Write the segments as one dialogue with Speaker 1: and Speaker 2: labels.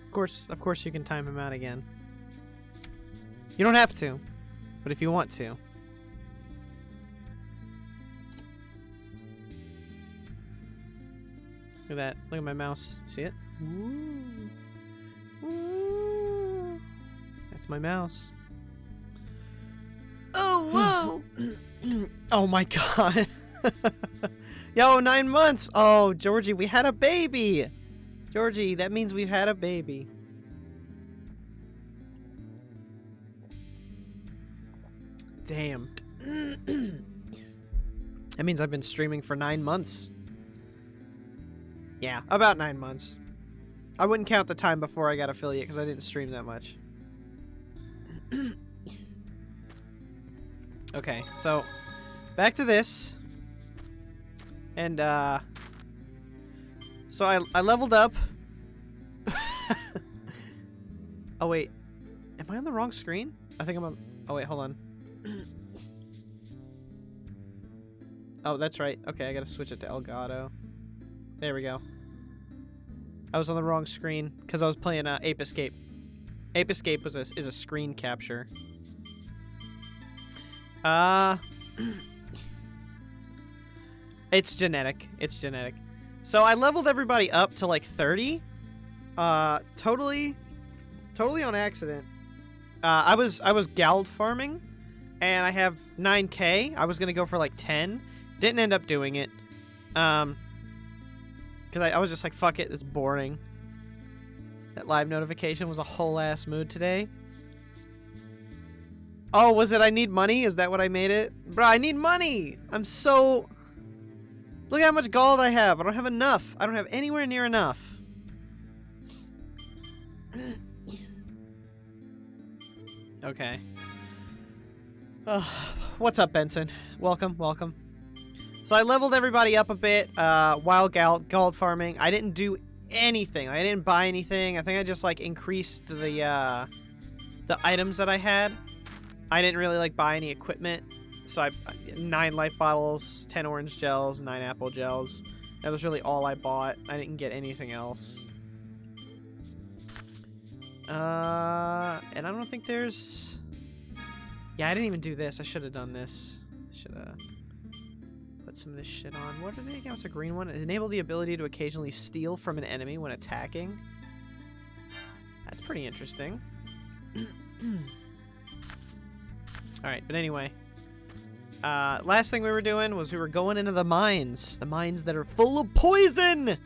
Speaker 1: Of course you can time him out again. You don't have to, but if you want to. Look at that. Look at my mouse. See it? Ooh. Ooh. That's my mouse. Oh, whoa! Oh my god. Yo, 9 months! Oh, Georgie, we had a baby! Georgie, that means we've had a baby. Damn. That means I've been streaming for 9 months. Yeah, about 9 months. I wouldn't count the time before I got affiliate because I didn't stream that much. Okay, so back to this. And so I leveled up. Oh wait. Am I on the wrong screen? I think I'm on. Oh wait, hold on. Oh, that's right. Okay, I gotta switch it to Elgato. There we go. I was on the wrong screen because I was playing Ape Escape. Ape Escape is a screen capture. It's genetic. It's genetic. So I leveled everybody up to like 30. Totally on accident. I was gold farming, and I have 9K. I was gonna go for like 10. Didn't end up doing it. Because I was just like, fuck it, it's boring. That live notification was a whole ass mood today. Oh, was it I need money? Is that what I made it? Bro, I need money! I'm so... Look at how much gold I have. I don't have enough. I don't have anywhere near enough. Okay. What's up, Benson? Welcome, welcome. So I leveled everybody up a bit while gold farming. I didn't do anything. I didn't buy anything. I think I just like increased the items that I had. I didn't really like buy any equipment. So 9 life bottles, 10 orange gels, 9 apple gels. That was really all I bought. I didn't get anything else. And I don't think there's... Yeah, I didn't even do this. I should have done this. Should have put some of this shit on. What are they again? What's a green one? Enable the ability to occasionally steal from an enemy when attacking. That's pretty interesting. Alright, but anyway. Last thing we were doing was we were going into the mines. The mines that are full of poison!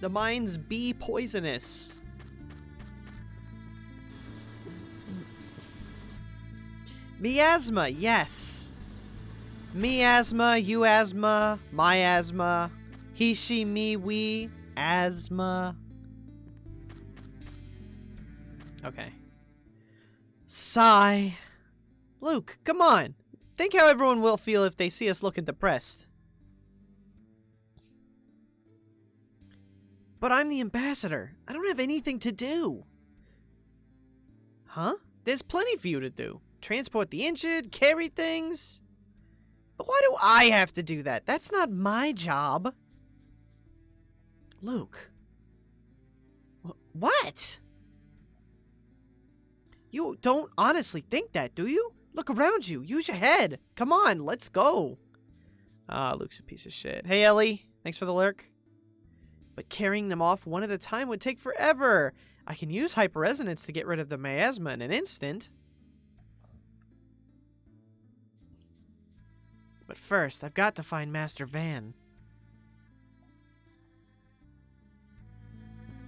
Speaker 1: The mines be poisonous. Miasma, yes. Me asthma, you asthma, my asthma, he, she, me, we, asthma. Okay. Sigh. Luke, come on. Think how everyone will feel if they see us looking depressed. But I'm the ambassador. I don't have anything to do. Huh? There's plenty for you to do. Transport the injured, carry things. But why do I have to do that? That's not my job. Luke. What? You don't honestly think that, do you? Look around you. Use your head. Come on, let's go. Luke's a piece of shit. Hey, Ellie. Thanks for the lurk. But carrying them off one at a time would take forever. I can use hyperresonance to get rid of the miasma in an instant. But first, I've got to find Master Van.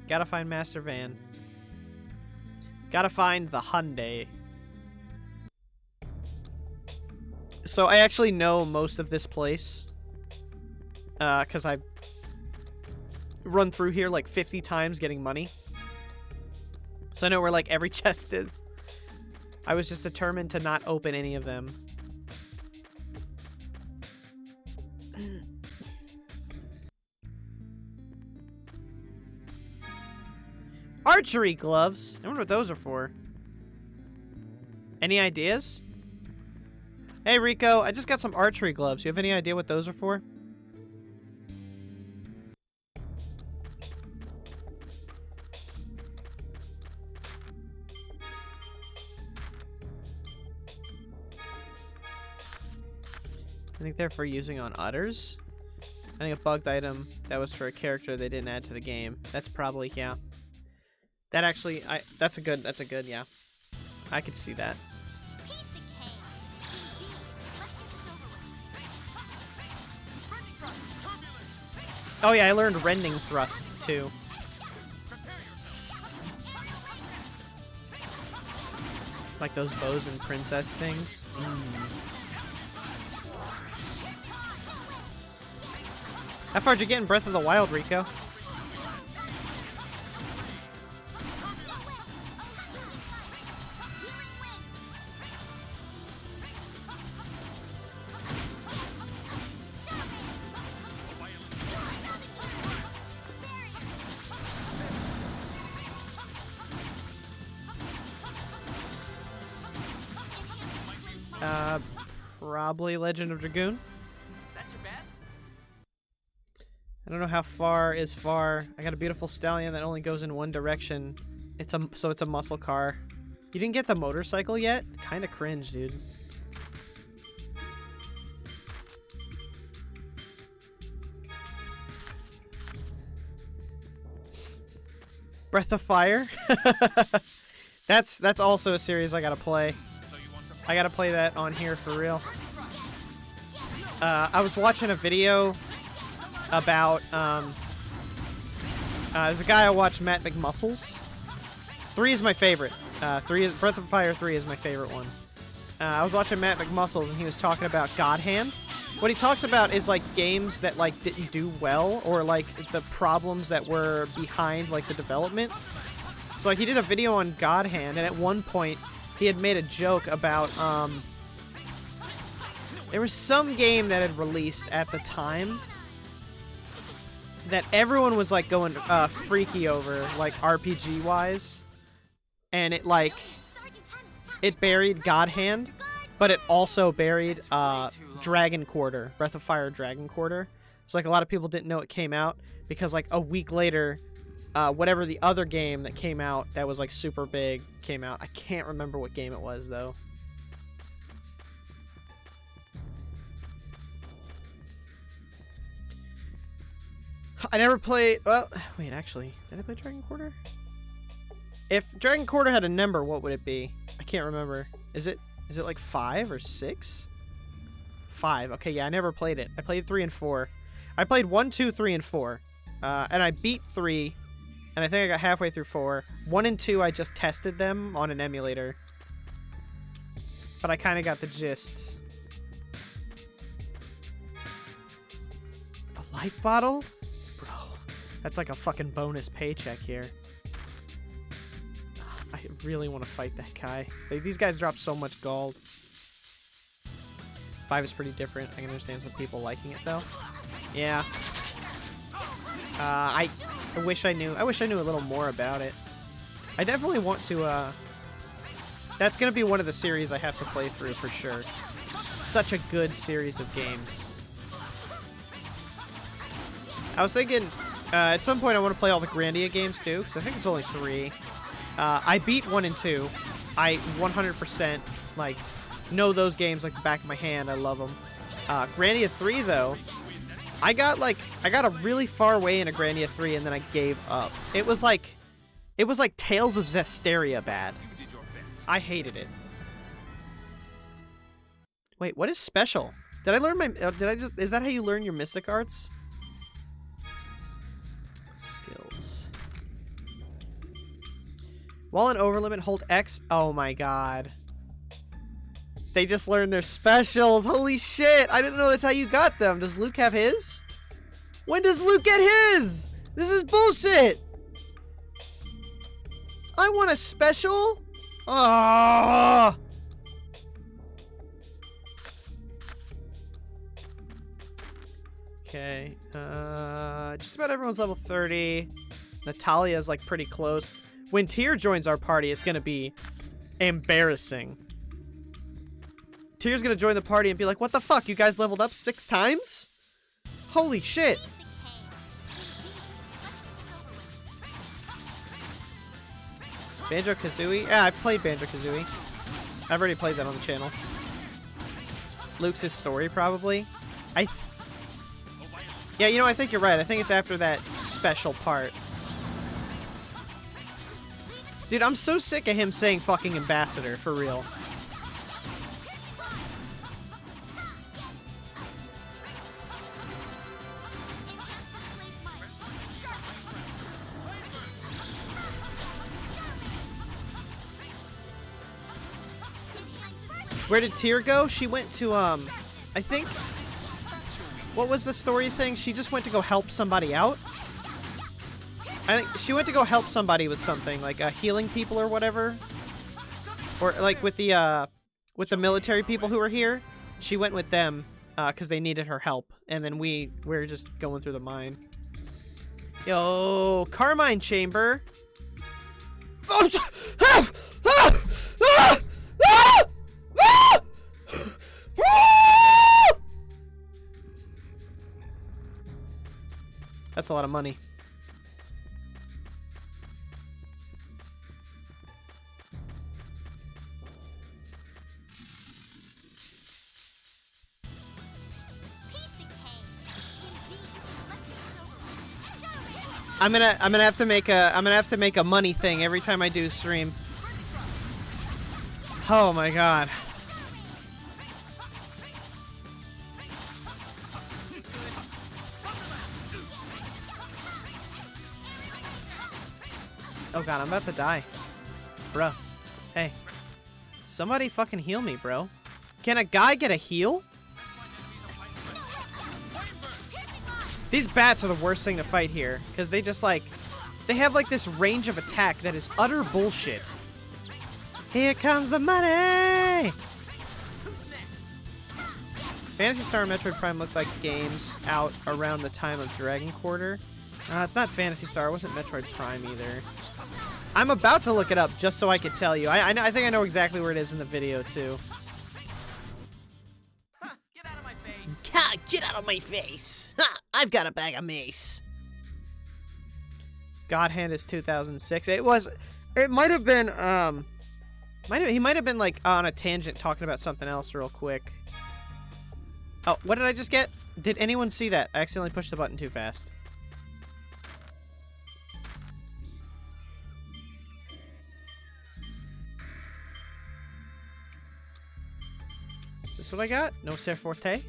Speaker 1: Gotta find Master Van. Gotta find the Hyundai. So I actually know most of this place. Because I've run through here like 50 times getting money. So I know where like every chest is. I was just determined to not open any of them. Archery gloves? I wonder what those are for. Any ideas? Hey, Rico, I just got some archery gloves. You have any idea what those are for? I think they're for using on otters. I think a bugged item that was for a character they didn't add to the game. That's probably, yeah. That actually, that's a good, yeah. I could see that. Oh yeah, I learned rending thrust too. Like those bows and princess things. How far'd you get in Breath of the Wild, Rico? Probably Legend of Dragoon.
Speaker 2: That's your best?
Speaker 1: I don't know how far is far. I got a beautiful stallion that only goes in one direction. So it's a muscle car. You didn't get the motorcycle yet? Kinda cringe, dude. Breath of Fire? That's also a series I gotta play. I gotta play that on here for real. I was watching a video about, there's a guy I watched, Matt McMuscles. 3 is my favorite. Breath of Fire 3 is my favorite one. I was watching Matt McMuscles and he was talking about God Hand. What he talks about is like games that like didn't do well, or like the problems that were behind like the development. So like he did a video on God Hand, and at one point he had made a joke about there was some game that had released at the time that everyone was like going freaky over, like RPG wise, and it like it buried God Hand, but it also buried Dragon Quarter, Breath of Fire Dragon Quarter. So like a lot of people didn't know it came out because like a week later, whatever the other game that came out that was like super big came out. I can't remember what game it was though. I never played. Well, wait, actually, did I play Dragon Quarter? If Dragon Quarter had a number, what would it be? I can't remember. Is it like 5 or 6? 5. Okay, yeah, I never played it. I played 3 and 4. I played 1, 2, 3, and 4. And I beat 3, and I think I got halfway through 4. 1 and 2, I just tested them on an emulator. But I kind of got the gist. A life bottle? Bro, that's like a fucking bonus paycheck here. I really want to fight that guy. These guys drop so much gold. 5 is pretty different. I can understand some people liking it though. Yeah. I wish I knew. I wish I knew a little more about it. I definitely want to. That's gonna be one of the series I have to play through for sure. Such a good series of games. I was thinking at some point I want to play all the Grandia games too, because I think it's only 3. I beat 1 and 2. I 100% like know those games like the back of my hand. I love them. Grandia 3 though, I got a really far way into Grandia 3 and then I gave up. It was like Tales of Zestiria bad. I hated it. Wait, what is special? Did I learn my? Is that how you learn your mystic arts? Skills. While in overlimit, hold X. Oh my god. They just learned their specials. Holy shit. I didn't know that's how you got them. Does Luke have his? When does Luke get his? This is bullshit. I want a special. Oh. Okay. Just about everyone's level 30. Natalia's like pretty close. When Tyr joins our party, it's gonna be embarrassing. Tyr's gonna join the party and be like, what the fuck, you guys leveled up 6 times? Holy shit. Banjo-Kazooie? Yeah, I played Banjo-Kazooie. I've already played that on the channel. Luke's story, probably. Yeah, you know, I think you're right. I think it's after that special part. Dude, I'm so sick of him saying fucking ambassador, for real. Where did Tyr go? She went to, I think... What was the story thing? She just went to go help somebody out? I think she went to go help somebody with something, like healing people or whatever. Or like with the military people who were here. She went with them because they needed her help. And then we're just going through the mine. Yo, Carmine Chamber. That's a lot of money. I'm gonna have to make a money thing every time I do stream. Oh my god. Oh god, I'm about to die. Bro. Hey. Somebody fucking heal me, bro. Can a guy get a heal? These bats are the worst thing to fight here. Because they just like... They have like this range of attack that is utter bullshit. Here comes the money! Phantasy Star and Metroid Prime look like games out around the time of Dragon Quarter. It's not Phantasy Star. It wasn't Metroid Prime either. I'm about to look it up just so I could tell you. I think I know exactly where it is in the video, too.
Speaker 2: Get out of my face!
Speaker 1: Get out of my face! Ha! I've got a bag of mace. God Hand is 2006. It might have been, he might have been, like, on a tangent talking about something else real quick. Oh, what did I just get? Did anyone see that? I accidentally pushed the button too fast. Is this what I got? No Ser Forte?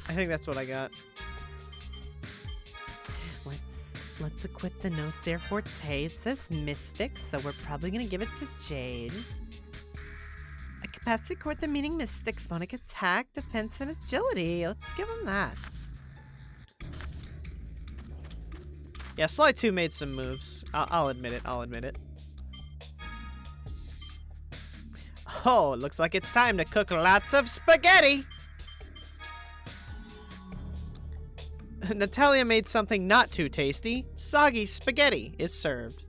Speaker 1: I think that's what I got. Let's equip the No Ser Forte. It says Mystic, so we're probably gonna give it to Jade. A capacity core the meaning Mystic, phonic attack, defense, and agility. Let's give him that. Yeah, Sly 2 made some moves. I'll admit it. I'll admit it. Oh, it looks like it's time to cook lots of spaghetti! Natalia made something not too tasty. Soggy spaghetti is served.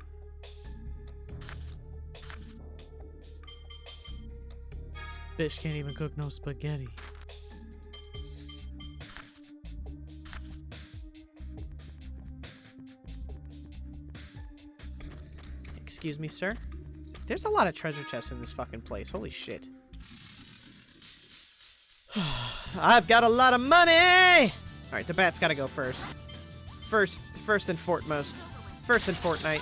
Speaker 1: Bitch can't even cook no spaghetti. Excuse me, sir? There's a lot of treasure chests in this fucking place. Holy shit. I've got a lot of money! Alright, the bat's gotta go first. First and foremost. First and Fortnite.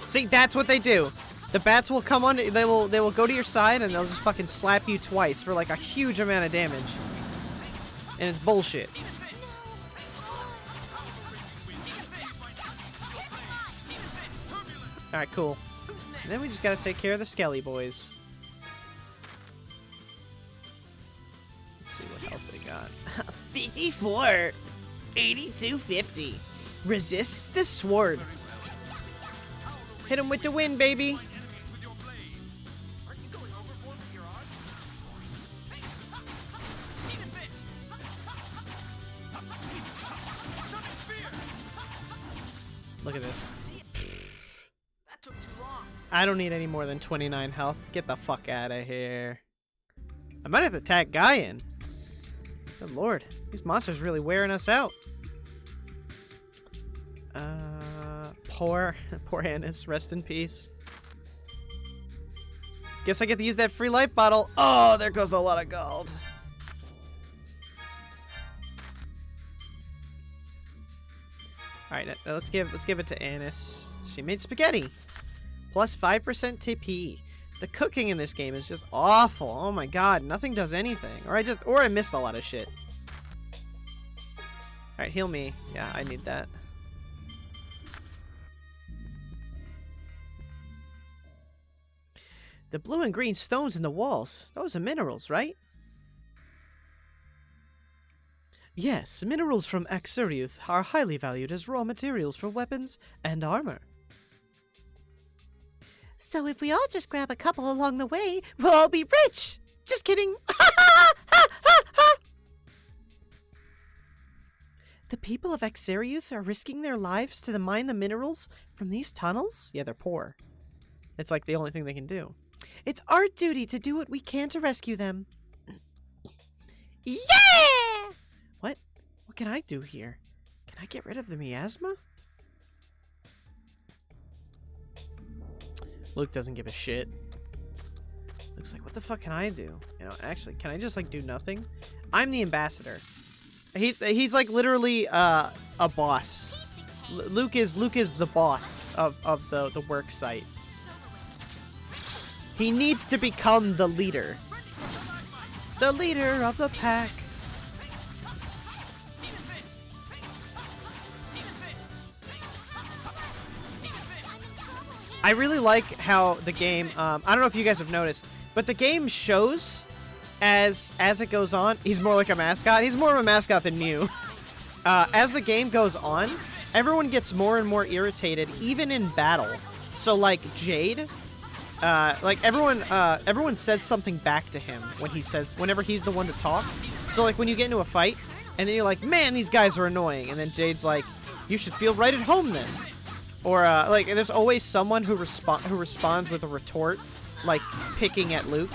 Speaker 1: See, that's what they do. The bats will come on, they will go to your side and they'll just fucking slap you twice for like a huge amount of damage. And it's bullshit. Alright, cool. And then we just gotta take care of the Skelly boys. Let's see what health they got. 54! 8250. Resist the sword. Hit him with the wind, baby! Look at this. I don't need any more than 29 health. Get the fuck out of here. I might have to tag Guy in. Good lord. These monsters really wearing us out. poor Annis. Rest in peace. Guess I get to use that free life bottle. Oh, there goes a lot of gold. All right, let's give it to Annis. She made spaghetti. Plus 5% TP. The cooking in this game is just awful. Oh my god, nothing does anything. Or I missed a lot of shit. All right, heal me. Yeah, I need that. The blue and green stones in the walls. Those are minerals, right? Yes, minerals from Axuriuth are highly valued as raw materials for weapons and armor. So if we all just grab a couple along the way, we'll all be rich! Just kidding! The people of Axuriuth are risking their lives to mine the minerals from these tunnels? Yeah, they're poor. It's like the only thing they can do. It's our duty to do what we can to rescue them. Yeah! What? What can I do here? Can I get rid of the miasma? Luke doesn't give a shit. Luke's like, what the fuck can I do? You know, actually, can I just, like, do nothing? I'm the ambassador. He's like, literally, a boss. Luke is the boss of the work site. He needs to become the leader. The leader of the pack. I really like how the game, I don't know if you guys have noticed, but the game shows as it goes on. He's more like a mascot. He's more of a mascot than you. As the game goes on, everyone gets more and more irritated, even in battle. So like Jade, like everyone says something back to him whenever he's the one to talk. So like when you get into a fight, and then you're like, man, these guys are annoying, and then Jade's like, you should feel right at home then. Or like there's always someone who responds with a retort, like picking at Luke.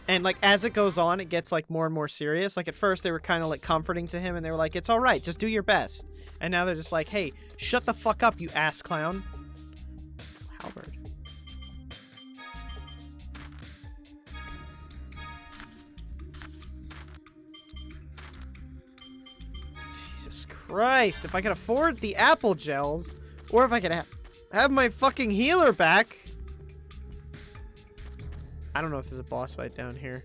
Speaker 1: And like as it goes on, it gets like more and more serious. Like at first they were kind of like comforting to him, and they were like, it's all right, just do your best. And now they're just like, hey, shut the fuck up, you ass clown. Halberd. Jesus Christ, if I could afford the apple gels, or if I could have my fucking healer back. I don't know if there's a boss fight down here.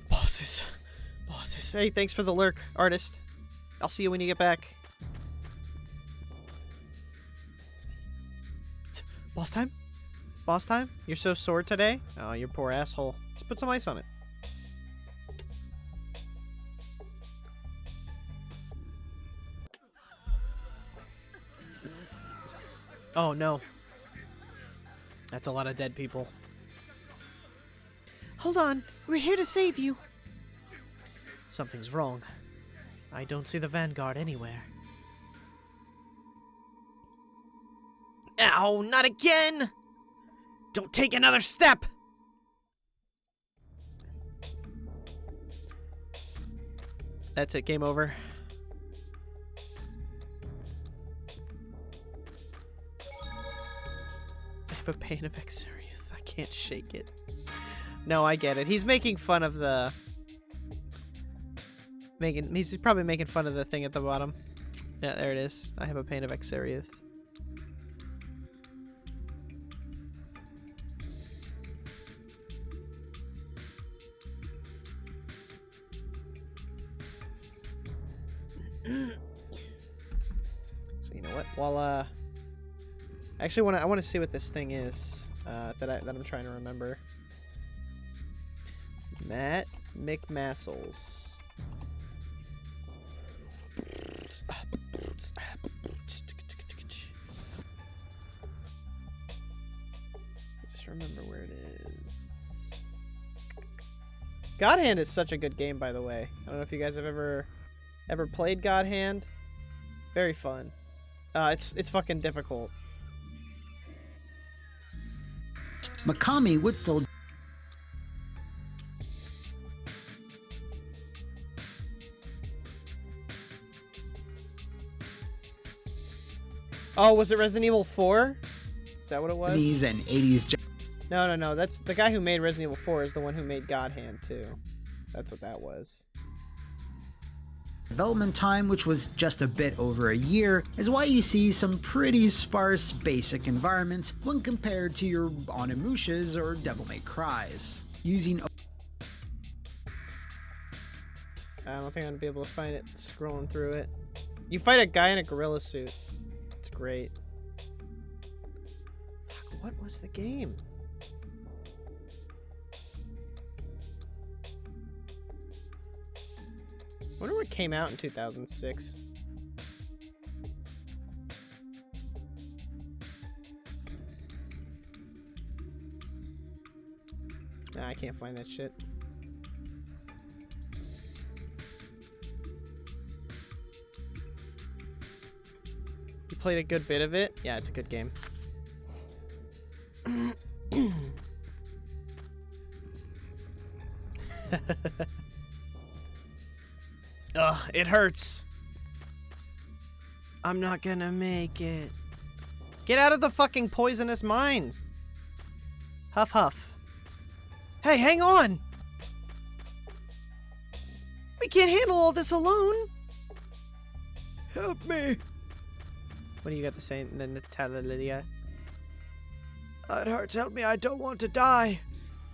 Speaker 1: Bosses. Hey, thanks for the lurk, artist. I'll see you when you get back. Boss time? Boss time? You're so sore today? Oh, you poor asshole. Just put some ice on it. Oh, no. That's a lot of dead people. Hold on. We're here to save you. Something's wrong. I don't see the Vanguard anywhere. Ow, not again! Don't take another step! That's it, game over. I have a pain of Axuriuth. I can't shake it. No, I get it. He's making fun of the... He's probably making fun of the thing at the bottom. Yeah, there it is. I have a pain of Axuriuth. So you know what? While actually I want to see what this thing is that I'm trying to remember. Matt McMassels. Just remember where it is. God Hand is such a good game, by the way. I don't know if you guys have ever played God Hand. Very fun. It's fucking difficult.
Speaker 2: Makami would still...
Speaker 1: Oh, was it Resident Evil 4? Is that what it was?
Speaker 2: 70s and 80s.
Speaker 1: No. That's the guy who made Resident Evil 4 is the one who made God Hand too. That's what that was.
Speaker 2: Development time, which was just a bit over a year, is why you see some pretty sparse basic environments when compared to your Onimushas or Devil May Cries. Using
Speaker 1: I don't think I'm gonna be able to find it scrolling through it. You fight a guy in a gorilla suit. It's great. Fuck, what was the game? I wonder what came out in 2006. Nah, I can't find that shit. You played a good bit of it? Yeah, it's a good game. Ugh, it hurts. I'm not gonna make it. Get out of the fucking poisonous mines. Huff huff. Hey, hang on! We can't handle all this alone! Help me! What do you got to say, Natalia? It hurts, help me, I don't want to die.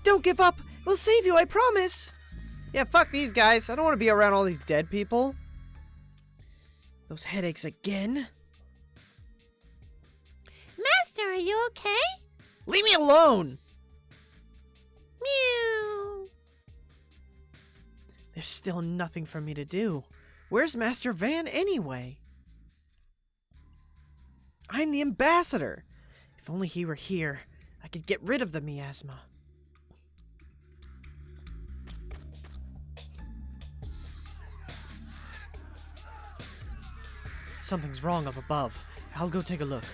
Speaker 1: Don't give up! We'll save you, I promise! Yeah, fuck these guys. I don't want to be around all these dead people. Those headaches again.
Speaker 3: Master, are you okay?
Speaker 1: Leave me alone!
Speaker 3: Meow.
Speaker 1: There's still nothing for me to do. Where's Master Van anyway? I'm the ambassador. If only he were here, I could get rid of the miasma. Something's wrong up above. I'll go take a look.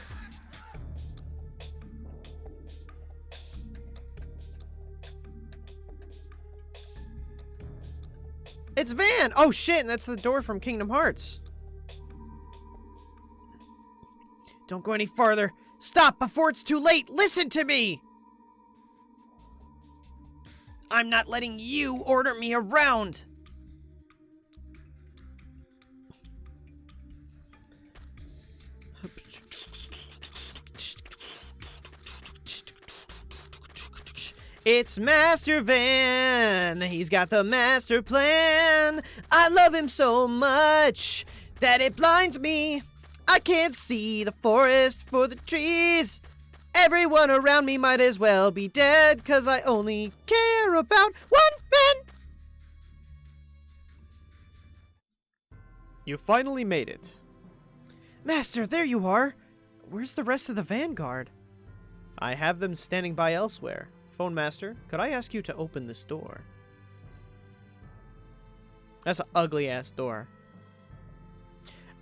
Speaker 1: It's Van! Oh shit, and that's the door from Kingdom Hearts. Don't go any farther. Stop before it's too late. Listen to me! I'm not letting you order me around. It's Master Van. He's got the master plan. I love him so much that it blinds me. I can't see the forest for the trees. Everyone around me might as well be dead, 'cause I only care about one man. You finally made it. Master, there you are. Where's the rest of the vanguard? I have them standing by elsewhere. Phone Master, could I ask you to open this door? That's an ugly-ass door.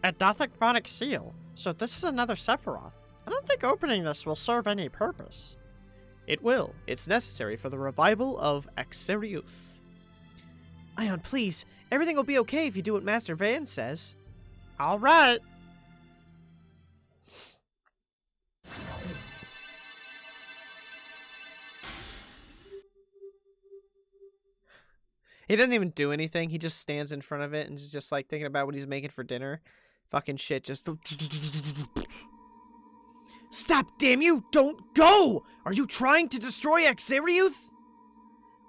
Speaker 1: A Gothic phonic seal. So this is another Sephiroth. I don't think opening this will serve any purpose. It will. It's necessary for the revival of Axeriuth. Ion, please. Everything will be okay if you do what Master Van says. All right. He doesn't even do anything. He just stands in front of it and is just like thinking about what he's making for dinner. Fucking shit, just... Stop, damn you! Don't go! Are you trying to destroy Axeriuth?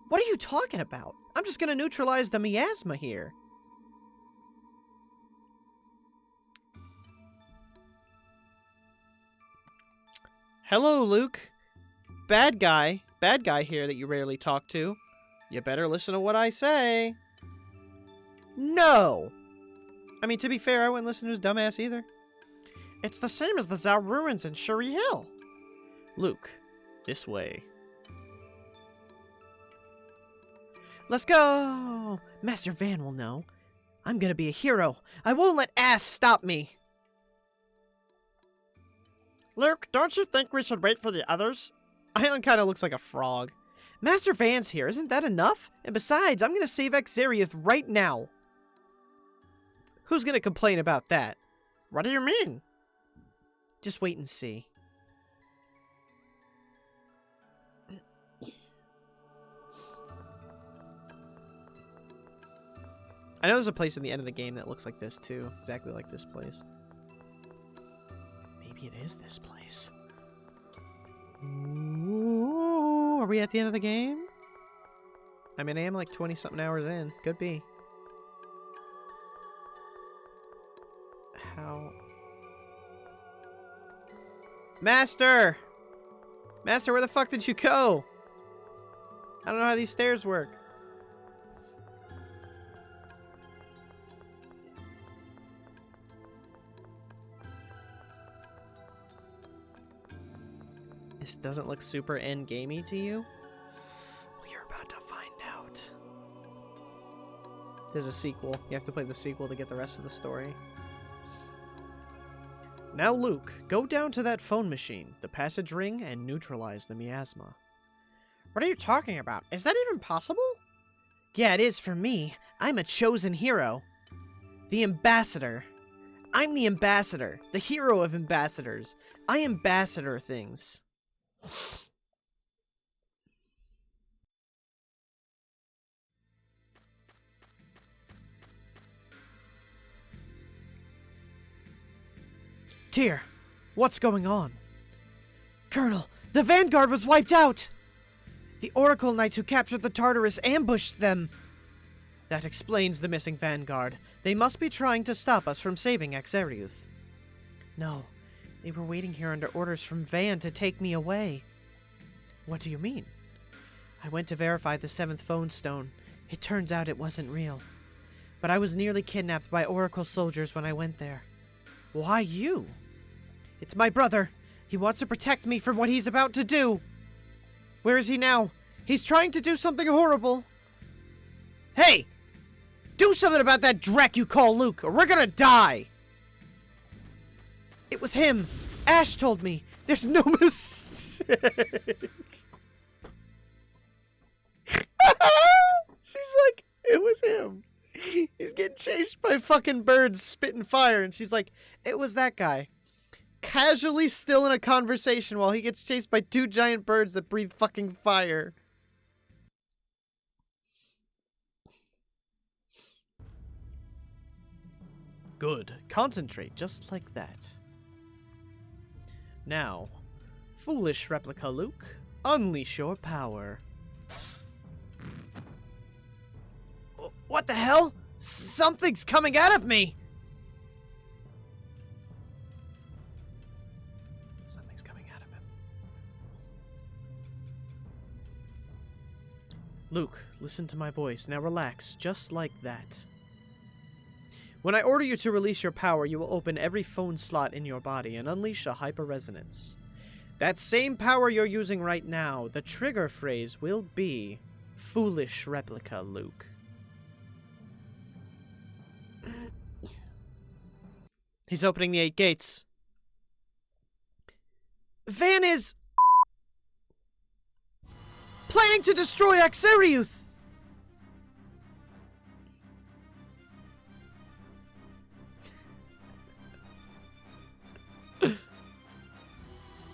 Speaker 1: What are you talking about? I'm just gonna neutralize the miasma here. Hello, Luke. Bad guy here that you rarely talk to. You better listen to what I say. No! I mean, to be fair, I wouldn't listen to his dumbass either. It's the same as the Zao ruins in Shuri Hill. Luke, this way. Let's go! Master Van will know. I'm gonna be a hero. I won't let ass stop me. Luke, don't you think we should wait for the others? Ion kind of looks like a frog. Master Van's here, isn't that enough? And besides, I'm gonna save Axeriuth right now. Who's gonna complain about that? What do you mean? Just wait and see. I know there's a place in the end of the game that looks like this too. Exactly like this place. Maybe it is this place. Ooh, are we at the end of the game? I mean, I am like 20-something hours in. Could be. How? Master! Master, where the fuck did you go? I don't know how these stairs work. This doesn't look super endgamey to you? Well, you're about to find out. There's a sequel. You have to play the sequel to get the rest of the story. Now, Luke, go down to that phone machine, the passage ring, and neutralize the miasma. What are you talking about? Is that even possible? Yeah, it is for me. I'm a chosen hero. The ambassador. I'm the ambassador. The hero of ambassadors. I ambassador things. Tyr, what's going on? Colonel, the Vanguard was wiped out! The Oracle Knights who captured the Tartarus ambushed them! That explains the missing Vanguard. They must be trying to stop us from saving Exariuth. No, they were waiting here under orders from Van to take me away. What do you mean? I went to verify the 7th phone stone. It turns out it wasn't real. But I was nearly kidnapped by Oracle soldiers when I went there. Why you? It's my brother. He wants to protect me from what he's about to do. Where is he now? He's trying to do something horrible. Hey! Do something about that dreck you call Luke, or we're gonna die! It was him. Ash told me. There's no mistake. She's like, it was him. He's getting chased by fucking birds spitting fire, and she's like, it was that guy. Casually still in a conversation while he gets chased by 2 giant birds that breathe fucking fire. Good. Concentrate, just like that. Now, foolish replica Luke, unleash your power. What the hell? Something's coming out of me! Something's coming out of him. Luke, listen to my voice. Now relax, just like that. When I order you to release your power, you will open every phone slot in your body and unleash a hyperresonance. That same power you're using right now, the trigger phrase will be foolish replica Luke. He's opening the 8 gates. Van is planning to destroy Exariuth!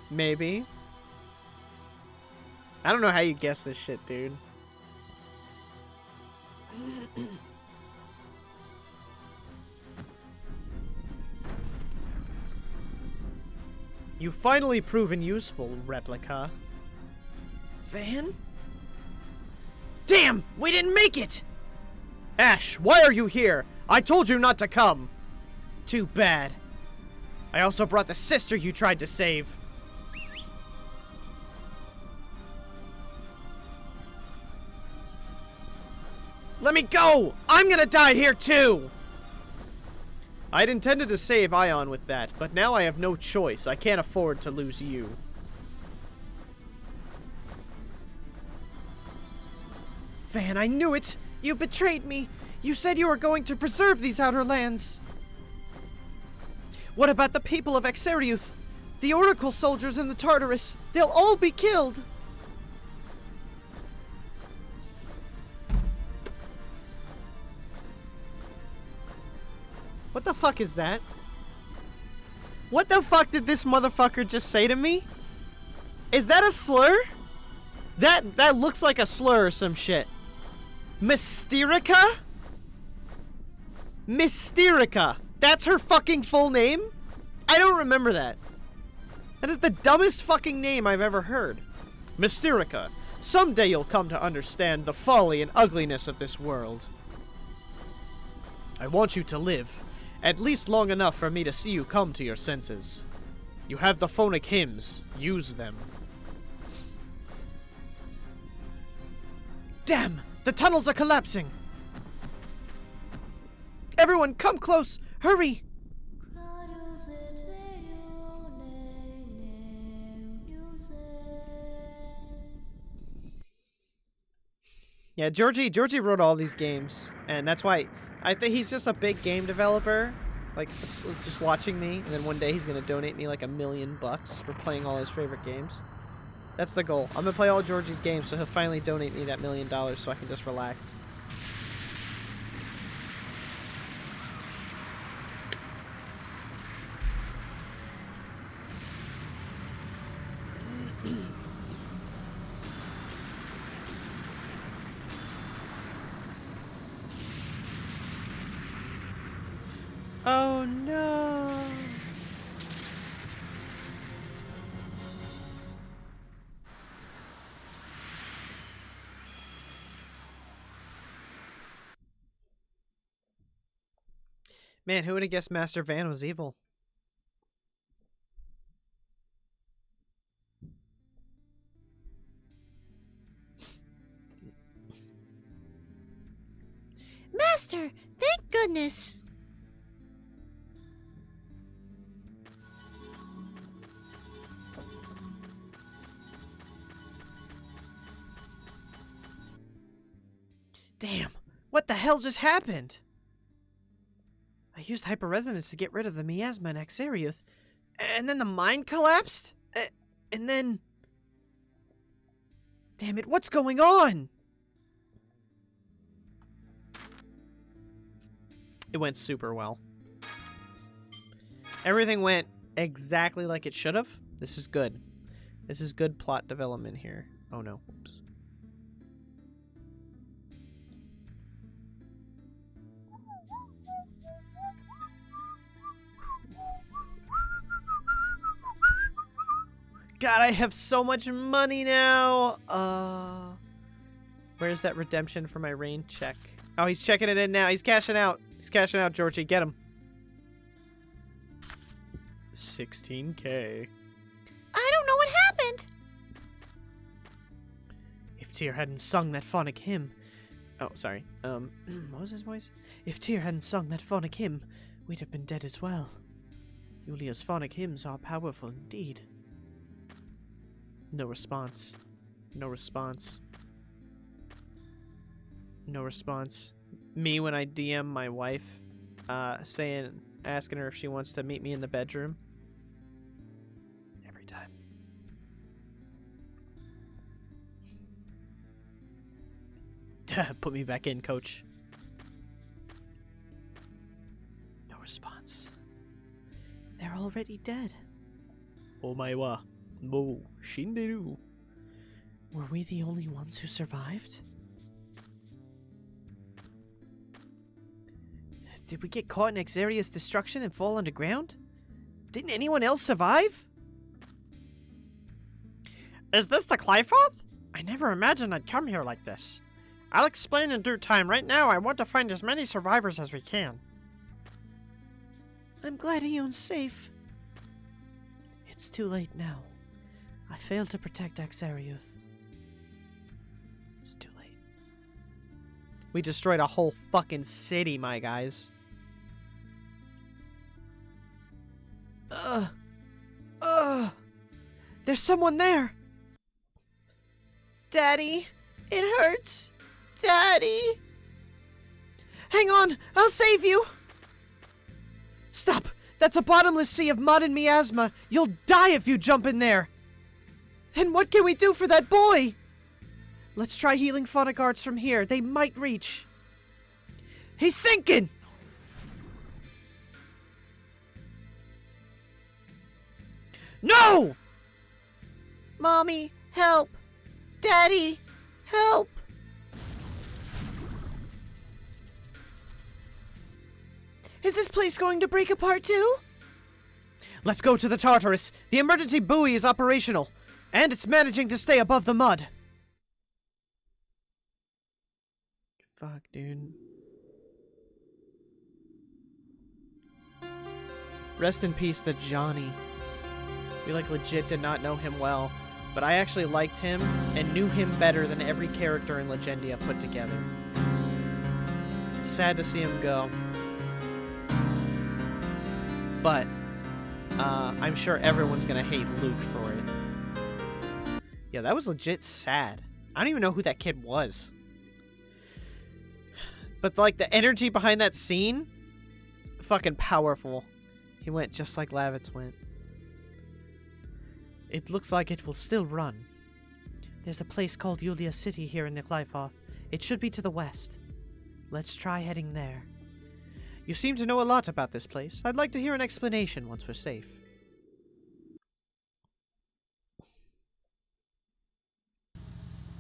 Speaker 1: Maybe. I don't know how you guess this shit, dude. You've finally proven useful, replica. Van? Damn! We didn't make it! Ash, why are you here? I told you not to come. Too bad. I also brought the sister you tried to save. Let me go! I'm gonna die here too! I'd intended to save Ion with that, but now I have no choice. I can't afford to lose you. Van, I knew it! You betrayed me! You said you were going to preserve these outer lands! What about the people of Exariuth? The Oracle soldiers in the Tartarus? They'll all be killed! What the fuck is that? What the fuck did this motherfucker just say to me? Is that a slur? That looks like a slur or some shit. Mysterica? Mysterica. That's her fucking full name? I don't remember that. That is the dumbest fucking name I've ever heard. Mysterica. Someday you'll come to understand the folly and ugliness of this world. I want you to live, at least long enough for me to see you come to your senses. You have the phonic hymns. Use them. Damn! The tunnels are collapsing! Everyone, come close! Hurry! Yeah, Georgie wrote all these games, and that's why I think he's just a big game developer, like just watching me, and then one day he's gonna donate me like $1 million for playing all his favorite games. That's the goal. I'm gonna play all Georgie's games, so he'll finally donate me that $1 million so I can just relax. Oh no! Man, who would have guessed Master Van was evil?
Speaker 3: Master, thank goodness.
Speaker 1: Damn, what the hell just happened? I used hyperresonance to get rid of the miasma and Axariuth, and then the mine collapsed? And then... Damn it, what's going on? It went super well. Everything went exactly like it should have. This is good. This is good plot development here. Oh no, oops. God, I have so much money now. Where's that redemption for my rain check? Oh, he's checking it in now. He's cashing out. He's cashing out, Georgie. Get him. 16K.
Speaker 3: I don't know what happened.
Speaker 1: If Tyr hadn't sung that phonic hymn... Oh, sorry. What was his voice? If Tyr hadn't sung that phonic hymn, we'd have been dead as well. Yulia's phonic hymns are powerful indeed. No response. No response. No response. Me when I DM my wife, asking her if she wants to meet me in the bedroom. Every time. Put me back in, coach. No response. They're already dead. Omae Mo Shinderu. Were we the only ones who survived? Did we get caught in Axarius' destruction and fall underground? Didn't anyone else survive? Is this the Clyfoth? I never imagined I'd come here like this. I'll explain in due time. Right now, I want to find as many survivors as we can. I'm glad Ion's safe. It's too late now. I failed to protect Axariuth. It's too late. We destroyed a whole fucking city, my guys. There's someone there. Daddy, it hurts. Daddy. Hang on, I'll save you. Stop. That's a bottomless sea of mud and miasma. You'll die if you jump in there. Then what can we do for that boy? Let's try healing phonic arts from here. They might reach. He's sinking! No!
Speaker 3: Mommy, help! Daddy, help! Is this place going to break apart too?
Speaker 1: Let's go to the Tartarus. The emergency buoy is operational, and it's managing to stay above the mud. Fuck, dude. Rest in peace to Johnny. We, like, legit did not know him well, but I actually liked him and knew him better than every character in Legendia put together. It's sad to see him go. But I'm sure everyone's gonna hate Luke for it. Yeah, that was legit sad. I don't even know who that kid was. But, like, the energy behind that scene, fucking powerful. He went just like Lavitz went. It looks like it will still run. There's a place called Yulia City here in Niklifoth. It should be to the west. Let's try heading there. You seem to know a lot about this place. I'd like to hear an explanation once we're safe.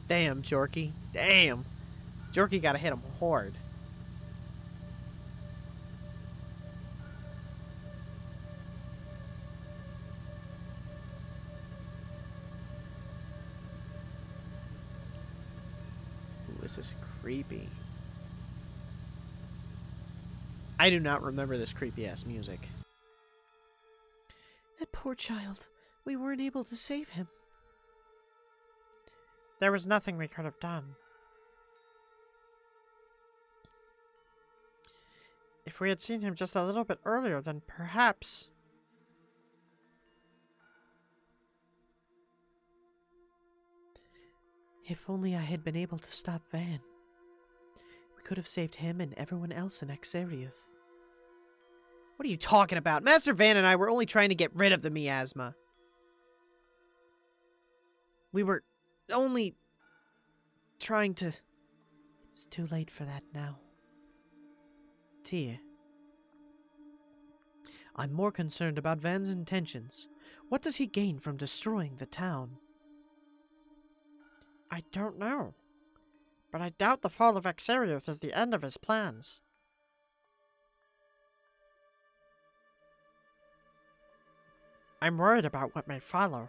Speaker 1: Damn, Jorky. Damn. Jorky gotta hit him hard. Ooh, this is creepy. I do not remember this creepy-ass music.
Speaker 3: That poor child. We weren't able to save him.
Speaker 1: There was nothing we could have done. If we had seen him just a little bit earlier, then perhaps...
Speaker 3: If only I had been able to stop Van. We could have saved him and everyone else in Exariuth.
Speaker 1: What are you talking about? Master Van and I were only trying to get rid of the miasma. We were only trying to...
Speaker 3: It's too late for that now. Tyr. I'm more concerned about Van's intentions. What does he gain from destroying the town?
Speaker 1: I don't know. But I doubt the fall of Exariuth is the end of his plans. I'm worried about what may follow.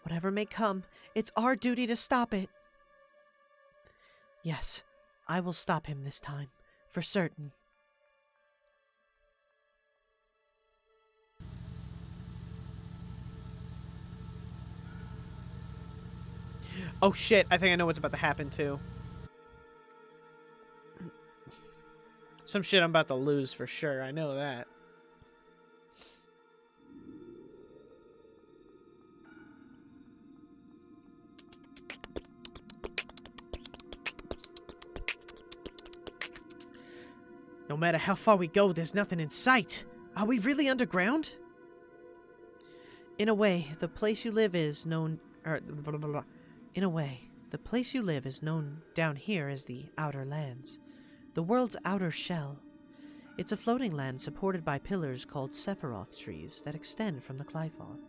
Speaker 3: Whatever may come, it's our duty to stop it. Yes, I will stop him this time, for certain.
Speaker 1: Oh shit, I think I know what's about to happen too. Some shit I'm about to lose for sure, I know that. No matter how far we go, there's nothing in sight. Are we really underground?
Speaker 3: In a way, the place you live is known... In a way, the place you live is known down here as the Outer Lands. The world's outer shell. It's a floating land supported by pillars called Sephiroth trees that extend from the Qlifoth.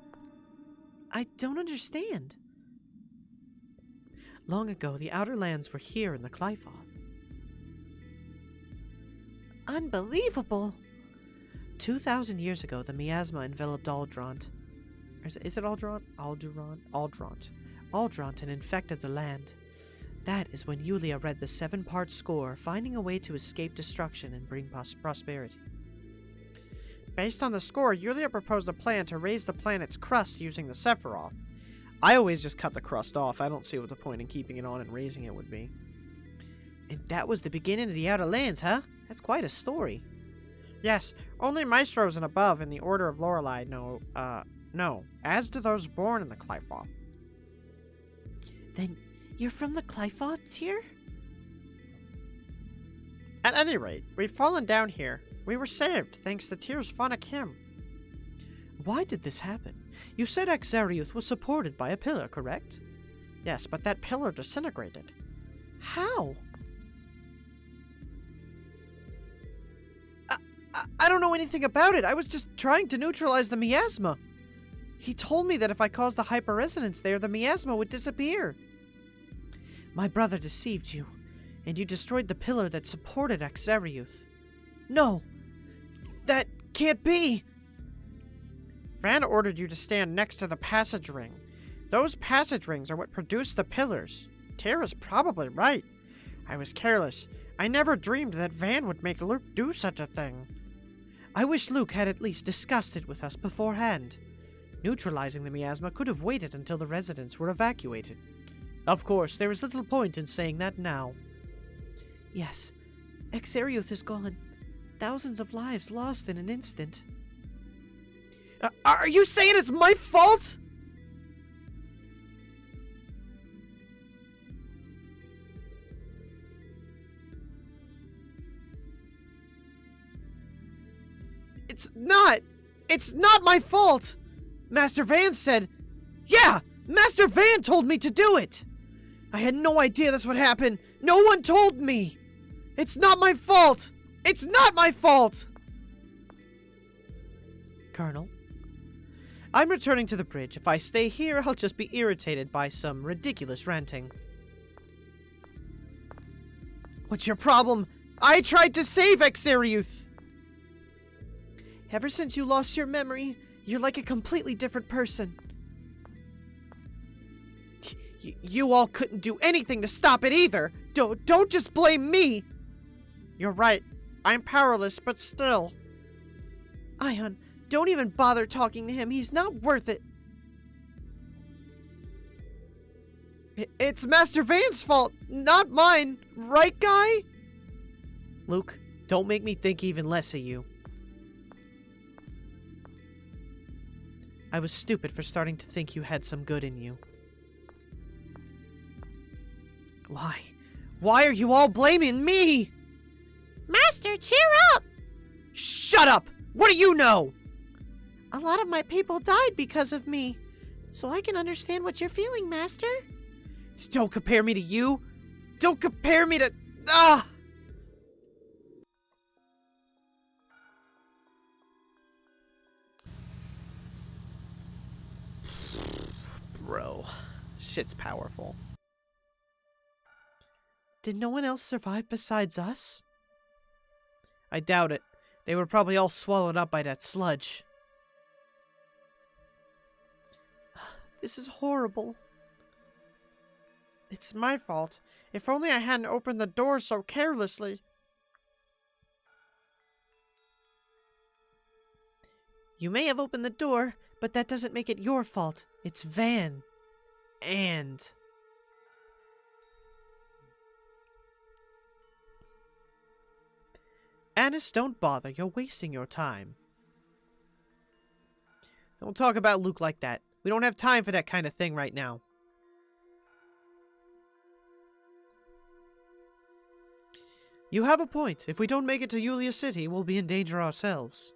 Speaker 3: I don't understand. Long ago, the Outer Lands were here in the Qlifoth. Unbelievable! 2,000 years ago, the miasma enveloped Aldront. Is it Aldront? Aldront and infected the land. That is when Yulia read the 7-part score, finding a way to escape destruction and bring prosperity.
Speaker 1: Based on the score, Yulia proposed a plan to raise the planet's crust using the Sephiroth. I always just cut the crust off. I don't see what the point in keeping it on and raising it would be.
Speaker 3: And that was the beginning of the Outer Lands, huh? That's quite a story.
Speaker 1: Yes, only Maestros and above in the Order of Lorelei know, as do those born in the Qlifoth.
Speaker 3: Then you're from the Qlifoth here?
Speaker 1: At any rate, we've fallen down here. We were saved, thanks to Tyr's Phanakim.
Speaker 3: Why did this happen? You said Exariuth was supported by a pillar, correct?
Speaker 1: Yes, but that pillar disintegrated.
Speaker 3: How? I don't know anything about it. I was just trying to neutralize the miasma. He told me that if I caused the hyperresonance there, the miasma would disappear. My brother deceived you, and you destroyed the pillar that supported Exariuth. No! That can't be! Van ordered you to stand next to the passage ring. Those passage rings are what produce the pillars. Tara's probably right. I was careless. I never dreamed that Van would make Luke do such a thing. I wish Luke had at least discussed it with us beforehand. Neutralizing the miasma could have waited until the residents were evacuated. Of course, there is little point in saying that now. Yes, Exariuth is gone. Thousands of lives lost in an instant. Are you saying it's my fault? It's not my fault! Master Van said... Yeah! Master Van told me to do it! I had no idea this would happen! No one told me! It's not my fault! It's not my fault! Colonel? I'm returning to the bridge. If I stay here, I'll just be irritated by some ridiculous ranting. What's your problem? I tried to save Exariuth! Ever since you lost your memory, you're like a completely different person. You all couldn't do anything to stop it either. Don't just blame me. You're right. I'm powerless, but still. Ion, don't even bother talking to him. He's not worth it. It's Master Van's fault, not mine. Right, guy? Luke, don't make me think even less of you. I was stupid for starting to think you had some good in you. Why? Why are you all blaming me? Master, cheer up! Shut up! What do you know? A lot of my people died because of me, so I can understand what you're feeling, Master. Don't compare me to you. Don't compare me to... Ah! Bro, shit's powerful. Did no one else survive besides us? I doubt it. They were probably all swallowed up by that sludge. This is horrible. It's my fault. If only I hadn't opened the door so carelessly. You may have opened the door, but that doesn't make it your fault. It's Van. And... Annis, don't bother. You're wasting your time. Don't talk about Luke like that. We don't have time for that kind of thing right now. You have a point. If we don't make it to Yulia City, we'll be in danger ourselves.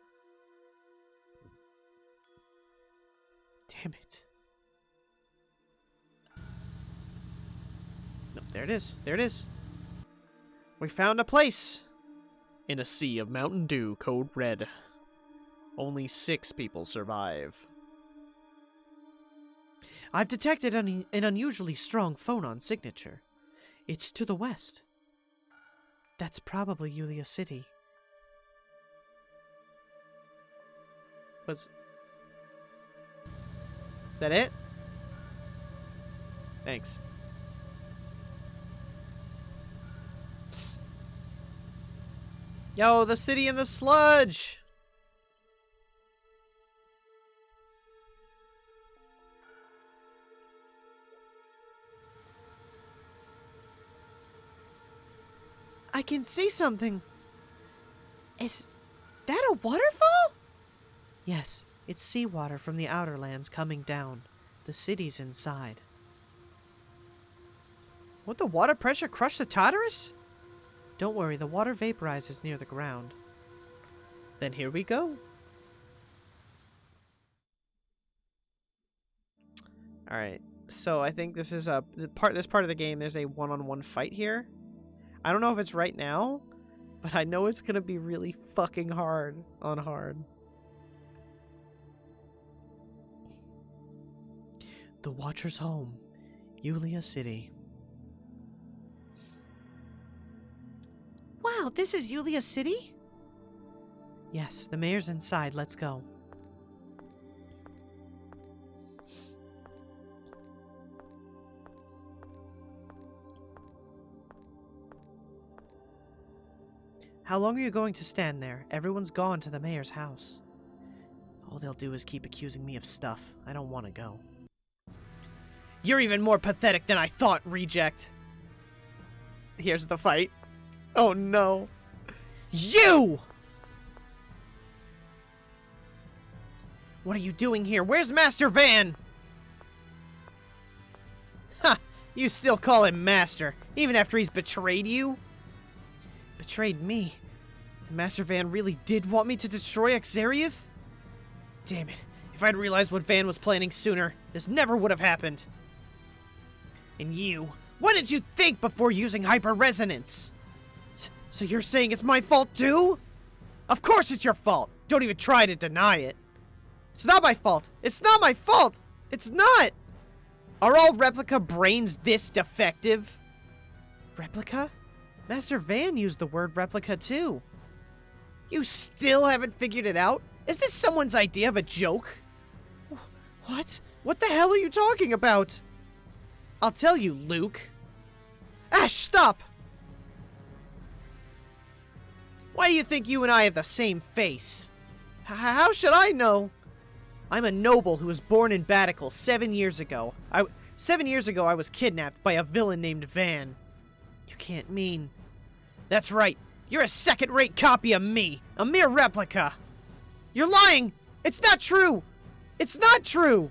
Speaker 3: Damn it. No, there it is. There it is. We found a place. In a sea of Mountain Dew, code red. Only 6 people survive. I've detected an unusually strong phonon signature. It's to the west. That's probably Yulia City. Is that it? Thanks. Yo, the city in the sludge! I can see something. Is that a waterfall? Yes, it's seawater from the outer lands coming down. The city's inside. Won't the water pressure crush the Tartarus? Don't worry, the water vaporizes near the ground. Then here we go. Alright, so I think this is this part of the game, there's a one-on-one fight here. I don't know if it's right now, but I know it's gonna be really fucking hard on hard. The Watcher's home, Yulia City. Wow, this is Yulia City? Yes, the mayor's inside. Let's go. How long are you going to stand there? Everyone's gone to the mayor's house. All they'll do is keep accusing me of stuff. I don't want to go. You're even more pathetic than I thought, reject. Here's the fight. Oh no. You! What are you doing here? Where's Master Van? Ha! You still call him Master, even after he's betrayed you? Betrayed me? Master Van really did want me to destroy Xariath? Damn it. If I'd realized what Van was planning sooner, this never would have happened. And you, what did you think before using hyper-resonance? So you're saying it's my fault too? Of course it's your fault! Don't even try to deny it. It's not my fault! It's not my fault! It's not! Are all replica brains this defective? Replica? Master Van used the word replica too. You still haven't figured it out? Is this someone's idea of a joke? What? What the hell are you talking about? I'll tell you, Luke. Ash, stop! Why do you think you and I have the same face? How should I know? I'm a noble who was born in Batical 7 years ago. 7 years ago, I was kidnapped by a villain named Van. You can't mean... That's right. You're a second-rate copy of me. A mere replica. You're lying! It's not true! It's not true!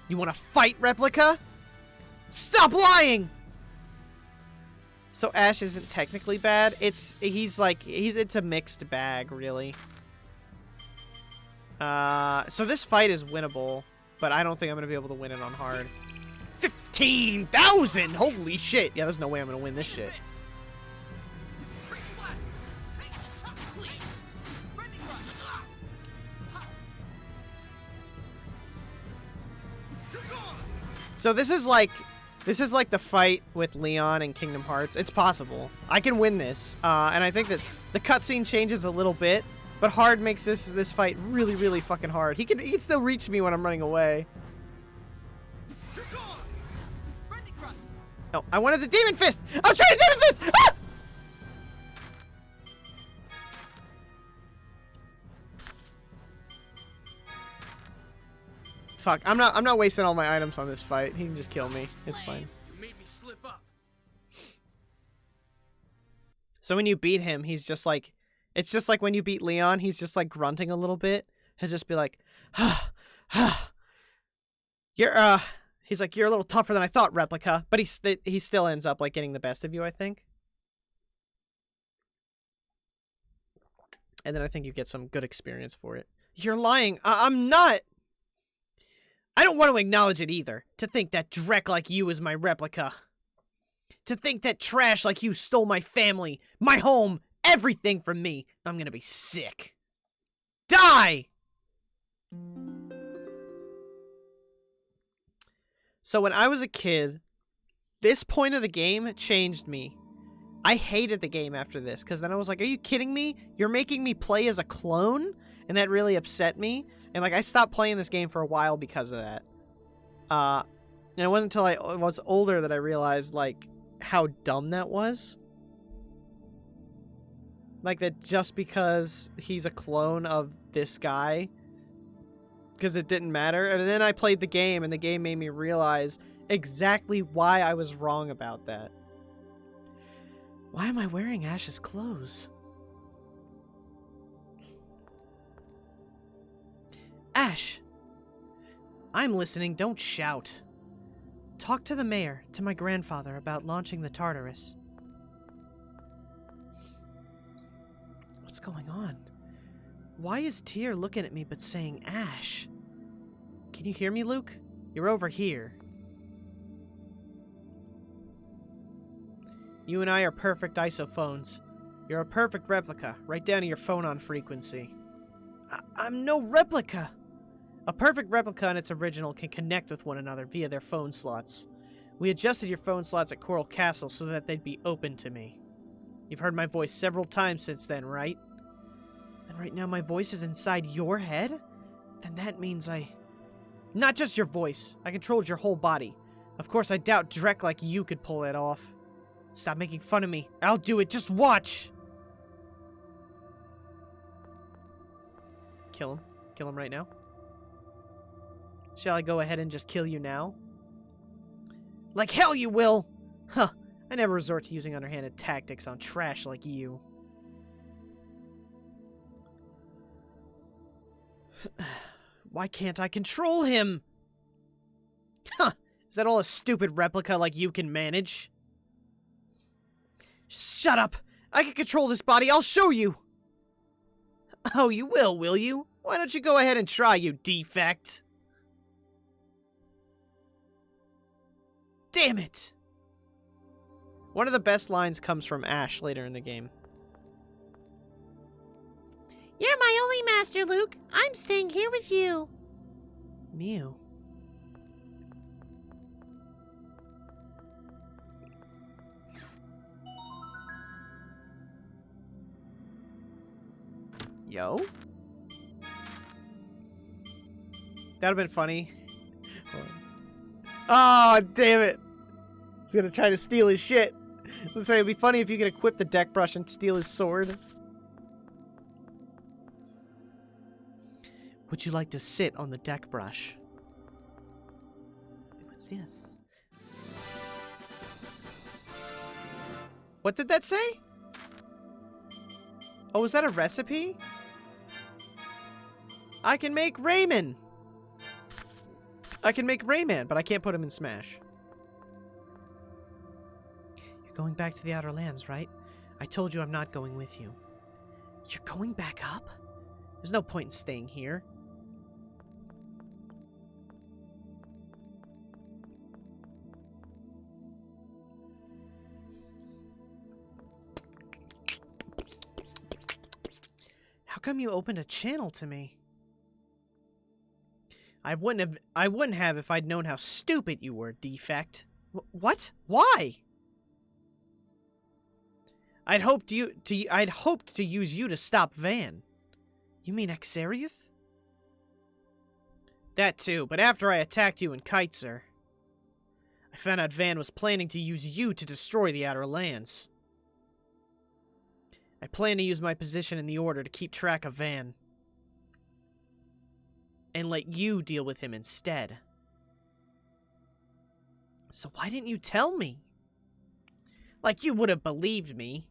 Speaker 3: You want to fight, replica? Stop lying! So Ash isn't technically bad. It's a mixed bag, really. So this fight is winnable, but I don't think I'm gonna be able to win it on hard. 15,000! Holy shit! Yeah, there's no way I'm gonna win this shit. So this is like the fight with Leon in Kingdom Hearts. It's possible. I can win this. And I think that the cutscene changes a little bit, but hard makes this fight really, really fucking hard. He can still reach me when I'm running away. Oh, I wanted the Demon Fist! I was trying to Demon Fist! Ah! Fuck, I'm not wasting all my items on this fight. He can just kill me. It's fine.
Speaker 4: You made me slip up.
Speaker 1: So when you beat him, he's just like, it's just like when you beat Leon, he's just like grunting a little bit. He'll just be like, he's like, you're a little tougher than I thought, replica. But he still ends up like getting the best of you, I think. And then I think you get some good experience for it. You're lying. I'm not. I don't want to acknowledge it either. To think that dreck like you is my replica. To think that trash like you stole my family, my home, everything from me. I'm gonna be sick. Die! So when I was a kid, this point of the game changed me. I hated the game after this, because then I was like, are you kidding me? You're making me play as a clone? And that really upset me. And, like, I stopped playing this game for a while because of that. And it wasn't until I was older that I realized, like, how dumb that was. Like, that just because he's a clone of this guy, because it didn't matter. And then I played the game, and the game made me realize exactly why I was wrong about that. Why am I wearing Ash's clothes? Ash! I'm listening, don't shout. Talk to the mayor, to my grandfather, about launching the Tartarus. What's going on? Why is Tyr looking at me but saying Ash? Can you hear me, Luke? You're over here. You and I are perfect isophones. You're a perfect replica, right down to your phonon frequency. I'm no replica! A perfect replica and its original can connect with one another via their phone slots. We adjusted your phone slots at Coral Castle so that they'd be open to me. You've heard my voice several times since then, right? And right now my voice is inside your head? Then that means Not just your voice. I controlled your whole body. Of course, I doubt Drek like you could pull it off. Stop making fun of me. I'll do it. Just watch! Kill him. Kill him right now. Shall I go ahead and just kill you now? Like hell you will! Huh. I never resort to using underhanded tactics on trash like you. Why can't I control him? Huh. Is that all a stupid replica like you can manage? Shut up! I can control this body. I'll show you! Oh, you will you? Why don't you go ahead and try, you defect? Damn it! One of the best lines comes from Ash later in the game.
Speaker 3: You're my only master, Luke. I'm staying here with you.
Speaker 1: Mew. Yo? That would've been funny. Oh, damn it! He's gonna try to steal his shit. Let's say it'd be funny if you could equip the deck brush and steal his sword. Would you like to sit on the deck brush? What's this? What did that say? Oh, is that a recipe? I can make Rayman! I can make Rayman, but I can't put him in Smash. You're going back to the Outer Lands, right? I told you I'm not going with you. You're going back up? There's no point in staying here. How come you opened a channel to me? I wouldn't have if I'd known how stupid you were, defect. What? Why? I'd hoped to use you to stop Van. You mean Xeriuth? That too, but after I attacked you in Kiteser, I found out Van was planning to use you to destroy the Outer Lands. I plan to use my position in the Order to keep track of Van. And let you deal with him instead. So why didn't you tell me? Like you would have believed me.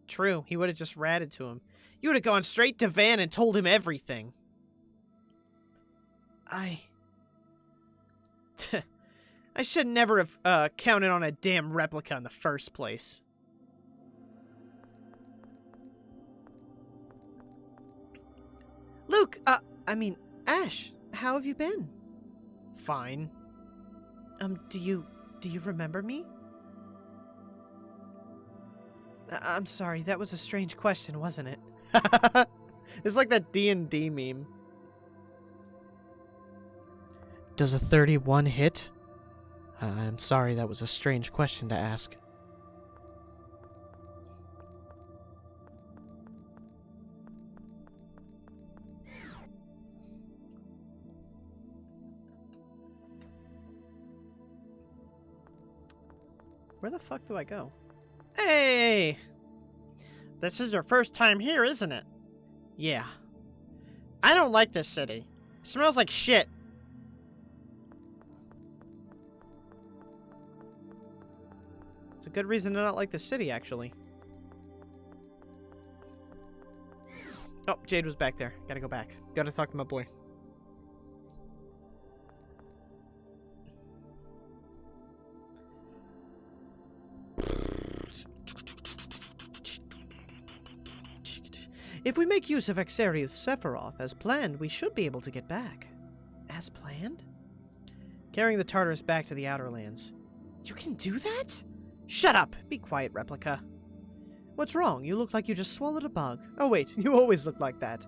Speaker 1: True, he would have just ratted to him. You would have gone straight to Van and told him everything. I should never have counted on a damn replica in the first place. Luke, Ash, how have you been? Fine. Do you remember me? I'm sorry, that was a strange question, wasn't it? It's like that D&D meme. Does a 31 hit? I'm sorry, that was a strange question to ask. Where the fuck do I go? Hey! This is your first time here, isn't it? Yeah. I don't like this city. It smells like shit. It's a good reason to not like the city, actually. Oh, Jade was back there. Gotta go back. Gotta talk to my boy. If we make use of Xeriuth Sephiroth as planned, we should be able to get back. As planned? Carrying the Tartarus back to the Outer Lands. You can do that? Shut up! Be quiet, replica. What's wrong? You look like you just swallowed a bug. Oh wait, you always look like that.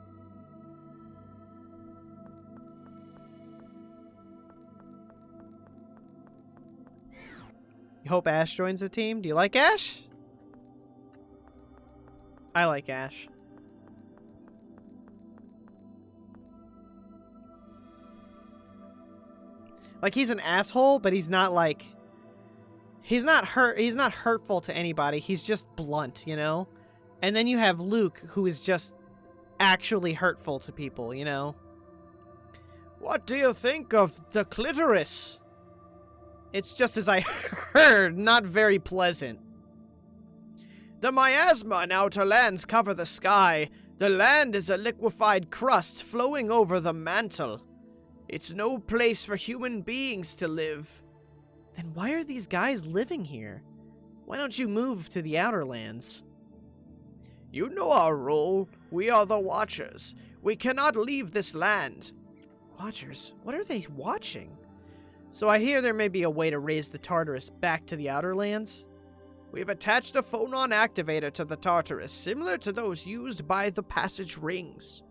Speaker 1: hope Ash joins the team. Do you like Ash? I like Ash. Like, he's an asshole, but he's not like... He's not hurtful to anybody. He's just blunt, you know? And then you have Luke, who is just actually hurtful to people, you know? What do you think of the clitoris? It's just as I heard, not very pleasant. The miasma and outer lands cover the sky. The land is a liquefied crust flowing over the mantle. It's no place for human beings to live. Then why are these guys living here? Why don't you move to the outer lands? You know our role. We are the Watchers. We cannot leave this land. Watchers? What are they watching? So I hear there may be a way to raise the Tartarus back to the outer lands. We've attached a phonon activator to the Tartarus, similar to those used by the passage rings.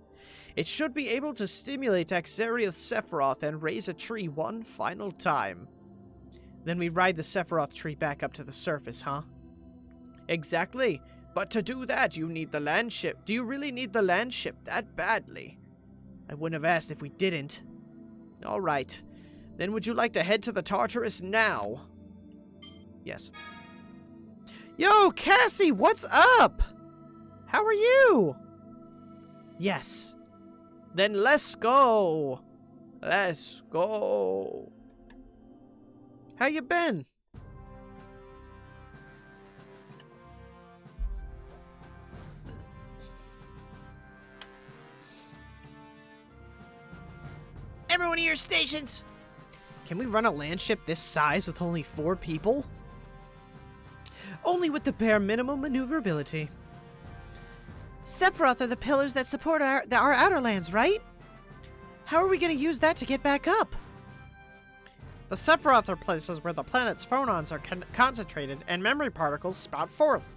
Speaker 1: It should be able to stimulate Axaria's Sephiroth and raise a tree one final time. Then we ride the Sephiroth tree back up to the surface, huh? Exactly. But to do that, you need the land ship. Do you really need the land ship that badly? I wouldn't have asked if we didn't. All right. Then would you like to head to the Tartarus now? Yes. Yo, Cassie, what's up? How are you? Yes. Then let's go. Let's go. How you been? Everyone to your stations! Can we run a land ship this size with only 4 people? Only with the bare minimum maneuverability. Sephiroth are the pillars that support our outer lands, right? How are we going to use that to get back up? The Sephiroth are places where the planet's phonons are concentrated and memory particles spout forth.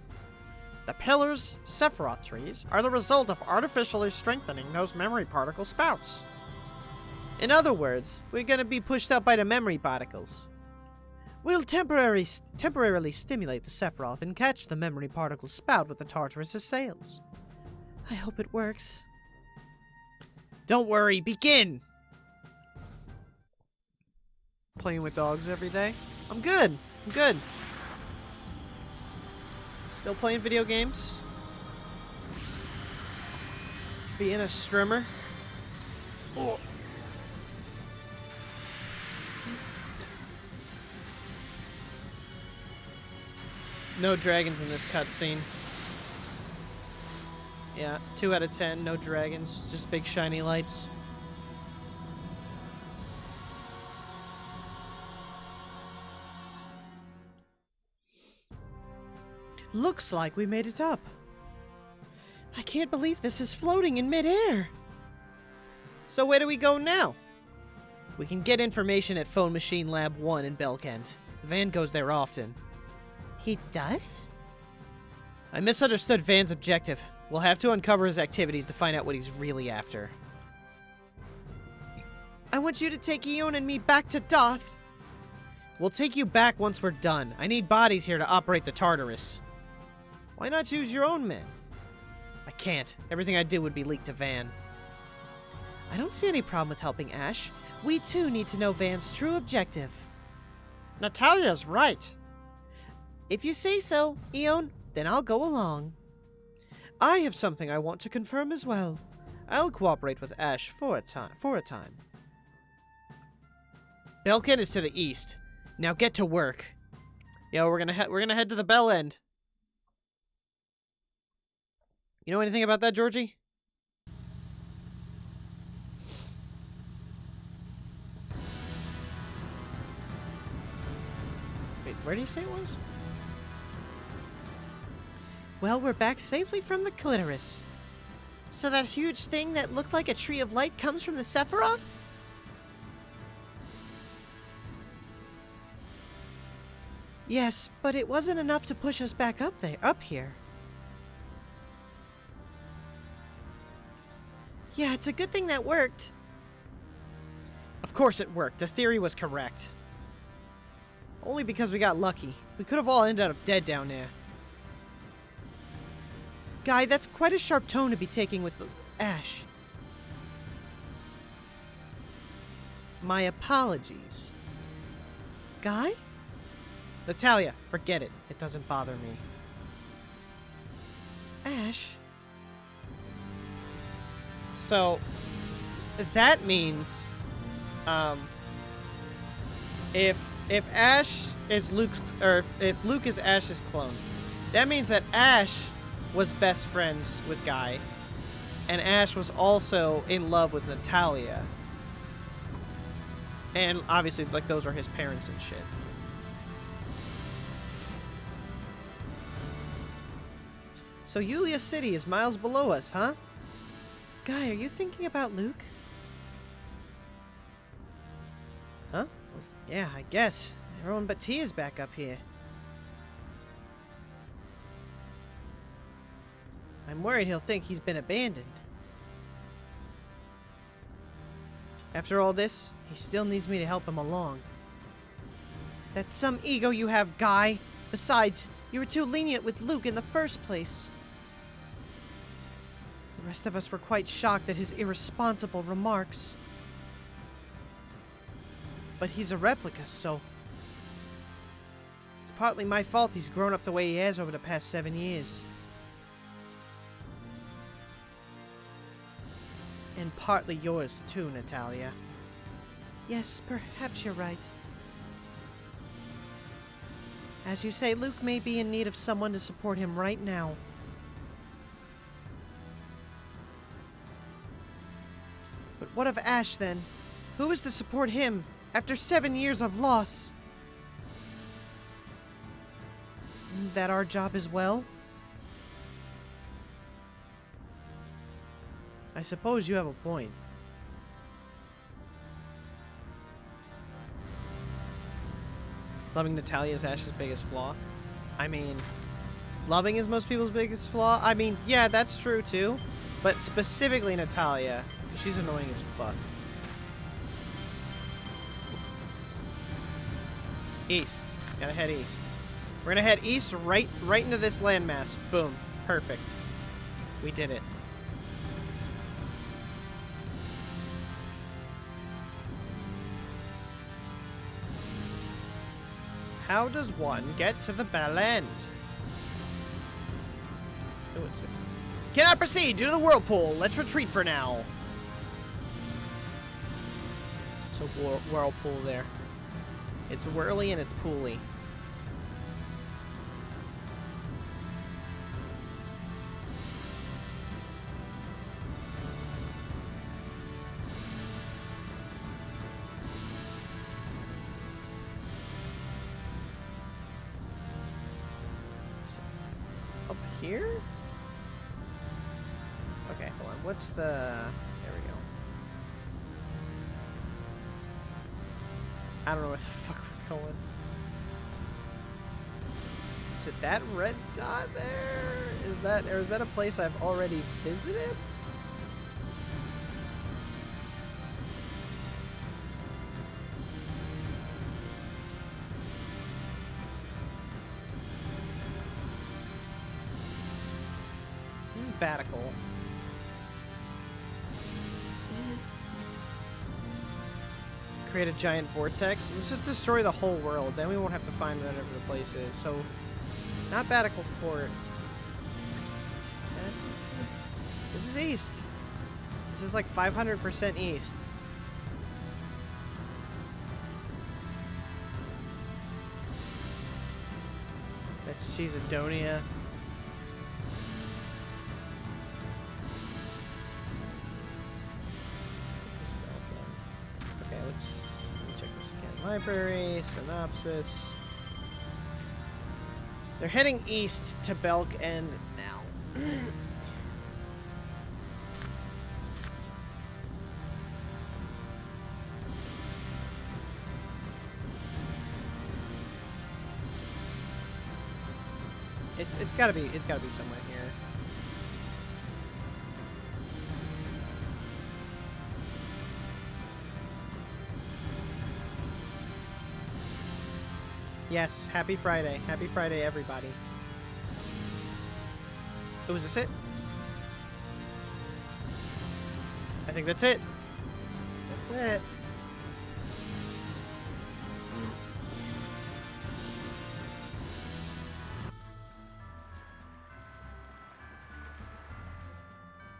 Speaker 1: The pillars, Sephiroth trees, are the result of artificially strengthening those memory particle spouts. In other words, we're going to be pushed up by the memory particles. We'll temporarily stimulate the Sephiroth and catch the memory particle spout with the Tartarus' sails. I hope it works. Don't worry, begin! Playing with dogs every day? I'm good. I'm good. Still playing video games. Being a streamer. Oh. No dragons in this cutscene. Yeah, 2 out of 10, no dragons, just big shiny lights. Looks like we made it up. I can't believe this is floating in midair. So where do we go now? We can get information at Phone Machine Lab 1 in Belkent. Van goes there often. He does? I misunderstood Van's objective. We'll have to uncover his activities to find out what he's really after. I want you to take Eon and me back to Doth. We'll take you back once we're done. I need bodies here to operate the Tartarus. Why not choose your own men? I can't. Everything I do would be leaked to Van. I don't see any problem with helping Ash. We too need to know Van's true objective. Natalia's right. If you say so, Eon, then I'll go along. I have something I want to confirm as well. I'll cooperate with Ash for a time. Belkent is to the east. Now get to work. Yo, we're gonna head to the Bell End. You know anything about that, Georgie? Wait, where do you say it was? Well, we're back safely from the clitoris. So that huge thing that looked like a tree of light comes from the Sephiroth? Yes, but it wasn't enough to push us back up here. Yeah, it's a good thing that worked. Of course it worked. The theory was correct. Only because we got lucky. We could have all ended up dead down there.
Speaker 3: Guy, that's quite a sharp tone to be taking with Ash.
Speaker 1: My apologies.
Speaker 3: Guy?
Speaker 1: Natalia, forget it. It doesn't bother me.
Speaker 3: Ash?
Speaker 1: So, that means, if Ash is Luke's, or if Luke is Ash's clone, that means that Ash was best friends with Guy, and Ash was also in love with Natalia. And obviously, like, those are his parents and shit. So Yulia City is miles below us, huh?
Speaker 3: Guy, are you thinking about Luke?
Speaker 1: Huh? Yeah, I guess. Everyone but T is back up here. I'm worried he'll think he's been abandoned. After all this, he still needs me to help him along.
Speaker 3: That's some ego you have, Guy. Besides, you were too lenient with Luke in the first place. The rest of us were quite shocked at his irresponsible remarks.
Speaker 1: But he's a replica, so... It's partly my fault he's grown up the way he has over the past 7 years. And partly yours too, Natalia.
Speaker 3: Yes, perhaps you're right. As you say, Luke may be in need of someone to support him right now. But what of Ash, then? Who is to support him after 7 years of loss? Isn't that our job as well?
Speaker 1: I suppose you have a point. Loving Natalia is Ash's biggest flaw. I mean, loving is most people's biggest flaw. I mean, yeah, that's true too. But specifically Natalia, because she's annoying as fuck. East. Gotta head east. We're gonna head east right into this landmass. Boom. Perfect. We did it. How does one get to the Bell End? Who is it? Cannot proceed due to the whirlpool. Let's retreat for now. It's a whirlpool there. It's whirly and it's pooly. Up here? Okay, hold on. What's the... There we go. I don't know where the fuck we're going. Is it that red dot there? Is that... Or is that a place I've already visited? Sabbatical. Create a giant vortex. Let's just destroy the whole world. Then we won't have to find whatever the place is. So, not Batical Port. This is east. This is like 500% east. That's Cheesedonia. Okay, let's check the scan library, synopsis. They're heading east to Belk End now. It's gotta be somewhere here. Yes, happy Friday. Happy Friday, everybody. Oh, is this it? I think that's it. That's it.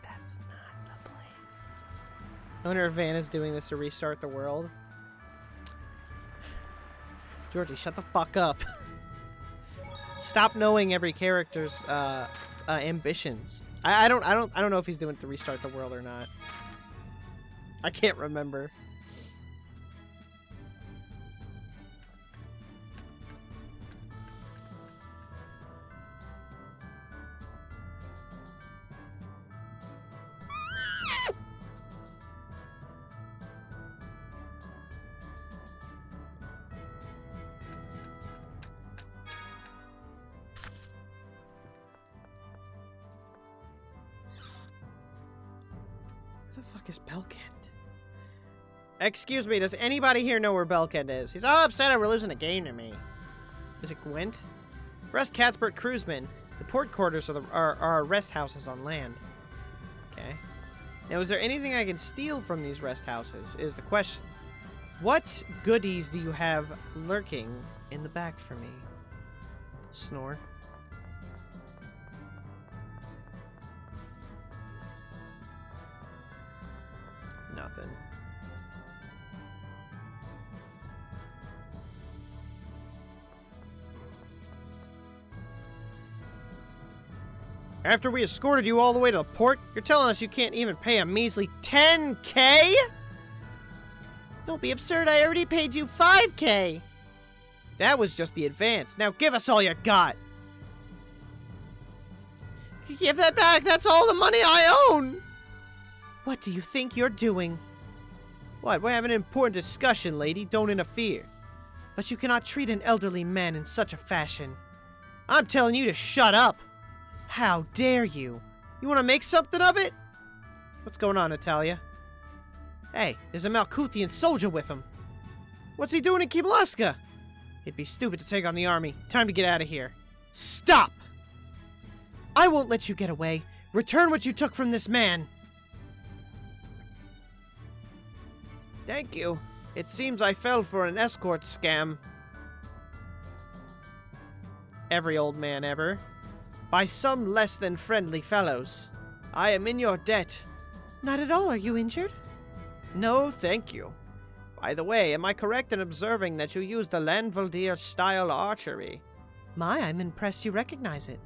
Speaker 1: That's not the place. I wonder if Vanna's doing this to restart the world. Georgie, shut the fuck up. Stop knowing every character's ambitions. I don't know if he's doing it to restart the world or not. I can't remember. Where the fuck is Belkend? Excuse me, does anybody here know where Belkend is? He's all upset over losing a game to me. Is it Gwent? Rest Catsbert Cruiseman. The port quarters are our rest houses on land. Okay. Now, is there anything I can steal from these rest houses, is the question. What goodies do you have lurking in the back for me? Snore. Nothing. After we escorted you all the way to the port, you're telling us you can't even pay a measly 10K? Don't be absurd, I already paid you 5K! That was just the advance. Now give us all you got! Give that back, that's all the money I own! What do you think you're doing? What, we're having an important discussion, lady. Don't interfere. But you cannot treat an elderly man in such a fashion. I'm telling you to shut up! How dare you? You want to make something of it? What's going on, Natalia? Hey, there's a Malkuthian soldier with him. What's he doing in Kiblaska? It'd be stupid to take on the army. Time to get out of here. Stop! I won't let you get away. Return what you took from this man. Thank you. It seems I fell for an escort scam. Every old man ever. By some less than friendly fellows. I am in your debt. Not at all. Are you injured? No, thank you. By the way, am I correct in observing that you use the Lanvaldir style archery? My, I'm impressed you recognize it.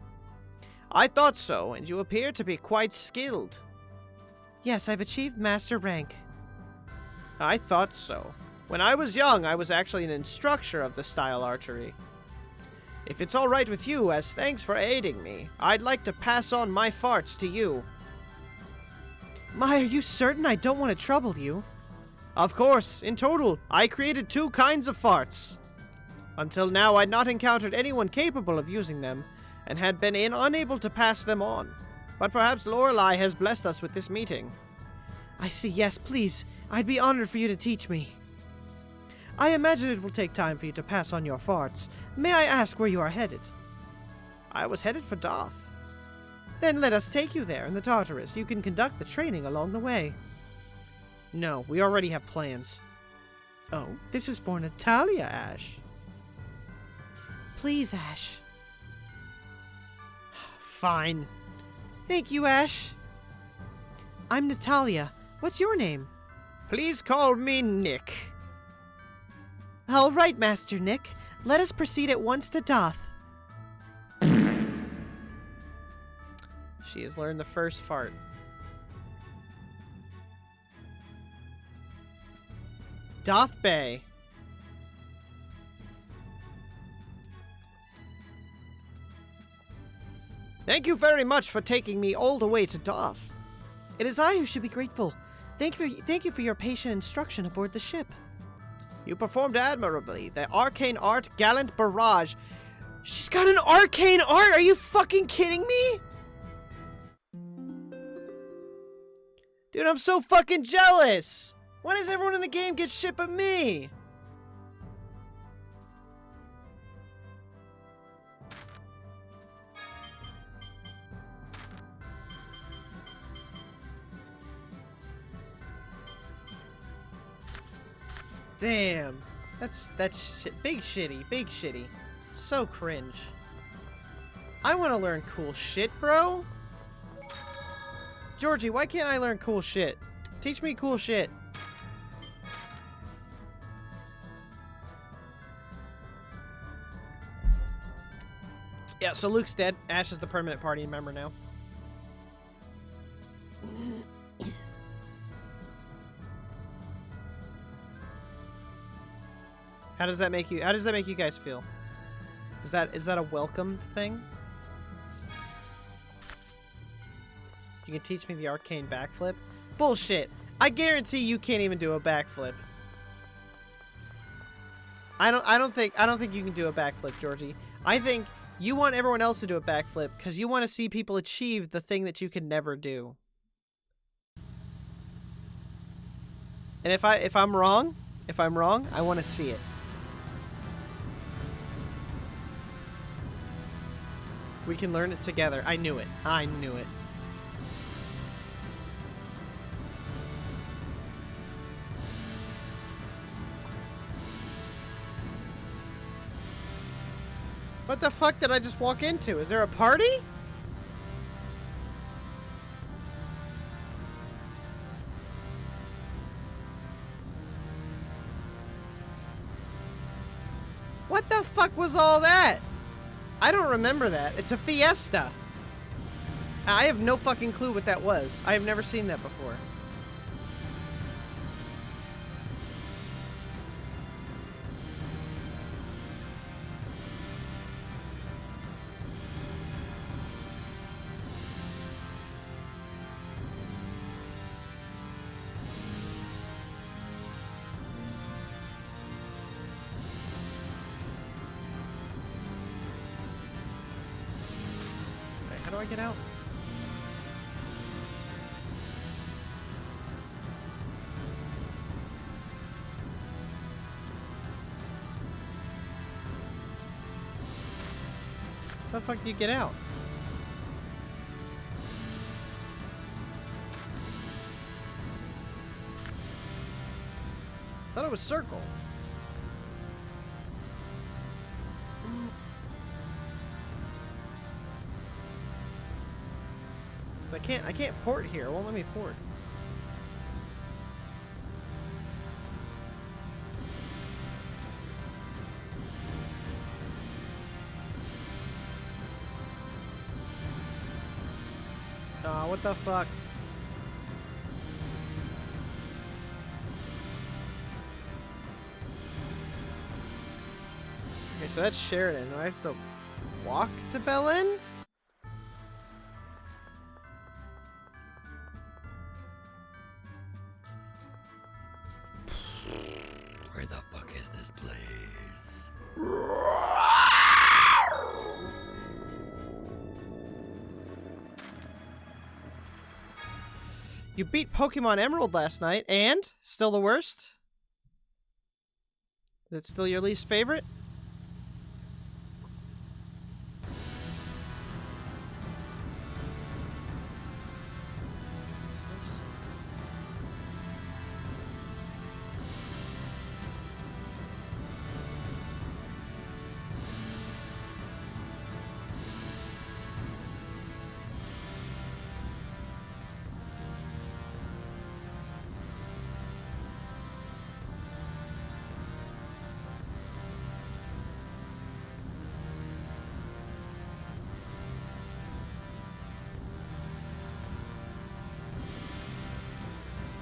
Speaker 1: I thought so, and you appear to be quite skilled. Yes, I've achieved master rank. I thought so. When I was young, I was actually an instructor of the style archery. If it's all right with you, as thanks for aiding me, I'd like to pass on my farts to you. My, are you certain I don't want to trouble you? Of course. In total, I created 2 kinds of farts. Until now, I'd not encountered anyone capable of using them, and had been unable to pass them on. But perhaps Lorelei has blessed us with this meeting. I see, yes, please. I'd be honored for you to teach me. I imagine it will take time for you to pass on your farts. May I ask where you are headed? I was headed for Darth. Then let us take you there in the Tartarus. You can conduct the training along the way. No, we already have plans. Oh, this is for Natalia, Ash. Please, Ash. Fine. Thank you, Ash. I'm Natalia. What's your name? Please call me Nick. All right, Master Nick. Let us proceed at once to Doth. She has learned the first fart. Doth Bay. Thank you very much for taking me all the way to Doth. It is I who should be grateful. Thank you for your patient instruction aboard the ship. You performed admirably. The arcane art, gallant barrage. She's got an arcane art? Are you fucking kidding me? Dude, I'm so fucking jealous. Why does everyone in the game get shit but me? Damn. That's big shitty. So cringe. I want to learn cool shit, bro. Georgie, why can't I learn cool shit? Teach me cool shit. Yeah, so Luke's dead. Ash is the permanent party member now. How does that make you guys feel? Is that a welcomed thing? You can teach me the arcane backflip? Bullshit. I guarantee you can't even do a backflip. I don't think you can do a backflip, Georgie. I think you want everyone else to do a backflip because you want to see people achieve the thing that you can never do. And if I'm wrong, I want to see it. We can learn it together. I knew it. What the fuck did I just walk into? Is there a party? What the fuck was all that? I don't remember that. It's a fiesta. I have no fucking clue what that was. I have never seen that before. How do I get out? How the fuck do you get out? I thought it was circle. I can't port here. It won't let me port. Aw, what the fuck? Okay, so that's Sheridan. Do I have to walk to Bell End?
Speaker 4: Where the fuck is this place?
Speaker 1: You beat Pokemon Emerald last night, and? Still the worst? That's still your least favorite?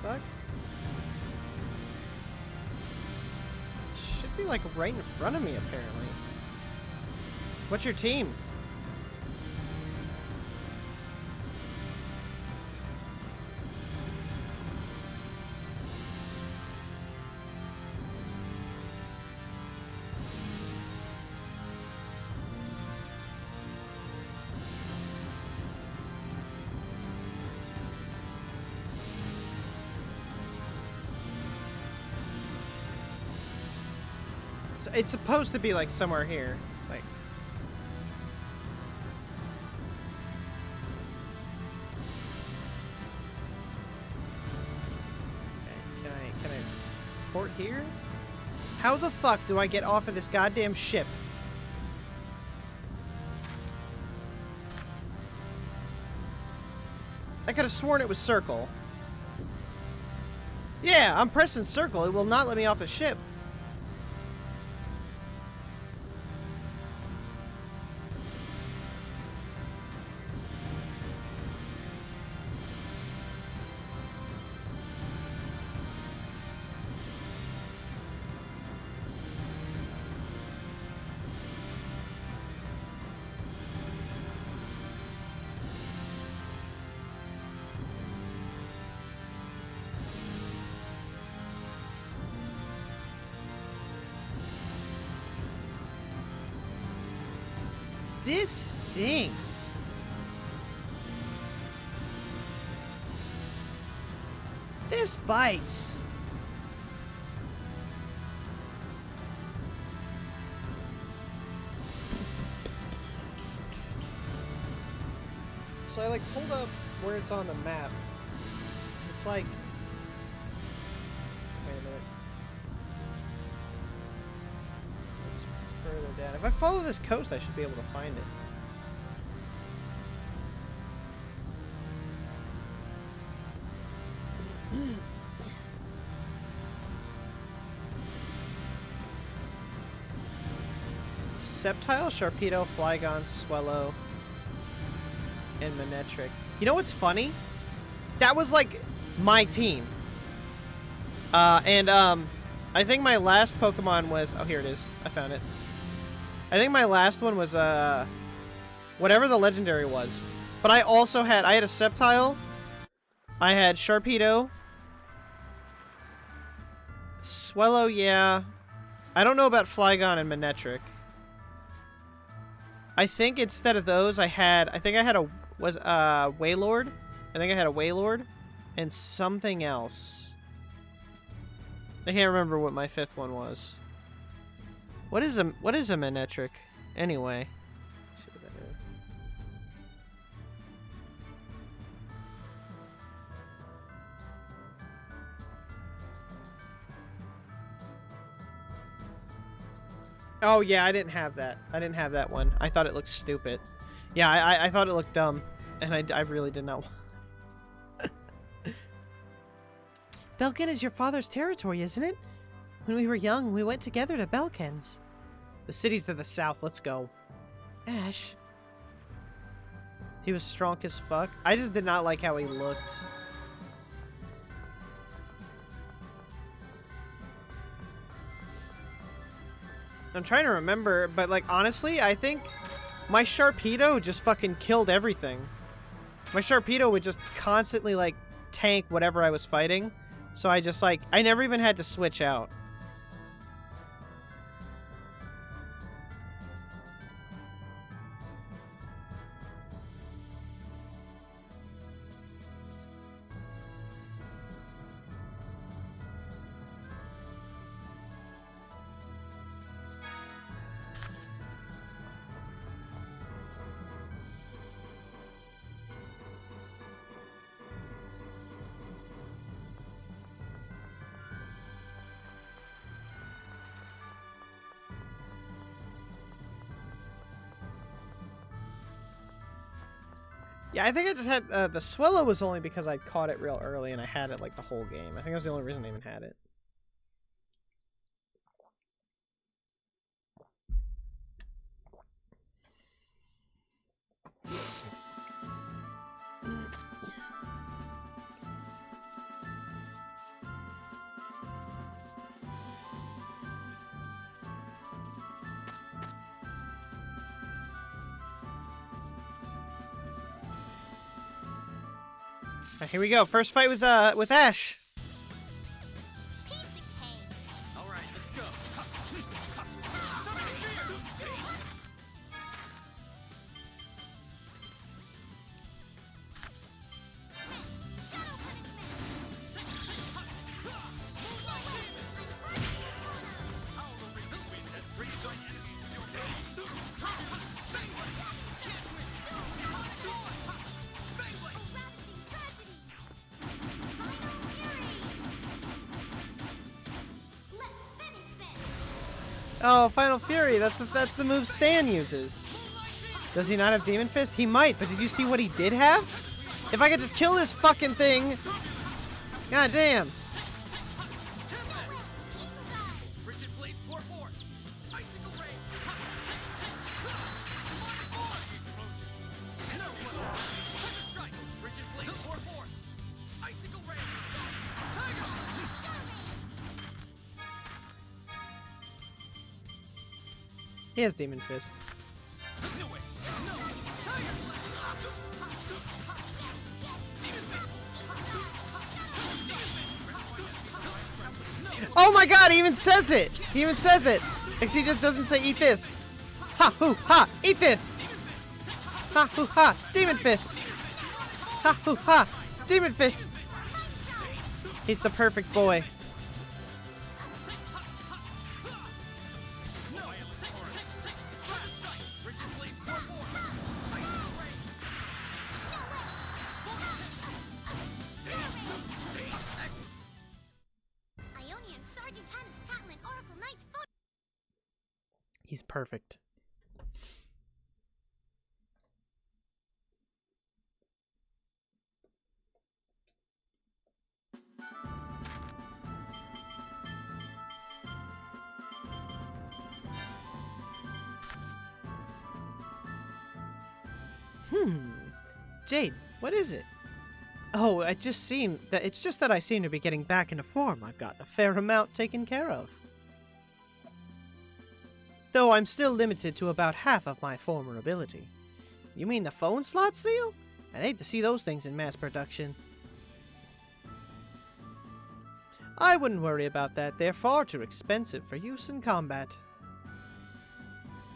Speaker 1: Fuck. Should be like right in front of me, apparently. What's your team? So it's supposed to be like somewhere here. Like. Okay, can I port here? How the fuck do I get off of this goddamn ship? I could have sworn it was circle. Yeah, I'm pressing circle. It will not let me off the ship. This stinks. This bites. So I like pulled up where it's on the map. It's like, wait a minute. It's further down. If I follow this coast, I should be able to find it. Septile, Sharpedo, Flygon, Swellow, and Manectric. You know what's funny? That was like my team. I think my last Pokemon was... Oh, here it is. I found it. I think my last one was, whatever the legendary was. But I also had... I had a Septile. I had Sharpedo. Swellow, yeah. I don't know about Flygon and Manectric. I think instead of those, I think I had a Wailord. I think I had a Wailord and something else. I can't remember what my fifth one was. What is a Manectric anyway? Let's see what that is. Oh, yeah, I didn't have that. I didn't have that one. I thought it looked stupid. Yeah, I thought it looked dumb. And I really did not want...
Speaker 3: Belkin is your father's territory, isn't it? When we were young, we went together to Belkin's.
Speaker 1: The city's to the south. Let's go.
Speaker 3: Ash.
Speaker 1: He was strong as fuck. I just did not like how he looked. I'm trying to remember, but like honestly, I think my Sharpedo just fucking killed everything. My Sharpedo would just constantly like tank whatever I was fighting. So I just like, I never even had to switch out. Yeah, I think I just had, the Swellow was only because I caught it real early and I had it like the whole game. I think that was the only reason I even had it. Right, here we go. First fight with Ash.
Speaker 5: All right, let's go.
Speaker 1: Oh, Final Fury. That's the move Stan uses. Does he not have Demon Fist? He might, but did you see what he did have? If I could just kill this fucking thing. God damn.
Speaker 5: Frigid blades pour forth. Icicle ray. Explosion. Present strike. Frigid blades pour forth. Icicle ray.
Speaker 1: He has Demon Fist.
Speaker 5: No way. No. Tiger.
Speaker 1: Oh my god, he even says it! He even says it! Except he just doesn't say eat this. Ha hoo ha! Eat this! Ha hoo ha! Demon Fist! Ha hoo ha! Demon Fist! He's the perfect boy.
Speaker 6: Ionian Sergeant Adams Tatlin Oracle Knights
Speaker 1: He's perfect.
Speaker 3: Jade, what is it? Oh, it's just that I seem to be getting back into form. I've got a fair amount taken care of. Though I'm still limited to about half of my former ability. You mean the phone slot seal? I'd hate to see those things in mass production. I wouldn't worry about that. They're far too expensive for use in combat.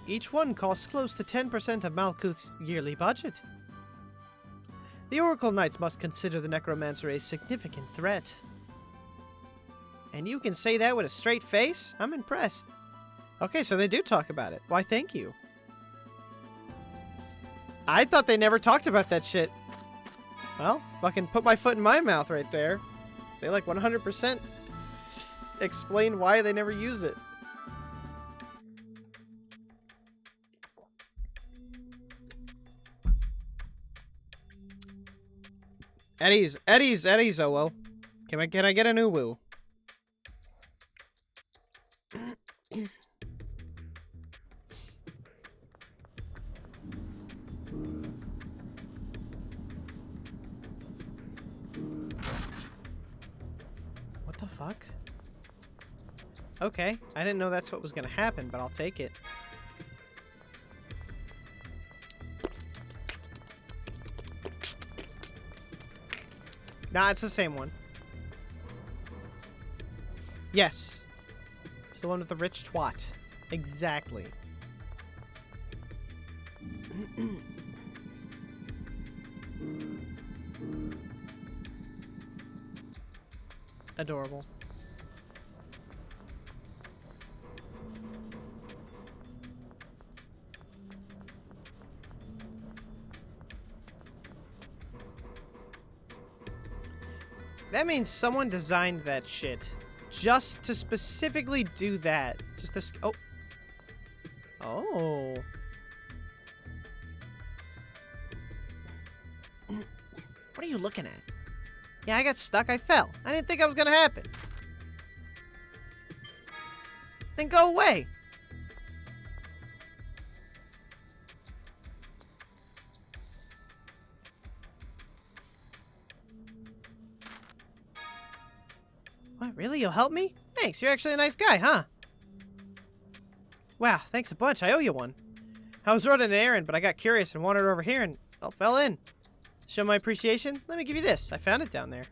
Speaker 3: Each one costs close to 10% of Malkuth's yearly budget. The Oracle Knights must consider the Necromancer a significant threat. And you can say that with a straight face? I'm impressed. Okay, so they do talk about it. Why, thank you.
Speaker 1: I thought they never talked about that shit. Well, fucking put my foot in my mouth right there. They like 100% explain why they never use it. Eddie's, oh. Can I get a new woo?
Speaker 3: What the fuck? Okay, I didn't know that's what was gonna happen, but I'll take it.
Speaker 1: Nah, it's the same one. Yes. It's the one with the rich twat. Exactly. Adorable. That means someone designed that shit just to specifically do that. Just this. Oh. Oh. What are you looking at? Yeah, I got stuck. I fell. I didn't think it was gonna happen. Then go away. What, really? You'll help me? Thanks, you're actually a nice guy, huh? Wow, thanks a bunch. I owe you one. I was running an errand, but I got curious and wandered over here and, well, fell in. Show my appreciation? Let me give you this. I found it down there.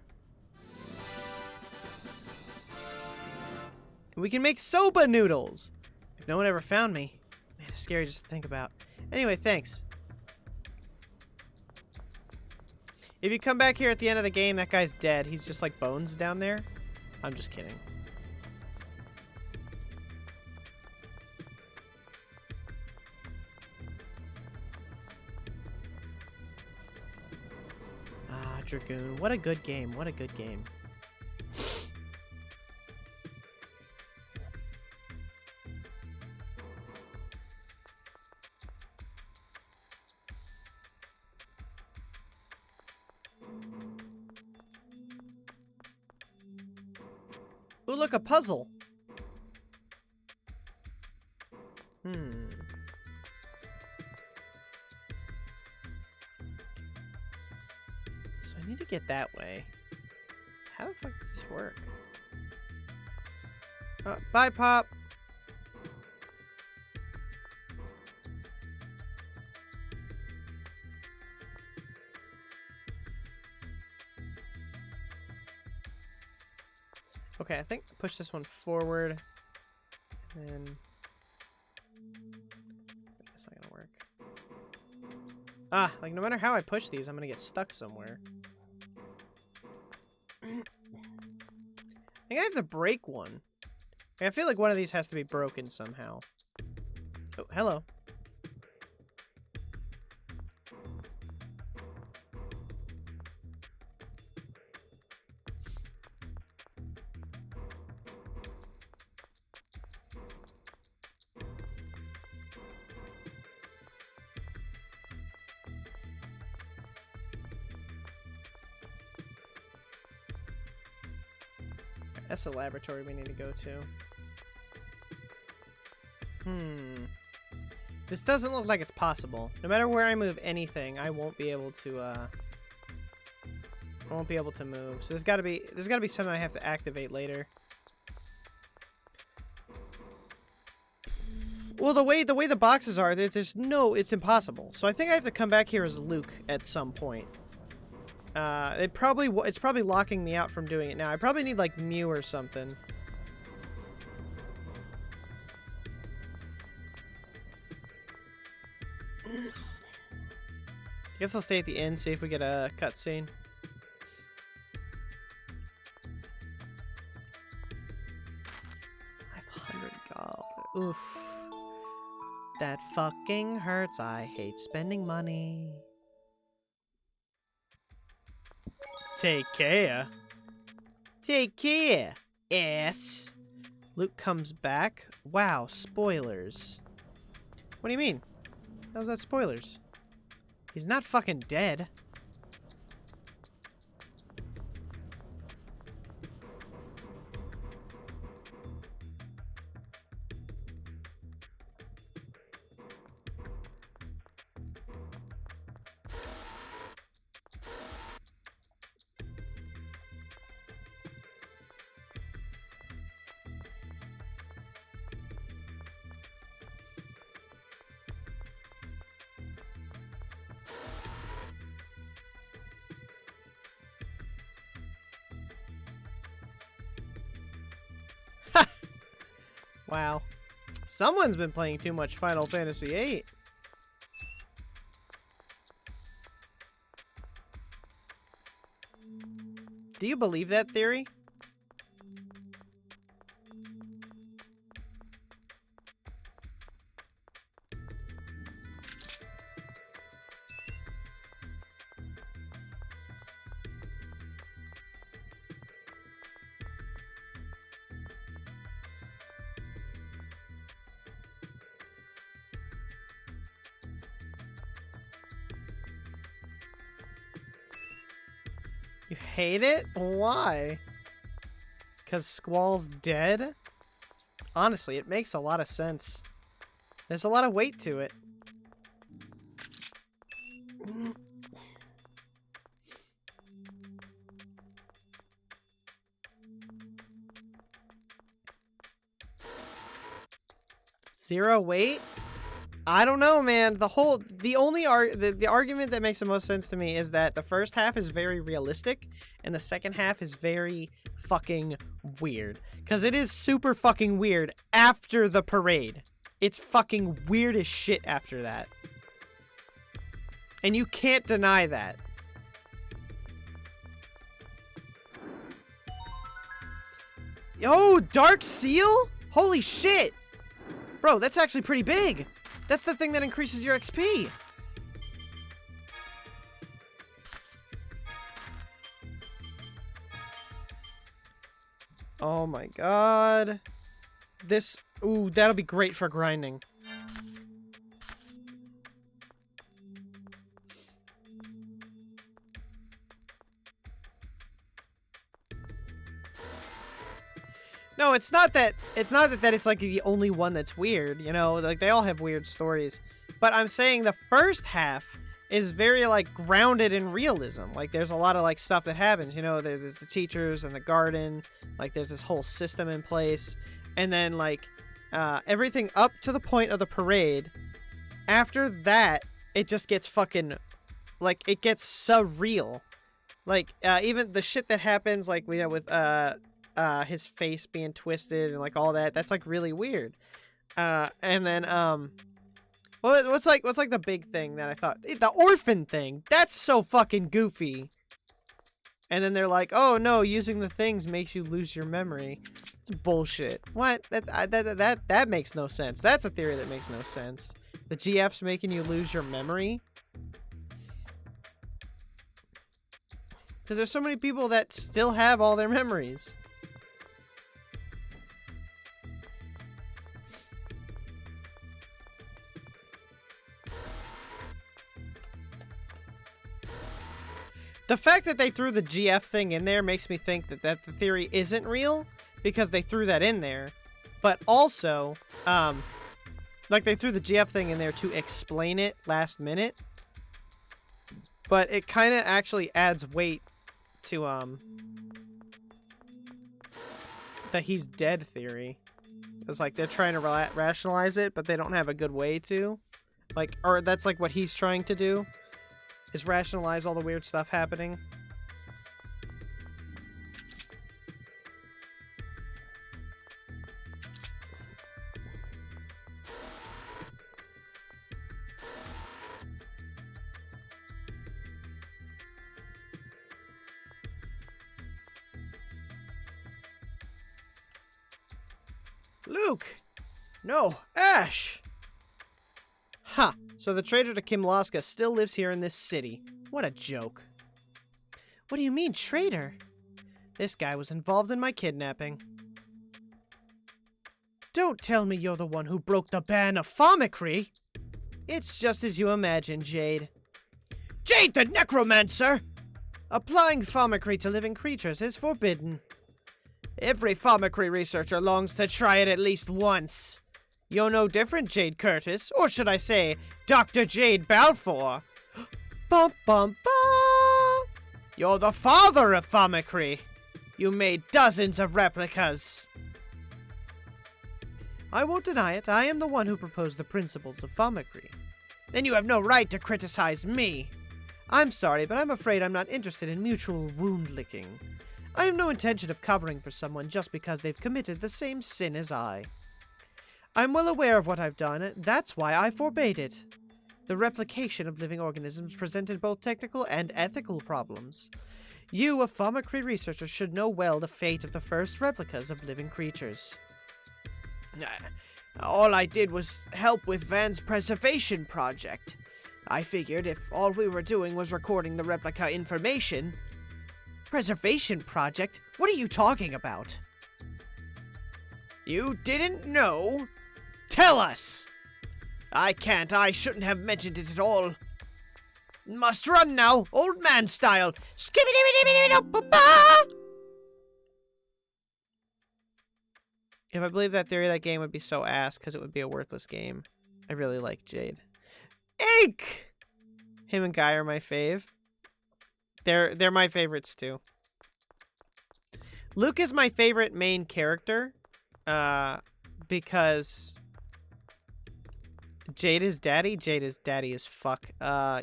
Speaker 1: We can make soba noodles! If no one ever found me. Man, it's scary just to think about. Anyway, thanks. If you come back here at the end of the game, that guy's dead. He's just like bones down there. I'm just kidding. Ah, Dragoon. What a good game. What a good game. Ooh, look, a puzzle. Hmm. So I need to get that way. How the fuck does this work? Bye, Pop. Okay, I think push this one forward. And then... That's not gonna work. Ah, like no matter how I push these, I'm gonna get stuck somewhere. I think I have to break one. Like, I feel like one of these has to be broken somehow. Oh, hello. That's the laboratory we need to go to. This doesn't look like it's possible. No matter where I move anything, I won't be able to, I won't be able to move. So there's gotta be something I have to activate later. Well, the way the boxes are, there's no, it's impossible. So I think I have to come back here as Luke at some point. It's probably locking me out from doing it now. I probably need like Mew or something. Guess I'll stay at the end, see if we get a cutscene. $500 gold. Oof. That fucking hurts. I hate spending money. Take care. Take care, ass. Luke comes back. Wow, spoilers. What do you mean? How's that spoilers? He's not fucking dead. Wow. Someone's been playing too much Final Fantasy VIII. Do you believe that theory? You hate it? Why? Because Squall's dead? Honestly, it makes a lot of sense. There's a lot of weight to it. Zero weight? I don't know, man. The argument that makes the most sense to me is that the first half is very realistic and the second half is very fucking weird. Because it is super fucking weird after the parade. It's fucking weird as shit after that. And you can't deny that. Yo, Dark Seal? Holy shit! Bro, that's actually pretty big. That's the thing that increases your XP. Oh my god. This, ooh, that'll be great for grinding. No, it's not that it's like the only one that's weird, you know, like they all have weird stories. But I'm saying the first half is very like grounded in realism. Like there's a lot of like stuff that happens, you know, there's the teachers and the garden, like there's this whole system in place. And then like everything up to the point of the parade. After that, it just gets fucking like it gets surreal. Like even the shit that happens like we have with his face being twisted and like all that, that's like really weird. And then what's like the big thing that I thought, the orphan thing, that's so fucking goofy. And then they're like, oh no, using the things makes you lose your memory. It's bullshit. What? That makes no sense. That's a theory that makes no sense. The GF's making you lose your memory? Because there's so many people that still have all their memories. The fact that they threw the GF thing in there makes me think that the theory isn't real, because they threw that in there. But also, like they threw the GF thing in there to explain it last minute. But it kind of actually adds weight to, that he's dead theory. It's like they're trying to rationalize it, but they don't have a good way to. Like, or that's like what he's trying to do. Is rationalize all the weird stuff happening. Luke! No, Ash! Ha! So the traitor to Kimlaska still lives here in this city. What a joke.
Speaker 3: What do you mean, traitor?
Speaker 1: This guy was involved in my kidnapping.
Speaker 3: Don't tell me you're the one who broke the ban of Pharmacry!
Speaker 1: It's just as you imagine, Jade.
Speaker 3: Jade the Necromancer!
Speaker 1: Applying Pharmacry to living creatures is forbidden.
Speaker 3: Every Pharmacry researcher longs to try it at least once.
Speaker 1: You're no different, Jade Curtis, or should I say, Dr. Jade Balfour.
Speaker 3: Bum bum bum!
Speaker 1: You're the father of Pharmacry. You made dozens of replicas.
Speaker 3: I won't deny it. I am the one who proposed the principles of Pharmacry.
Speaker 1: Then you have no right to criticize me.
Speaker 3: I'm sorry, but I'm afraid I'm not interested in mutual wound-licking. I have no intention of covering for someone just because they've committed the same sin as I. I'm well aware of what I've done. That's why I forbade it. The replication of living organisms presented both technical and ethical problems. You, a Pharmacry researcher, should know well the fate of the first replicas of living creatures.
Speaker 1: All I did was help with Van's preservation project. I figured if all we were doing was recording the replica information...
Speaker 3: Preservation project? What are you talking about?
Speaker 1: You didn't know? Tell us! I can't. I shouldn't have mentioned it at all. Must run now, old man style. If I believe that theory, that game would be so ass because it would be a worthless game. I really like Jade. Ink! Him and Guy are my fave. They're my favorites too. Luke is my favorite main character, because Jade is daddy. Jade is daddy as fuck.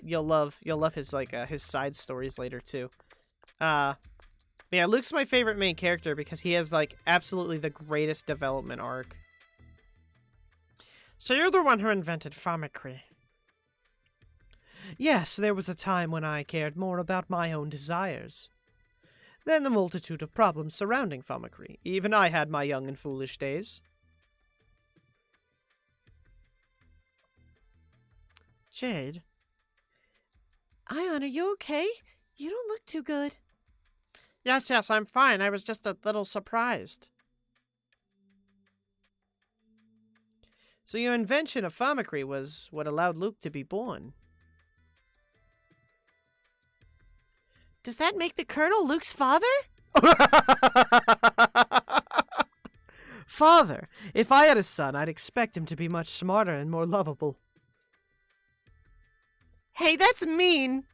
Speaker 1: You'll love his like his side stories later too. Yeah, Luke's my favorite main character because he has like absolutely the greatest development arc.
Speaker 3: So you're the one who invented Pharmacry. Yes, there was a time when I cared more about my own desires than the multitude of problems surrounding Pharmacry. Even I had my young and foolish days. Jade? Ion, are you okay? You don't look too good.
Speaker 1: Yes, I'm fine. I was just a little surprised. So your invention of Pharmacry was what allowed Luke to be born.
Speaker 3: Does that make the Colonel Luke's father?
Speaker 1: Father, if I had a son, I'd expect him to be much smarter and more lovable. Hey, that's mean!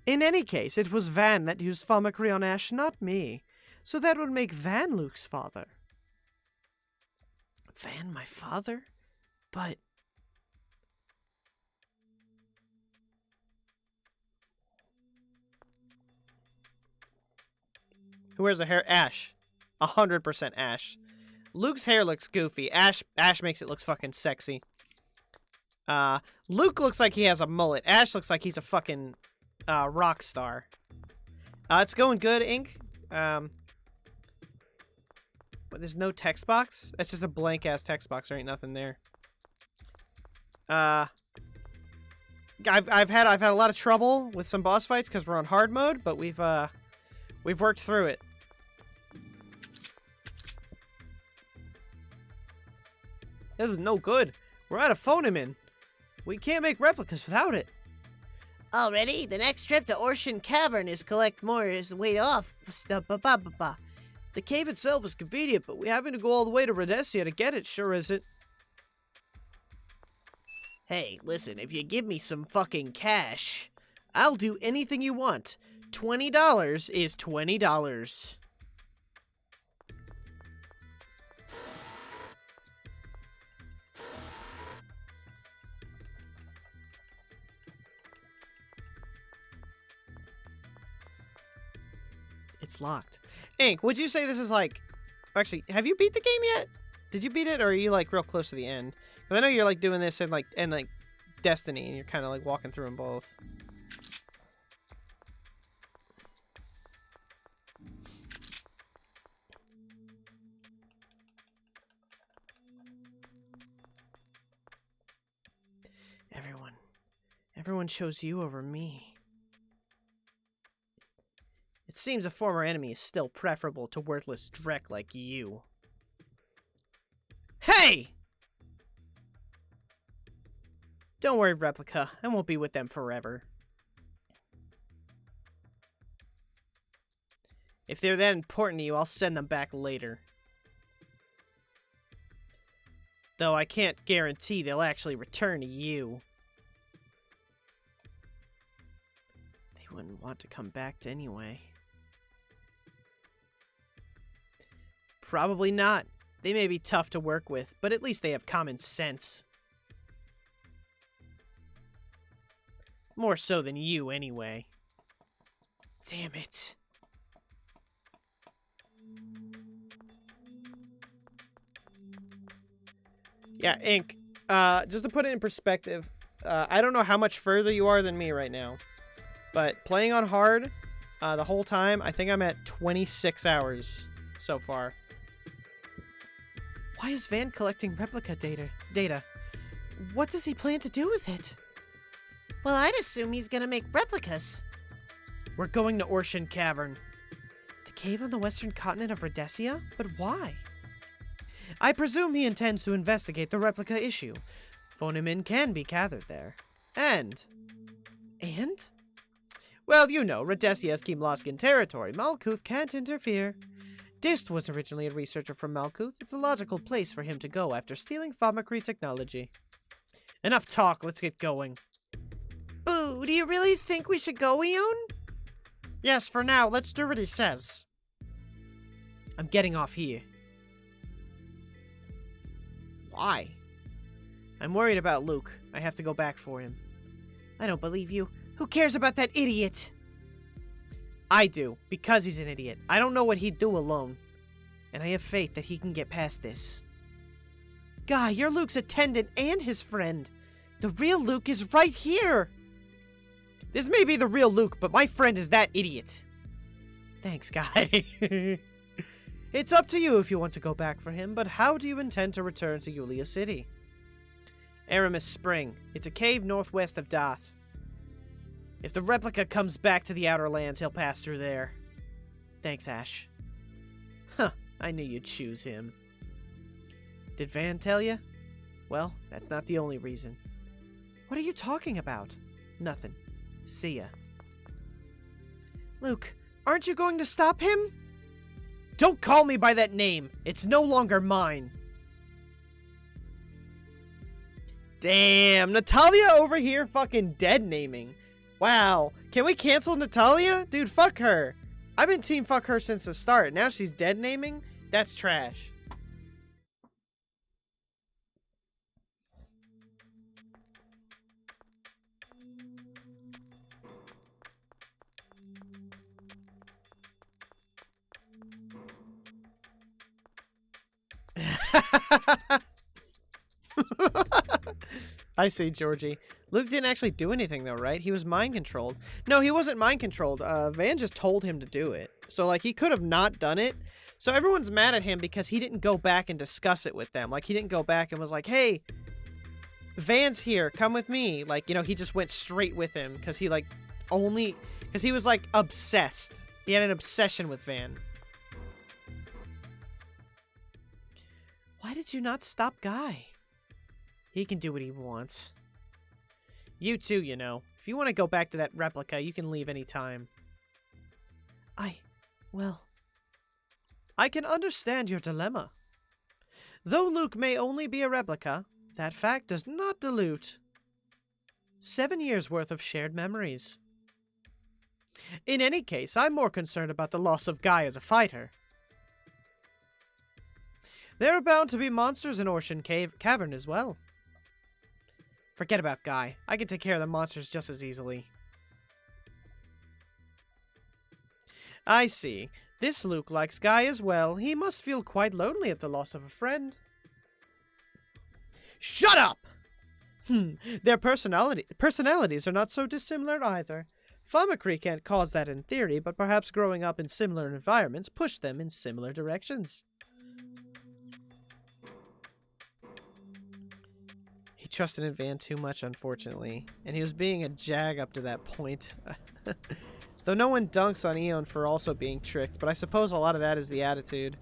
Speaker 1: In any case, it was Van that used Famacry on Ash, not me. So that would make Van Luke's father. Van, my father? But... Who wears a hair? Ash. 100% Ash. Luke's hair looks goofy. Ash makes it look fucking sexy. Luke looks like he has a mullet. Ash looks like he's a fucking rock star. It's going good, Ink. But there's no text box? That's just a blank ass text box. There ain't nothing there. I've had a lot of trouble with some boss fights because we're on hard mode, but we've worked through it. This is no good. We're out of Phonemin. We can't make replicas without it.
Speaker 3: Already? The next trip to Ocean Cavern is collect more is way off.
Speaker 1: The cave itself is convenient, but we having to go all the way to Rhodesia to get it sure isn't.
Speaker 3: Hey, listen, if you give me some fucking cash, I'll do anything you want. $20 is $20.
Speaker 1: It's locked. Ink, would you say this is like... Actually, have you beat the game yet? Did you beat it, or are you like real close to the end? 'Cause I know you're like doing this in like Destiny, and you're kind of like walking through them both. Everyone chose you over me. It seems a former enemy is still preferable to worthless dreck like you. Hey! Don't worry, Replica. I won't be with them forever. If they're that important to you, I'll send them back later. Though I can't guarantee they'll actually return to you. They wouldn't want to come back anyway. Probably not. They may be tough to work with, but at least they have common sense. More so than you, anyway. Damn it. Yeah, Ink. Just to put it in perspective, I don't know how much further you are than me right now. But playing on hard the whole time, I think I'm at 26 hours so far. Why is Van collecting replica data? What does he plan to do with it?
Speaker 3: Well, I'd assume he's gonna make replicas.
Speaker 1: We're going to Ocean Cavern. The cave on the western continent of Rhodesia? But why? I presume he intends to investigate the replica issue. Phonemin can be gathered there. And? Well, you know, Rhodesia is Kimloskin territory. Malkuth can't interfere. Dist was originally a researcher from Malkuth. It's a logical place for him to go after stealing Famacry technology. Enough talk, let's get going.
Speaker 3: Boo, do you really think we should go, Eon?
Speaker 1: Yes, for now, let's do what he says. I'm getting off here. Why? I'm worried about Luke. I have to go back for him.
Speaker 3: I don't believe you. Who cares about that idiot?
Speaker 1: I do, because he's an idiot. I don't know what he'd do alone. And I have faith that he can get past this.
Speaker 3: Guy, you're Luke's attendant and his friend. The real Luke is right here.
Speaker 1: This may be the real Luke, but my friend is that idiot. Thanks, Guy. It's up to you if you want to go back for him, but how do you intend to return to Yulia City? Aramis Spring. It's a cave northwest of Doth. If the replica comes back to the Outer Lands, he'll pass through there. Thanks, Ash. Huh, I knew you'd choose him. Did Van tell you? Well, that's not the only reason. What are you talking about? Nothing. See ya.
Speaker 3: Luke, aren't you going to stop him?
Speaker 1: Don't call me by that name. It's no longer mine. Damn, Natalia over here fucking dead naming. Wow. Can we cancel Natalia? Dude, fuck her. I've been team fuck her since the start. Now she's dead naming? That's trash. I see, Georgie. Luke didn't actually do anything, though, right? He was mind-controlled. No, he wasn't mind-controlled. Van just told him to do it. So, like, he could have not done it. So everyone's mad at him because he didn't go back and discuss it with them. Like, he didn't go back and was like, hey, Van's here. Come with me. Like, you know, he just went straight with him because he, like, because he was, like, obsessed. He had an obsession with Van.
Speaker 3: Why did you not stop Guy?
Speaker 1: He can do what he wants. You too, you know. If you want to go back to that replica, you can leave any time.
Speaker 3: Well...
Speaker 1: I can understand your dilemma. Though Luke may only be a replica, that fact does not dilute 7 years' worth of shared memories. In any case, I'm more concerned about the loss of Guy as a fighter. There are bound to be monsters in Ocean Cavern as well. Forget about Guy. I can take care of the monsters just as easily. I see. This Luke likes Guy as well. He must feel quite lonely at the loss of a friend. Shut up! Their personalities are not so dissimilar either. Famicry can't cause that in theory, but perhaps growing up in similar environments pushed them in similar directions. He trusted in Van too much, unfortunately, and he was being a jag up to that point. Though no one dunks on Eon for also being tricked, but I suppose a lot of that is the attitude.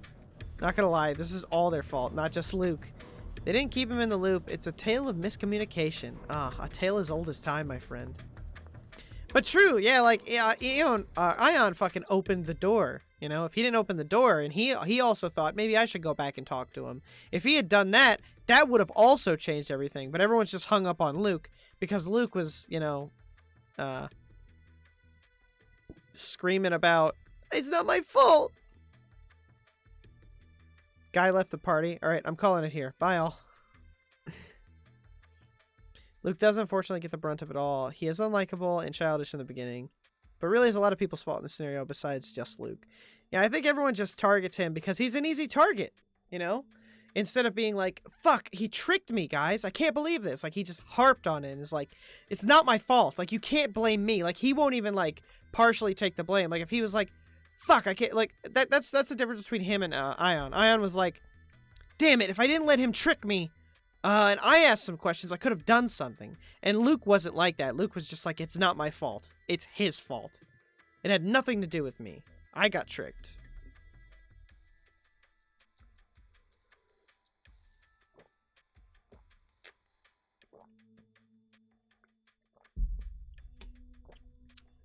Speaker 1: Not gonna lie, this is all their fault, not just Luke. They didn't keep him in the loop. It's a tale of miscommunication. Ah, a tale as old as time, my friend. But true, yeah, like, Ion fucking opened the door. You know, if he didn't open the door, and he also thought, maybe I should go back and talk to him. If he had done that, that would have also changed everything. But everyone's just hung up on Luke, because Luke was, you know, screaming about, it's not my fault! Guy left the party. Alright, I'm calling it here. Bye, all. Luke does unfortunately get the brunt of it all. He is unlikable and childish in the beginning, but really is a lot of people's fault in this scenario besides just Luke. Yeah, I think everyone just targets him because he's an easy target, you know? Instead of being like, fuck, he tricked me, guys. I can't believe this. Like, he just harped on it and is like, it's not my fault. Like, you can't blame me. Like, he won't even, like, partially take the blame. Like, if he was like, fuck, I can't, like, that's the difference between him and Ion. Ion was like, damn it, if I didn't let him trick me, and I asked some questions, I could have done something. And Luke wasn't like that. Luke was just like, it's not my fault. It's his fault. It had nothing to do with me. I got tricked.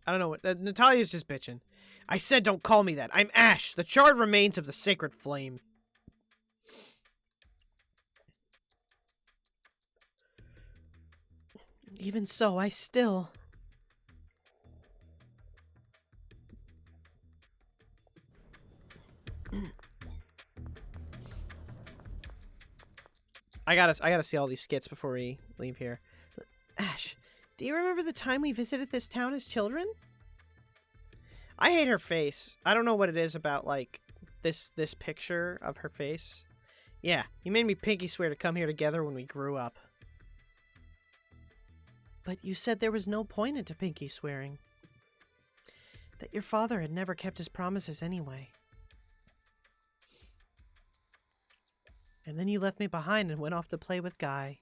Speaker 1: I don't know what... Natalia's just bitching. I said don't call me that. I'm Ash, the charred remains of the sacred flame.
Speaker 3: Even so, I still...
Speaker 1: I gotta see all these skits before we leave here.
Speaker 3: Ash, do you remember the time we visited this town as children?
Speaker 1: I hate her face. I don't know what it is about, like, this picture of her face. Yeah, you made me pinky swear to come here together when we grew up.
Speaker 3: But you said there was no point into pinky swearing. That your father had never kept his promises anyway. And then you left me behind and went off to play with Guy.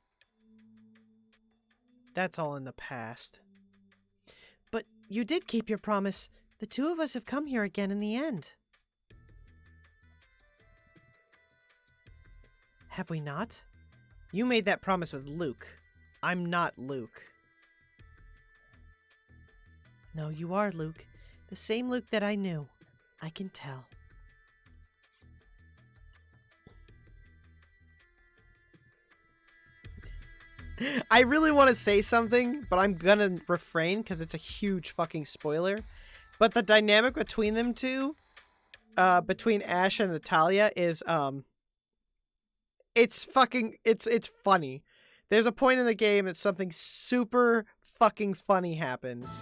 Speaker 1: That's all in the past.
Speaker 3: But you did keep your promise. The two of us have come here again in the end. Have we not?
Speaker 1: You made that promise with Luke. I'm not Luke.
Speaker 3: No, you are Luke. The same Luke that I knew. I can tell.
Speaker 1: I really want to say something, but I'm gonna refrain because it's a huge fucking spoiler. But the dynamic between them two, between Ash and Natalia is, it's funny. There's a point in the game that something super fucking funny happens.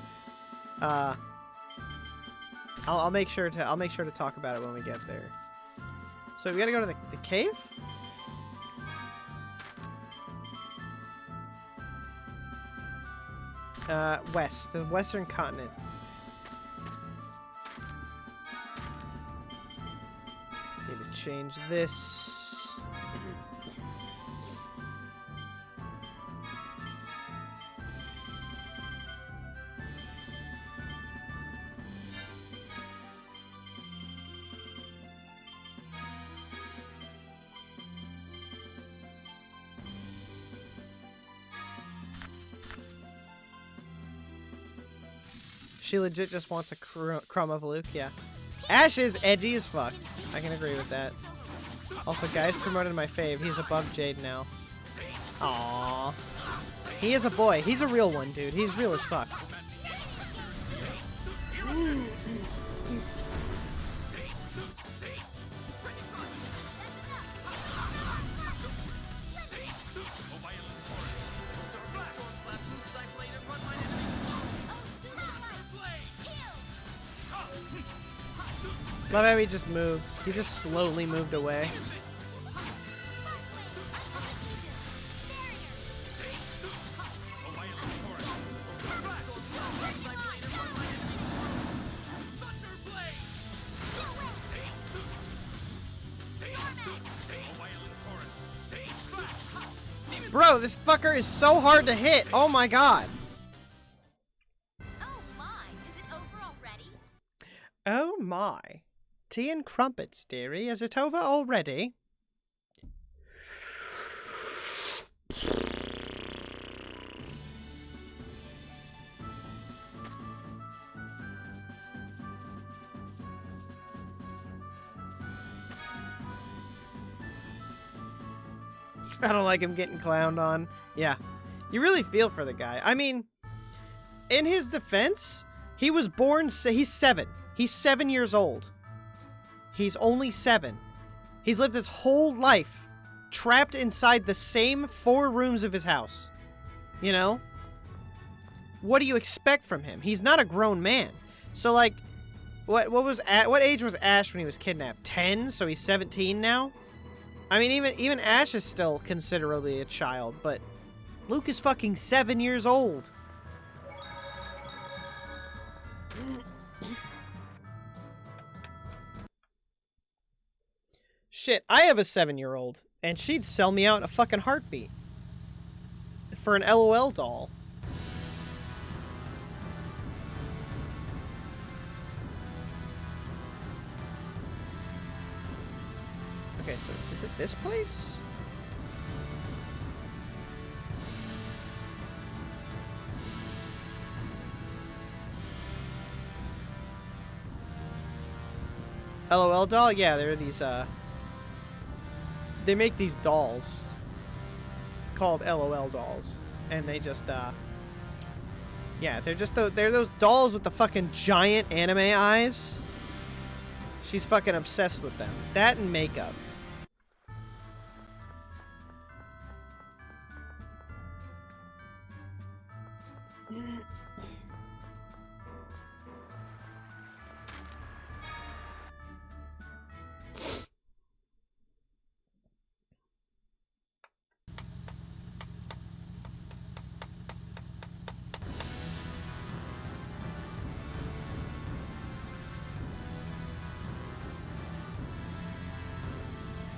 Speaker 1: I'll make sure to talk about it when we get there. So we gotta go to the cave? West, the western continent. Need to change this. She legit just wants a crumb of Luke, yeah. Ash is edgy as fuck. I can agree with that. Also, guys promoted my fave. He's above Jade now. Aww. He is a boy. He's a real one, dude. He's real as fuck. Love how he just moved. He just slowly moved away. Bro, this fucker is so hard to hit. Oh my god.
Speaker 6: Oh my, is it over already?
Speaker 1: Oh my. Tea and crumpets, dearie. Is it over already? I don't like him getting clowned on. Yeah. You really feel for the guy. I mean, in his defense, he was born... He's 7. He's 7 years old. He's only 7. He's lived his whole life trapped inside the same 4 rooms of his house. You know? What do you expect from him? He's not a grown man. So, like, what age was Ash when he was kidnapped? 10? So he's 17 now? I mean, even Ash is still considerably a child, but Luke is fucking 7 years old. Shit, I have a 7-year-old, and she'd sell me out in a fucking heartbeat. For an LOL doll. Okay, so is it this place? LOL doll? Yeah, there are these, they make these dolls called LOL dolls, and they just yeah, they're those dolls with the fucking giant anime eyes. She's fucking obsessed with them. That and makeup.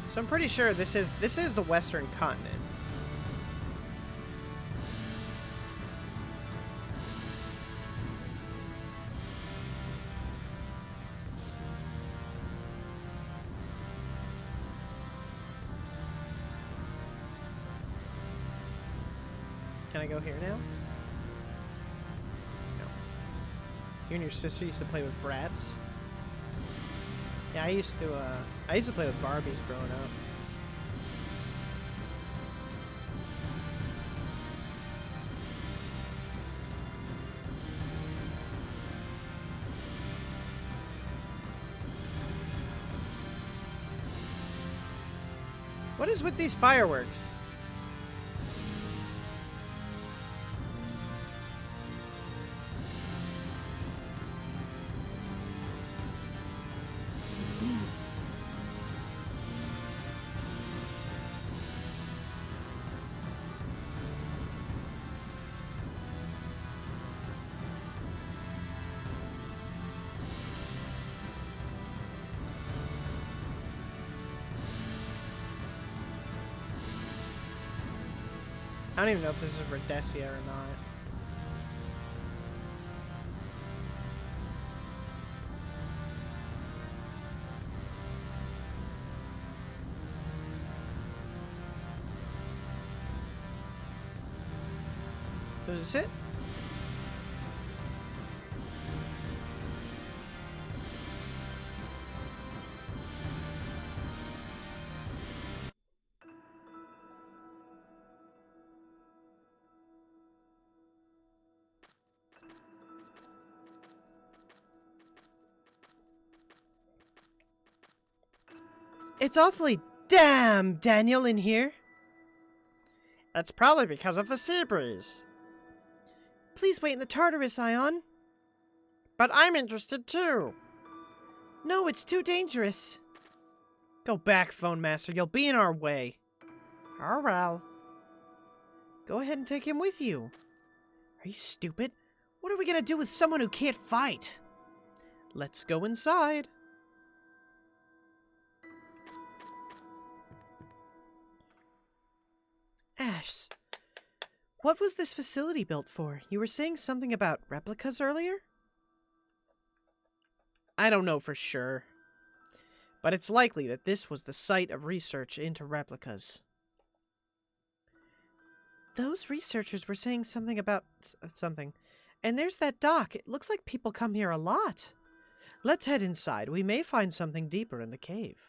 Speaker 1: So I'm pretty sure this is the Western continent. Can I go here now? No. You and your sister used to play with brats? Yeah, I used to play with Barbies growing up. What is with these fireworks? I don't even know if this is Rhodesia or not. So is this it?
Speaker 3: It's awfully damn Daniel in here.
Speaker 1: That's probably because of the sea breeze.
Speaker 3: Please wait in the Tartarus, Ion.
Speaker 1: But I'm interested too.
Speaker 3: No, it's too dangerous.
Speaker 1: Go back, Phone Master. You'll be in our way.
Speaker 3: Oh well. Go ahead and take him with you. Are you stupid? What are we gonna do with someone who can't fight?
Speaker 1: Let's go inside.
Speaker 3: Ash, what was this facility built for? You were saying something about replicas earlier?
Speaker 1: I don't know for sure, but it's likely that this was the site of research into replicas.
Speaker 3: Those researchers were saying something about something. And there's that dock. It looks like people come here a lot.
Speaker 1: Let's head inside. We may find something deeper in the cave.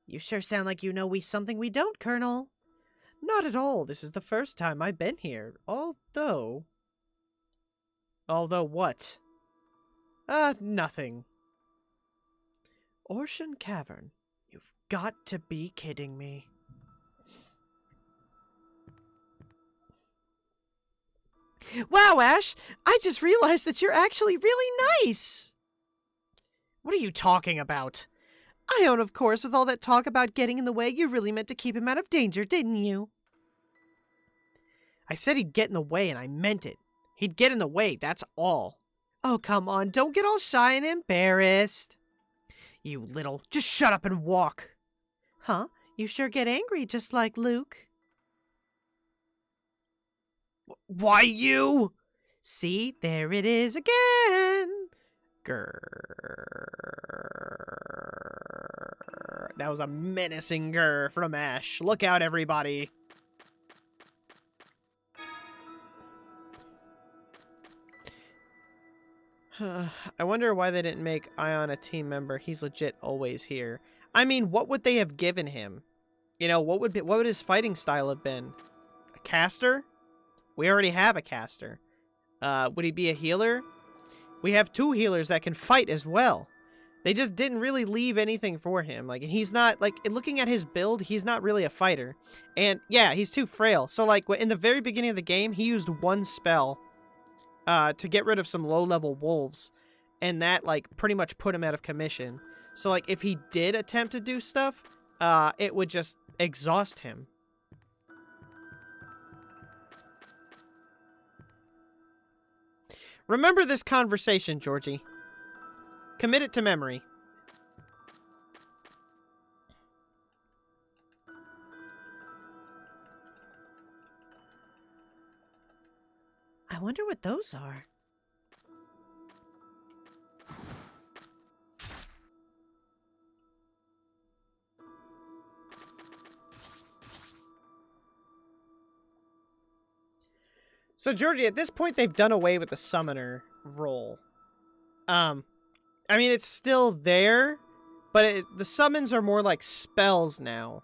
Speaker 3: You sure sound like you know something we don't, Colonel.
Speaker 1: Not at all. This is the first time I've been here. Although what? Nothing. Ocean Cavern. You've got to be kidding me.
Speaker 3: Wow, Ash! I just realized that you're actually really nice!
Speaker 1: What are you talking about?
Speaker 3: Ion, of course, with all that talk about getting in the way, you really meant to keep him out of danger, didn't you?
Speaker 1: I said he'd get in the way, and I meant it. He'd get in the way, that's all.
Speaker 3: Oh, come on, don't get all shy and embarrassed.
Speaker 1: You little... Just shut up and walk.
Speaker 3: Huh? You sure get angry, just like Luke.
Speaker 1: Why you?
Speaker 3: See, there it is again.
Speaker 1: Grrr. That was a menacing grrr from Ash. Look out, everybody. I wonder why they didn't make Ion a team member. He's legit always here. I mean, what would they have given him? You know, what would his fighting style have been? A caster? We already have a caster. Would he be a healer? We have 2 healers that can fight as well. They just didn't really leave anything for him. Like, he's not, like, looking at his build, he's not really a fighter. And, yeah, he's too frail. So, like, in the very beginning of the game, he used 1 spell to get rid of some low-level wolves. And that, like, pretty much put him out of commission. So, like, if he did attempt to do stuff, it would just exhaust him. Remember this conversation, Georgie. Commit it to memory.
Speaker 3: I wonder what those are.
Speaker 1: So, Georgie, at this point, they've done away with the summoner role. I mean, it's still there, but the summons are more like spells now.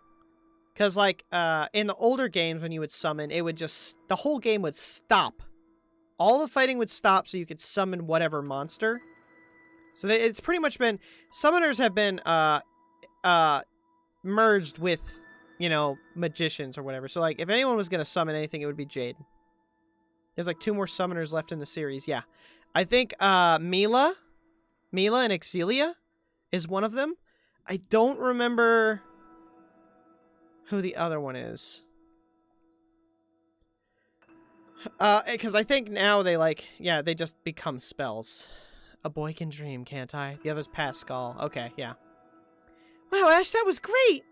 Speaker 1: Because, like, in the older games, when you would summon, it would just... The whole game would stop. All the fighting would stop so you could summon whatever monster. So, it's pretty much been... Summoners have been, merged with you know, magicians or whatever. So, like, if anyone was going to summon anything, it would be Jade. There's, like, 2 more summoners left in the series. Yeah. I think, Mila and Exilia is one of them. I don't remember who the other one is. Because I think now they, like, yeah, they just become spells. A boy can dream, can't I? The other's Pascal. Okay, yeah. Wow, Ash, that was great!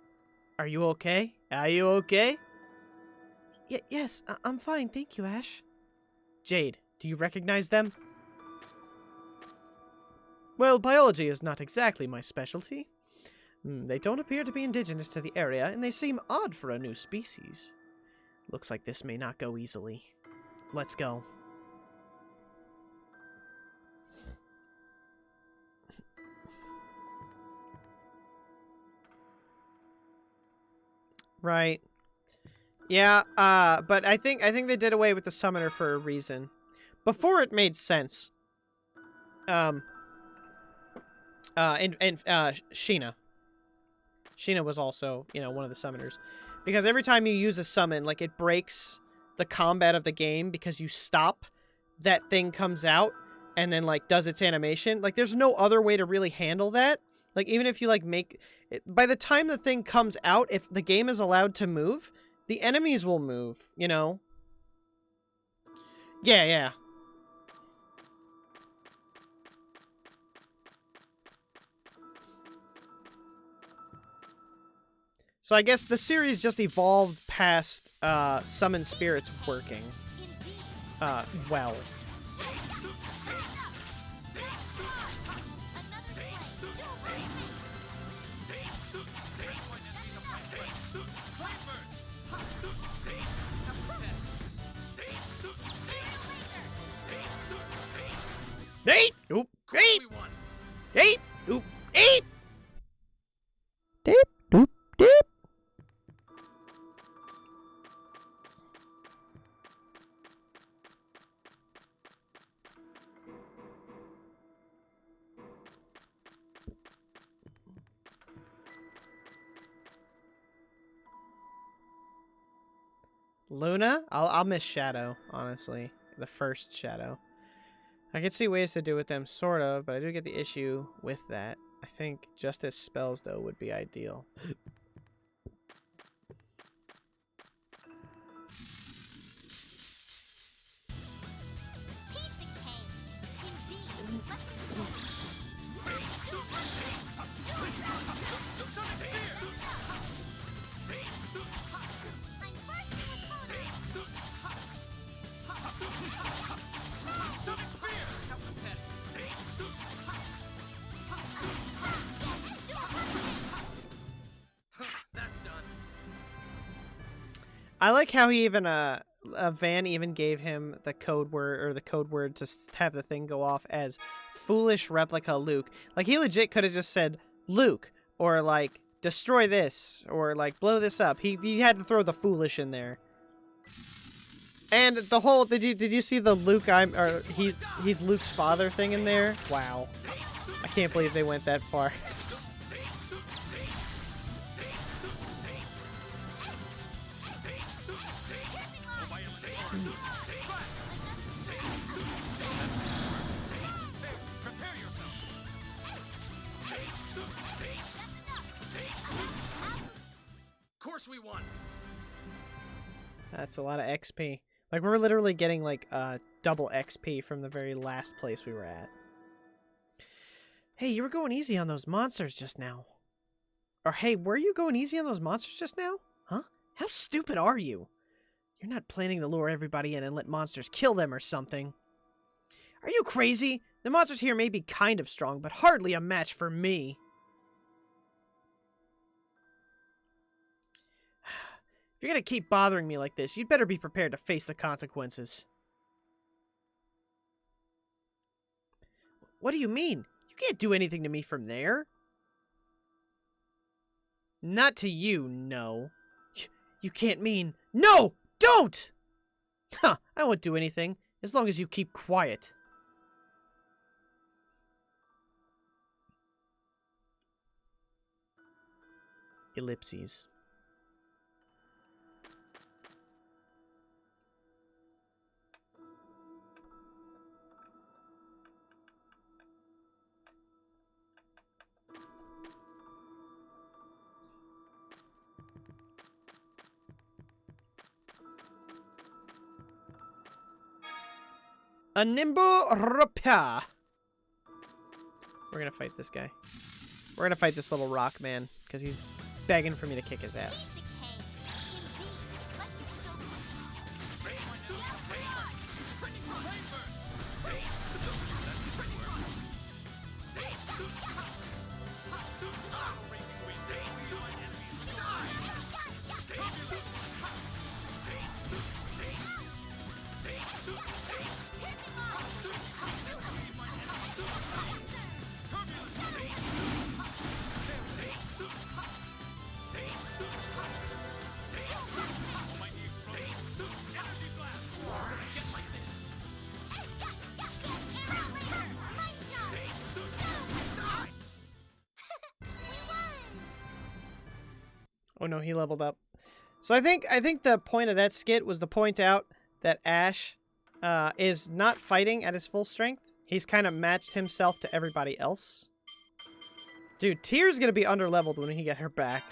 Speaker 1: Are you okay? Are you okay? Yes, I'm fine, thank you, Ash. Jade, do you recognize them? Well, biology is not exactly my specialty. They don't appear to be indigenous to the area, and they seem odd for a new species. Looks like this may not go easily. Let's go. Right. Yeah, but I think they did away with the summoner for a reason. Before it made sense. And Sheena. Sheena was also, you know, one of the summoners. Because every time you use a summon, like, it breaks the combat of the game because you stop, that thing comes out, and then, like, does its animation. Like, there's no other way to really handle that. Like, even if you, like, make... By the time the thing comes out, if the game is allowed to move, the enemies will move, you know? Yeah, yeah. So I guess the series just evolved past summon spirits working well. Eight, oop, eight, eight, oop, eight, deep, doop, deep. Luna? I'll miss Shadow, honestly. The first Shadow. I could see ways to do with them, sort of, but I do get the issue with that. I think Justice spells, though, would be ideal.
Speaker 6: Piece of cake. Indeed. I'm bursting with
Speaker 5: Summon spear! How competitive. That's done.
Speaker 1: I like how he even, Van even gave him the code word, or the code word to have the thing go off as foolish replica Luke. Like, he legit could have just said Luke, or, like, destroy this, or, like, blow this up. He had to throw the foolish in there. And the whole, did you see the Luke, he's Luke's father thing in there? Wow. I can't believe they went that far.
Speaker 5: Prepare yourself. Course we won.
Speaker 1: That's a lot of XP. Like, we're literally getting, like, double XP from the very last place we were at. Hey, you were going easy on those monsters just now. Or, hey, were you going easy on those monsters just now? Huh? How stupid are you? You're not planning to lure everybody in and let monsters kill them or something. Are you crazy? The monsters here may be kind of strong, but hardly a match for me. If you're gonna keep bothering me like this, you'd better be prepared to face the consequences. What do you mean? You can't do anything to me from there. Not to you, no. You can't mean... No! Don't! Huh, I won't do anything, as long as you keep quiet. Ellipses. A nimble repair. We're gonna fight this guy. We're gonna fight this little rock man because he's begging for me to kick his ass.
Speaker 6: Basic hay. Indeed. Let's get so
Speaker 1: Oh no, he leveled up. So I think the point of that skit was to point out that Ash is not fighting at his full strength. He's kind of matched himself to everybody else. Dude, Tyr's gonna be underleveled when he get her back.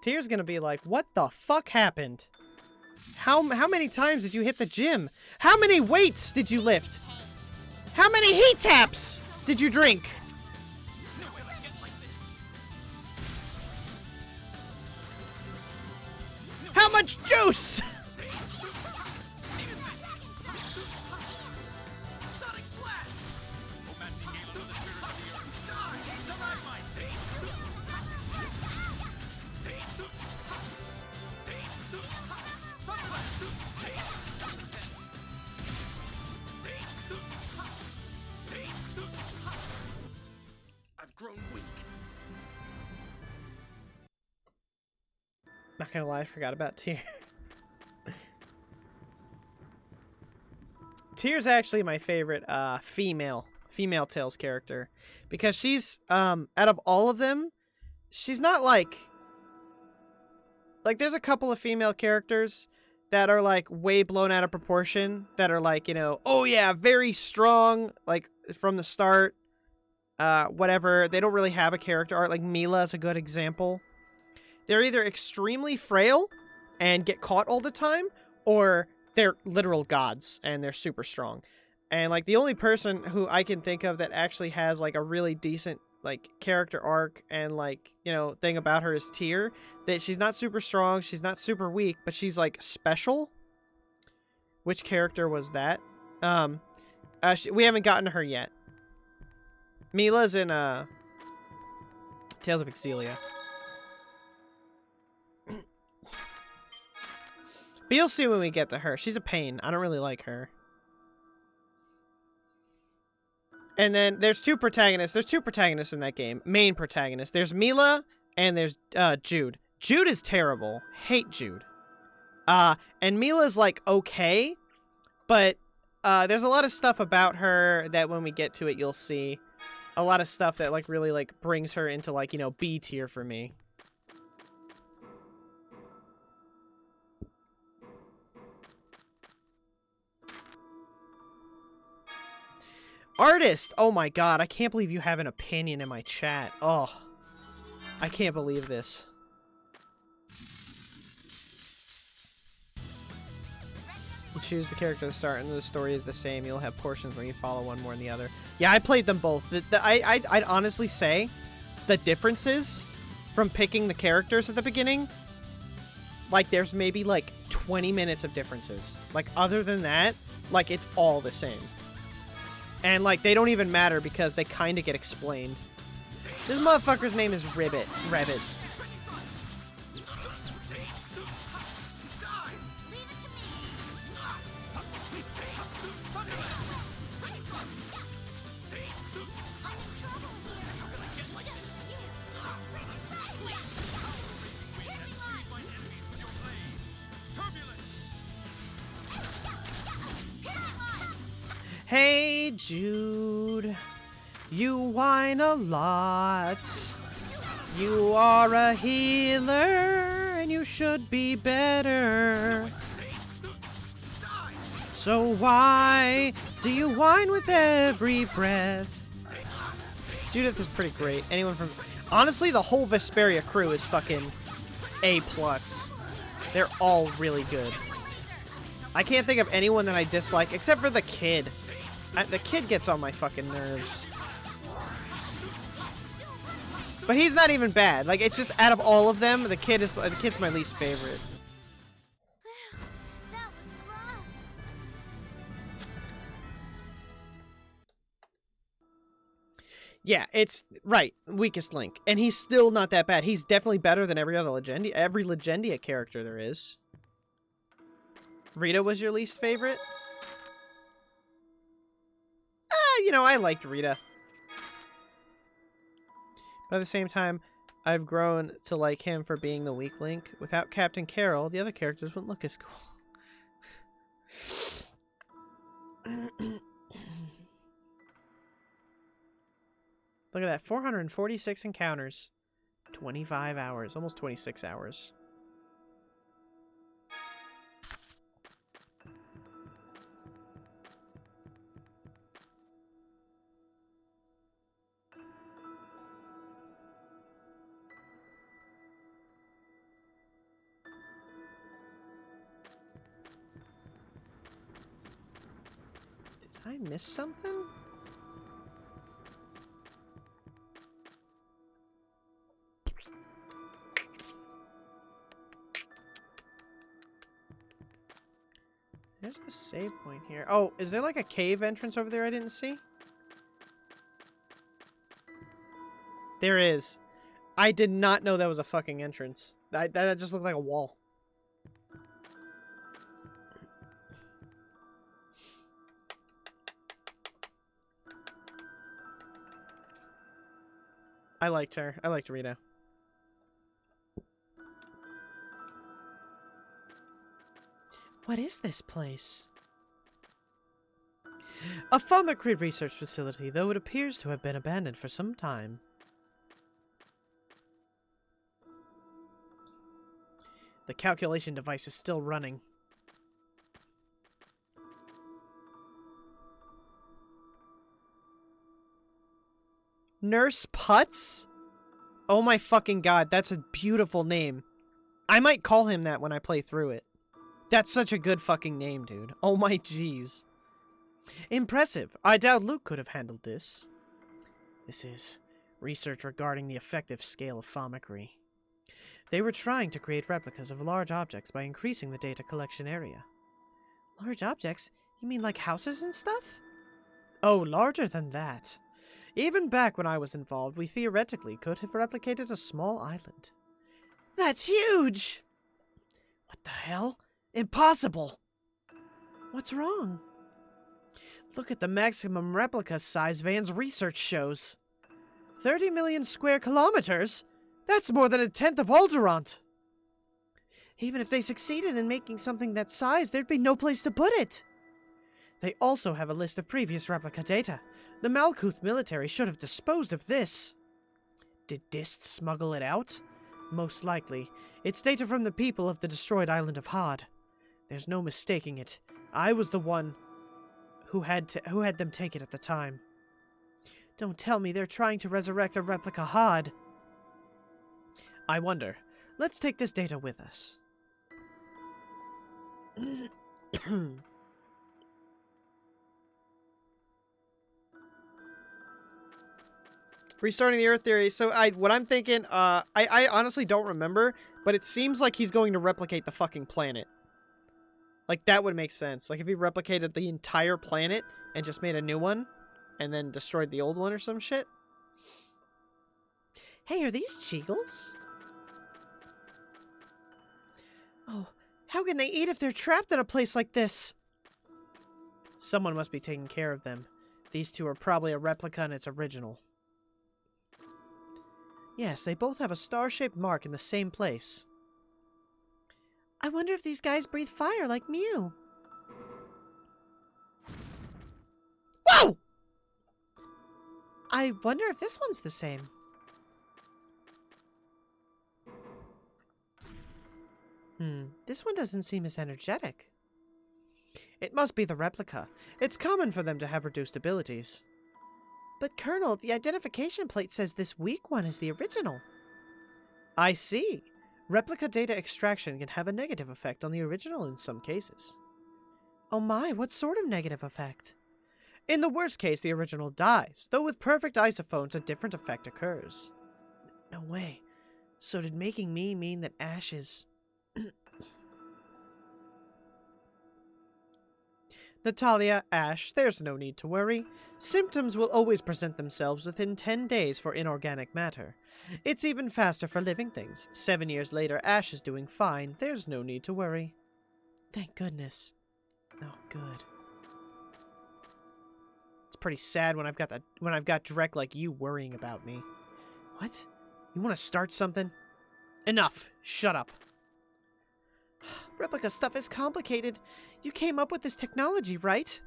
Speaker 1: Tyr's gonna be like, what the fuck happened? How many times did you hit the gym? How many weights did you lift? How many heat taps did you drink? How much juice?
Speaker 5: I've grown weak.
Speaker 1: Not gonna lie, I forgot about Tyr. Tyr's actually my favorite female Tails character because she's out of all of them, she's not like there's a couple of female characters that are like way blown out of proportion that are like, you know, oh yeah, very strong like from the start, whatever. They don't really have a character arc. Like Mila is a good example. They're either extremely frail and get caught all the time, or they're literal gods and they're super strong. And like the only person who I can think of that actually has like a really decent like character arc and like, you know, thing about her is Tyr. That she's not super strong, she's not super weak, but she's like special. Which character was that? We haven't gotten to her yet. Mila's in Tales of Excelia. But you'll see when we get to her. She's a pain. I don't really like her. And then there's two protagonists. There's two protagonists in that game. Main protagonists. There's Mila and there's Jude. Jude is terrible. Hate Jude. And Mila's like okay, but there's a lot of stuff about her that when we get to it you'll see. A lot of stuff that like really like brings her into like, you know, B tier for me. Artist! Oh my god, I can't believe you have an opinion in my chat. Oh, I can't believe this. You choose the character to start and the story is the same. You'll have portions where you follow one more than the other. Yeah, I played them both. I'd honestly say the differences from picking the characters at the beginning, like there's maybe like 20 minutes of differences. Like other than that, like it's all the same. And, like, they don't even matter because they kind of get explained. This motherfucker's name is Ribbit. Rebbit. Hey, Jude, you whine a lot. You are a healer, and you should be better. So why do you whine with every breath? Judith is pretty great. Anyone from... Honestly, the whole Vesperia crew is fucking A+. They're all really good. I can't think of anyone that I dislike, except for the kid. The kid gets on my fucking nerves. But he's not even bad. Like, it's just out of all of them, the kid's my least favorite.
Speaker 6: That was rough.
Speaker 1: Yeah, it's right, weakest link, and he's still not that bad. He's definitely better than every Legendia character there is. Rita was your least favorite? You know, I liked Rita. But at the same time, I've grown to like him for being the weak link. Without Captain Carol, the other characters wouldn't look as cool. Look at that, 446 encounters. 25 hours, almost 26 hours. Did I miss something? There's a save point here. Oh, is there like a cave entrance over there I didn't see? There is. I did not know that was a fucking entrance. That just looked like a wall. I liked her. I liked Rita.
Speaker 3: What is this place? A pharmacy research facility, though it appears to have been abandoned for some time.
Speaker 1: The calculation device is still running. Nurse Putz? Oh my fucking god, that's a beautiful name. I might call him that when I play through it. That's such a good fucking name, dude. Oh my jeez. Impressive. I doubt Luke could have handled this. This is research regarding the effective scale of pharmacy. They were trying to create replicas of large objects by increasing the data collection area.
Speaker 3: Large objects? You mean like houses and stuff?
Speaker 1: Oh, larger than that. Even back when I was involved, we theoretically could have replicated a small island.
Speaker 3: That's huge!
Speaker 1: What the hell? Impossible!
Speaker 3: What's wrong?
Speaker 1: Look at the maximum replica size Van's research shows. 30 million square kilometers? That's more than a tenth of Alderaan.
Speaker 3: Even if they succeeded in making something that size, there'd be no place to put it.
Speaker 1: They also have a list of previous replica data. The Malkuth military should have disposed of this. Did Dist smuggle it out? Most likely. It's data from the people of the destroyed island of Hard. There's no mistaking it. I was the one who had them take it at the time.
Speaker 3: Don't tell me they're trying to resurrect a replica Hard.
Speaker 1: I wonder. Let's take this data with us. Restarting the Earth theory. So what I'm thinking, I honestly don't remember, but it seems like he's going to replicate the fucking planet. Like, that would make sense. Like, if he replicated the entire planet and just made a new one, and then destroyed the old one or some shit.
Speaker 3: Hey, are these Cheagles? Oh, how can they eat if they're trapped in a place like this?
Speaker 1: Someone must be taking care of them. These two are probably a replica and its original.
Speaker 3: Yes, they both have a star-shaped mark in the same place. I wonder if these guys breathe fire like Mew.
Speaker 1: Whoa!
Speaker 3: I wonder if this one's the same. This one doesn't seem as energetic.
Speaker 1: It must be the replica. It's common for them to have reduced abilities.
Speaker 3: But Colonel, the identification plate says this weak one is the original.
Speaker 1: I see. Replica data extraction can have a negative effect on the original in some cases.
Speaker 3: Oh my, what sort of negative effect? In the worst case, the original dies, though with perfect isophones, a different effect occurs. No way. So did making me mean that Ash is... Natalia, Ash, there's no need to worry. Symptoms will always present themselves within 10 days for inorganic matter. It's even faster for living things. 7 years later, Ash is doing fine. There's no need to worry. Thank goodness. Oh, good. It's pretty sad when I've got Drek like you worrying about me. What? You want to start something? Enough. Shut up. Replica stuff is complicated. You came up with this technology, right?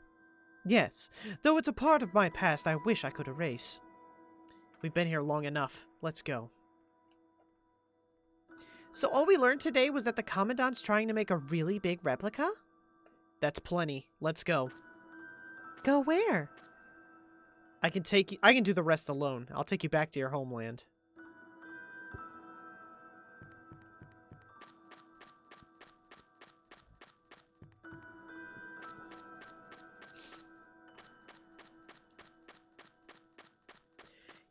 Speaker 3: Yes, though it's a part of my past I wish I could erase. We've been here long enough. Let's go. So all we learned today was that the Commandant's trying to make a really big replica? That's plenty. Let's go. Go where? I can do the rest alone. I'll take you back to your homeland.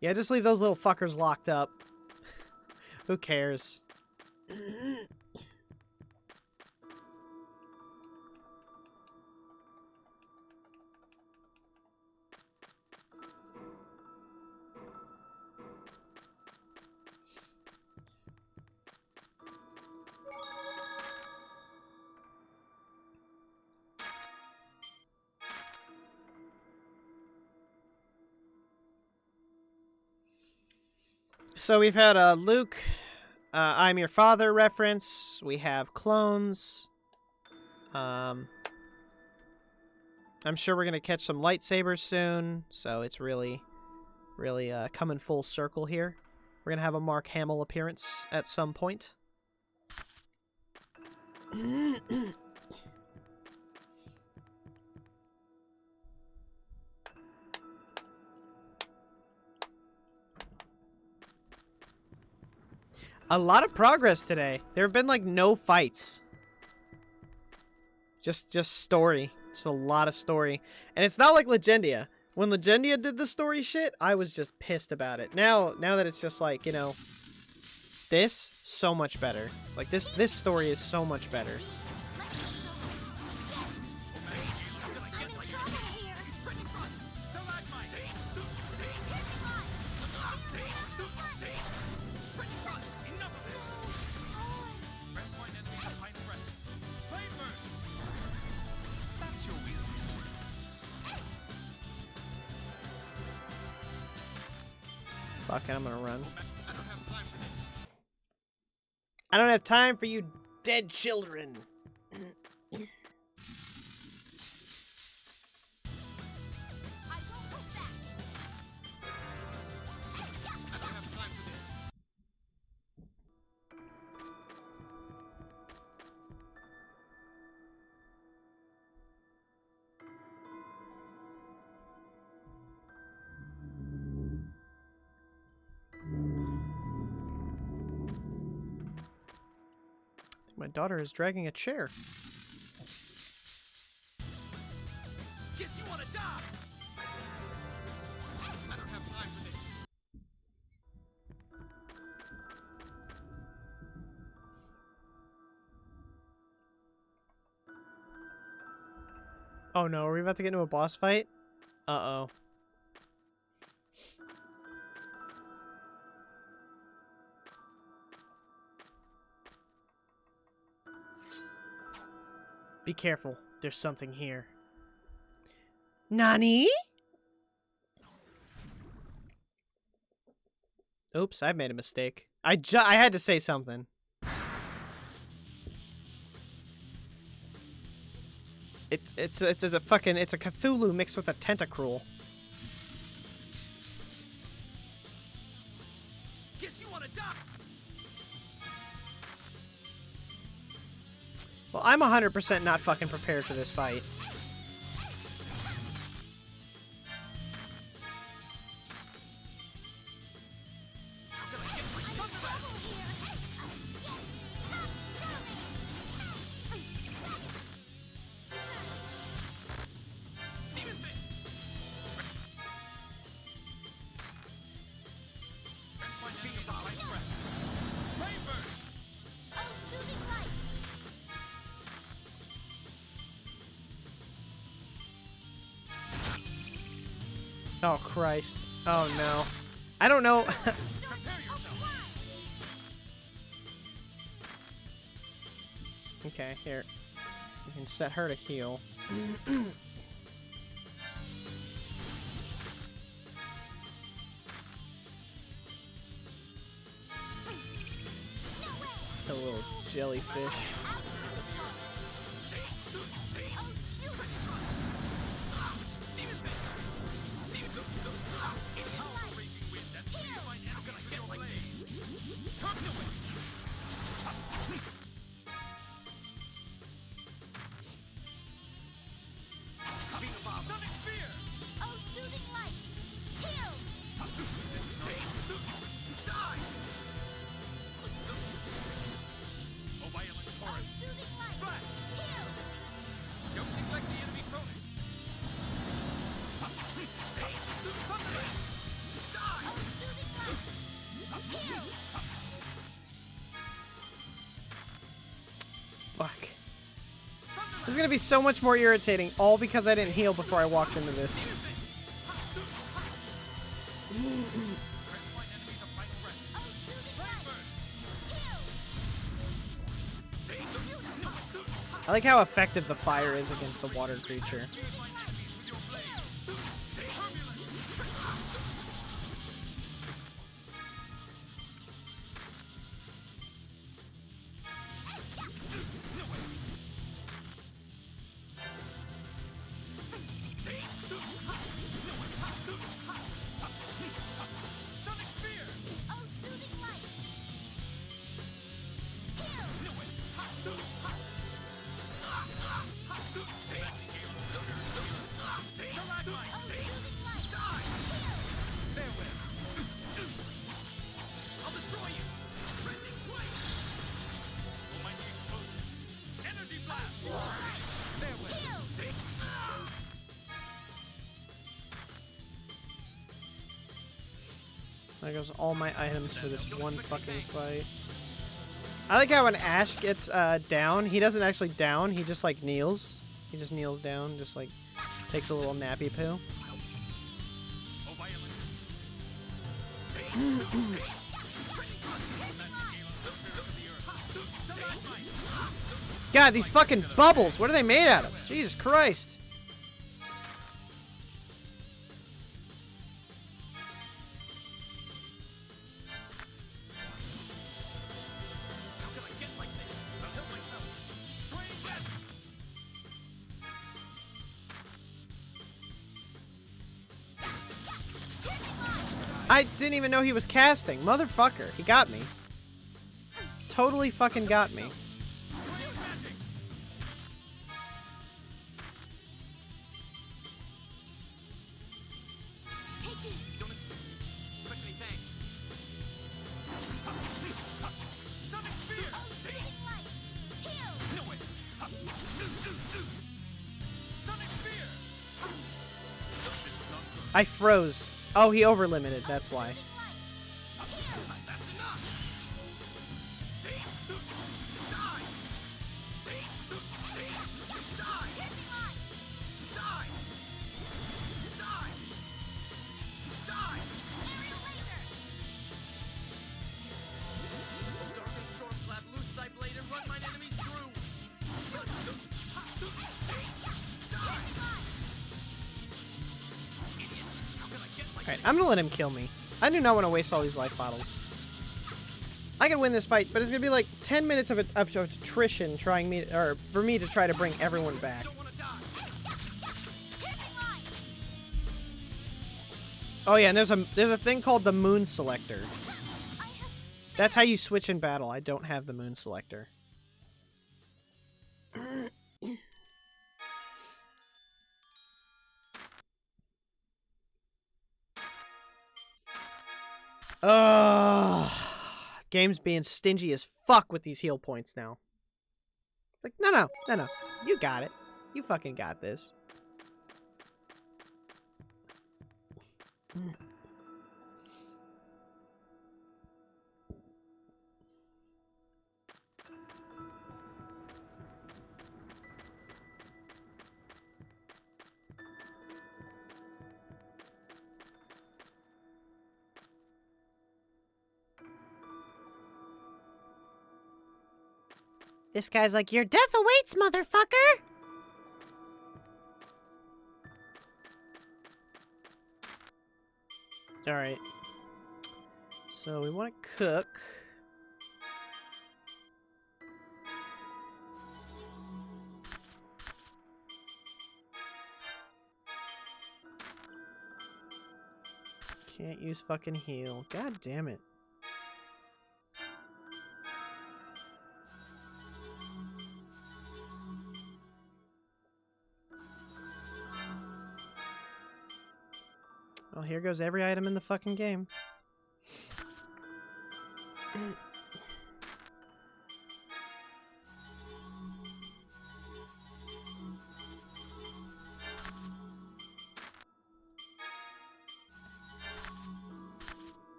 Speaker 3: Yeah, just leave those little fuckers locked up. Who cares? So we've had a Luke, I'm your father reference. We have clones. I'm sure we're going to catch some lightsabers soon. So it's really coming full circle here. We're going to have a Mark Hamill appearance at some point. A lot of progress today. There have been like no fights. Just story. Just a lot of story. And it's not like Legendia. When Legendia did the story shit, I was just pissed about it. Now that it's just like, you know, this, so much better. Like this story is so much better. Fuck it, I'm gonna run. I don't have time for you dead children. My daughter is dragging a chair.
Speaker 5: Guess you wanna die! I don't have time for this.
Speaker 3: Oh no, are we about to get into a boss fight? Uh-oh. Be careful. There's something here. Nani? Oops, I made a mistake. I had to say something. It's a Cthulhu mixed with a tentacruel.
Speaker 5: Guess you wanna die!
Speaker 3: Well, I'm 100% not fucking prepared for this fight.
Speaker 5: Demon Fist! find enemies on right breath. Rainbird!
Speaker 6: Oh, soothing light.
Speaker 1: Oh, Christ. Oh, no. I don't know.
Speaker 5: Prepare yourself!
Speaker 1: Okay, here. You can set her to heal. A little jellyfish.
Speaker 5: Demon Fist! Demon Power raging wind that feels like I'm gonna get like this! Turn away! Being a bomb! Sonic Spear!
Speaker 6: Oh, soothing light. Heal.
Speaker 5: Die! Oh, violent
Speaker 6: Oh,
Speaker 5: torrent!
Speaker 6: soothing light.
Speaker 5: Splash!
Speaker 6: Heal.
Speaker 5: Don't neglect the enemy bonus! Thunder! Die!
Speaker 6: Oh, soothing light. Heal.
Speaker 1: Fuck. This is gonna be so much more irritating, all because I didn't heal before I walked into this.
Speaker 5: Transline enemies of right breath!
Speaker 6: Oh, soothing light.
Speaker 5: Rainburst!
Speaker 6: Heal.
Speaker 1: I like how effective the fire is against the water creature.
Speaker 5: Transline enemies with your blaze! Turbulence! Sonic Spear!
Speaker 6: Oh, soothing light. Heal.
Speaker 5: Stalagmite!
Speaker 6: Oh, soothing light.
Speaker 5: Die!
Speaker 6: Heal.
Speaker 5: Farewell! I'll destroy you! Threatening flame! Almighty explosion! Energy blast! Farewell!
Speaker 6: Heal.
Speaker 1: There goes all my items for this one fucking fight. I like how when Ash gets down, he doesn't actually down, he just like kneels. He just kneels down, just like takes a little nappy poo.
Speaker 5: Oh, violent!
Speaker 1: God, these fucking bubbles, what are they made out of? Jesus Christ.
Speaker 5: How can I get like this? I'll help myself. Strange death!
Speaker 1: I didn't even know he was casting. Motherfucker, he got me. Totally fucking got me.
Speaker 6: Take me.
Speaker 5: Don't expect any thanks. Sonic Spear!
Speaker 6: Oh, soothing light. Heal.
Speaker 5: No way! Sonic Spear! This is not good.
Speaker 1: I froze. Oh, he over limited, that's why.
Speaker 6: Soothing light.
Speaker 5: That's enough! Die! Die!
Speaker 6: Piercing light.
Speaker 5: Die! Die! Die!
Speaker 6: Aerial laser.
Speaker 5: O darkened stormclad, loose thy blade and run mine enemies through! Die! Idiot! How can I get like
Speaker 1: Alright, I'm gonna let him kill me. I do not want to waste all these life bottles. I could win this fight, but it's gonna be like 10 minutes of attrition trying me, or for me to try to bring everyone back.
Speaker 5: You don't want to die!
Speaker 6: Piercing light.
Speaker 1: Oh yeah, and there's a thing called the moon selector.
Speaker 6: I have.
Speaker 1: That's how you switch in battle. I don't have the moon selector. Ugh. Game's being stingy as fuck with these heal points now. Like, no. You got it. You fucking got this.
Speaker 3: This guy's like, your death awaits, motherfucker!
Speaker 1: Alright. So we want to cook. Can't use fucking heal. God damn it. Well, here goes every item in the fucking game.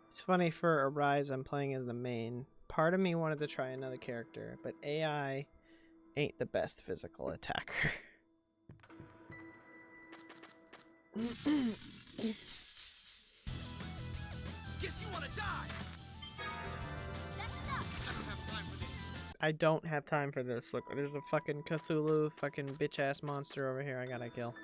Speaker 1: It's funny, for Arise, I'm playing as the main. Part of me wanted to try another character, but AI ain't the best physical attacker.
Speaker 5: Guess you wanna die!
Speaker 6: That's enough.
Speaker 5: I don't have time for this.
Speaker 1: I don't have time for this. Look, there's a fucking Cthulhu, fucking bitch-ass monster over here I gotta kill.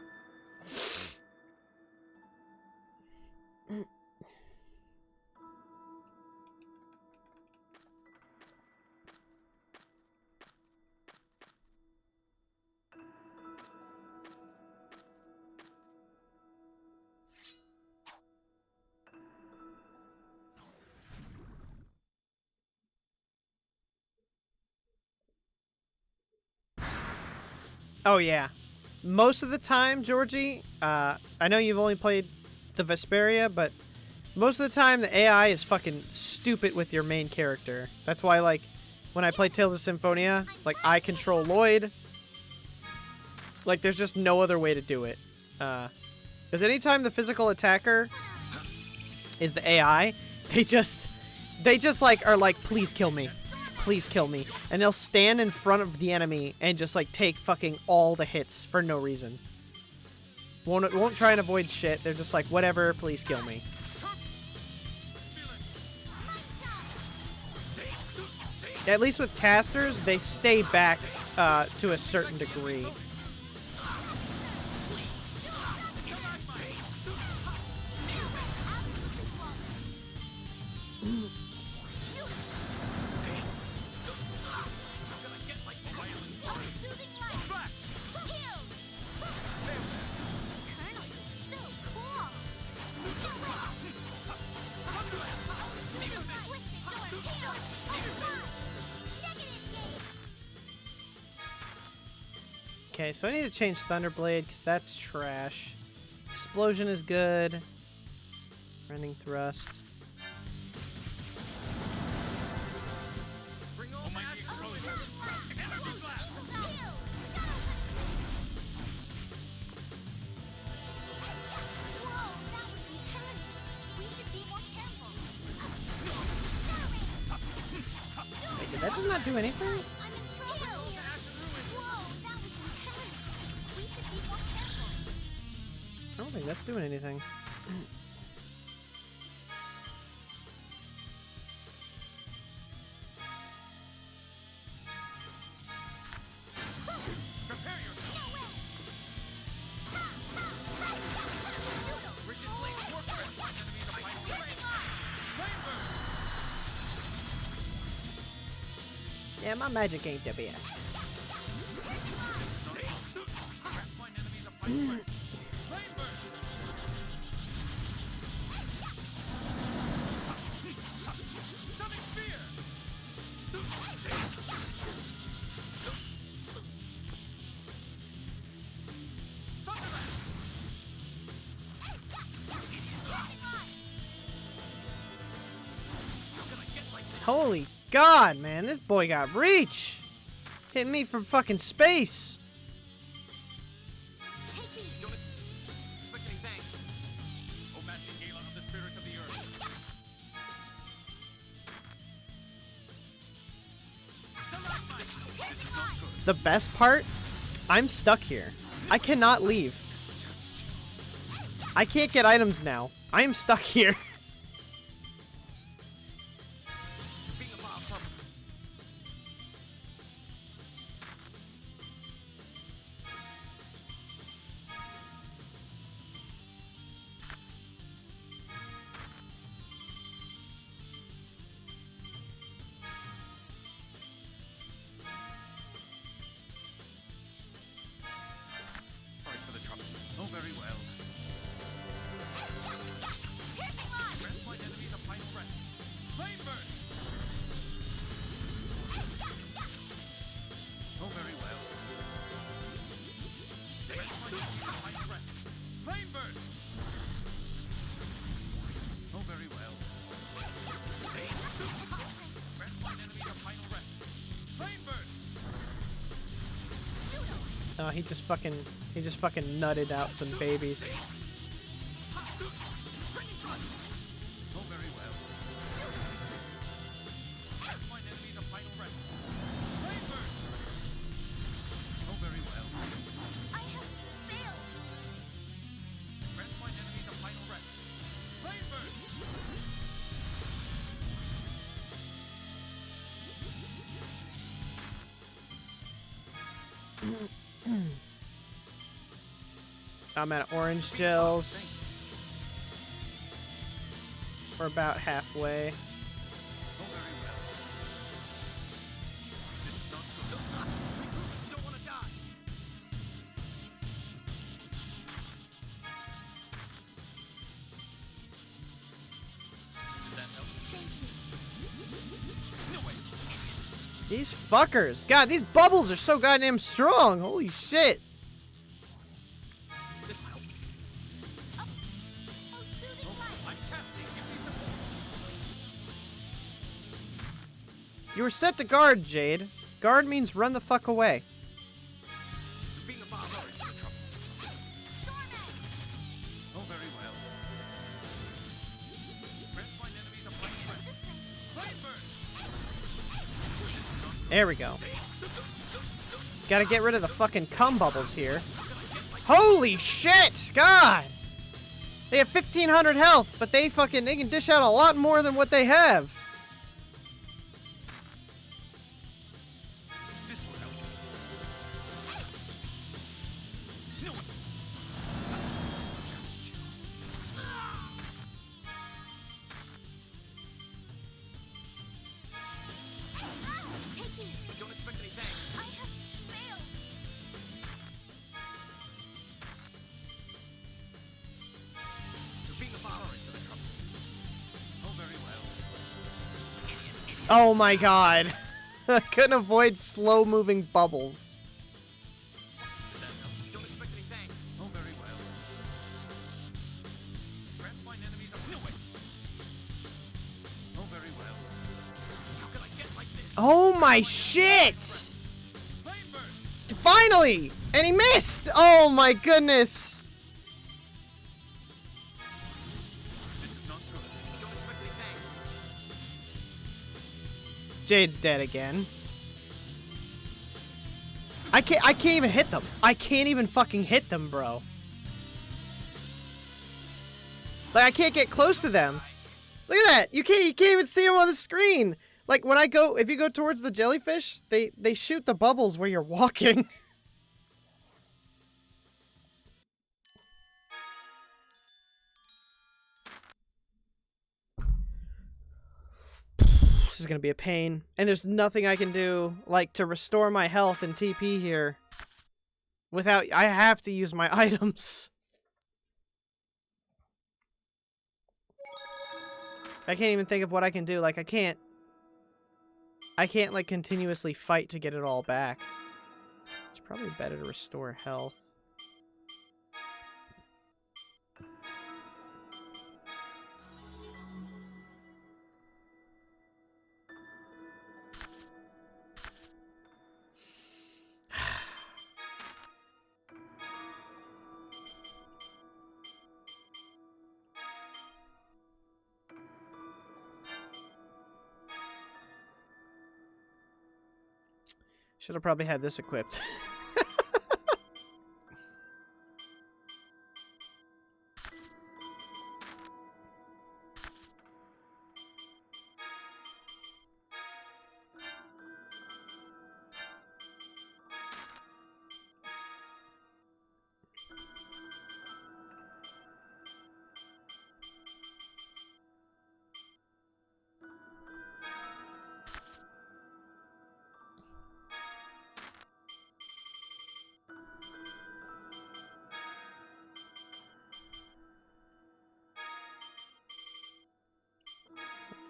Speaker 1: Oh yeah. Most of the time, Georgie, I know you've only played the Vesperia, but most of the time the AI is fucking stupid with your main character. That's why, like, when I play Tales of Symphonia, like, I control Lloyd. Like, there's just no other way to do it. Because anytime the physical attacker is the AI, they just like, are like, please kill me. Please kill me. And they'll stand in front of the enemy and just, like, take fucking all the hits for no reason. Won't try and avoid shit. They're just like, whatever, please kill me. At least with casters, they stay back to a certain degree. Okay, so I need to change Thunderblade because that's trash. Explosion is good. Rending Thrust.
Speaker 5: Bring all mass explosion. Energy blast.
Speaker 6: Whoa, that was intense. We should be more careful.
Speaker 1: Wait, did that just not do anything?
Speaker 6: I'm in trouble. Whoa, that was intense. We should be more careful.
Speaker 1: I don't think that's doing anything.
Speaker 5: Prepare yourself. Frigid blade warfare. Enemies are fighting flame burst.
Speaker 1: Yeah, my magic ain't the best.
Speaker 5: Rapine enemies are fighting flame burst. Sonic spear.
Speaker 1: Holy God, man, this boy got reach! Hitting me from fucking space!
Speaker 5: Don't expect any thanks. O maddening gala of the spirits of the earth. Stalagmite! This is no
Speaker 1: the best part, I'm stuck here. I cannot leave. I can't get items now. I am stuck here.
Speaker 5: Being a boss, huh? Sorry for the trouble. Oh, very well.
Speaker 6: Piercing rod!
Speaker 5: Grant my enemies a final rest. Flame burst! Oh, very well. Grant my enemies a final rest. Flame burst! Oh, very well. Grant my enemies a final rest. Flame burst!
Speaker 1: Oh, he just fucking nutted out some babies.
Speaker 5: Oh, very well. Grant my enemies a final rest. Flame burst! Oh, very well.
Speaker 6: I have failed!
Speaker 5: Grant my enemies a final rest. Flame burst!
Speaker 1: I'm at orange gels. We're about halfway.
Speaker 5: Oh, very well. This is not good. You don't want to die. Did that help? No way.
Speaker 1: These fuckers. God, these bubbles are so goddamn strong. Holy shit.
Speaker 5: This will help.
Speaker 6: Oh, soothing light!
Speaker 5: I'm casting. Give me support.
Speaker 1: You were set to guard, Jade. Guard means run the fuck away.
Speaker 5: You're being a boss. Sorry for the trouble.
Speaker 6: Storm Edge!
Speaker 5: Oh, very well. Grant my enemies a final rest.
Speaker 6: This way!
Speaker 5: Flame burst!
Speaker 1: There we go. Gotta get rid of the fucking cum bubbles here. Holy shit! God! They have 1,500 health, but they can dish out a lot more than what they have.
Speaker 5: This will help. No way.
Speaker 6: Take heed!
Speaker 5: Don't expect any thanks.
Speaker 6: I have failed!
Speaker 5: You're being a boss. Sorry for the trouble. Oh, very well.
Speaker 1: Oh my god. I couldn't avoid slow-moving bubbles.
Speaker 5: Did that help? Don't expect any thanks. Oh, very well. Grant my enemies a no way. Oh, very well. How can I get like this?
Speaker 1: Oh my shit!
Speaker 5: Flame burst!
Speaker 1: Finally! And he missed! Oh my goodness!
Speaker 5: This is not good. Don't expect any thanks.
Speaker 1: Jade's dead again. I can't even hit them. I can't even fucking hit them, bro. Like, I can't get close to them. Look at that! You can't even see them on the screen! Like, when if you go towards the jellyfish, they shoot the bubbles where you're walking. This is gonna be a pain. And there's nothing I can do, like, to restore my health and TP here. I have to use my items. I can't even think of what I can do. Like, I can't, like, continuously fight to get it all back. It's probably better to restore health. Should have probably had this equipped.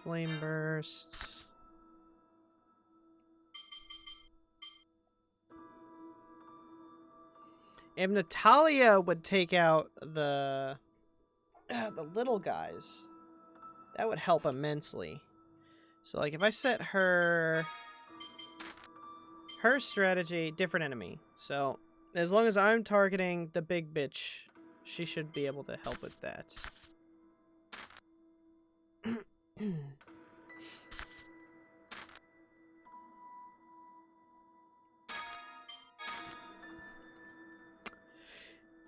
Speaker 1: Flame burst. If Natalia would take out the little guys, that would help immensely. So like if I set her strategy, different enemy. So as long as I'm targeting the big bitch, she should be able to help with that.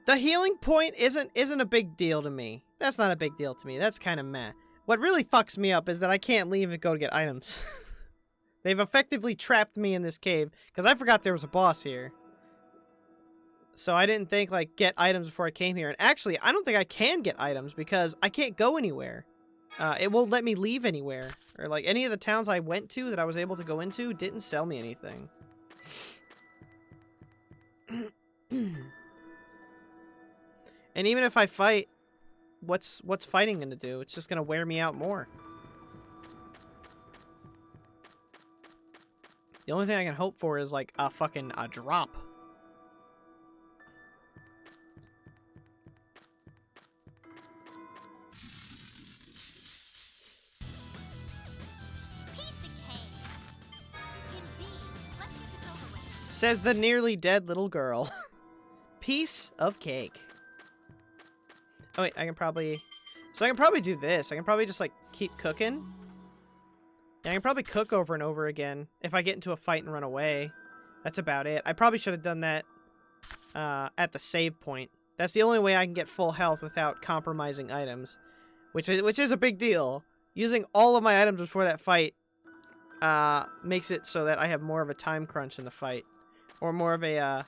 Speaker 1: The healing point isn't a big deal to me. That's not a big deal to me. That's kind of meh. What really fucks me up is that I can't leave and go to get items. They've effectively trapped me in this cave because I forgot there was a boss here. So I didn't think like get items before I came here. And actually, I don't think I can get items because I can't go anywhere. It won't let me leave anywhere. Or like any of the towns I went to that I was able to go into didn't sell me anything. And even if I fight, what's fighting gonna do? It's just gonna wear me out more. The only thing I can hope for is like a drop. Says the nearly dead little girl. Piece of cake. Oh wait, I can probably... So I can probably do this. I can probably just, like, keep cooking. Yeah, I can probably cook over and over again if I get into a fight and run away. That's about it. I probably should have done that at the save point. That's the only way I can get full health without compromising items. Which is a big deal. Using all of my items before that fight makes it so that I have more of a time crunch in the fight. Or more of a,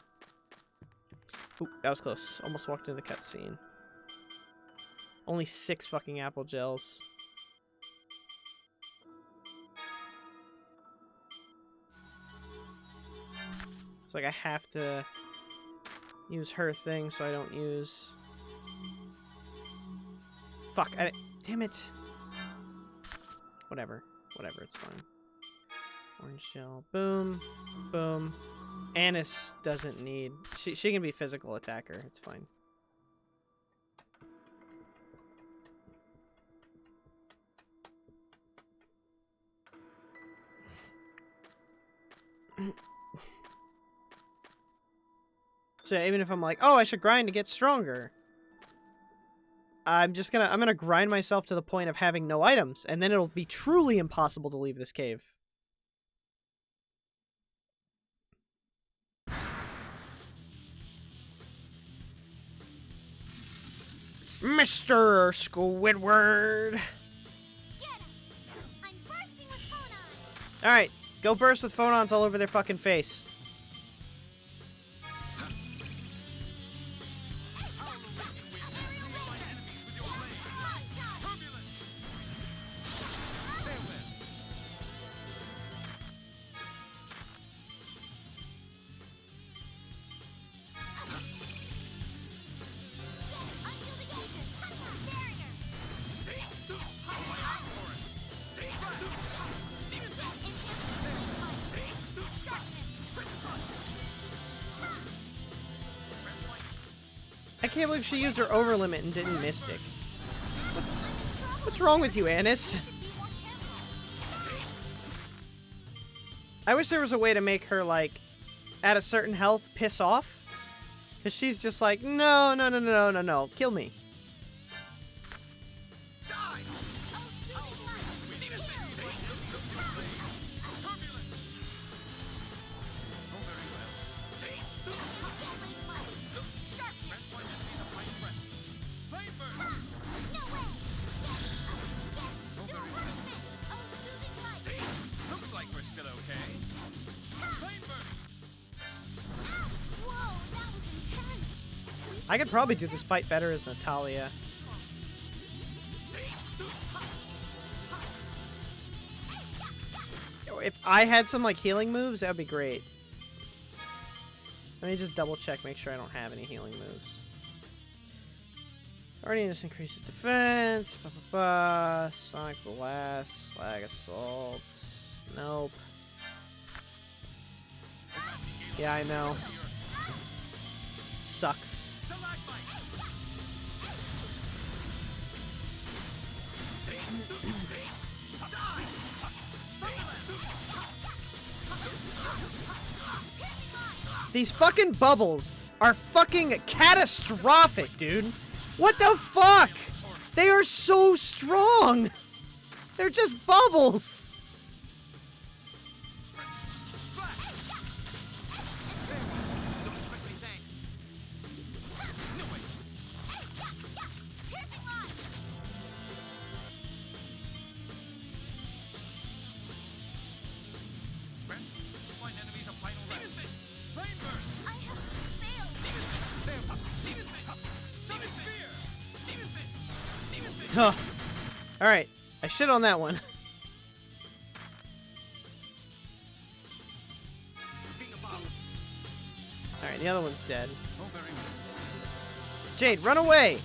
Speaker 1: Ooh, that was close. Almost walked into the cutscene. Only 6 fucking apple gels. It's like I have to use her thing so I don't use... Fuck, damn it. Whatever, it's fine. Orange gel, boom, boom. Annis doesn't need... She can be physical attacker. It's fine. So even if I'm like, oh, I should grind to get stronger, I'm gonna grind myself to the point of having no items, and then it'll be truly impossible to leave this cave. Mr. Squidward.
Speaker 6: I'm bursting with phonons.
Speaker 1: Alright, go burst with phonons all over their fucking face. I can't believe she used her overlimit and didn't Mystic. What's wrong with you, Annis? I wish there was a way to make her, like, at a certain health, piss off. Because she's just like, no, kill me. I could probably do this fight better as Natalia. If I had some like healing moves, that would be great. Let me just double check, make sure I don't have any healing moves. Guardian increases defense. Sonic Blast. Slag Assault. Nope. Yeah, I know. Sucks. These fucking bubbles are fucking catastrophic, dude. What the fuck? They are so strong. They're just bubbles. Huh. Alright, I shit on that one. Alright, the other one's dead. Jade, run away!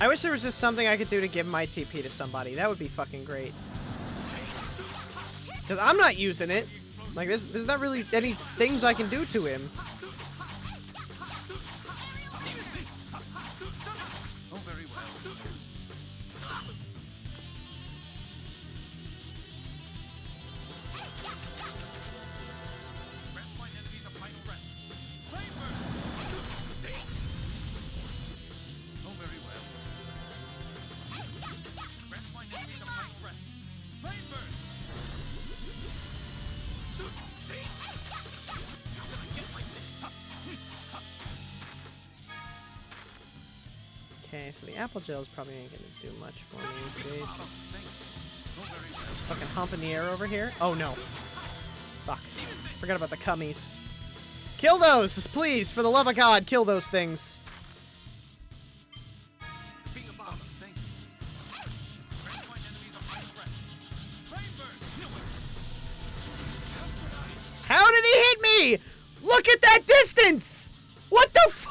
Speaker 1: I wish there was just something I could do to give my TP to somebody. That would be fucking great. Because I'm not using it. Like, there's not really any things I can do to him. Okay, so the apple gel is probably ain't gonna do much for me. Jade. Just fucking hump in the air over here. Oh no. Fuck. Forgot about the cummies. Kill those! Please, for the love of God, kill those things. How did he hit me? Look at that distance! What the fuck?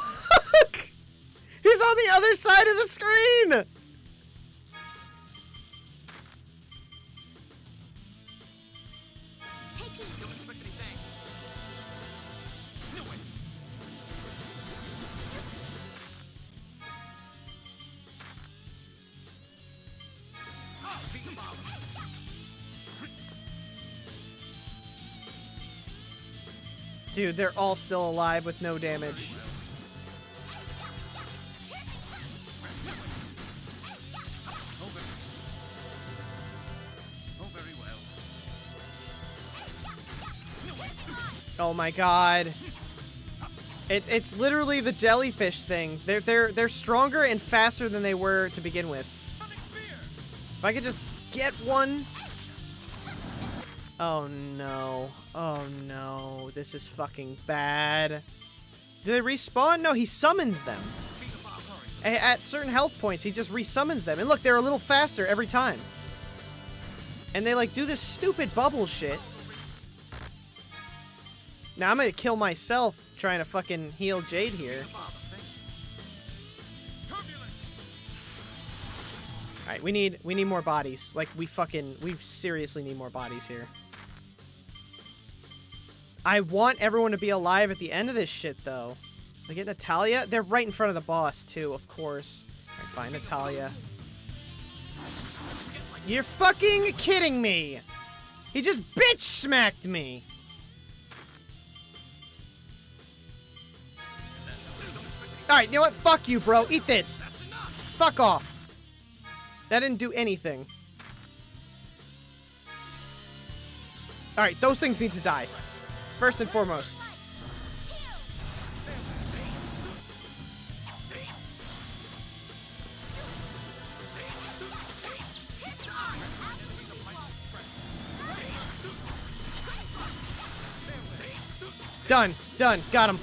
Speaker 1: He's on the other side of the screen!
Speaker 5: Don't expect any thanks. No way.
Speaker 1: Dude, they're all still alive with no damage. Oh my god. It's literally the jellyfish things. They're stronger and faster than they were to begin with. If I could just get one. Oh no. Oh no. This is fucking bad. Do they respawn? No, he summons them. At certain health points, he just resummons them. And look, they're a little faster every time. And they like do this stupid bubble shit. Now I'm gonna kill myself trying to fucking heal Jade here. Alright, we need more bodies. Like, we seriously need more bodies here. I want everyone to be alive at the end of this shit, though. Like, get Natalia? They're right in front of the boss, too, of course. Alright, fine, Natalia. You're fucking kidding me! He just bitch smacked me! Alright, you know what? Fuck you, bro. Eat this! Fuck off! That didn't do anything. Alright, those things need to die. First and foremost. Done. Done. Got him.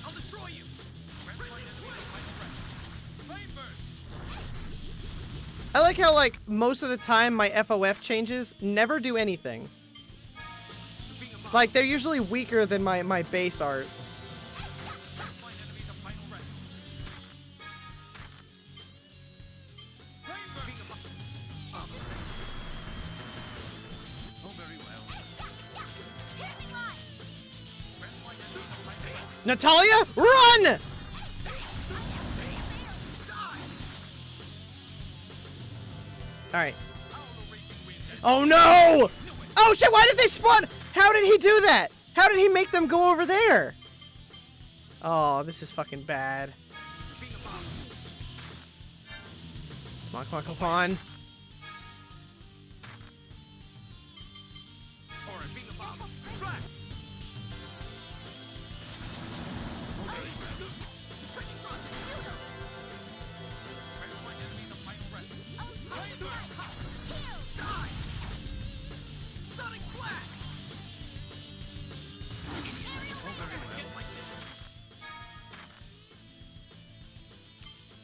Speaker 5: I'll destroy you.
Speaker 1: I like how, like, most of the time my FOF changes never do anything. Like, they're usually weaker than my base art. Natalia, run! Alright. Oh no! Oh shit, why did they spawn? How did he do that? How did he make them go over there? Oh, this is fucking bad. Come on, come on, come on.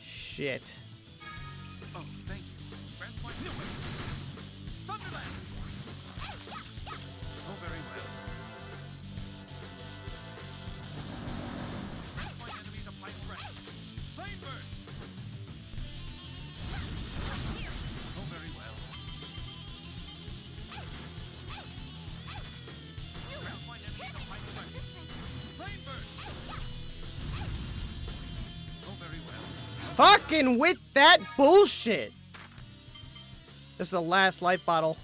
Speaker 1: Shit.
Speaker 5: Oh, thank you. Grand Point knew it. Thunderland. Oh, very well. Grand Point enemies of final breath. Flame burst. Oh, very well. Grand Point enemies of final breath. Flame burst. Oh, very well.
Speaker 1: Fucking with that bullshit! This is the last life bottle.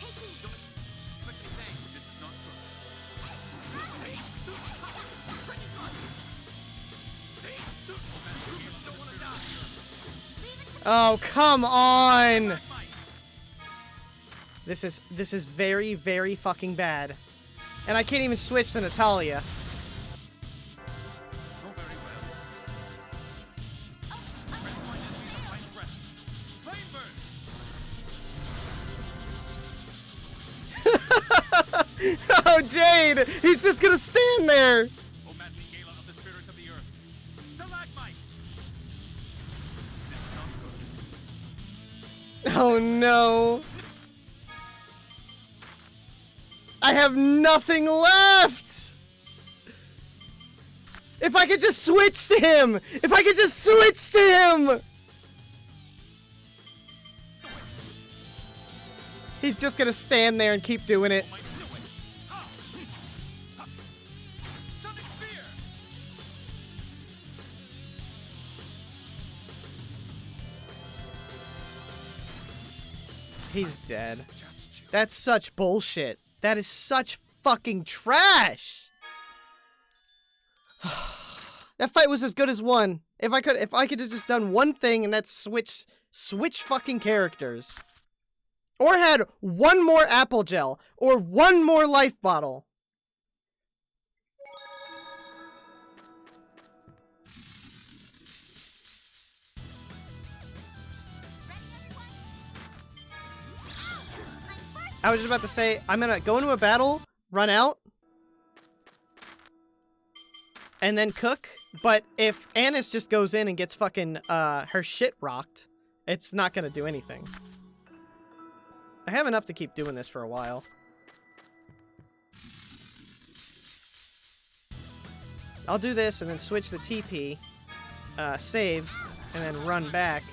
Speaker 5: Don't expect any thanks. This is not good. Hey, Breaking Cross. Hey, you don't want to die.
Speaker 1: Oh, come on! This is very, very fucking bad. And I can't even switch to Natalia.
Speaker 5: Oh, very well. Grand Point enemies of final breath. Flame burst.
Speaker 1: Oh, Jade! He's just gonna stand there!
Speaker 5: O maddening gala of the spirits of the earth. Stalagmite. This is not good.
Speaker 1: Oh no! I have nothing left! If I could just switch to him! If I could just switch to him! He's just gonna stand there and keep doing it.
Speaker 5: Might know it. Ah. Ha. Sonic Spear.
Speaker 1: He's dead. That's such bullshit. That is such fucking trash! That fight was as good as one. If I could have just done one thing and that's switch fucking characters. Or had one more apple gel. Or one more life bottle. I was just about to say, I'm gonna go into a battle, run out, and then cook. But if Annis just goes in and gets fucking, her shit rocked, it's not gonna do anything. I have enough to keep doing this for a while. I'll do this and then switch the TP, save, and then run back.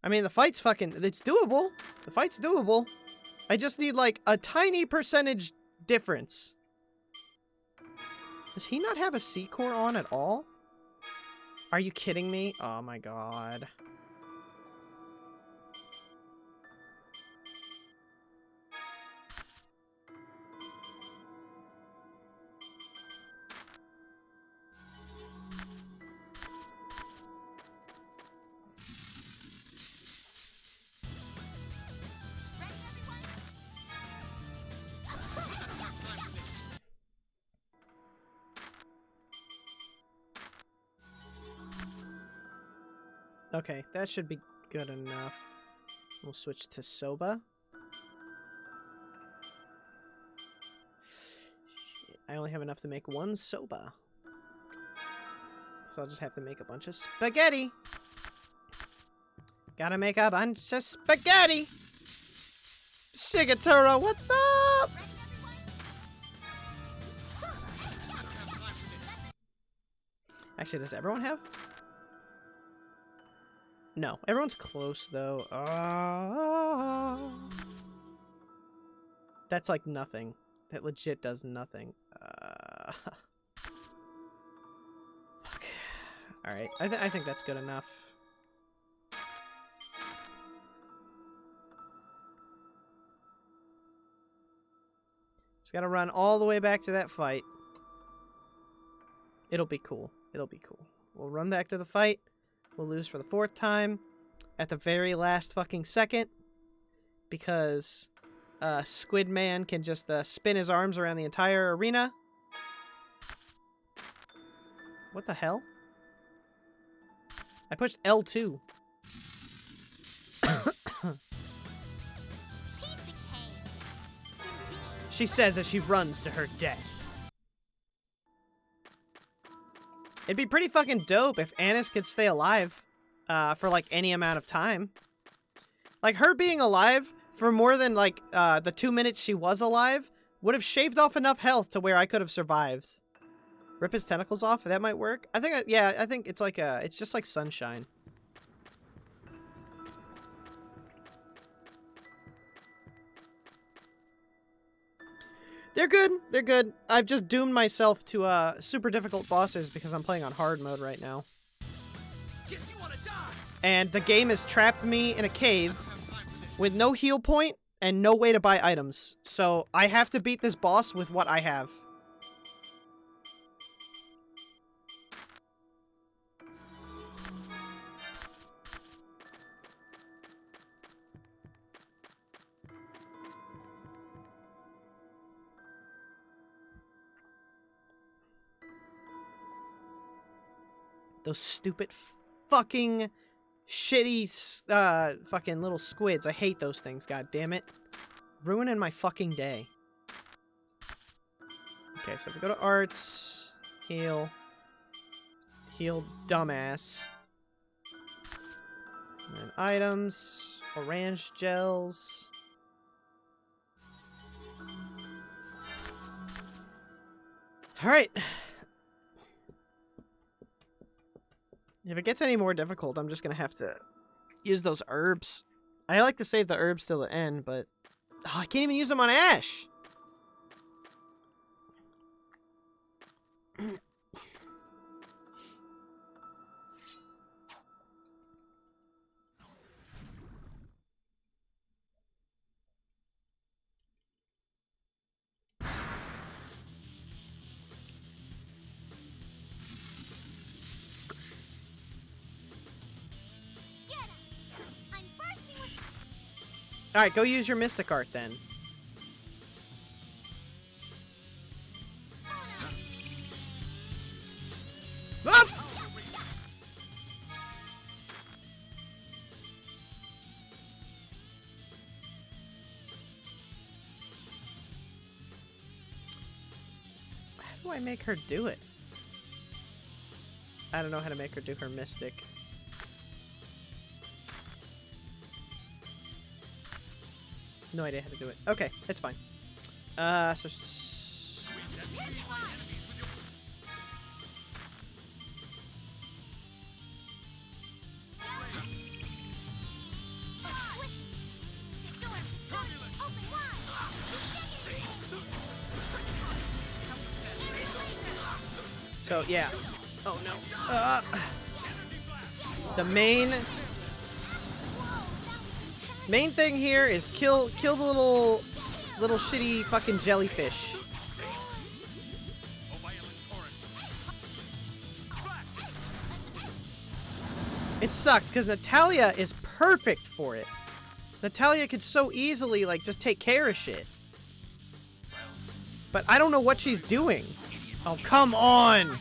Speaker 1: I mean, the fight's fucking... It's doable. The fight's doable. I just need, like, a tiny percentage difference. Does he not have a C-core on at all? Are you kidding me? Oh my god.
Speaker 6: Ready, everyone?
Speaker 1: Okay, that should be good enough. We'll switch to Soba. Shit, I only have enough to make one Soba. So I'll just have to make a bunch of spaghetti. Gotta make a bunch of spaghetti. Shigaturo, what's up?
Speaker 6: Ready, everyone?
Speaker 1: Actually, does everyone have? No, everyone's close though. That's like nothing. That legit does nothing. Fuck. All right, I think that's good enough. Just gotta run all the way back to that fight. It'll be cool. It'll be cool. We'll run back to the fight. We'll lose for the 4th time at the very last fucking second because Squid Man can just spin his arms around the entire arena. What the hell? I pushed L2.
Speaker 6: Piece of cake. Indeed.
Speaker 1: She says as she runs to her death. It'd be pretty fucking dope if Annis could stay alive for like any amount of time. Like her being alive for more than like the 2 minutes she was alive would have shaved off enough health to where I could have survived. Rip his tentacles off, that might work. I think, yeah, I think it's like it's just like sunshine. They're good. They're good. I've just doomed myself to super difficult bosses because I'm playing on hard mode right now.
Speaker 5: Guess you wanna die.
Speaker 1: And the game has trapped me in a cave with no heal point and no way to buy items. So I have to beat this boss with what I have. Those stupid fucking shitty fucking little squids. I hate those things, god damn it. Ruining my fucking day. Okay, so if we go to arts, heal, dumbass. And then items, orange gels. Alright. If it gets any more difficult, I'm just gonna have to use those herbs. I like to save the herbs till the end, but I can't even use them on Ash.
Speaker 6: Get him. I'm bursting with.
Speaker 1: All right, go use your Mystic Art then.
Speaker 6: Oh no.
Speaker 1: Ah! How do I make her do it? I don't know how to make her do her Mystic. No idea how to do it. Okay, it's fine. So... So yeah. Oh no. The main thing here is kill the little shitty fucking jellyfish. It sucks because Natalia is perfect for it. Natalia could so easily like just take care of shit. But I don't know what she's doing. Oh, come on!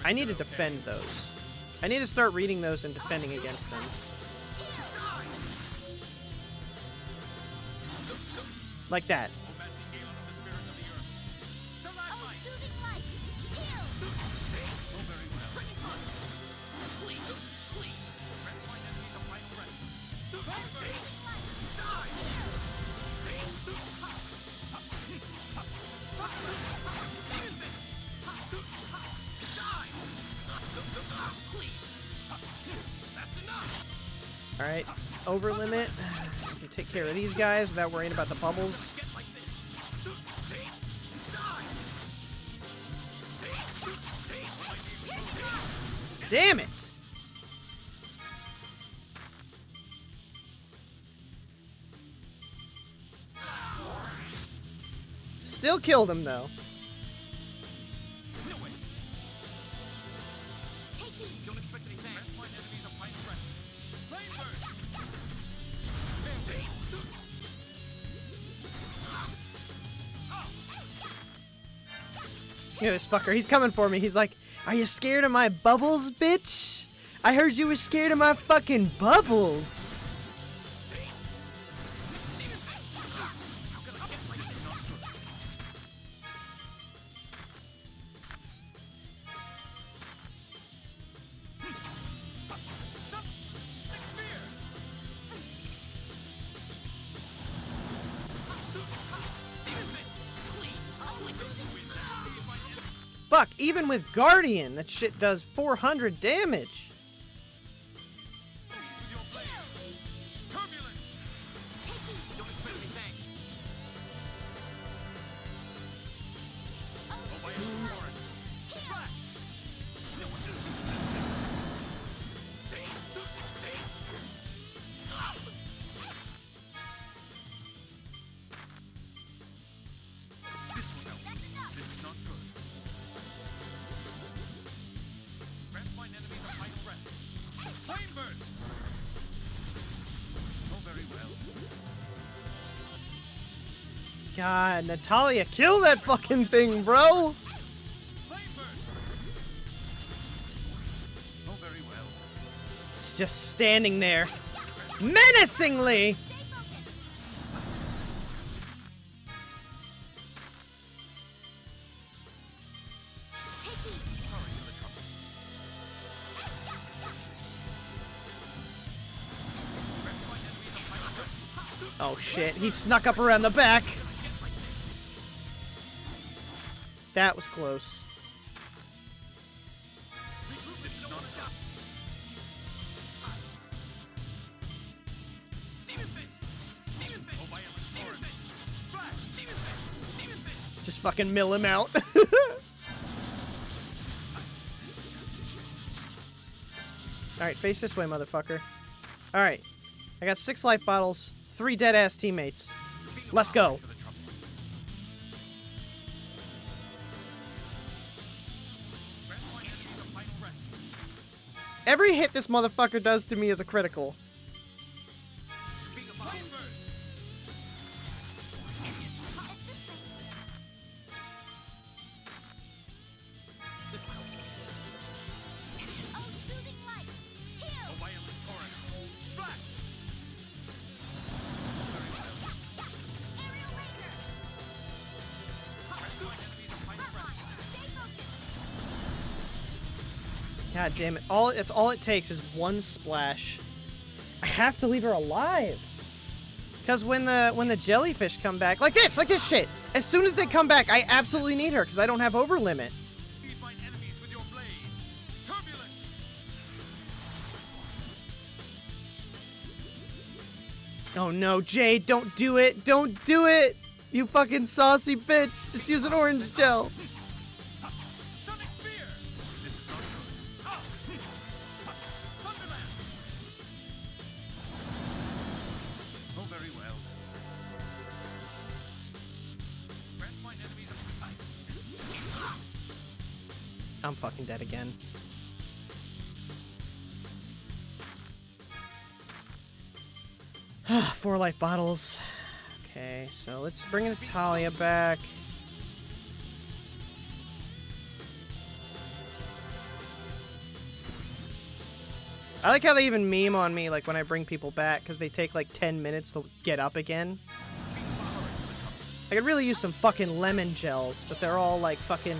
Speaker 1: I need to defend those. I need to start reading those and defending against them. Like that. Alright, over limit. You can take care of these guys without worrying about the bubbles. Damn it! Still killed him though.
Speaker 5: Don't expect any thanks. Find enemies of final rest. Flame burst.
Speaker 1: Yeah, this fucker, he's coming for me. He's like, are you scared of my bubbles, bitch? I heard you was scared of my fucking bubbles. Fuck, even with Guardian, that shit does 400 damage.
Speaker 5: Don't expect any thanks. This is not good. Grant mine enemies a final rest. Flame burst. Oh, very well.
Speaker 1: God, Natalia, kill that fucking thing, bro.
Speaker 5: Flame burst. Oh, very well.
Speaker 1: It's just standing there, menacingly.
Speaker 5: Sorry for the trouble. Grant mine enemies a final rest.
Speaker 1: Oh shit, he snuck up around the back. That was close.
Speaker 5: This is not done. Demon fist. Demon fist. Oh, violent demon fist. Splash. Demon fist. Demon fist.
Speaker 1: Just fucking mill him out. Alright, face this way, motherfucker. Alright. I got 6 life bottles, 3 dead-ass teammates. Let's go.
Speaker 5: For the trouble. Grant mine enemies a final rest.
Speaker 1: Every hit this motherfucker does to me is a critical.
Speaker 5: Being a flame burst. This will help.
Speaker 6: Oh, soothing light.
Speaker 5: A
Speaker 6: Heal.
Speaker 5: violent torrent. Splash. Very well.
Speaker 6: Aerial laser.
Speaker 5: Grant mine enemies a final rest.
Speaker 6: Stay focused.
Speaker 1: God damn it. It's all it takes is one splash. I have to leave her alive. Cause when the jellyfish come back, like this shit. As soon as they come back, I absolutely need her because I don't have over limit.
Speaker 5: Leave mine enemies with your blade. Turbulence.
Speaker 1: Oh no, Jade, don't do it! Don't do it! You fucking saucy bitch! Just use an orange gel!
Speaker 5: Sonic Spear! This is not good. Ah! Thunderland! Oh, very well. Grant my enemies a fight.
Speaker 1: I'm fucking dead again. Four life bottles. Okay, so let's bring Natalia back. I like how they even meme on me, like, when I bring people back, because they take, like, 10 minutes to get up again. I could really use some fucking lemon gels, but they're all, like, fucking...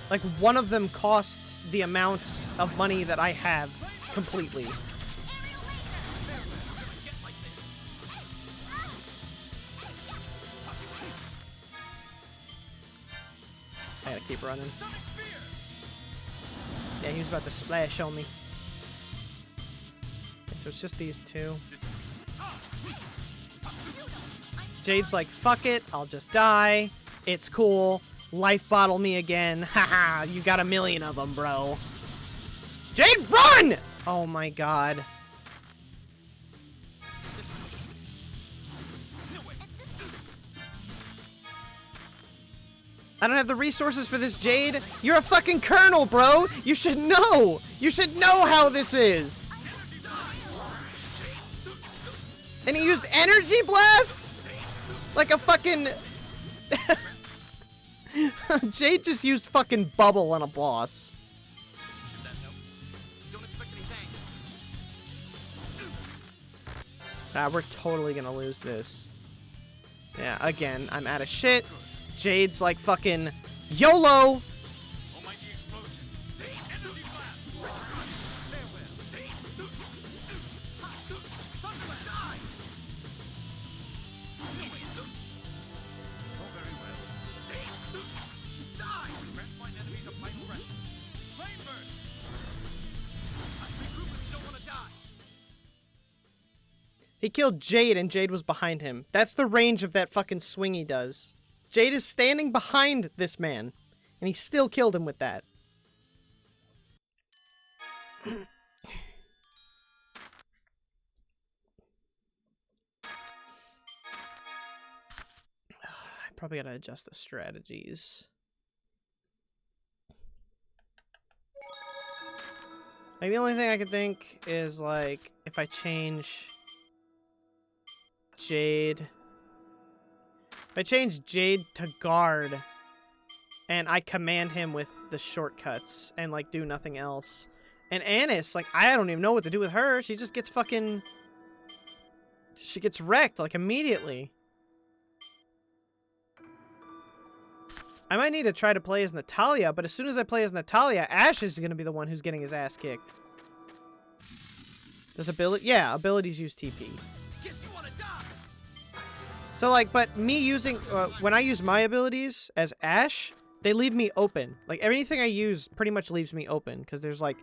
Speaker 1: Like, one of them costs the amount of money that I have completely. I gotta keep running. Yeah, he was about to splash on me. Okay, so it's just these two. Jade's like, fuck it, I'll just die. It's cool. Life bottle me again. Haha, you got 1,000,000 of them, bro. Jade, run! Oh my god. I don't have the resources for this, Jade. You're a fucking colonel, bro. You should know. You should know how this is. And he used energy blast? Like a fucking... Jade just used fucking bubble on a boss.
Speaker 5: Don't expect any thanks.
Speaker 1: Ah, we're totally gonna lose this. Yeah, again, I'm out of shit. Jade's like fucking YOLO!
Speaker 5: Almighty explosion. Energy blast. Farewell. Thunderland. Die. Oh, very well. Die. Grant my enemies a final rest. Flame burst. Regroup if you don't want to die.
Speaker 1: He killed Jade and Jade was behind him. That's the range of that fucking swing he does. Jade is standing behind this man, and he still killed him with that. I probably gotta adjust the strategies. Like, the only thing I could think is, like, if I change Jade... If I change Jade to guard, and I command him with the shortcuts, and, like, do nothing else. And Annis, like, I don't even know what to do with her. She just gets fucking... She gets wrecked, like, immediately. I might need to try to play as Natalia, but as soon as I play as Natalia, Ash is gonna be the one who's getting his ass kicked. Does ability... Yeah, abilities use TP.
Speaker 5: Guess you want to die.
Speaker 1: So, like, but me using, when I use my abilities as Ash, they leave me open. Like, everything I use pretty much leaves me open, because there's, like,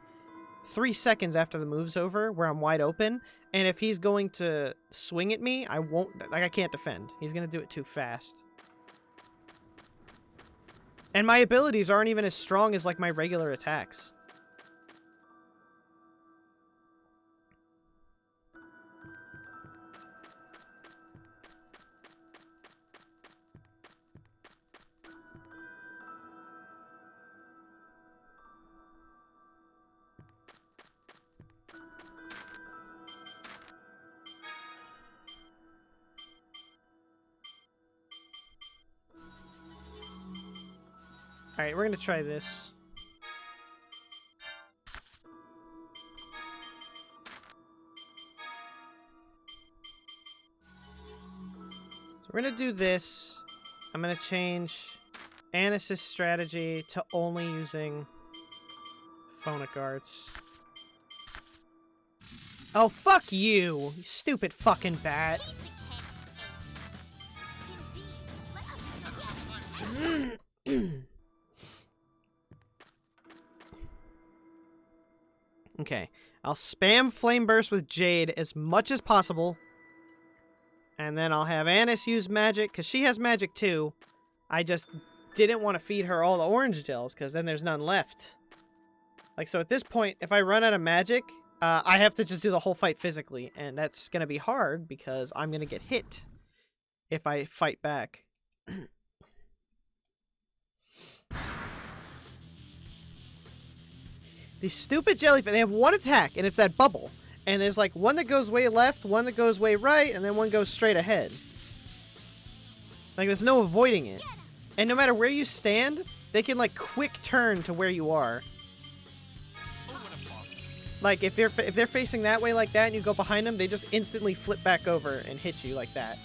Speaker 1: 3 seconds after the move's over where I'm wide open, and if he's going to swing at me, I won't, like, I can't defend. He's gonna do it too fast. And my abilities aren't even as strong as, like, my regular attacks. Alright, we're gonna try this. So we're gonna do this. I'm gonna change Annis' strategy to only using phonic arts. Oh, fuck you! You stupid fucking bat. Okay, I'll spam Flame Burst with Jade as much as possible. And then I'll have Annis use magic, because she has magic too. I just didn't want to feed her all the orange gels, because then there's none left. Like, so at this point, if I run out of magic, I have to just do the whole fight physically. And that's going to be hard, because I'm going to get hit if I fight back. These stupid jellyfish, they have one attack, and it's that bubble. And there's like one that goes way left, one that goes way right, and then one goes straight ahead. Like, there's no avoiding it. And no matter where you stand, they can like quick turn to where you are. Like, if they're facing that way like that and you go behind them, they just instantly flip back over and hit you like that.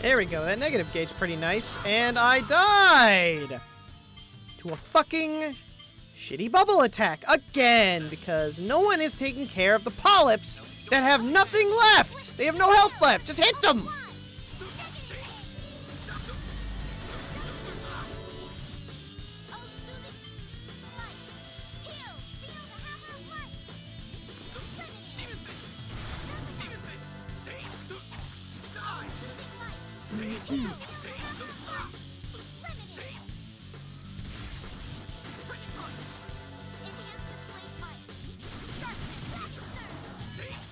Speaker 1: There we go, that negative gate's pretty nice, and I died! To a fucking shitty bubble attack again, because no one is taking care of the polyps that have nothing left! They have no health left, just hit them!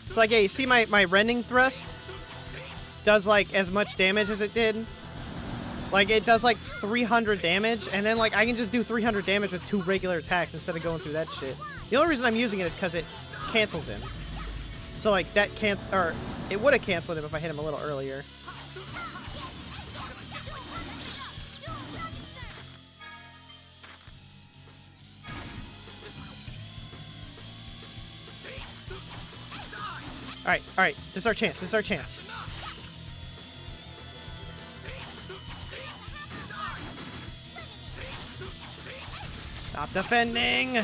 Speaker 1: It's like, yeah, you see my rending thrust does like as much damage as it did. Like, it does like 300 damage, and then like I can just do 300 damage with 2 regular attacks instead of going through that shit. The only reason I'm using it is because it cancels him. So like that or it would have canceled him if I hit him a little earlier. Alright, this is our chance, this is our chance. Stop defending!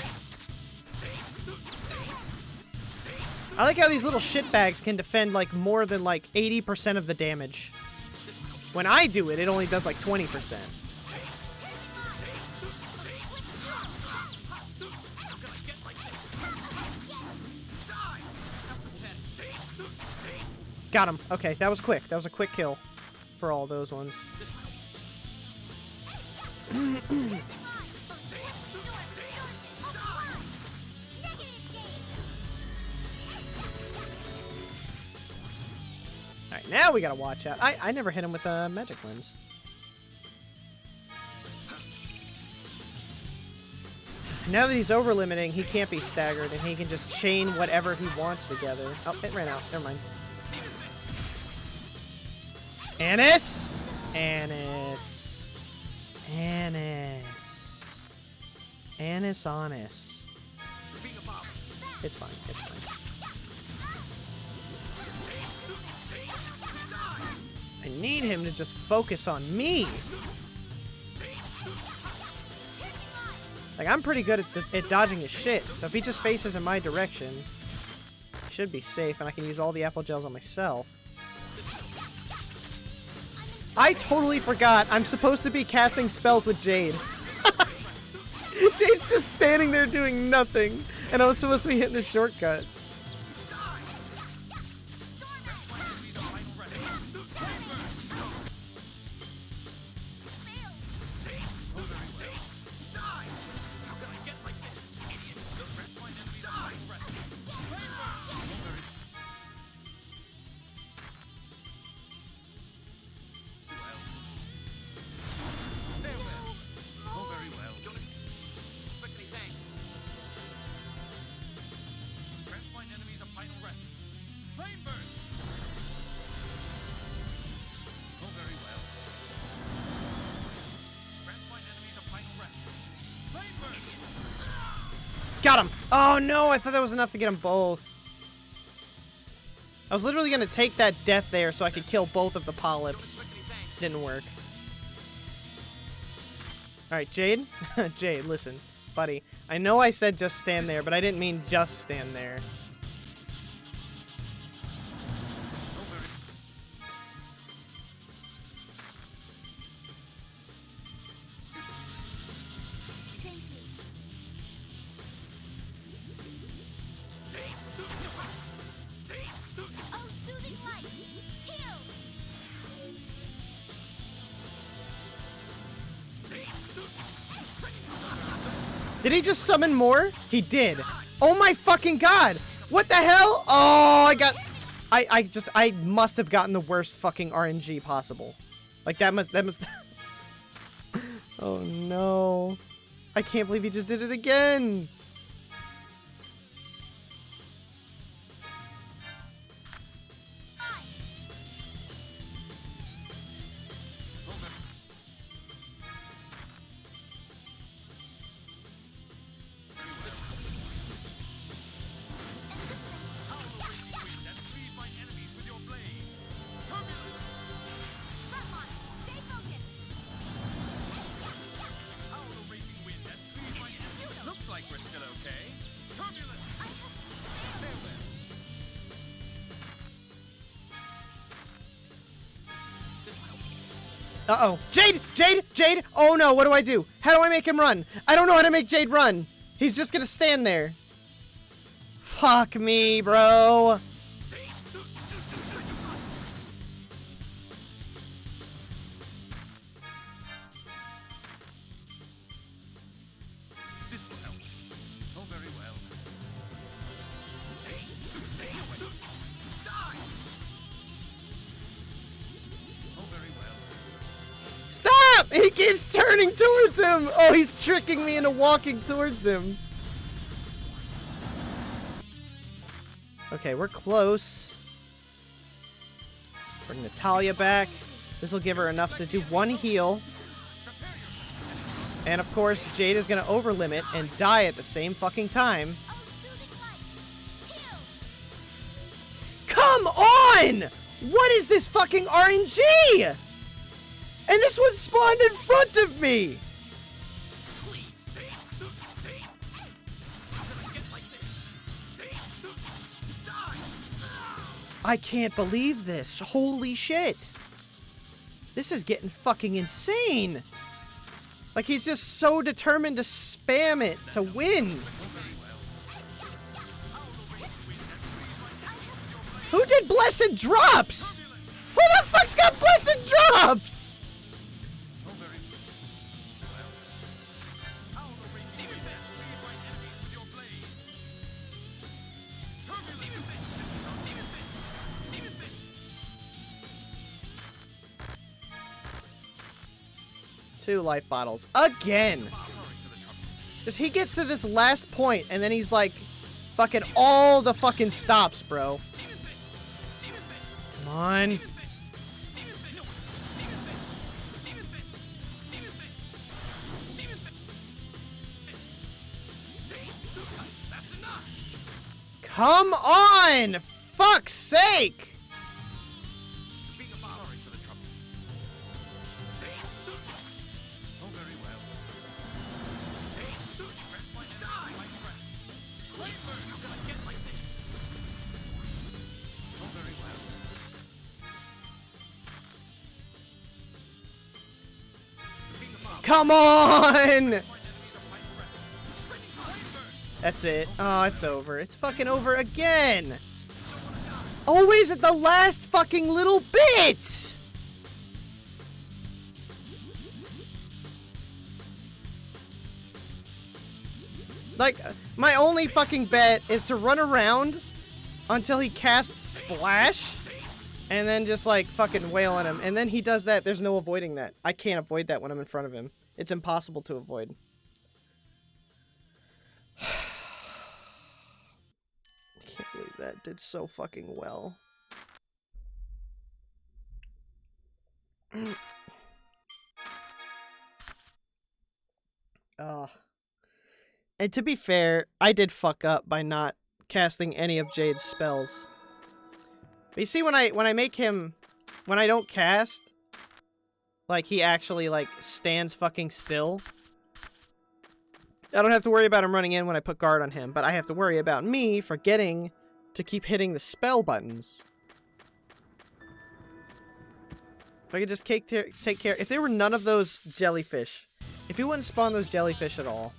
Speaker 1: I like how these little shitbags can defend like more than like 80% of the damage. When I do it, it only does like 20%. Got him. Okay, that was quick. That was a quick kill for all those ones. Alright, now we gotta watch out. I never hit him with a magic lens. Now that he's over limiting, he can't be staggered and he can just chain whatever he wants together. Oh, it ran out. Never mind. Annis! Annis. Annis. Annis Honest. It's fine, it's fine. I need him to just focus on me. Like, I'm pretty good at dodging his shit, so if he just faces in my direction, I should be safe, and I can use all the apple gels on myself. I totally forgot I'm supposed to be casting spells with Jade. Jade's just standing there doing nothing, and I was supposed to be hitting the shortcut. Got him! Oh no, I thought that was enough to get them both. I was literally gonna take that death there so I could kill both of the polyps. Didn't work. Alright, Jade? Jade, listen. Buddy, I know I said just stand there, but I didn't mean just stand there.
Speaker 6: Thank you. Oh, soothing light. Heal.
Speaker 1: Did he just summon more? He did. Oh my fucking god! What the hell? Oh, I must have gotten the worst fucking RNG possible. Like, that must... Oh no. I can't believe he just did it again!
Speaker 5: That freed my enemies with your blade. Turbulence!
Speaker 6: Frontline, stay focused.
Speaker 5: Howl the raging wind that freed my enemies. Looks like we're still okay. Turbulence! Farewell.
Speaker 1: Uh-oh. Jade! Jade! Jade! Oh no, what do I do? How do I make him run? I don't know how to make Jade run. He's just gonna stand there. Fuck me, bro.
Speaker 5: This will help. Oh, very well. Die! Oh, very well.
Speaker 1: Stop! He keeps turning towards him. Oh, he's tricking me into walking towards him. Okay, we're close. Bring Natalia back. This will give her enough to do one heal. And of course, Jade is going to overlimit and die at the same fucking time.
Speaker 6: Oh, soothing light. Heal.
Speaker 1: Come on! What is this fucking RNG? And this one spawned in front of me!
Speaker 5: Please. How can I get like this? Die!
Speaker 1: I can't believe this. Holy shit. This is getting fucking insane. Like, he's just so determined to spam it to win. Who did Blessed Drops? Who the fuck's got Blessed Drops?
Speaker 5: Oh, very well. Howl the raging demon fist. Freed my enemies with your blade. Turbulence! Demon fist! Demon fist! Demon fist!
Speaker 1: 2 life bottles. Again!
Speaker 5: Sorry for the trouble.
Speaker 1: Just he gets to this last point, and then he's like, fucking all the fucking stops, bro.
Speaker 5: Demon fist! Demon fist!
Speaker 1: Come on.
Speaker 5: Demon fist! Demon fist! Demon fist! Demon fist! Demon fist! Demon fist! That's enough!
Speaker 1: Come on! Fuck's sake!
Speaker 5: Sorry for the trouble. Oh, very well. Die! Flavor! How can I get like this? Oh, very well.
Speaker 1: Come on!
Speaker 5: My enemies are fighting rest. Flavor!
Speaker 1: That's it. Oh, it's over. It's fucking over again! Always at the last fucking little bit! Like, my only fucking bet is to run around until he casts Splash, and then just, like, fucking wail on him. And then he does that. There's no avoiding that. I can't avoid that when I'm in front of him. It's impossible to avoid. I can't believe that did so fucking well. And to be fair, I did fuck up by not casting any of Jade's spells. But you see, when I make him, when I don't cast, Like, he actually, like, stands fucking still. I don't have to worry about him running in when I put guard on him, but I have to worry about me forgetting to keep hitting the spell buttons. If I could just take care... If there were none of those jellyfish, if he wouldn't spawn those jellyfish at all,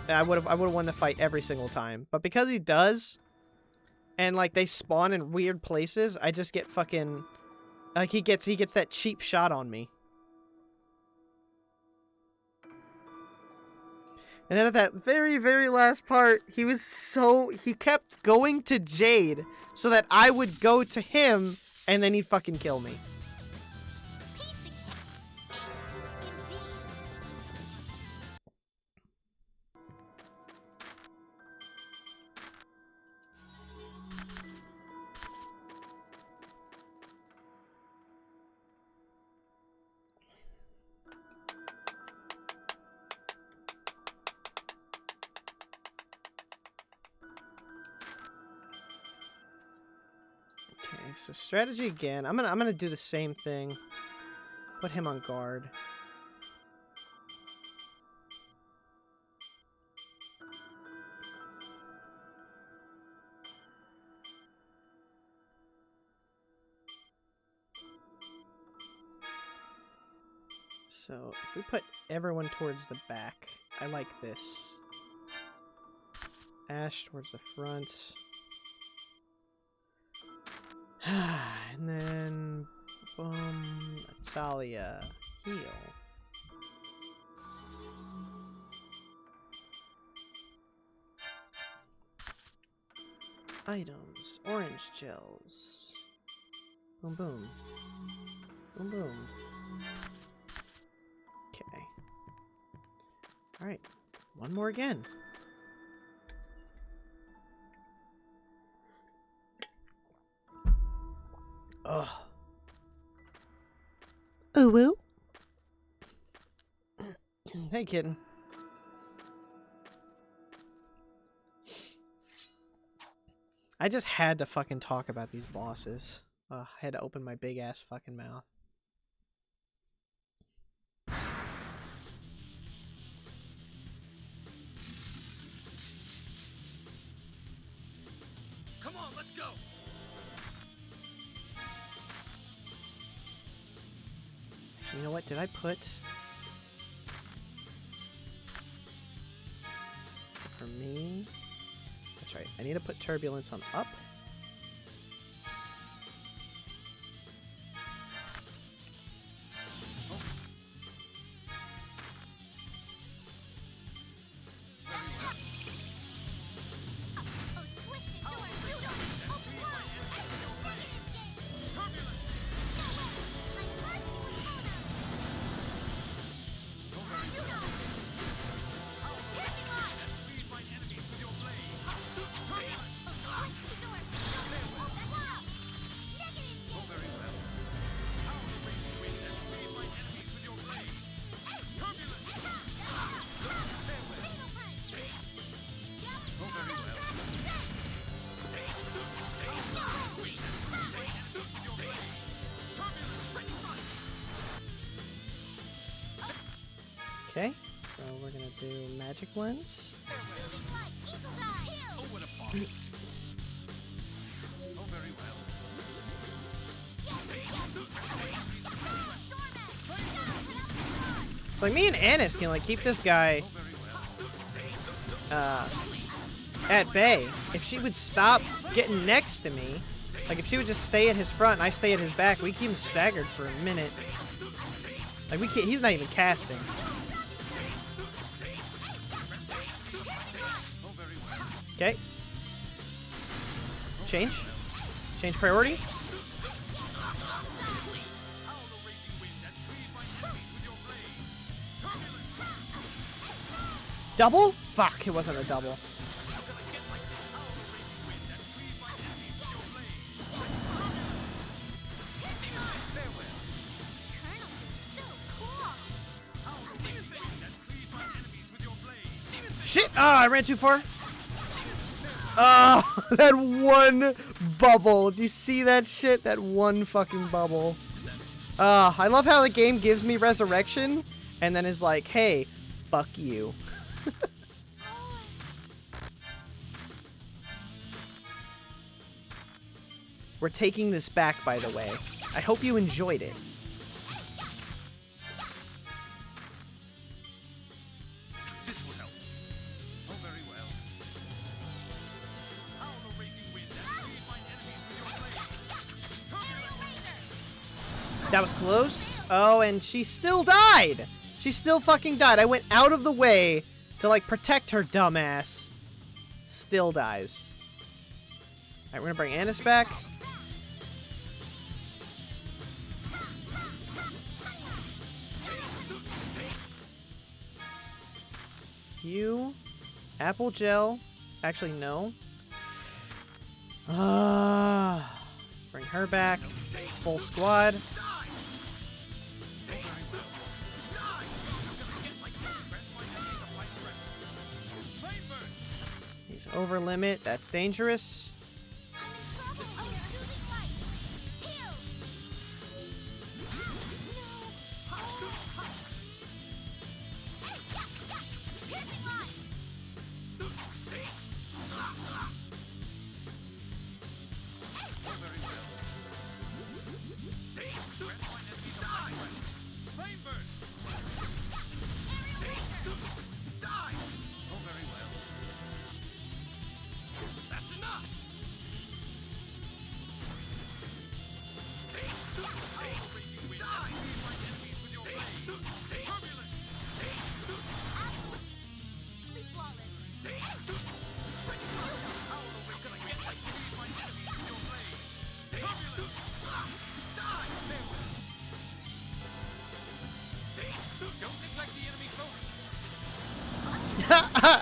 Speaker 1: I would have won the fight every single time. But because he does, and, like, they spawn in weird places, I just get fucking... Like, he gets that cheap shot on me. And then at that very, very last part, he kept going to Jade so that I would go to him, and then he'd fucking kill me. Okay, so strategy again. I'm gonna do the same thing. Put him on guard. So if we put everyone towards the back, I like this. Ash towards the front. And then, boom, Atalia, heal. Items, orange gels. Boom, boom. Boom, boom. Okay. Alright, one more again. Ugh. Ooh woo. Hey, kitten. I just had to fucking talk about these bosses. I had to open my big ass fucking mouth.
Speaker 5: Come on, let's go.
Speaker 1: So you know what? Did I put... So for me... That's right. I need to put Turbulence on up. Okay, so we're gonna do Magic Lens.
Speaker 5: Oh, what a bomb. Oh, very well.
Speaker 1: So like me and Annis can like keep this guy at bay. If she would stop getting next to me, like if she would just stay at his front and I stay at his back, we keep him staggered for a minute. Like we can't, he's not even casting. Okay. Change priority. Double? Fuck, it wasn't a double. Shit! Oh, I ran too far. Oh, that one bubble. Do you see that shit? That one fucking bubble. I love how the game gives me resurrection and then is like, hey, fuck you. We're taking this back, by the way. I hope you enjoyed it.
Speaker 5: This will help. Oh, very well. Howl the raging wind and feed my enemies with your blade.
Speaker 1: That was close. Oh, and she still died. She still fucking died. I went out of the way to, like, protect her dumbass. Still dies. Alright, we're gonna bring Annis back. You. Apple gel. Actually, no. Bring her back. Full squad. He's over limit. That's dangerous.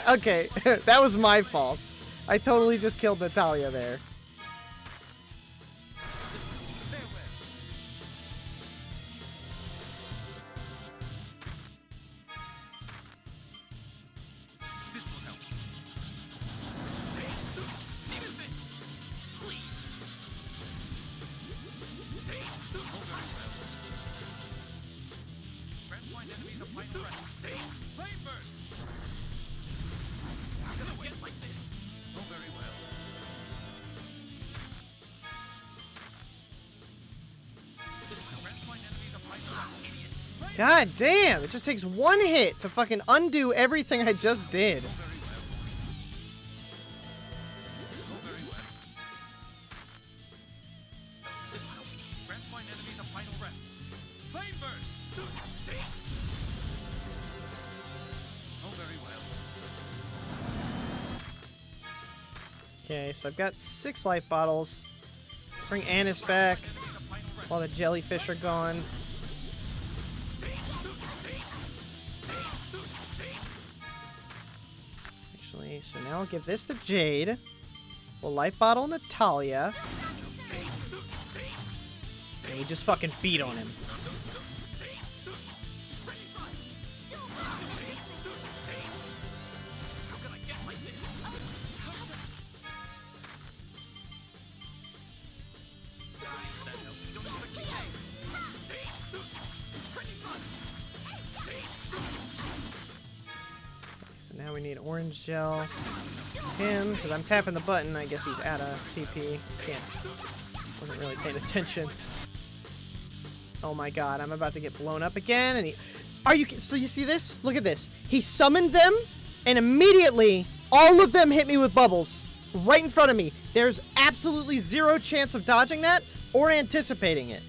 Speaker 1: Okay, that was my fault. I totally just killed Natalia there.
Speaker 5: This will help. Demon Fist! Please! Oh, very well. Grant find enemies a final rest. Flame burst! I'm gonna get like this. Oh, very well. This will grant find enemies a final rest, idiot. Flame
Speaker 1: God damn, it just takes one hit to fucking undo everything I just did.
Speaker 5: very well. Oh, very well. This will grant find enemies a final rest. Flame burst! Oh, very well.
Speaker 1: Okay, so I've got 6 life bottles. Let's bring Annis back
Speaker 5: Enemies a final rest.
Speaker 1: while the jellyfish are gone. Actually, so now I'll give this to Jade. We'll life bottle Natalia. And we just fucking beat on him.
Speaker 5: How can I get like this? That helps. Don't expect me eggs. Pretty fun.
Speaker 1: So now we need orange gel. Him, because I'm tapping the button. I guess he's out of TP. Can't. Wasn't really paying attention. Oh my god, I'm about to get blown up again. And he. Are you. So you see this? Look at this. He summoned them, and immediately all of them hit me with bubbles. Right in front of me. There's absolutely zero chance of dodging that or anticipating it.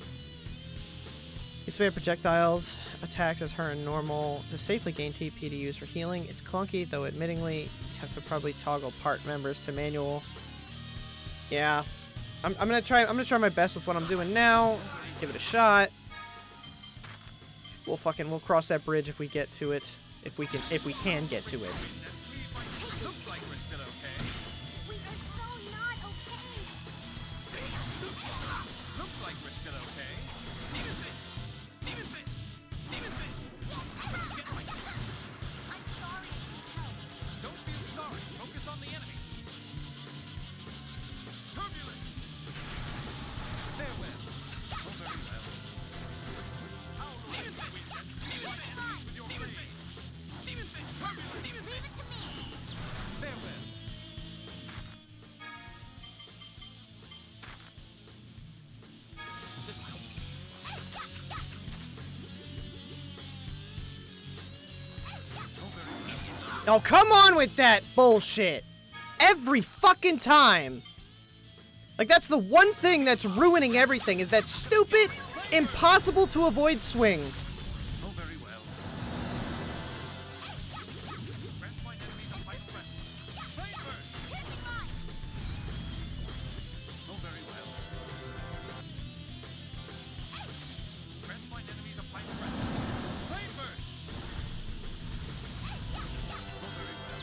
Speaker 1: You spare projectiles, attacks as her and normal to safely gain TP to use for healing. It's clunky, though admittingly, you have to probably toggle part members to manual. Yeah. I'm gonna try my best with what I'm doing now. Give it a shot. We'll cross that bridge if we get to it. If we can get to it.
Speaker 5: Looks like we're still okay.
Speaker 6: We are so not okay.
Speaker 5: Looks like we're still okay. Demon Fist! Demon Fist! Demon Fist! How can I get like this?
Speaker 6: I'm sorry. Help.
Speaker 5: Don't feel sorry. Focus on the enemy. Turbulence! Farewell. Oh, very well.
Speaker 1: Oh, come on with that bullshit. Every fucking time. Like, that's the one thing that's ruining everything, is that stupid, impossible to avoid swing.
Speaker 5: Oh, very well. Grant mine enemies a place rest. Flame burst! Oh, very well. Grant mine enemies a place rest. Flame burst! Oh, very well.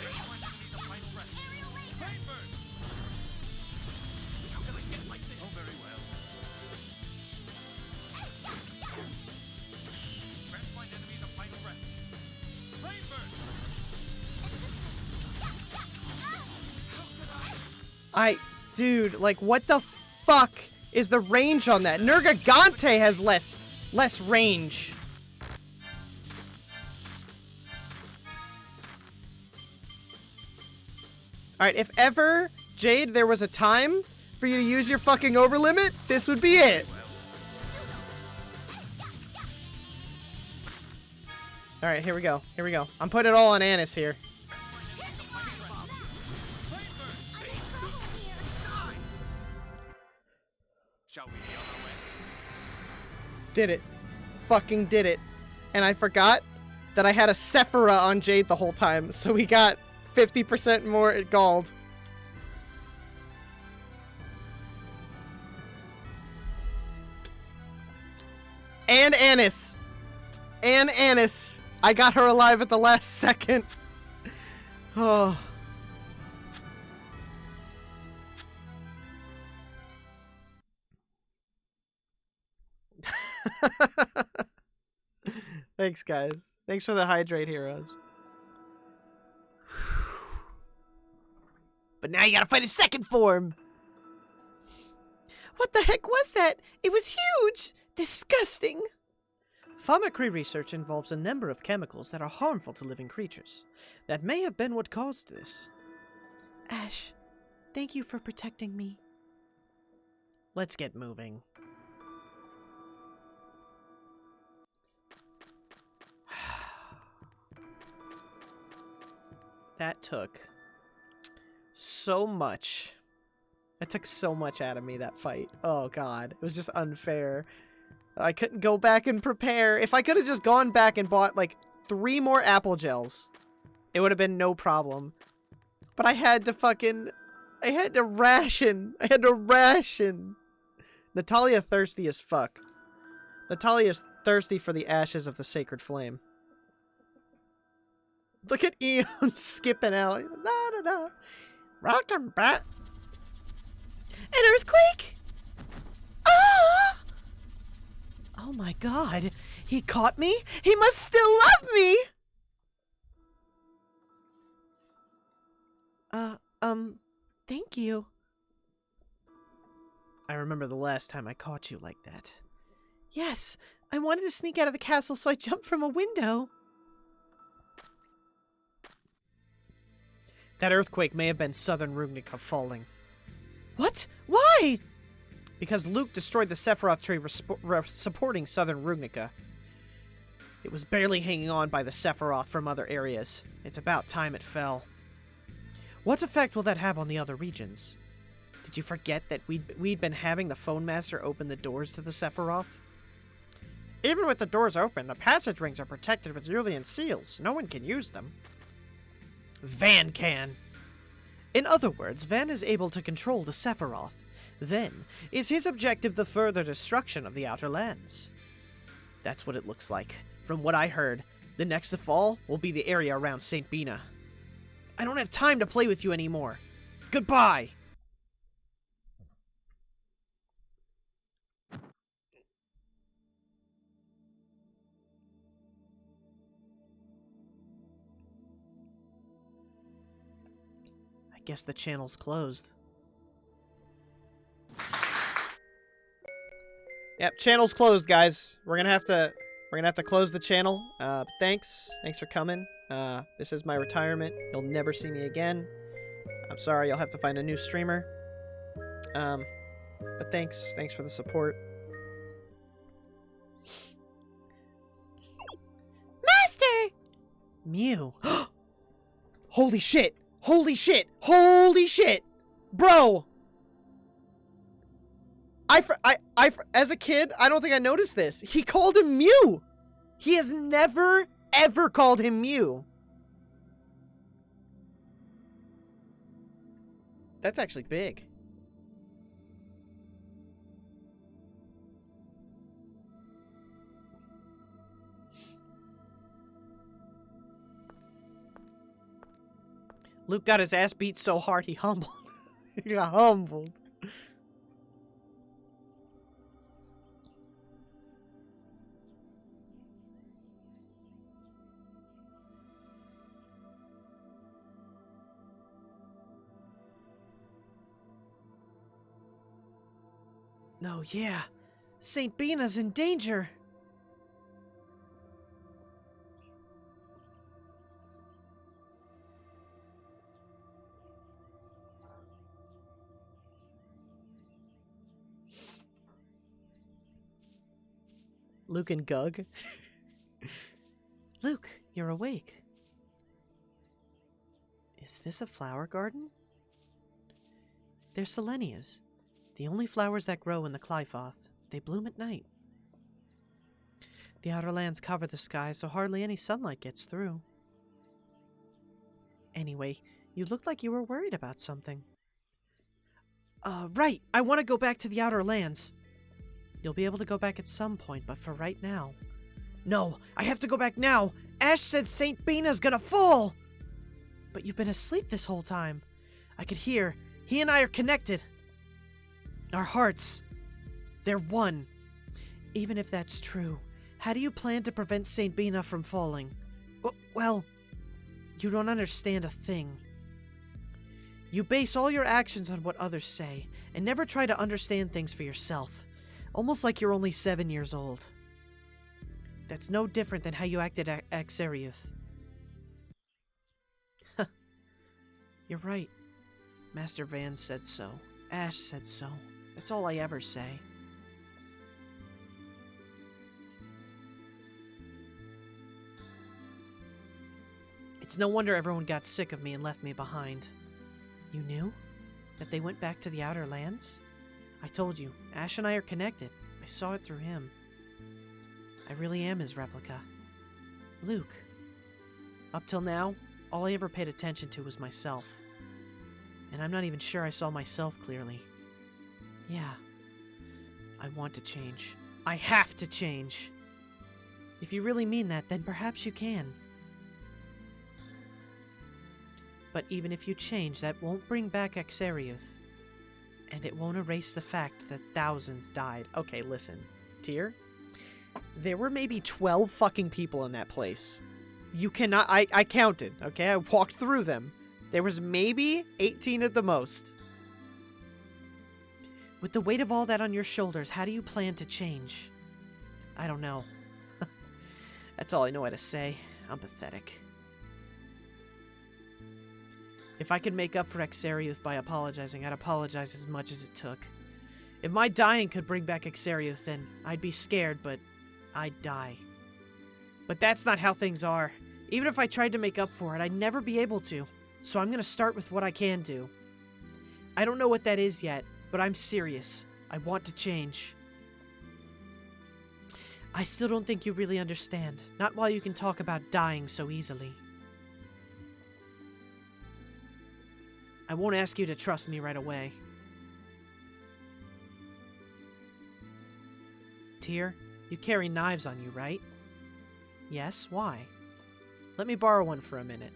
Speaker 5: Grant mine enemies a final rest. Flame burst! How can I get like this? Oh, very well. Grant mine enemies a final rest. Flame burst!
Speaker 1: Dude, like, what the fuck is the range on that? Nergigante has less range. Alright, if ever, Jade, there was a time for you to use your fucking overlimit, this would be it. Alright, here we go. Here we go. I'm putting it all on Annis here.
Speaker 5: Shall we be on our way?
Speaker 1: Did it. Fucking did it. And I forgot that I had a Sephira on Jade the whole time, so we got 50% more at Gald. And Annis. And Annis. I got her alive at the last second. Oh. Thanks, guys. Thanks for the hydrate, heroes. But now you gotta fight a second form. What the heck was that? It was huge! Disgusting! Pharmacy research involves a number of chemicals that are harmful to living creatures. That may have been what caused this. Ash, thank you for protecting me. Let's get moving. That took so much. That took so much out of me, that fight. Oh god, it was just unfair. I couldn't go back and prepare. If I could have just gone back and bought like 3 more apple gels, it would have been no problem. But I had to ration. I had to ration. Natalia thirsty as fuck. Natalia's thirsty for the ashes of the sacred flame. Look at Eon skipping out. Da, da, da. Welcome back. An earthquake? Ah! Oh my god. He caught me? He must still love me! Thank you. I remember the last time I caught you like that. Yes, I wanted to sneak out of the castle, so I jumped from a window. That earthquake may have been Southern Rugnica falling. What? Why? Because Luke destroyed the Sephiroth tree supporting Southern Rugnica. It was barely hanging on by the Sephiroth from other areas. It's about time it fell. What effect will that have on the other regions? Did you forget that we'd been having the Phone Master open the doors to the Sephiroth? Even with the doors open, the passage rings are protected with Yulian seals. No one can use them. Van can. In other words, Van is able to control the Sephiroth. Then, is his objective the further destruction of the Outer Lands? That's what it looks like. From what I heard, the next to fall will be the area around St. Bina. I don't have time to play with you anymore. Goodbye! I guess the channel's closed. Yep, channel's closed, guys. We're gonna have to close the channel. Thanks for coming. This is my retirement. You'll never see me again. I'm sorry, you'll have to find a new streamer. But thanks for the support. Master!
Speaker 3: Mew.
Speaker 1: Holy shit! Holy shit! Holy shit! Bro! As a kid, I don't think I noticed this. He called him Mew! He has never, ever called him Mew. That's actually big. Luke got his ass beat so hard he humbled. He got humbled.
Speaker 3: No, yeah. St. Bina's in danger.
Speaker 1: Luke and Gug.
Speaker 3: Luke, you're awake. Is this a flower garden? They're Selenias, the only flowers that grow in the Clyfoth. They bloom at night. The outer lands cover the sky, so hardly any sunlight gets through. Anyway, you looked like you were worried about something. Right! I want to go back to the outer lands. You'll be able to go back at some point, but for right now... No, I have to go back now! Ash said St. Bina's gonna fall! But you've been asleep this whole time. I could hear. He and I are connected. Our hearts. They're one. Even if that's true, how do you plan to prevent St. Bina from falling? Well, you don't understand a thing. You base all your actions on what others say, and never try to understand things for yourself. Almost like you're only 7 years old. That's no different than how you acted at Axariuth. You're right. Master Van said so. Ash said so. That's all I ever say. It's no wonder everyone got sick of me and left me behind. You knew? That they went back to the Outer Lands? I told you, Ash and I are connected. I saw it through him. I really am his replica. Luke. Up till now, all I ever paid attention to was myself. And I'm not even sure I saw myself clearly. Yeah. I want to change. I have to change! If you really mean that, then perhaps you can. But even if you change, that won't bring back Axariuth. And it won't erase the fact that thousands died.
Speaker 1: Okay, listen. Tyr? There were maybe 12 fucking people in that place. You cannot... I counted, okay? I walked through them. There was maybe 18 at the most.
Speaker 3: With the weight of all that on your shoulders, how do you plan to change? I don't know.
Speaker 1: That's all I know how to say. I'm pathetic.
Speaker 3: If I could make up for Axariuth by apologizing, I'd apologize as much as it took. If my dying could bring back Axariuth, then I'd be scared, but I'd die. But that's not how things are. Even if I tried to make up for it, I'd never be able to. So I'm gonna start with what I can do. I don't know what that is yet, but I'm serious. I want to change. I still don't think you really understand. Not while you can talk about dying so easily. I won't ask you to trust me right away. Tyr, you carry knives on you, right? Yes, why? Let me borrow one for a minute.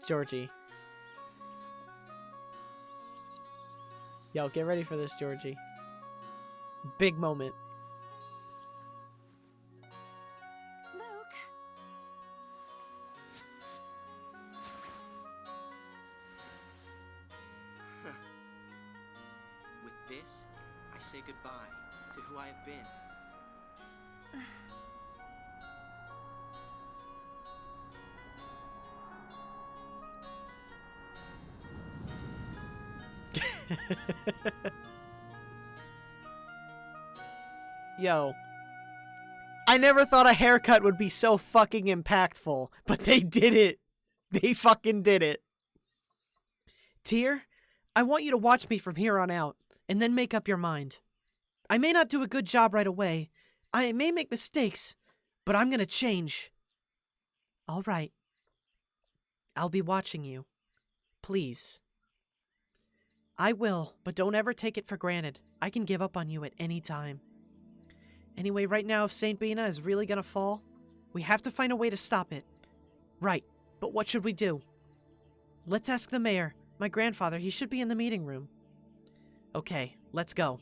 Speaker 1: Georgie. Yo, get ready for this, Georgie. Big moment.
Speaker 6: Luke.
Speaker 7: With this, I say goodbye to who I have been.
Speaker 1: Yo. I never thought a haircut would be so fucking impactful, but they did it. They fucking did it.
Speaker 3: Tyr, I want you to watch me from here on out, and then make up your mind. I may not do a good job right away. I may make mistakes, but I'm gonna change. All right. I'll be watching you. Please. I will, but don't ever take it for granted. I can give up on you at any time. Anyway, right now, if St. Bina is really gonna fall, we have to find a way to stop it. Right, but what should we do? Let's ask the mayor. My grandfather, he should be in the meeting room. Okay, let's go.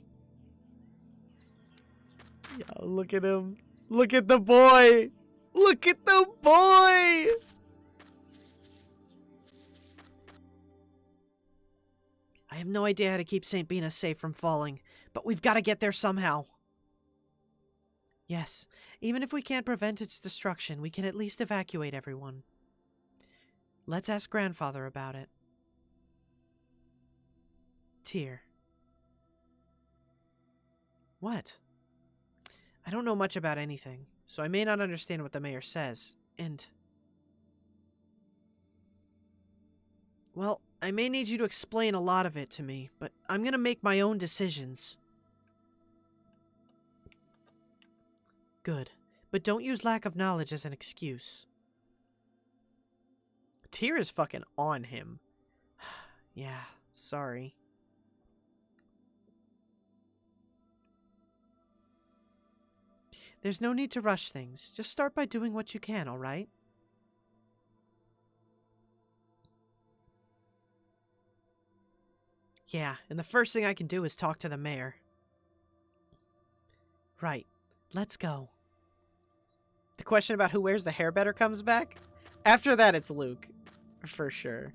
Speaker 1: Yeah, look at him. Look at the boy. Look at the boy.
Speaker 3: I have no idea how to keep St. Bina safe from falling, but we've got to get there somehow. Yes, even if we can't prevent its destruction, we can at least evacuate everyone. Let's ask Grandfather about it. Tyr. What? I don't know much about anything, so I may not understand what the mayor says, and... Well, I may need you to explain a lot of it to me, but I'm gonna make my own decisions. Good, but don't use lack of knowledge as an excuse.
Speaker 1: Tyr is fucking on him.
Speaker 3: Yeah, sorry. There's no need to rush things. Just start by doing what you can, alright? Yeah, and the first thing I can do is talk to the mayor. Right, let's go.
Speaker 1: The question about who wears the hair better comes back. After that, it's Luke. For sure.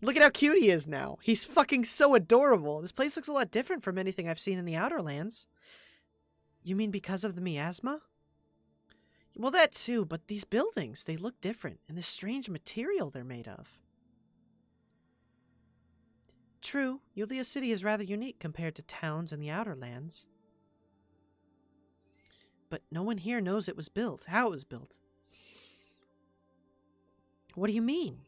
Speaker 1: Look at how cute he is now. He's fucking so adorable. This place looks a lot different from anything I've seen in the Outer Lands.
Speaker 3: You mean because of the miasma? Well, that too, but these buildings, they look different, and this strange material they're made of. True, Yulia City is rather unique compared to towns in the Outer Lands. But no one here knows it was built, how it was built. What do you mean?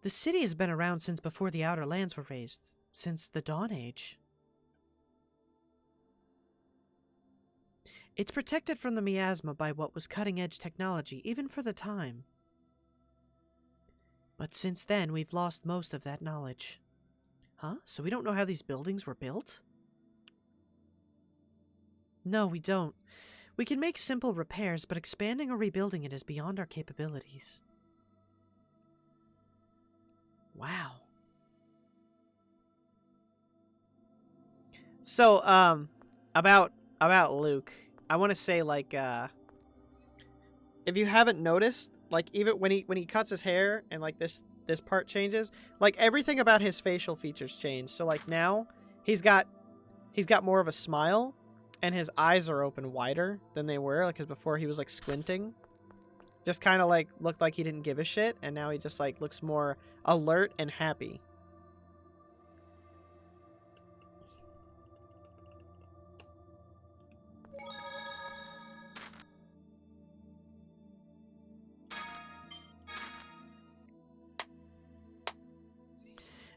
Speaker 3: The city has been around since before the Outer Lands were raised, since the Dawn Age. It's protected from the miasma by what was cutting-edge technology, even for the time. But since then, we've lost most of that knowledge. Huh? So we don't know how these buildings were built? No, we don't. We can make simple repairs, but expanding or rebuilding it is beyond our capabilities. Wow.
Speaker 1: So, about Luke, I want to say, like, if you haven't noticed, like, even when he cuts his hair and, like, this part changes, like, everything about his facial features change. So, like, now he's got more of a smile, and his eyes are open wider than they were, like, because before he was, like, squinting. Just kind of, like, looked like he didn't give a shit, and now he just, like, looks more alert and happy.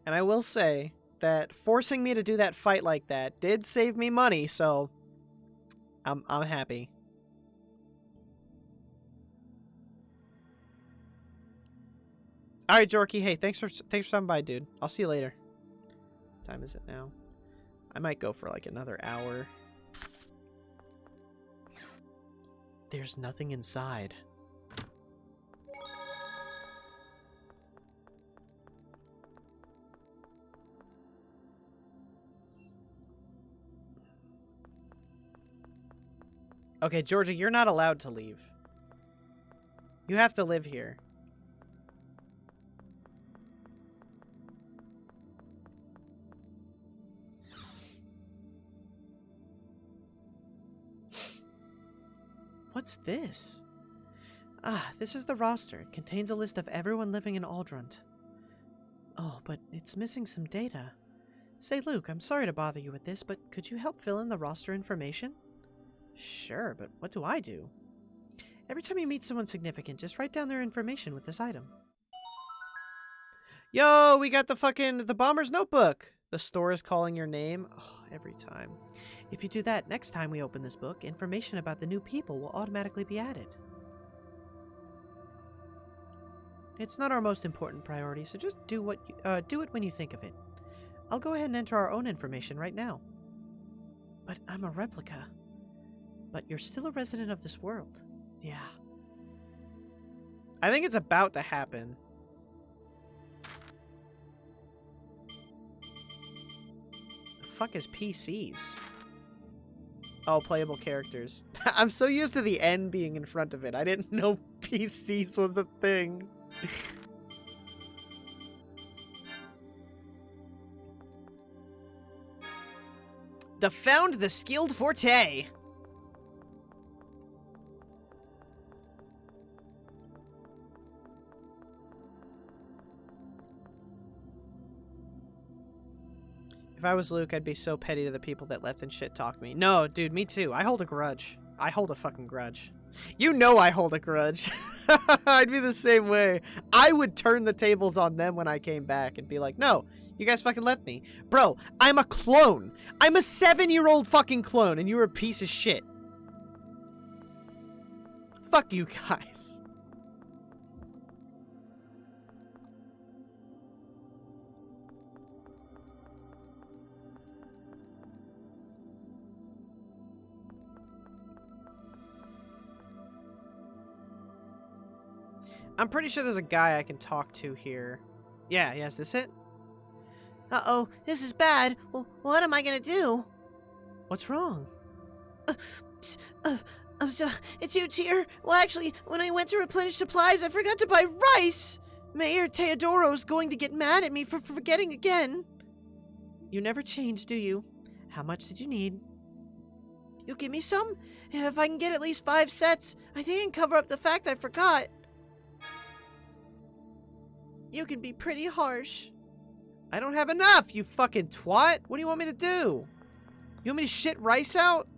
Speaker 1: And I will say that forcing me to do that fight like that did save me money, so I'm happy. All right, Jorky. Hey, thanks for stopping by, dude. I'll see you later. What time is it now? I might go for like another hour.
Speaker 3: There's nothing inside.
Speaker 1: Okay, Georgia, you're not allowed to leave. You have to live here.
Speaker 3: What's this? Ah, this is the roster. It contains a list of everyone living in Aldrunt. Oh, but it's missing some data. Say, Luke, I'm sorry to bother you with this, but could you help fill in the roster information? Sure, but what do I do? Every time you meet someone significant, just write down their information with this item.
Speaker 1: Yo, we got the bomber's notebook. The store is calling your name. Oh, every time.
Speaker 3: If you do that, next time we open this book, information about the new people will automatically be added. It's not our most important priority, so just do it when you think of it. I'll go ahead and enter our own information right now. But I'm a replica. But you're still a resident of this world. Yeah.
Speaker 1: I think it's about to happen. The fuck is PCs? Oh, playable characters. I'm so used to the N being in front of it. I didn't know PCs was a thing. Found the skilled forte. If I was Luke, I'd be so petty to the people that left and shit-talked me. No, dude, me too. I hold a grudge. I hold a fucking grudge. You know I hold a grudge. I'd be the same way. I would turn the tables on them when I came back and be like, no, you guys fucking left me. Bro, I'm a clone. I'm a 7-year-old fucking clone, and you're a piece of shit. Fuck you guys. I'm pretty sure there's a guy I can talk to here. Yeah, is this it?
Speaker 3: Uh-oh, this is bad. Well, what am I gonna do?
Speaker 1: What's wrong?
Speaker 3: It's you, Tyr. Well, actually, when I went to replenish supplies, I forgot to buy rice. Mayor Teodoro's going to get mad at me for forgetting again. You never change, do you? How much did you need? You'll give me some? If I can get at least 5 sets, I think I can cover up the fact I forgot. You can be pretty harsh.
Speaker 1: I don't have enough, you fucking twat. What do you want me to do? You want me to shit rice out?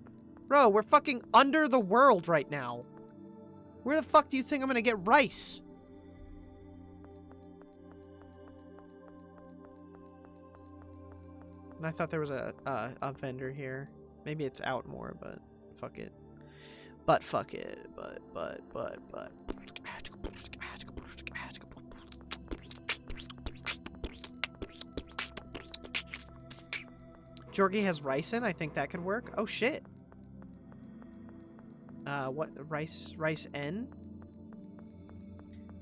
Speaker 1: Bro, we're fucking under the world right now. Where the fuck do you think I'm gonna get rice? I thought there was a vendor here. Maybe it's out more, but fuck it. But fuck it. But. Jorgie has rice in. I think that could work. Oh shit. What rice N?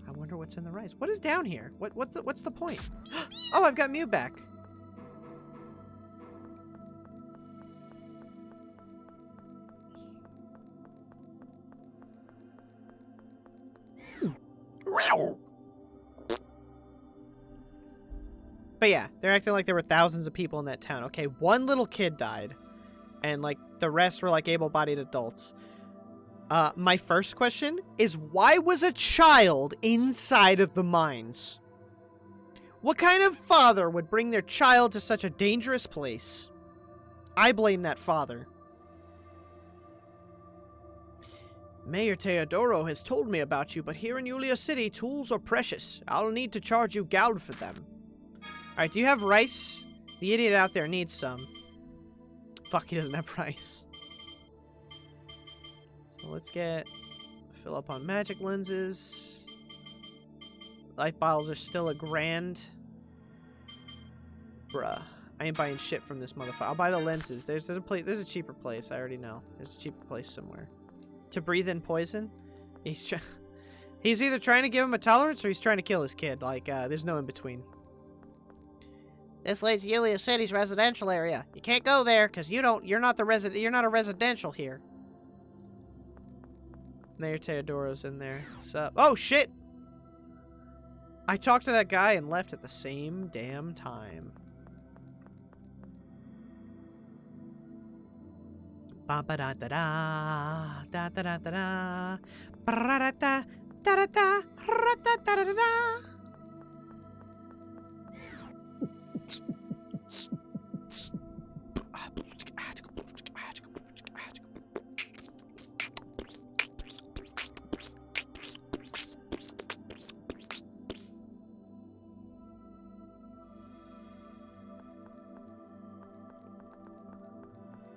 Speaker 1: I wonder what's in the rice. What is down here? What's the point? Oh, I've got Mew back. But yeah, they're acting like there were thousands of people in that town. Okay, one little kid died. And, like, the rest were, like, able-bodied adults. My first question is, why was a child inside of the mines? What kind of father would bring their child to such a dangerous place? I blame that father. Mayor Teodoro has told me about you, but here in Yulia City, tools are precious. I'll need to charge you gold for them. Alright, do you have rice? The idiot out there needs some. Fuck, he doesn't have rice. So let's fill up on magic lenses. Life bottles are still $1,000. Bruh. I ain't buying shit from this motherfucker. I'll buy the lenses. There's a cheaper place. I already know. There's a cheaper place somewhere. To breathe in poison? He's either trying to give him a tolerance or he's trying to kill his kid. Like, there's no in between. This leads to Yulia City's residential area. You can't go there because you're not a residential here. Mayor Teodoro's in there. Sup? Oh shit! I talked to that guy and left at the same damn time. Ba ba da da da da da da da da ba da da da da da da da da da.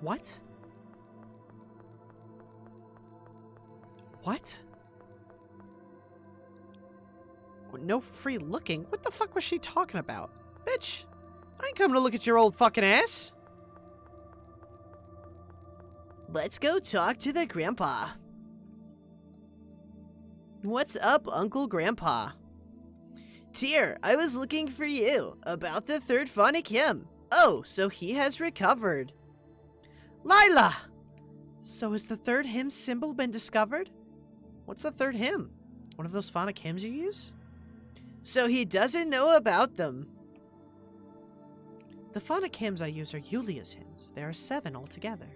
Speaker 3: What? What? No free looking? What the fuck was she talking about? Bitch, I ain't coming to look at your old fucking ass. Let's go talk to the grandpa. What's up, Uncle Grandpa? Tyr, I was looking for you about the third phonic hymn. Oh, so he has recovered. Lila! So has the third hymn symbol been discovered? What's the third hymn? One of those phonic hymns you use? So he doesn't know about them. The phonic hymns I use are Yulia's hymns. There are 7 altogether.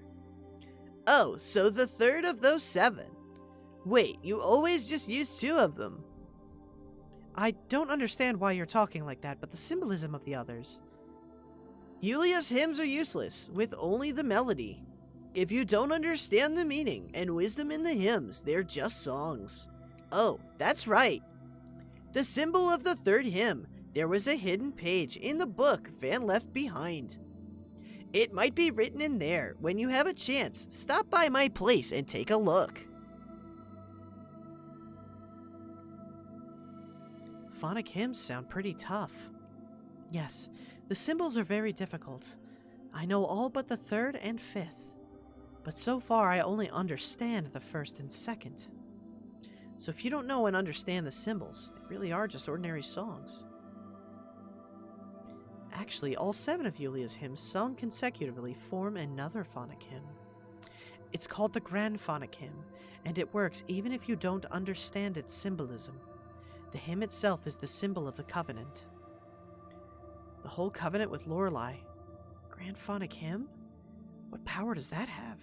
Speaker 3: Oh, so the third of those 7. Wait, you always just use 2 of them. I don't understand why you're talking like that, but the symbolism of the others. Yulia's hymns are useless, with only the melody. If you don't understand the meaning and wisdom in the hymns, they're just songs. Oh, that's right. The symbol of the third hymn, there was a hidden page in the book Van left behind. It might be written in there. When you have a chance, stop by my place and take a look. Phonic hymns sound pretty tough. Yes, the symbols are very difficult. I know all but the 3rd and 5th. But so far I only understand the 1st and 2nd. So if you don't know and understand the symbols, they really are just ordinary songs. Actually, all 7 of Yulia's hymns sung consecutively form another phonic hymn. It's called the Grand Phonic Hymn, and it works even if you don't understand its symbolism. The hymn itself is the symbol of the covenant. The whole covenant with Lorelei. Grand Phonic Hymn? What power does that have?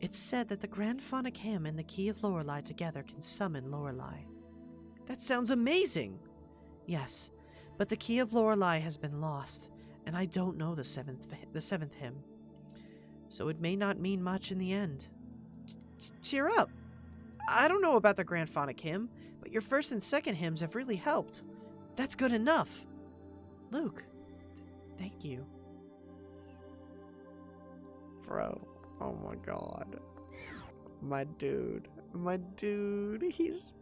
Speaker 3: It's said that the Grand Phonic Hymn and the Key of Lorelei together can summon Lorelei. That sounds amazing! Yes, but the Key of Lorelei has been lost, and I don't know the 7th hymn. So it may not mean much in the end. Cheer up! I don't know about the Grand Phonic Hymn, but your 1st and 2nd hymns have really helped. That's good enough. Luke, thank you. Bro, oh my god. My dude, he's...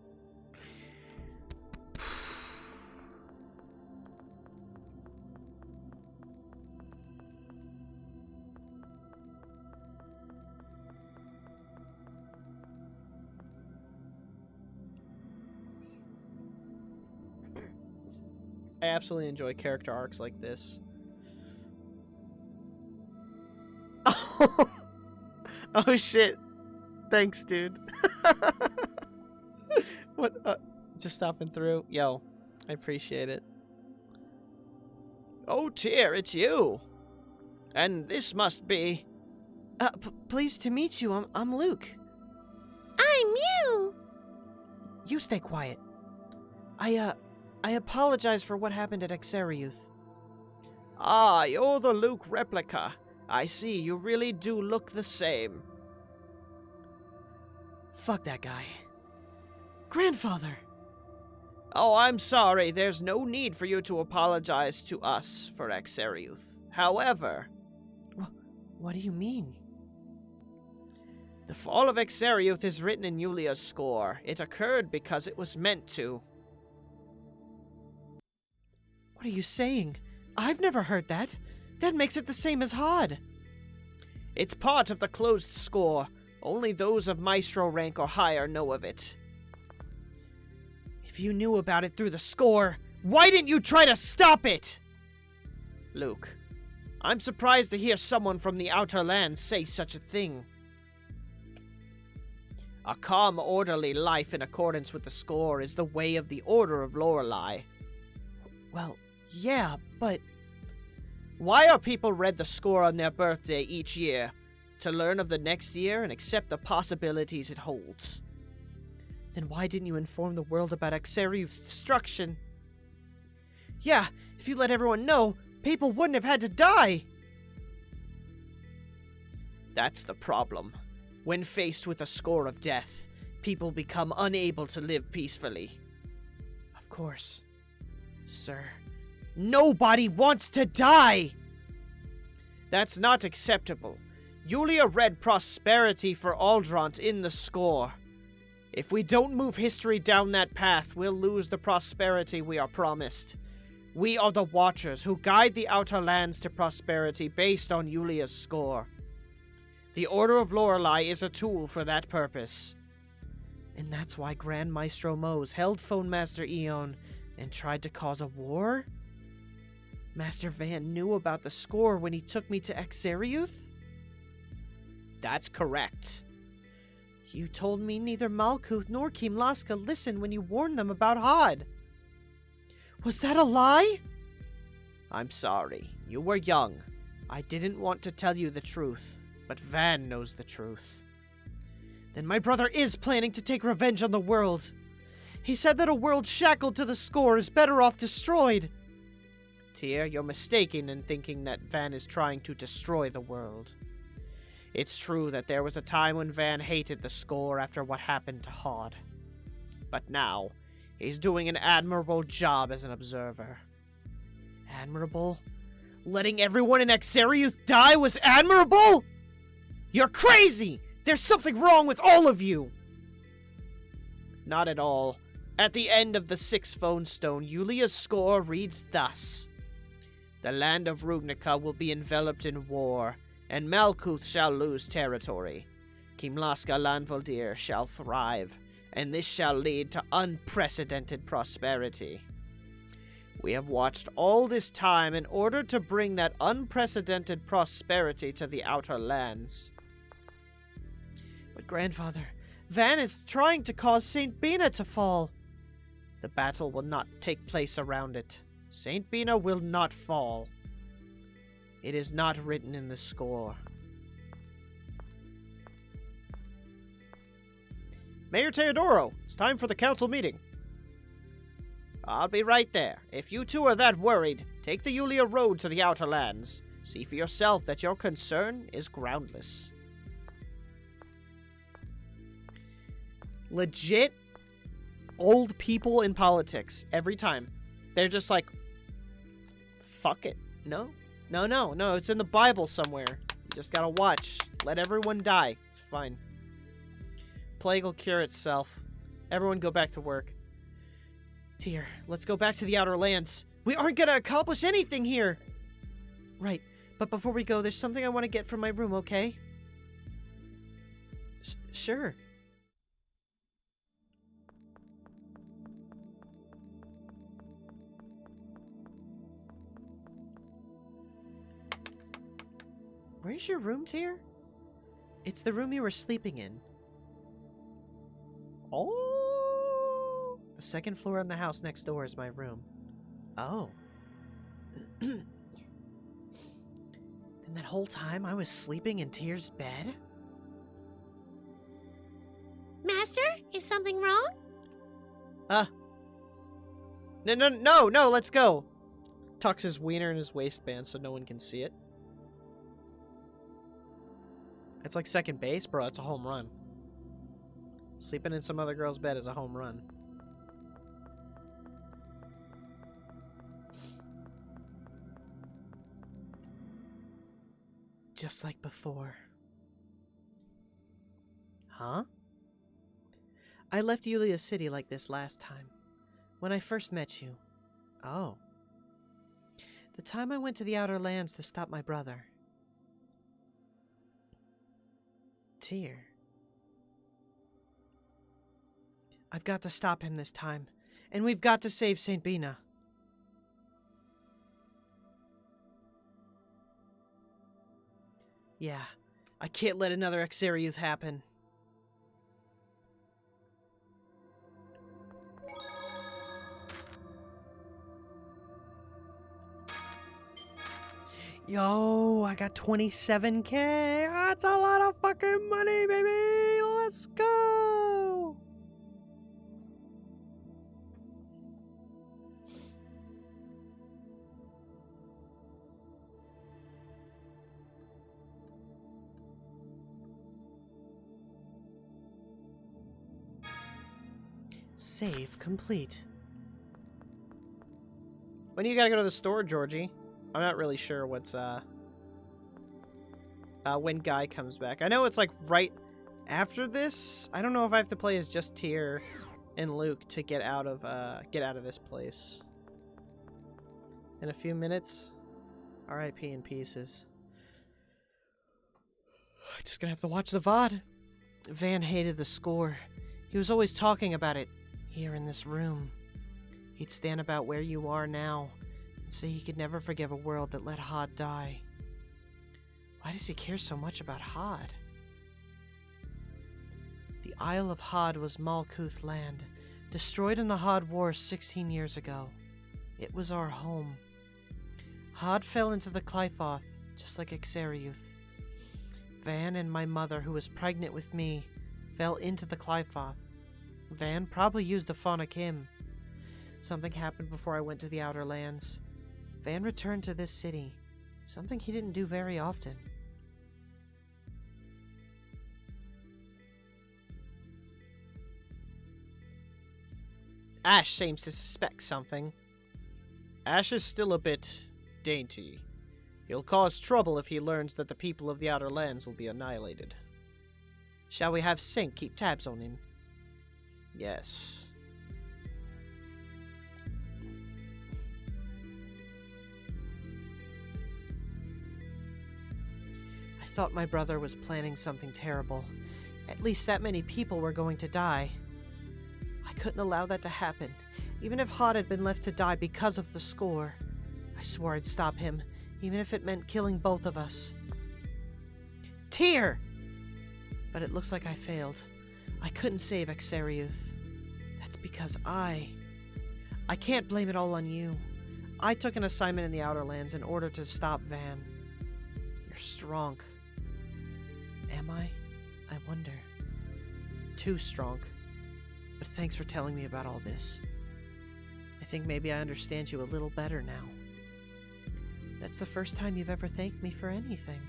Speaker 3: I absolutely enjoy character arcs like this. Oh shit. Thanks, dude. What? Just stopping through. Yo, I appreciate it. Oh, Tyr, it's you. And this must be... pleased to meet you. I'm Luke.
Speaker 6: I'm you!
Speaker 3: You stay quiet. I apologize for what happened at Exariuth.
Speaker 1: Ah, you're the Luke replica. I see, you really do look the same.
Speaker 3: Fuck that guy. Grandfather!
Speaker 1: Oh, I'm sorry. There's no need for you to apologize to us for Exariuth. However...
Speaker 3: What do you mean?
Speaker 1: The fall of Exariuth is written in Yulia's score. It occurred because it was meant to.
Speaker 3: What are you saying? I've never heard that. That makes it the same as Hod.
Speaker 1: It's part of the closed score. Only those of Maestro rank or higher know of it.
Speaker 3: If you knew about it through the score, why didn't you try to stop it?
Speaker 1: Luke, I'm surprised to hear someone from the Outer Lands say such a thing. A calm, orderly life in accordance with the score is the way of the Order of Lorelei.
Speaker 3: Well, yeah, but...
Speaker 1: Why are people read the score on their birthday each year? To learn of the next year and accept the possibilities it holds.
Speaker 3: Then why didn't you inform the world about Exariuth's destruction? Yeah, if you let everyone know, people wouldn't have had to die!
Speaker 1: That's the problem. When faced with a score of death, people become unable to live peacefully.
Speaker 3: Of course. Sir, nobody wants to die!
Speaker 1: That's not acceptable. Yulia read prosperity for Aldront in the score. If we don't move history down that path, we'll lose the prosperity we are promised. We are the Watchers who guide the Outer Lands to prosperity based on Yulia's score. The Order of Lorelei is a tool for that purpose.
Speaker 3: And that's why Grand Maestro Mose held Phone Master Eon and tried to cause a war? Master Van knew about the score when he took me to Exariuth?
Speaker 1: That's correct.
Speaker 3: You told me neither Malkuth nor Kimlaska listened when you warned them about Hod. Was that a lie?
Speaker 1: I'm sorry. You were young. I didn't want to tell you the truth, but Van knows the truth.
Speaker 3: Then my brother is planning to take revenge on the world. He said that a world shackled to the score is better off destroyed.
Speaker 1: Tyr, you're mistaken in thinking that Van is trying to destroy the world. It's true that there was a time when Van hated the score after what happened to Hod. But now, he's doing an admirable job as an observer.
Speaker 3: Admirable? Letting everyone in Exariuth die was admirable? You're crazy! There's something wrong with all of you!
Speaker 1: Not at all. At the end of the 6th phone stone, Yulia's score reads thus. The land of Rugnica will be enveloped in war, and Malkuth shall lose territory. Kimlaska Lanvoldir shall thrive, and this shall lead to unprecedented prosperity. We have watched all this time in order to bring that unprecedented prosperity to the Outer Lands.
Speaker 3: But grandfather, Van is trying to cause St. Bina to fall.
Speaker 1: The battle will not take place around it. St. Bina will not fall. It is not written in the score. Mayor Teodoro, it's time for the council meeting. I'll be right there. If you two are that worried, take the Yulia Road to the Outer Lands. See for yourself that your concern is groundless. Legit old people in politics every time. They're just like, fuck it. No, it's in the Bible somewhere. You just gotta watch. Let everyone die. It's fine. Plague will cure itself. Everyone go back to work.
Speaker 3: Tyr, let's go back to the Outer Lands. We aren't gonna accomplish anything here! Right, but before we go, there's something I want to get from my room, okay? Sure. Where's your room, Tyr? It's the room you were sleeping in.
Speaker 1: Oh!
Speaker 3: The second floor in the house next door is my room. Oh. Then that whole time I was sleeping in Tyr's bed?
Speaker 6: Master, is something wrong?
Speaker 1: No, let's go. Tucks his wiener in his waistband so no one can see it. It's like second base, bro. It's a home run. Sleeping in some other girl's bed is a home run.
Speaker 3: Just like before.
Speaker 1: Huh?
Speaker 3: I left Yulia City like this last time, when I first met you.
Speaker 1: Oh.
Speaker 3: The time I went to the Outer Lands to stop my brother. Tyr. I've got to stop him this time, and we've got to save St. Bina. Yeah, I can't let another Exariuth happen. Yo, I got 27K. That's a lot of fucking money, baby. Let's go. Save complete.
Speaker 1: When do you gotta go to the store, Georgie? I'm not really sure what's when Guy comes back. I know it's like right after this. I don't know if I have to play as just Tyr and Luke to get out of this place. In a few minutes. R.I.P. in pieces. Just gonna have to watch the VOD. Van hated the score. He was always talking about it here in this room. He'd stand about where you are now and say he could never forgive a world that let Hod die. Why does he care so much about Hod? The Isle of Hod was Malkuth land, destroyed in the Hod War 16 years ago. It was our home. Hod fell into the Clyfoth, just like Exariuth. Van and my mother, who was pregnant with me, fell into the Clyfoth. Van probably used a phonic hymn. Something happened before I went to the Outer Lands. Van returned to this city, something he didn't do very often. Ash seems to suspect something. Ash is still a bit dainty. He'll cause trouble if he learns that the people of the Outer Lands will be annihilated. Shall we have Sync keep tabs on him? Yes. I thought my brother was planning something terrible. At least that many people were going to die. I couldn't allow that to happen, even if Hod had been left to die because of the score. I swore I'd stop him, even if it meant killing both of us. Tyr! But it looks like I failed. I couldn't save Exariuth. That's because I can't blame it all on you. I took an assignment in the Outer Lands in order to stop Van. You're strong. Am I? I wonder. Too strong. But thanks for telling me about all this. I think maybe I understand you a little better now. That's the first time you've ever thanked me for anything.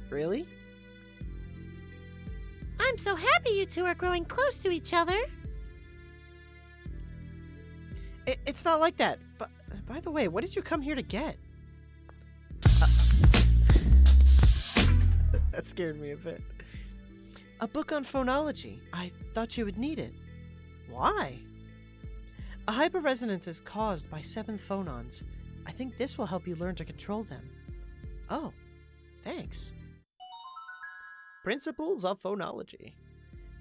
Speaker 1: Really?
Speaker 6: I'm so happy you two are growing close to each other.
Speaker 1: It's not like that. But by the way, what did you come here to get? That scared me a bit. A book on phonology. I thought you would need it. Why? A hyperresonance is caused by 7th phonons. I think this will help you learn to control them. Oh, thanks. Principles of Phonology.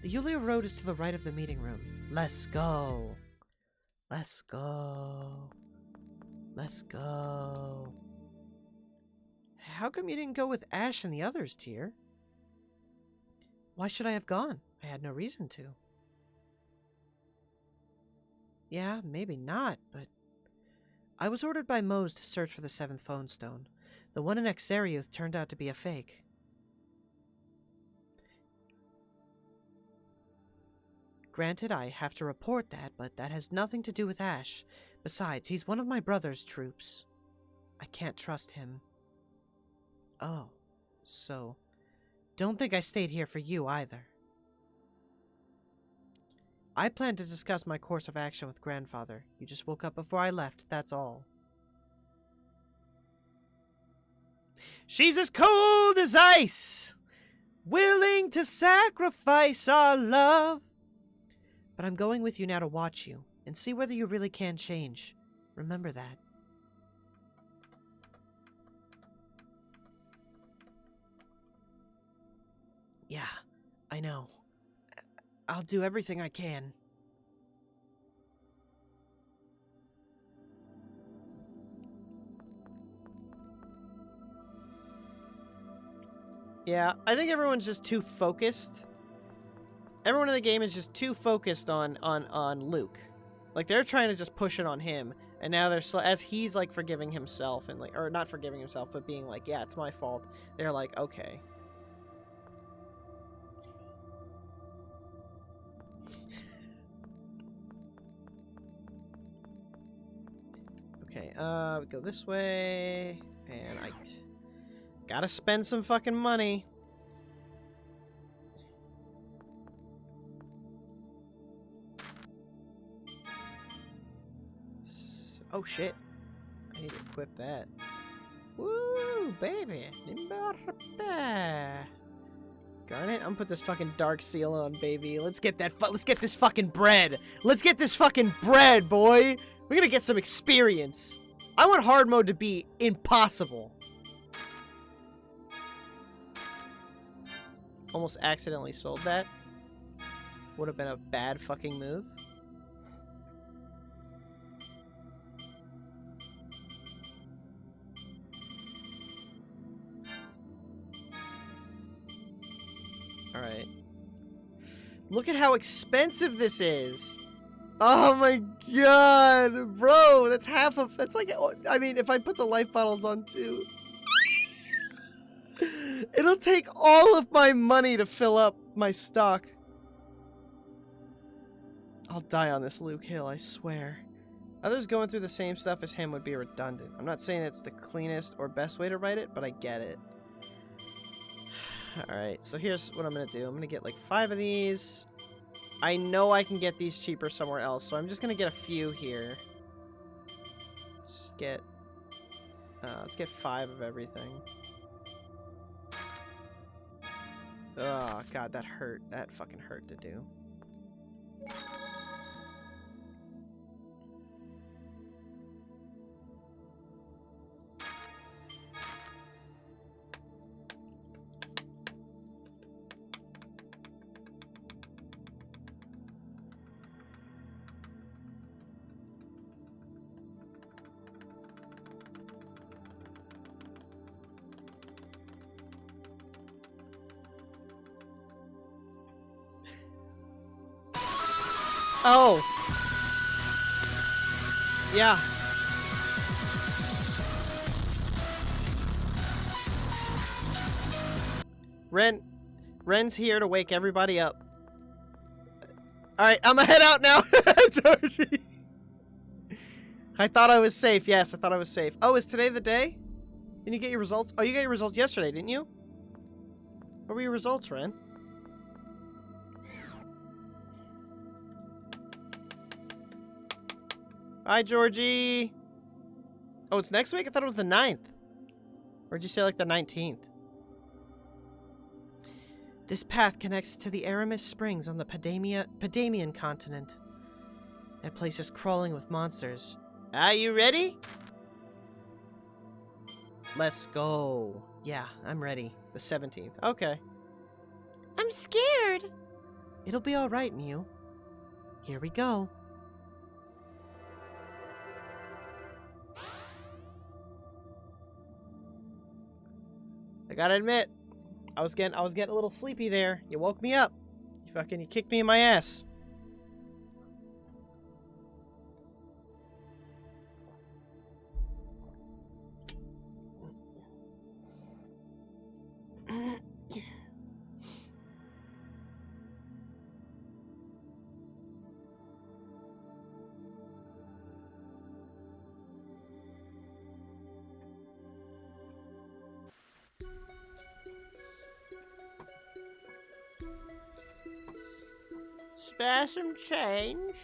Speaker 1: The Yulia Road is to the right of the meeting room. Let's go. Let's go. Let's go. How come you didn't go with Ash and the others, Tyr? Why should I have gone? I had no reason to. Yeah, maybe not, but... I was ordered by Mose to search for the 7th phone stone. The one in Exariuth turned out to be a fake. Granted, I have to report that, but that has nothing to do with Ash. Besides, he's one of my brother's troops. I can't trust him. Oh, so... Don't think I stayed here for you, either. I planned to discuss my course of action with Grandfather. You just woke up before I left, that's all. She's as cold as ice, willing to sacrifice our love. But I'm going with you now to watch you, and see whether you really can change. Remember that. Yeah, I know. I'll do everything I can. Yeah, I think everyone's just too focused. Everyone in the game is just too focused on Luke. Like, they're trying to just push it on him, and now they're as he's like forgiving himself and like, or not forgiving himself, but being like, yeah, it's my fault. They're like, okay. Okay, we go this way, and I gotta spend some fucking money. Oh shit, I need to equip that. Woo! Ooh, baby. Garnet, I'm gonna put this fucking dark seal on, baby. Let's get that. Let's get this fucking bread. Let's get this fucking bread, boy. We're gonna get some experience. I want hard mode to be impossible. Almost accidentally sold that. Would have been a bad fucking move. Alright. Look at how expensive this is. Oh my god, bro, that's half of, that's like, I mean, if I put the life bottles on too, it'll take all of my money to fill up my stock. I'll die on this Luke Hill, I swear. Others going through the same stuff as him would be redundant. I'm not saying it's the cleanest or best way to write it, but I get it. Alright, so here's what I'm gonna do. I'm gonna get like 5 of these. I know I can get these cheaper somewhere else, so I'm just gonna get a few here. Let's get 5 of everything. Oh god, that hurt. That fucking hurt to do. Oh! Yeah. Ren's here to wake everybody up. Alright, I'm gonna head out now, Georgie. I thought I was safe. Yes, I thought I was safe. Oh, is today the day? Didn't you get your results? Oh, you got your results yesterday, didn't you? What were your results, Ren? Hi, Georgie. Oh, it's next week? I thought it was the 9th. Or did you say like the 19th?
Speaker 3: This path connects to the Aramis Springs on the Padamian continent. That place is crawling with monsters.
Speaker 1: Are you ready?
Speaker 3: Let's go. Yeah, I'm ready.
Speaker 1: The 17th. Okay.
Speaker 6: I'm scared.
Speaker 3: It'll be alright, Mew. Here we go.
Speaker 1: I gotta admit, I was getting a little sleepy there. You woke me up. You kicked me in my ass. Spare some change.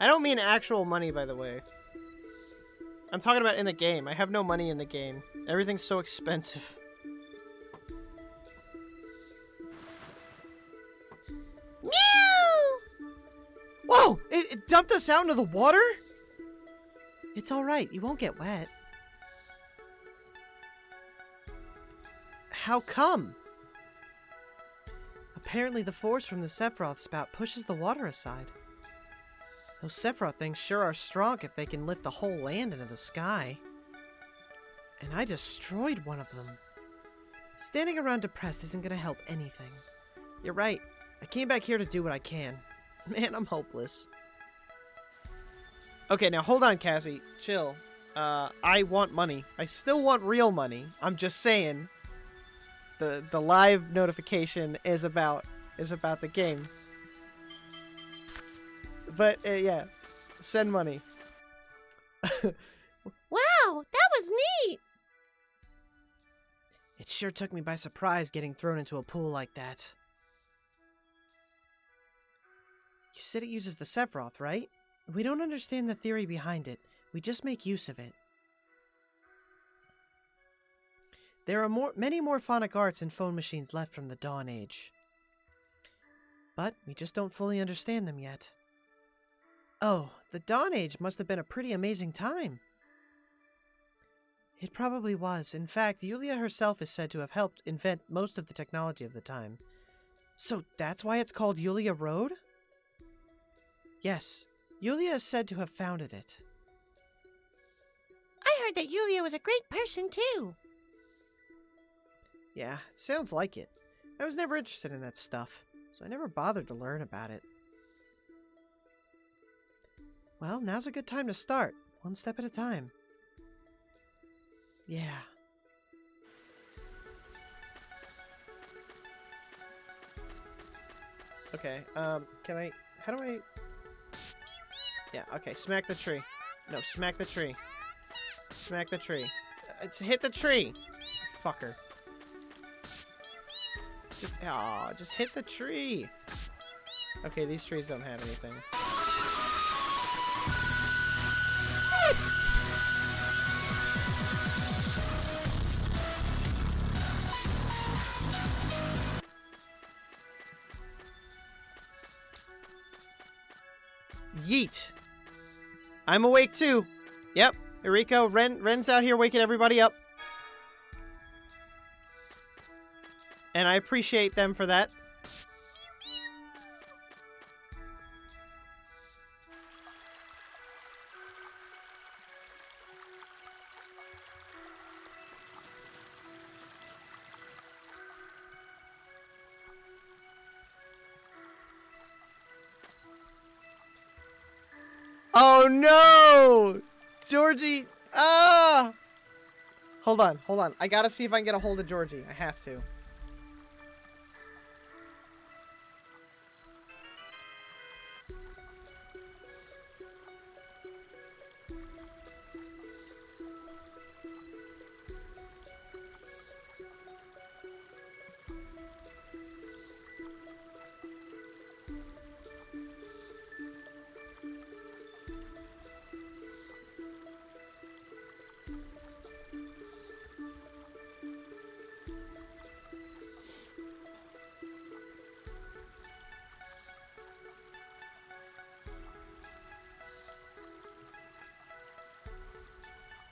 Speaker 1: I don't mean actual money, by the way. I'm talking about in the game. I have no money in the game. Everything's so expensive.
Speaker 6: Meow!
Speaker 3: Whoa! It dumped us out into the water? It's alright. You won't get wet. How come? Apparently the force from the Sephiroth spout pushes the water aside. Those Sephiroth things sure are strong if they can lift the whole land into the sky. And I destroyed one of them. Standing around depressed isn't gonna help anything. You're right. I came back here to do what I can. Man, I'm hopeless.
Speaker 1: Okay, now hold on, Cassie. Chill. I want money. I still want real money. I'm just saying. The live notification is about the game. But yeah, send money.
Speaker 6: Wow, that was neat.
Speaker 3: It sure took me by surprise getting thrown into a pool like that. You said it uses the Sephiroth, right? We don't understand the theory behind it. We just make use of it. There are many more phonic arts and phone machines left from the Dawn Age. But we just don't fully understand them yet. Oh, the Dawn Age must have been a pretty amazing time. It probably was. In fact, Yulia herself is said to have helped invent most of the technology of the time. So that's why it's called Yulia Road? Yes, Yulia is said to have founded it.
Speaker 6: I heard that Yulia was a great person, too.
Speaker 3: Yeah, it sounds like it. I was never interested in that stuff, so I never bothered to learn about it. Well, now's a good time to start, one step at a time. Yeah. Okay, can I... How do I... Yeah, okay, smack the tree. No, smack the tree. Smack the tree. It's hit the tree! Fucker. Just hit the tree! Okay, these trees don't have anything. Yeet! I'm awake too! Yep, Eriko, Ren's out here waking everybody up. And I appreciate them for that. Oh no! Georgie! Ah! Hold on. I gotta see if I can get a hold of Georgie. I have to.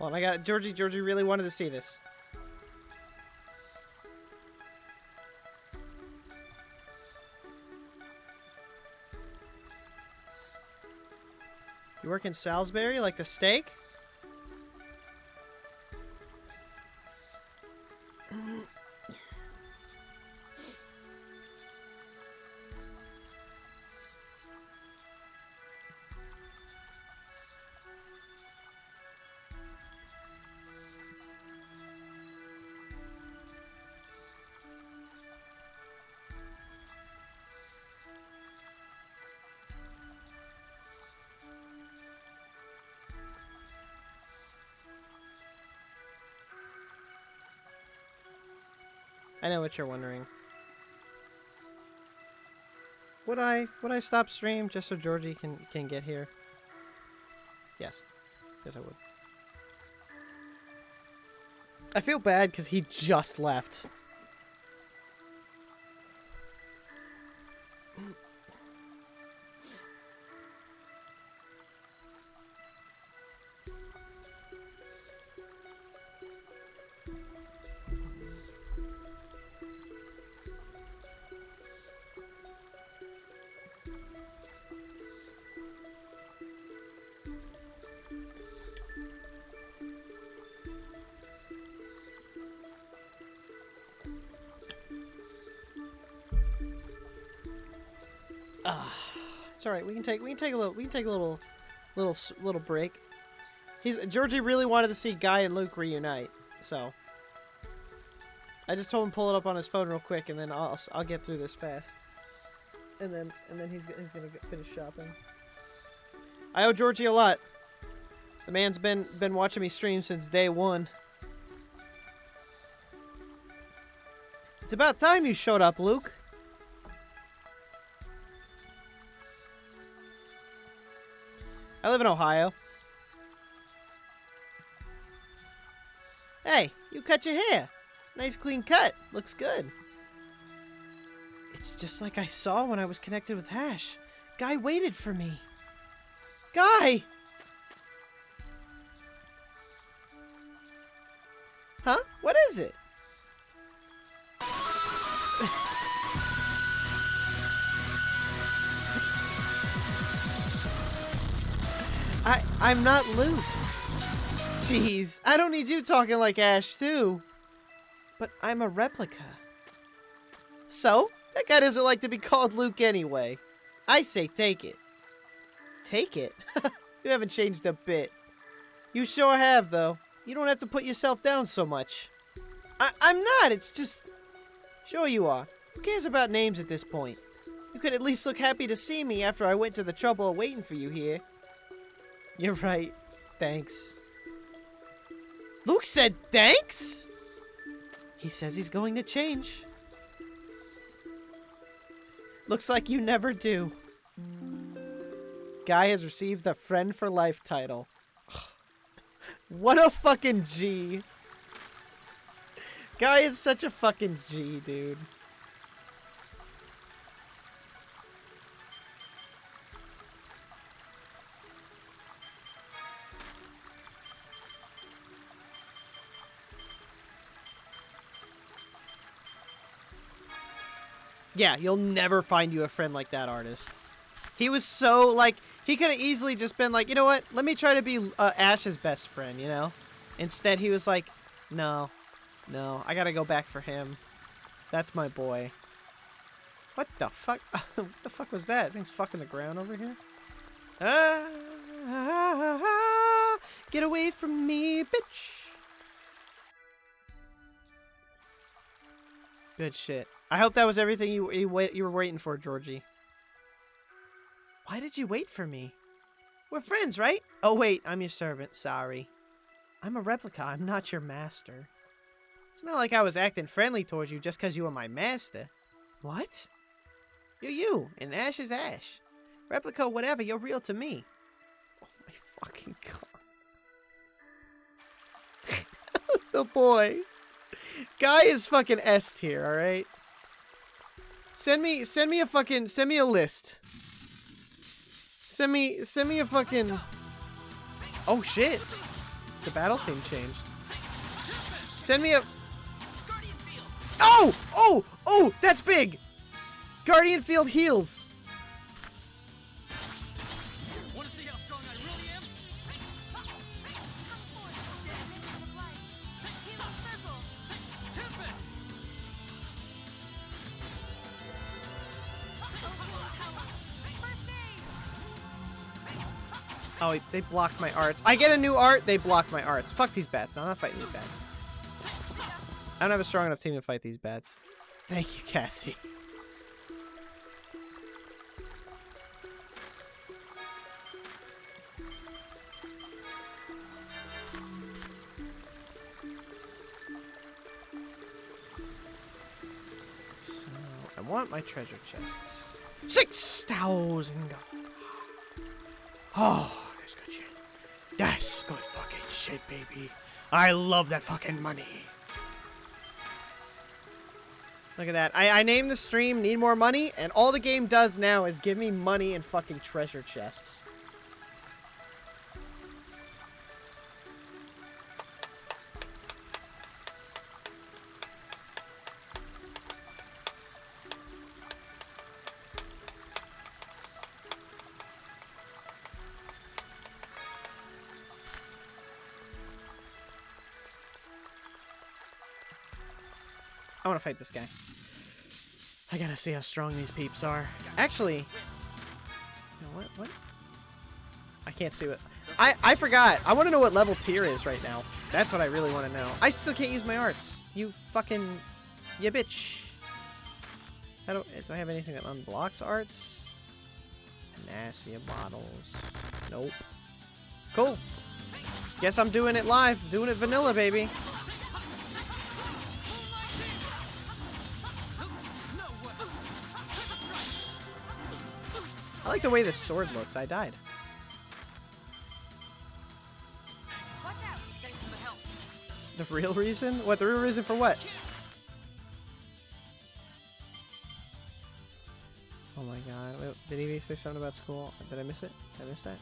Speaker 3: Well, I got it. Georgie really wanted to see this. You work in Salisbury, like the steak? I know what you're wondering. Would I stop stream just so Georgie can get here? Yes. Yes, I would. I feel bad because he just left. It's all right. We can take a little break. Georgie really wanted to see Guy and Luke reunite, so I just told him pull it up on his phone real quick, and then I'll get through this fast, and then he's gonna finish shopping. I owe Georgie a lot. The man's been watching me stream since day one. It's about time you showed up, Luke. I live in Ohio. Hey, you cut your hair.
Speaker 1: Nice clean cut. Looks good. It's just like I saw when I was connected with Ash. Guy waited for me. Guy! Huh? What is it? I'm not Luke. Jeez, I don't need you talking like Ash too. But I'm a replica. So? That guy doesn't like to be called Luke anyway. I say take it. Take it? You haven't changed a bit. You sure have, though. You don't have to put yourself down so much. I'm not, it's just... Sure you are. Who cares about names at this point? You could at least look happy to see me after I went to the trouble of waiting for you here. You're right. Thanks. Luke said thanks? He says he's going to change. Looks like you never do. Guy has received the Friend for Life title. What a fucking G. Guy is such a fucking G, dude. Yeah, you'll never find you a friend like that artist. He was so, like, he could have easily just been like, you know what? Let me try to be Ash's best friend, you know? Instead, he was like, no, I gotta go back for him. That's my boy. What the fuck? What the fuck was that? Thing's fucking the ground over here? Get away from me, bitch. Good shit. I hope that was everything you were waiting for, Georgie. Why did you wait for me? We're friends, right? Oh, wait. I'm your servant. Sorry. I'm a replica. I'm not your master. It's not like I was acting friendly towards you just because you were my master. What? You're you, and Ash is Ash. Replica, whatever. You're real to me. Oh, my fucking God. The boy. Guy is fucking S tier, alright? Send me a list. Send me a fucking... Oh shit. The battle theme changed. Send me a... Oh! Oh! Oh! That's big! Guardian Field heals.
Speaker 5: Want to see how strong I really am?
Speaker 1: Oh, they blocked my arts. I get a new art, they block my arts. Fuck these bats. No, I'm not fighting these bats. I don't have a strong enough team to fight these bats. Thank you, Cassie. So, I want my treasure chests. 6,000 gold. Oh, that's good shit. That's good fucking shit, baby. I love that fucking money. Look at that. I named the stream Need More Money, and all the game does now is give me money and fucking treasure chests. I want to fight this guy. I gotta see how strong these peeps are. Actually, you know what? I can't see what... I forgot. I want to know what level tier is right now. That's what I really want to know. I still can't use my arts. You fucking... You bitch. Do I have anything that unblocks arts? Panacea bottles. Nope. Cool. Guess I'm doing it live. Doing it vanilla, baby. I like the way this sword looks. I died.
Speaker 6: Watch out.
Speaker 7: Thanks for the help.
Speaker 1: The real reason? What? The real reason for what? Oh my god. Wait, did he say something about school? Did I miss it? Did I miss that?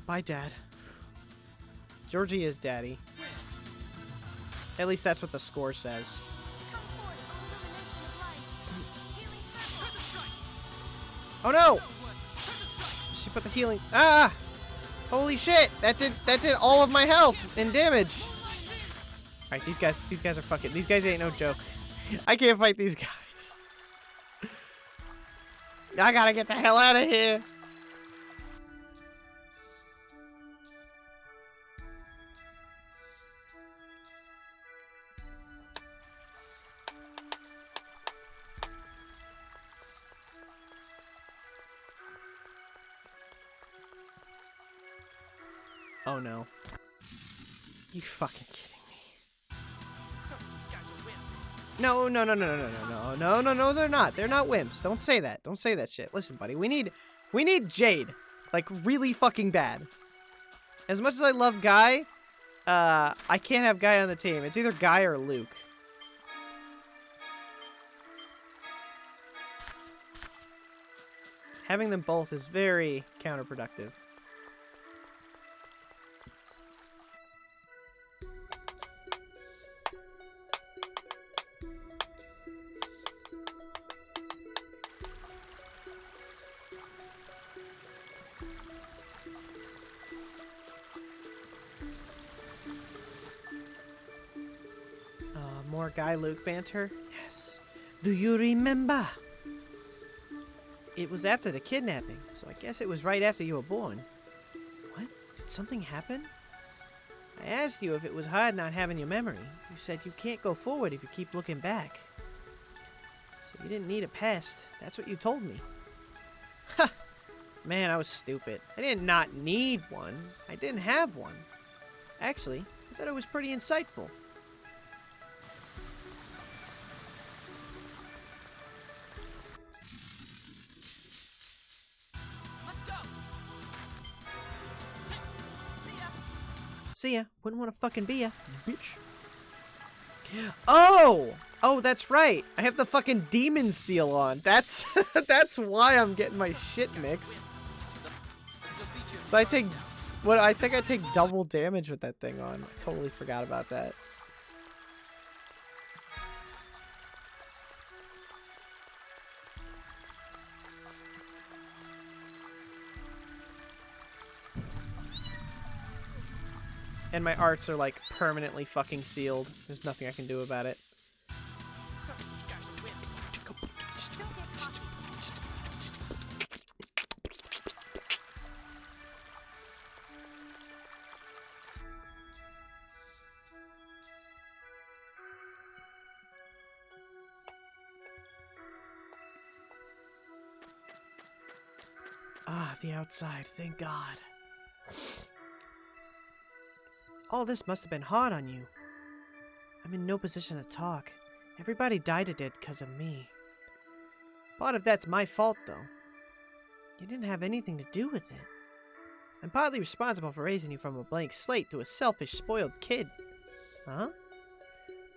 Speaker 1: Bye, Dad. Georgie is Daddy. At least that's what the score says.
Speaker 6: Come forth, O illumination of life. Healing circle.
Speaker 5: Present strike.
Speaker 1: Oh no!
Speaker 5: Present strike.
Speaker 1: She put the healing. Ah! Holy shit! That did all of my health and damage. All right, these guys are fucking. These guys ain't no joke. I can't fight these guys. I gotta get the hell out of here. Oh no. You fucking kidding me.
Speaker 7: These guys are wimps.
Speaker 1: No, they're not. They're not wimps. Don't say that. Don't say that shit. Listen, buddy, we need Jade. Like, really fucking bad. As much as I love Guy, I can't have Guy on the team. It's either Guy or Luke. Having them both is very counterproductive. More Guy Luke banter? Yes. Do you remember? It was after the kidnapping, so I guess it was right after you were born. What? Did something happen? I asked you if it was hard not having your memory. You said you can't go forward if you keep looking back. So you didn't need a past. That's what you told me. Ha! Man, I was stupid. I did not need one. I didn't have one. Actually, I thought it was pretty insightful.
Speaker 7: Let's go. See ya.
Speaker 1: See ya. Wouldn't want to fucking be ya, bitch. Oh! Oh, that's right. I have the fucking demon seal on. That's that's why I'm getting my shit mixed. So I take what I think I take double damage with that thing on. I totally forgot about that. And my arts are like permanently fucking sealed. There's nothing I can do about it.
Speaker 7: These guys are wimps.
Speaker 6: Don't get cocky.
Speaker 1: Ah, the outside. Thank God. All this must have been hard on you. I'm in no position to talk. Everybody died it did because of me. Part of that's my fault, though. You didn't have anything to do with it. I'm partly responsible for raising you from a blank slate to a selfish, spoiled kid. Huh?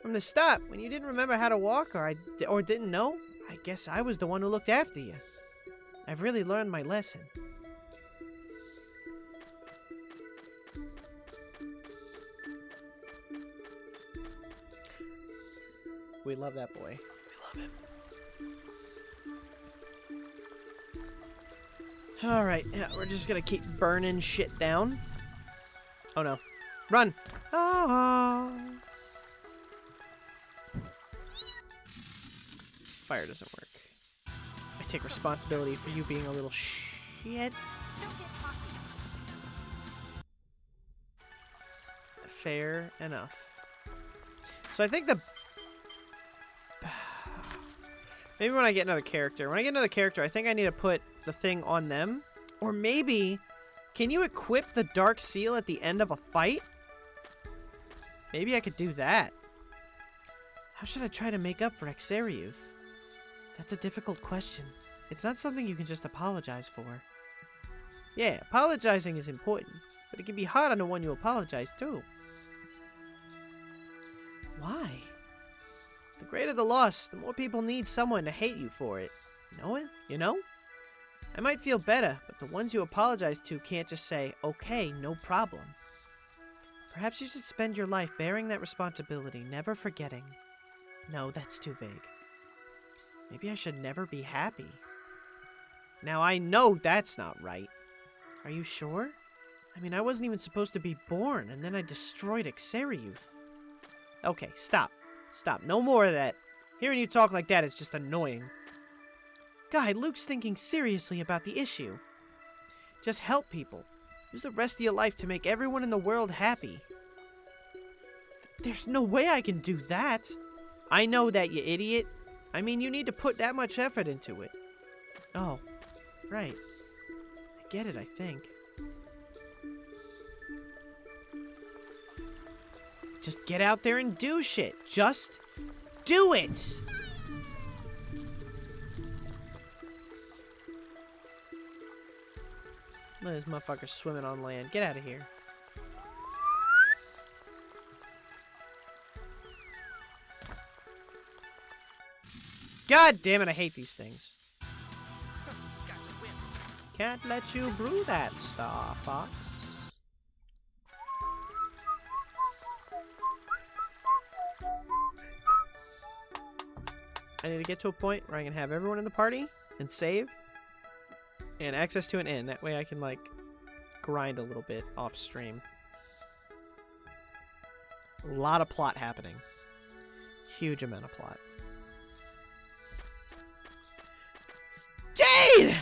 Speaker 1: From the start, when you didn't remember how to walk or didn't know, I guess I was the one who looked after you. I've really learned my lesson. We love that boy. We love him. Alright, yeah, we're just gonna keep burning shit down. Oh no. Run! Ah! Fire doesn't work. I take responsibility for you being a little shit.
Speaker 6: Don't get cocky.
Speaker 1: Fair enough. So I think the... Maybe when I get another character. When I get another character, I think I need to put the thing on them. Or maybe... Can you equip the Dark Seal at the end of a fight? Maybe I could do that. How should I try to make up for Exariuth? That's a difficult question. It's not something you can just apologize for.
Speaker 3: Yeah, apologizing is important, but it can be hard on the one you apologize to. Why? The greater the loss, the more people need someone to hate you for it. Know it? You know? I might feel better, but the ones you apologize to can't just say, okay, no problem. Perhaps you should spend your life bearing that responsibility, never forgetting. No, that's too vague. Maybe I should never be happy. Now, I know that's not right. Are you sure? I mean, I wasn't even supposed to be born, and then I destroyed Xeriuth. Okay, stop. Stop. No more of that. Hearing you talk like that is just annoying. Guy, Luke's thinking seriously about the issue. Just help people. Use the rest of your life to make everyone in the world happy. There's no way I can do that. I know that, you idiot. I mean, you need to put that much effort into it. Oh, right. I get it, I think. Just get out there and do shit. Just do it! Look at this motherfucker swimming on land. Get out of here. God damn it, I hate these things.
Speaker 7: These guys are wimps.
Speaker 3: Can't let you brew that, Star Fox. I need to get to a point where I can have everyone in the party and save and access to an inn. That way I can, like, grind a little bit off stream. A lot of plot happening. Huge amount of plot. Jade!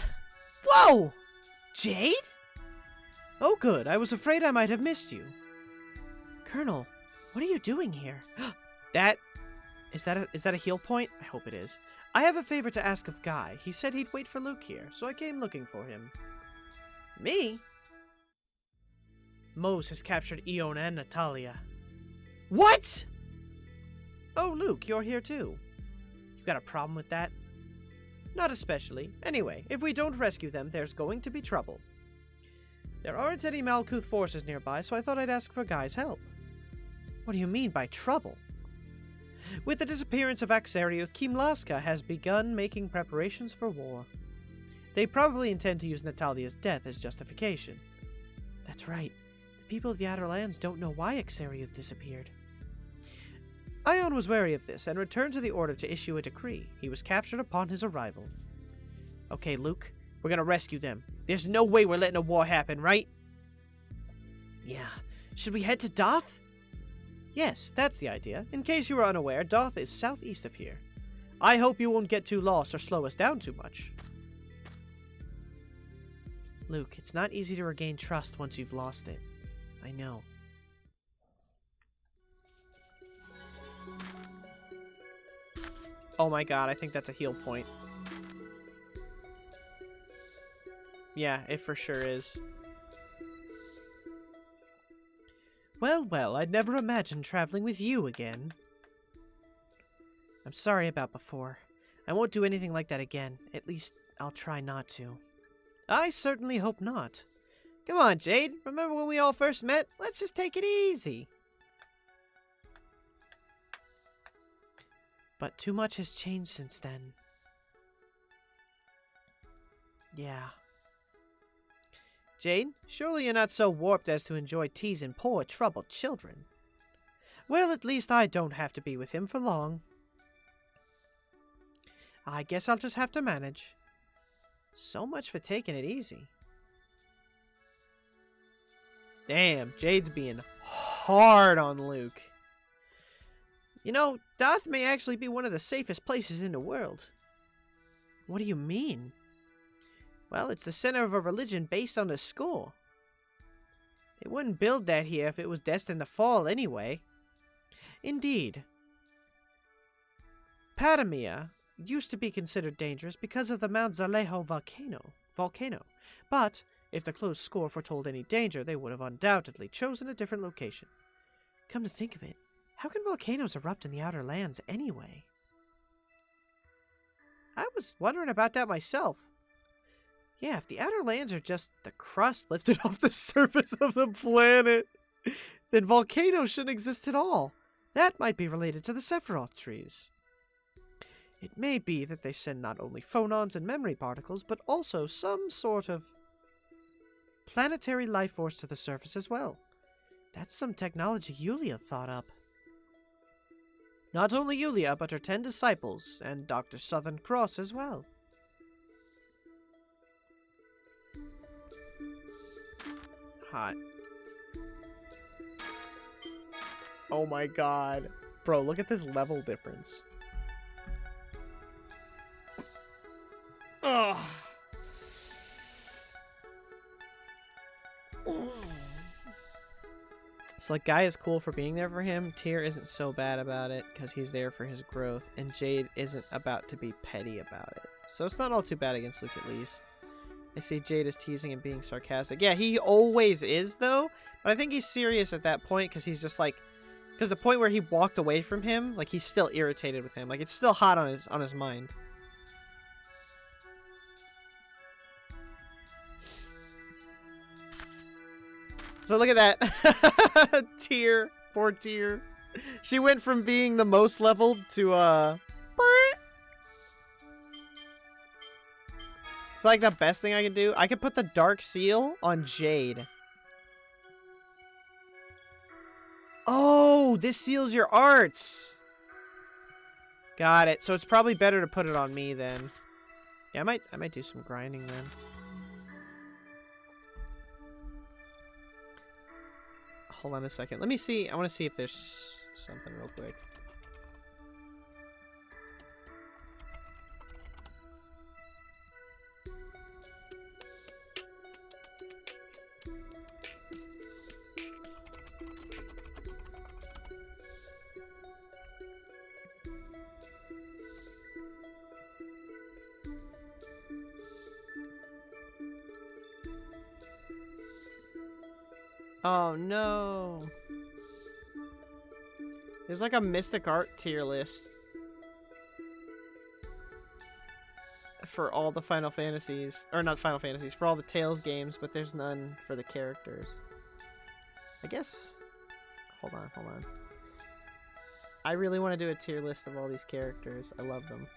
Speaker 3: Whoa! Jade? Oh, good. I was afraid I might have missed you. Colonel, what are you doing here? Is that a heal point? I hope it is. I have a favor to ask of Guy. He said he'd wait for Luke here, so I came looking for him. Me? Mose has captured Eon and Natalia. What? Oh, Luke, you're here too. You got a problem with that? Not especially. Anyway, if we don't rescue them, there's going to be trouble. There aren't any Malkuth forces nearby, so I thought I'd ask for Guy's help. What do you mean by trouble? With the disappearance of Xeriuth, Kimlaska has begun making preparations for war. They probably intend to use Natalia's death as justification. That's right. The people of the Outer Lands don't know why Xeriuth disappeared. Ion was wary of this and returned to the Order to issue a decree. He was captured upon his arrival. Okay, Luke, we're gonna rescue them. There's no way we're letting a war happen, right? Yeah. Should we head to Doth? Yes, that's the idea. In case you were unaware, Doth is southeast of here. I hope you won't get too lost or slow us down too much. Luke, it's not easy to regain trust once you've lost it. I know. Oh my god, I think that's a heal point. Yeah, it for sure is. Well, well, I'd never imagined traveling with you again. I'm sorry about before. I won't do anything like that again. At least, I'll try not to. I certainly hope not. Come on, Jade. Remember when we all first met? Let's just take it easy. But too much has changed since then. Yeah. Jade, surely you're not so warped as to enjoy teasing poor, troubled children. Well, at least I don't have to be with him for long. I guess I'll just have to manage. So much for taking it easy. Damn, Jade's being hard on Luke. You know, Doth may actually be one of the safest places in the world. What do you mean? Well, it's the center of a religion based on a school. They wouldn't build that here if it was destined to fall anyway. Indeed. Padamia used to be considered dangerous because of the Mount Zalejo volcano. But if the closed score foretold any danger, they would have undoubtedly chosen a different location. Come to think of it, how can volcanoes erupt in the Outer Lands anyway? I was wondering about that myself.
Speaker 1: Yeah, if the outer lands are just the crust lifted off the surface of the planet, then volcanoes shouldn't exist at all. That might be related to the Sephiroth trees. It may be that they send not only phonons and memory particles, but also some sort of planetary life force to the surface as well. That's some technology Yulia thought up. Not only Yulia, but her 10 disciples, and Dr. Southern Cross as well. Hot. Oh my god. Bro, look at this level difference. Ugh. So, like, Guy is cool for being there for him. Tyr isn't so bad about it because he's there for his growth. And Jade isn't about to be petty about it. So it's not all too bad against Luke, at least. I see Jade is teasing and being sarcastic. Yeah, he always is, though. But I think he's serious at that point because he's just like... Because the point where he walked away from him, like, he's still irritated with him. Like, it's still hot on his mind. So look at that. Tyr. Poor Tyr. She went from being the most leveled to, It's like the best thing I can do. I could put the Dark Seal on Jade. Oh, this seals your arts. Got it. So it's probably better to put it on me then. Yeah, I might do some grinding then. Hold on a second. Let me see. I want to see if there's something real quick. Oh no. There's like a Mystic Art tier list for all the Final Fantasies. Or not Final Fantasies, for all the Tales games, but there's none for the characters. I guess... Hold on. I really want to do a tier list of all these characters. I love them.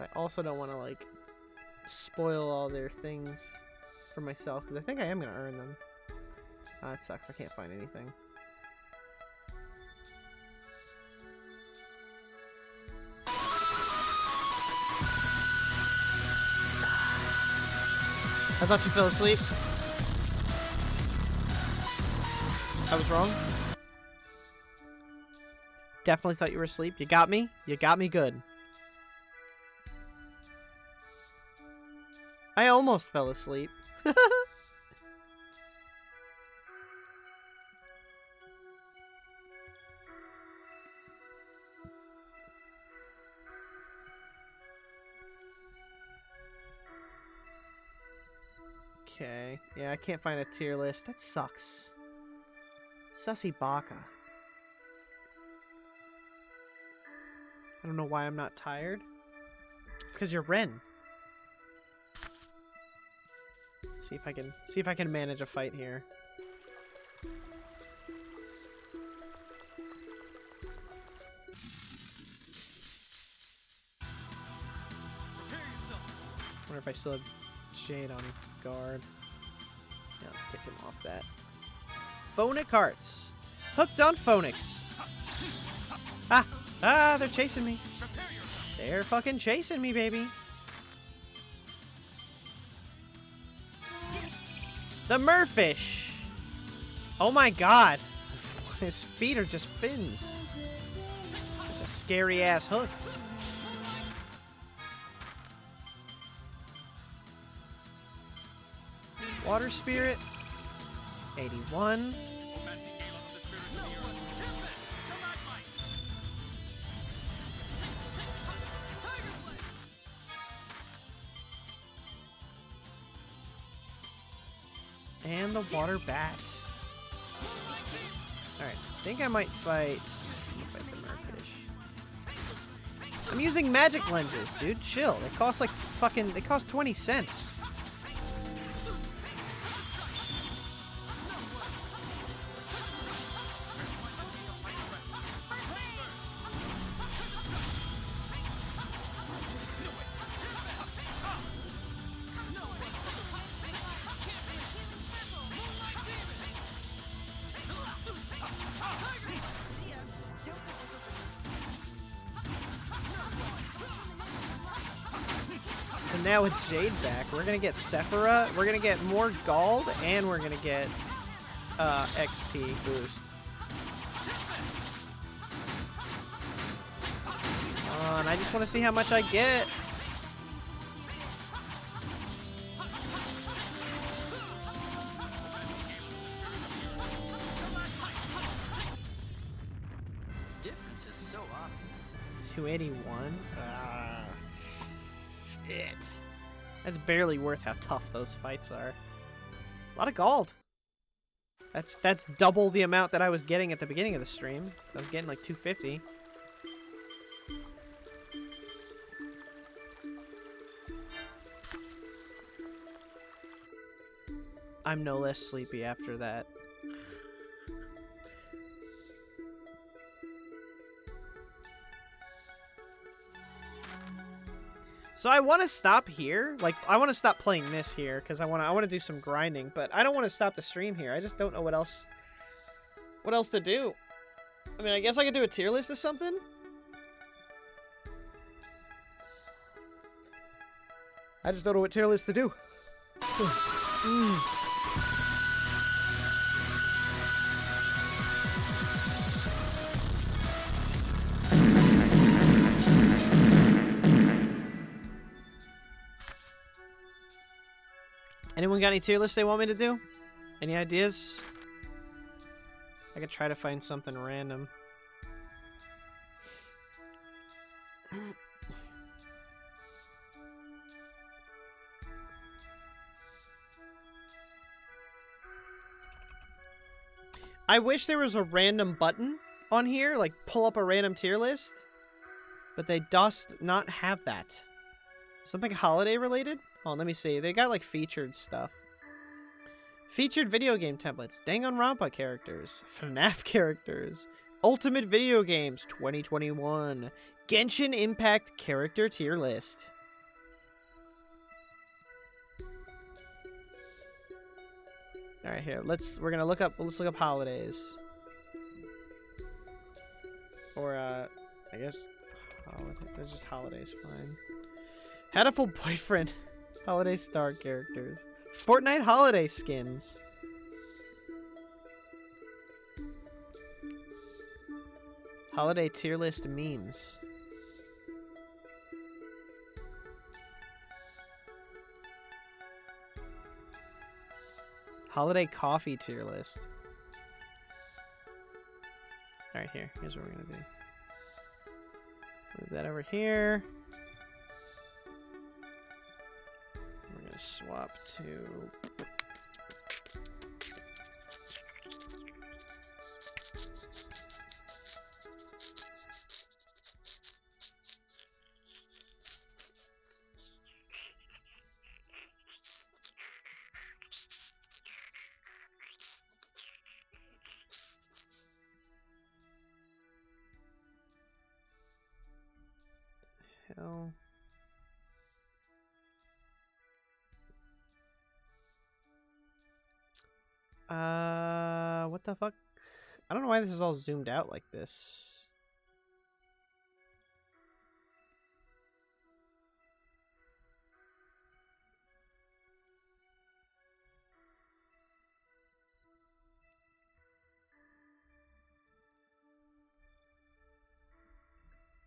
Speaker 1: I also don't want to, like, spoil all their things for myself, because I think I am going to earn them. It sucks. I can't find anything. I thought you fell asleep. I was wrong. Definitely thought you were asleep. You got me. You got me good. I almost fell asleep. Okay. Yeah, I can't find a tier list. That sucks. Sussy Baka. I don't know why I'm not tired. It's because you're Ren. Let's see if I can manage a fight here.
Speaker 5: Prepare yourself.
Speaker 1: Wonder if I still have Jade on guard. Yeah, let's take him off that. Phonic Hearts. Hooked on Phonics. Ah, they're chasing me.
Speaker 5: Prepare yourself.
Speaker 1: They're fucking chasing me, baby. The Merfish. Oh my god. His feet are just fins. It's a scary ass hook. Water Spirit. 81. And the water bat. Alright, I think I might fight the Merfish. I'm using magic lenses, dude. Chill. They cost like they cost 20 cents. So now with Jade back, we're gonna get Sephira, we're gonna get more gold, and we're gonna get XP boost. Come on, I just want to see how much I get.
Speaker 7: Difference is so obvious.
Speaker 1: 281. Shit. That's barely worth how tough those fights are. A lot of gold. That's double the amount that I was getting at the beginning of the stream. I was getting like 250. I'm no less sleepy after that. So I want to stop here. Like, I want to stop playing this here because I want to do some grinding, but I don't want to stop the stream here. I just don't know what else to do. I mean, I guess I could do a tier list or something. I just don't know what tier list to do. Anyone got any tier lists they want me to do? Any ideas? I could try to find something random. I wish there was a random button on here, like pull up a random tier list, but they does not have that. Something holiday related? Oh, let me see. They got like featured stuff. Featured video game templates. Danganronpa characters. FNAF characters. Ultimate Video Games 2021. Genshin Impact character tier list. All right, here. Let's look up holidays. Or I guess there's just holidays fine. Had a full boyfriend. Holiday star characters. Fortnite holiday skins. Holiday tier list memes. Holiday coffee tier list. Alright, here's what we're gonna do. Move that over here. We're gonna swap to hell. What the fuck? I don't know why this is all zoomed out like this.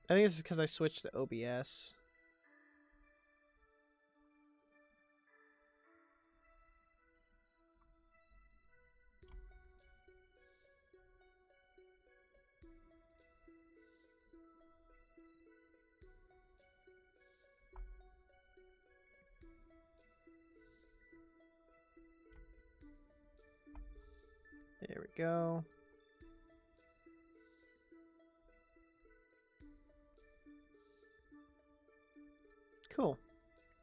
Speaker 1: I think this is because I switched to OBS. There we go. Cool.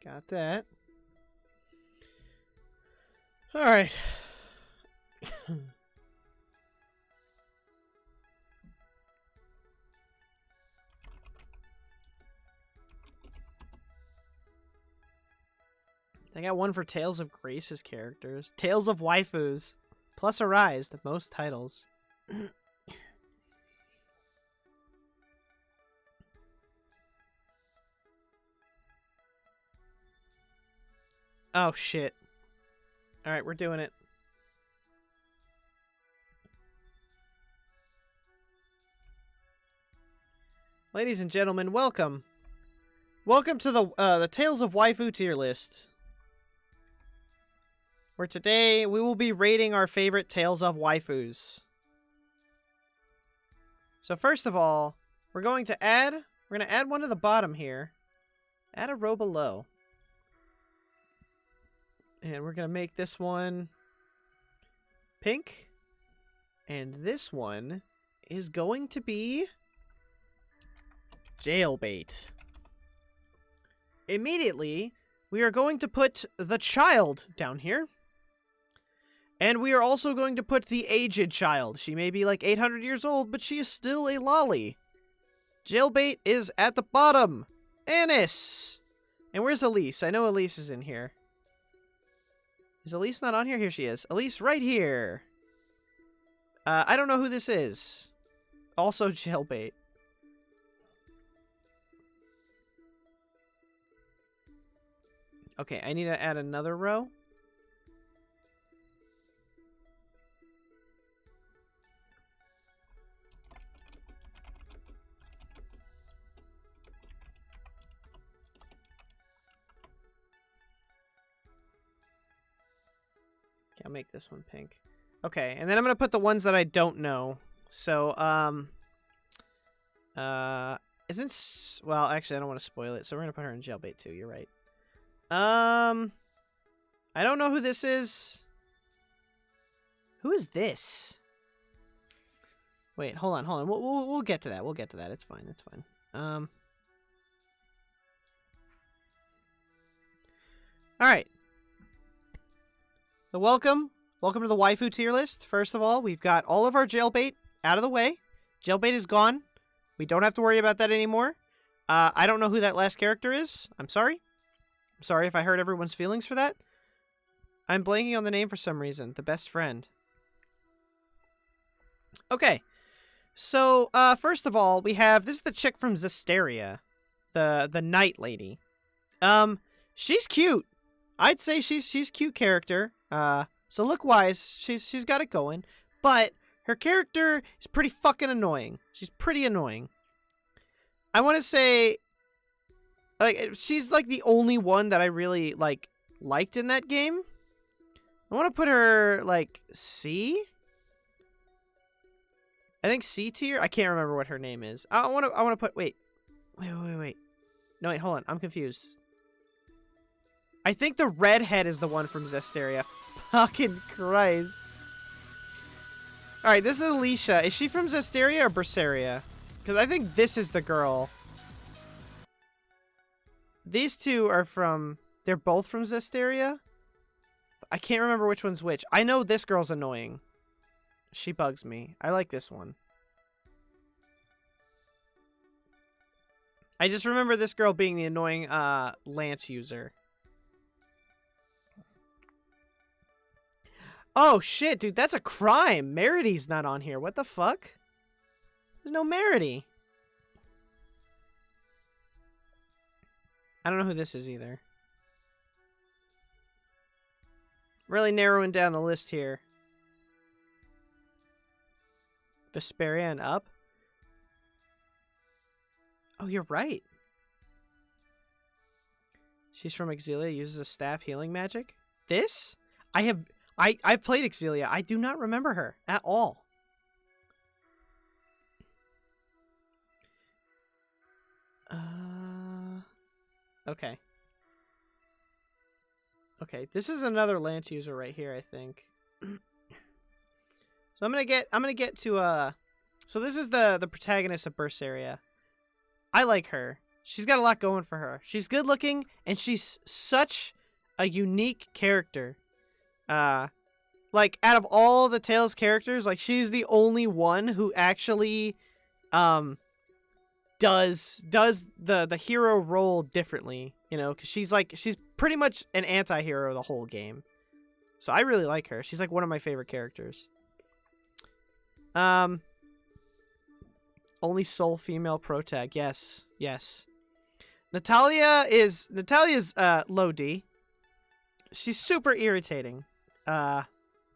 Speaker 1: Got that. All right. I got one for Tales of Grace's characters. Tales of Waifus. Plus Arise, the most titles. Oh, shit. Alright, we're doing it. Ladies and gentlemen, welcome. Welcome to the Tales of Waifu tier list. Where today we will be rating our favorite Tales of Waifus. So first of all, we're going to add one to the bottom here. Add a row below. And we're going to make this one pink. And this one is going to be Jailbait. Immediately, we are going to put the child down here. And we are also going to put the aged child. She may be like 800 years old, but she is still a lolly. Jailbait is at the bottom. Anis! And where's Elise? I know Elise is in here. Is Elise not on here? Here she is. Elise right here. I don't know who this is. Also Jailbait. Okay, I need to add another row. Okay, I'll make this one pink. Okay, and then I'm going to put the ones that I don't know. So, well, actually, I don't want to spoil it, so we're going to put her in Jailbait too. You're right. I don't know who this is. Who is this? Wait, hold on. We'll get to that. We'll get to that. It's fine. It's fine. All right. So welcome to the waifu tier list. First of all, we've got all of our Jailbait out of the way. Jailbait is gone. We don't have to worry about that anymore. I don't know who that last character is. I'm sorry. I'm sorry if I hurt everyone's feelings for that. I'm blanking on the name for some reason. The best friend. Okay. So, first of all, we have... This is the chick from Zestiria. The knight lady. She's cute. I'd say she's cute character. So look-wise, she's got it going. But her character is pretty fucking annoying. She's pretty annoying. I want to say... Like, she's, like, the only one that I really, liked in that game. I want to put her, like, C? I think C tier? I can't remember what her name is. I want to put... Wait. No, wait, hold on. I'm confused. I think the redhead is the one from Zestiria. Fucking Christ. Alright, this is Alicia. Is she from Zestiria or Berseria? Because I think this is the girl. These two are from... They're both from Zestiria? I can't remember which one's which. I know this girl's annoying. She bugs me. I like this one. I just remember this girl being the annoying lance user. Oh shit, dude, that's a crime. Merity's not on here. What the fuck? There's no Merity. I don't know who this is either. Really narrowing down the list here. Vesperia and up? Oh, you're right. She's from Exilia, uses a staff healing magic. This? I've played Exilia. I do not remember her at all. Okay. Okay, this is another lance user right here, I think. So I'm gonna get to so this is the protagonist of Berseria. I like her. She's got a lot going for her. She's good looking, and she's such a unique character. Like, out of all the Tales characters, like, she's the only one who actually, does the hero role differently, you know, because she's pretty much an anti-hero the whole game. So I really like her. She's like one of my favorite characters. Only sole female protag. Yes. Natalia's low D. She's super irritating. I'm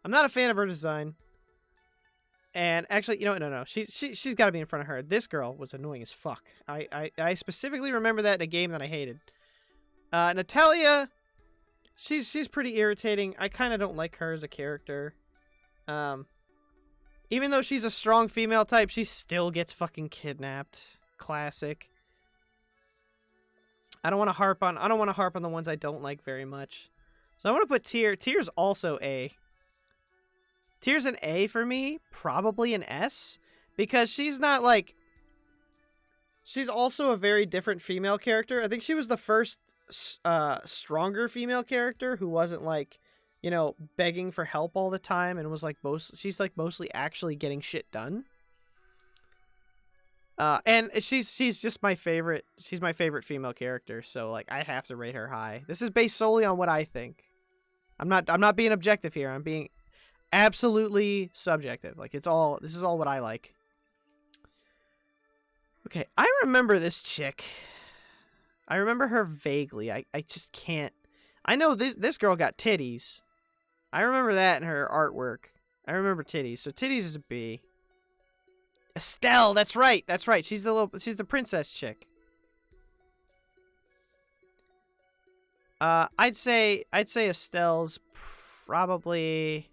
Speaker 1: not a fan of her design. And actually, you know, no. She's got to be in front of her. This girl was annoying as fuck. I specifically remember that in a game that I hated. Natalia, she's pretty irritating. I kind of don't like her as a character. Even though she's a strong female type, she still gets fucking kidnapped. Classic. I don't want to harp on the ones I don't like very much. So I want to put Tyr. Tyr's also A. Tyr's an A for me, probably an S, because she's not like... She's also a very different female character. I think she was the first stronger female character who wasn't like, you know, begging for help all the time and was like she's like mostly actually getting shit done. And she's just my favorite. She's my favorite female character, so like I have to rate her high. This is based solely on what I think. I'm not being objective here. I'm being absolutely subjective. Like this is all what I like. Okay, I remember this chick. I remember her vaguely. I just can't. I know this girl got titties. I remember that in her artwork. I remember titties. So titties is a B. Estelle, that's right. She's the princess chick. I'd say Estelle's probably...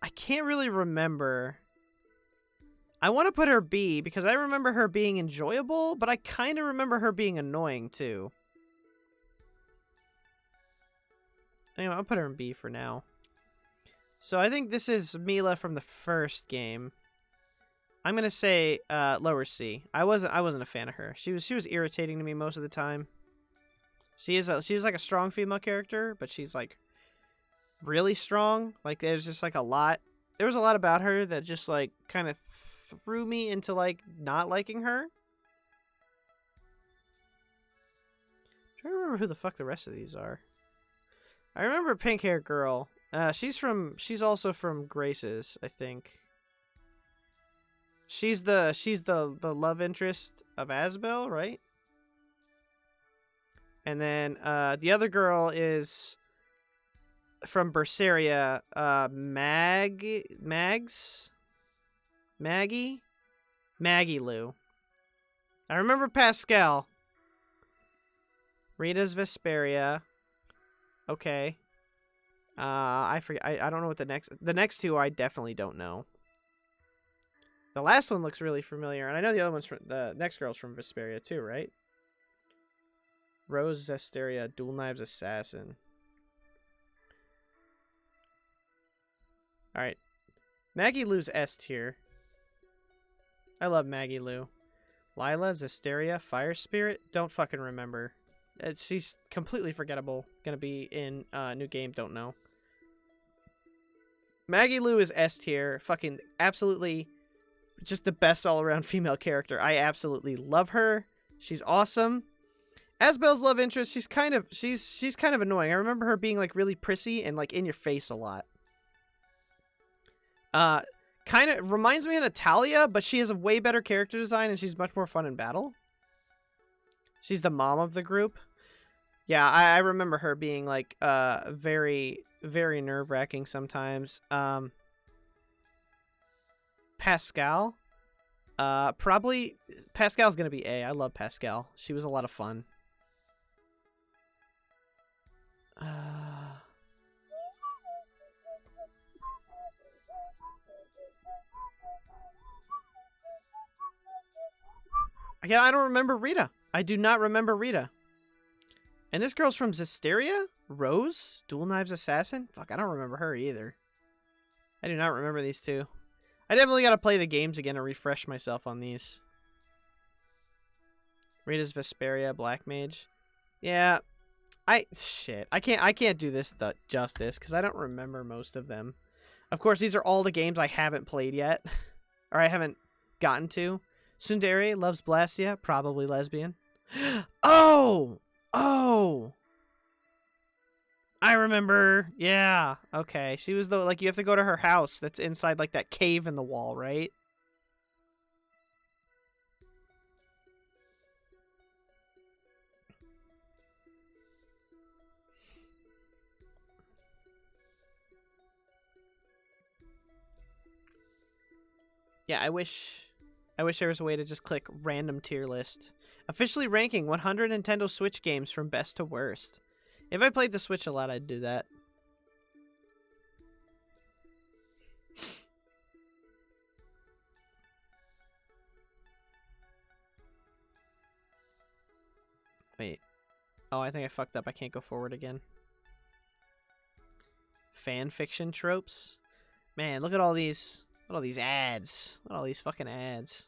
Speaker 1: I can't really remember. I want to put her B because I remember her being enjoyable, but I kind of remember her being annoying too. Anyway, I'll put her in B for now. So I think this is Mila from the first game. I'm gonna say lower C. I wasn't a fan of her. She was irritating to me most of the time. She's like a strong female character, but she's like really strong. Like there's just like a lot. There was a lot about her that just like kind of threw me into like not liking her. I'm trying to remember who the fuck the rest of these are. I remember pink hair girl. She's also from Grace's, I think. She's the love interest of Asbel, right? And then the other girl is from Berseria, Maggie Lou. I remember Pascal. Rita's Vesperia. Okay. I forget. I don't know what the next two I definitely don't know. The last one looks really familiar, and I know the other one's from the next girl's from Vesperia too, right? Rose Zesteria, Dual Knives Assassin. All right, Maggie Lou's S tier. I love Maggie Lou. Lila Zesteria, Fire Spirit. Don't fucking remember. She's completely forgettable. Gonna be in new game. Don't know. Maggie Lou is S tier. Fucking absolutely, just the best all around female character. I absolutely love her. She's awesome. Asbel's love interest. She's kind of annoying. I remember her being like really prissy and like in your face a lot. Kind of reminds me of Natalia, but she has a way better character design and she's much more fun in battle. She's the mom of the group. Yeah, I remember her being like very, very nerve-wracking sometimes. Pascal. Probably Pascal's gonna be A. I love Pascal. She was a lot of fun. Again, I don't remember Rita. I do not remember Rita. And this girl's from Zesteria? Rose? Dual Knives Assassin? Fuck, I don't remember her either. I do not remember these two. I definitely gotta play the games again and refresh myself on these. Rita's Vesperia, Black Mage. Yeah, I can't do this justice because I don't remember most of them. Of course, these are all the games I haven't played yet, or I haven't gotten to. Tsundere loves Blastia, probably lesbian. Oh, I remember. Yeah, okay. She was the you have to go to her house that's inside like that cave in the wall, right? Yeah, I wish there was a way to just click random tier list. Officially ranking 100 Nintendo Switch games from best to worst. If I played the Switch a lot, I'd do that. Wait. Oh, I think I fucked up. I can't go forward again. Fan fiction tropes? Man, look at all these. Look at all these ads. Look at all these fucking ads.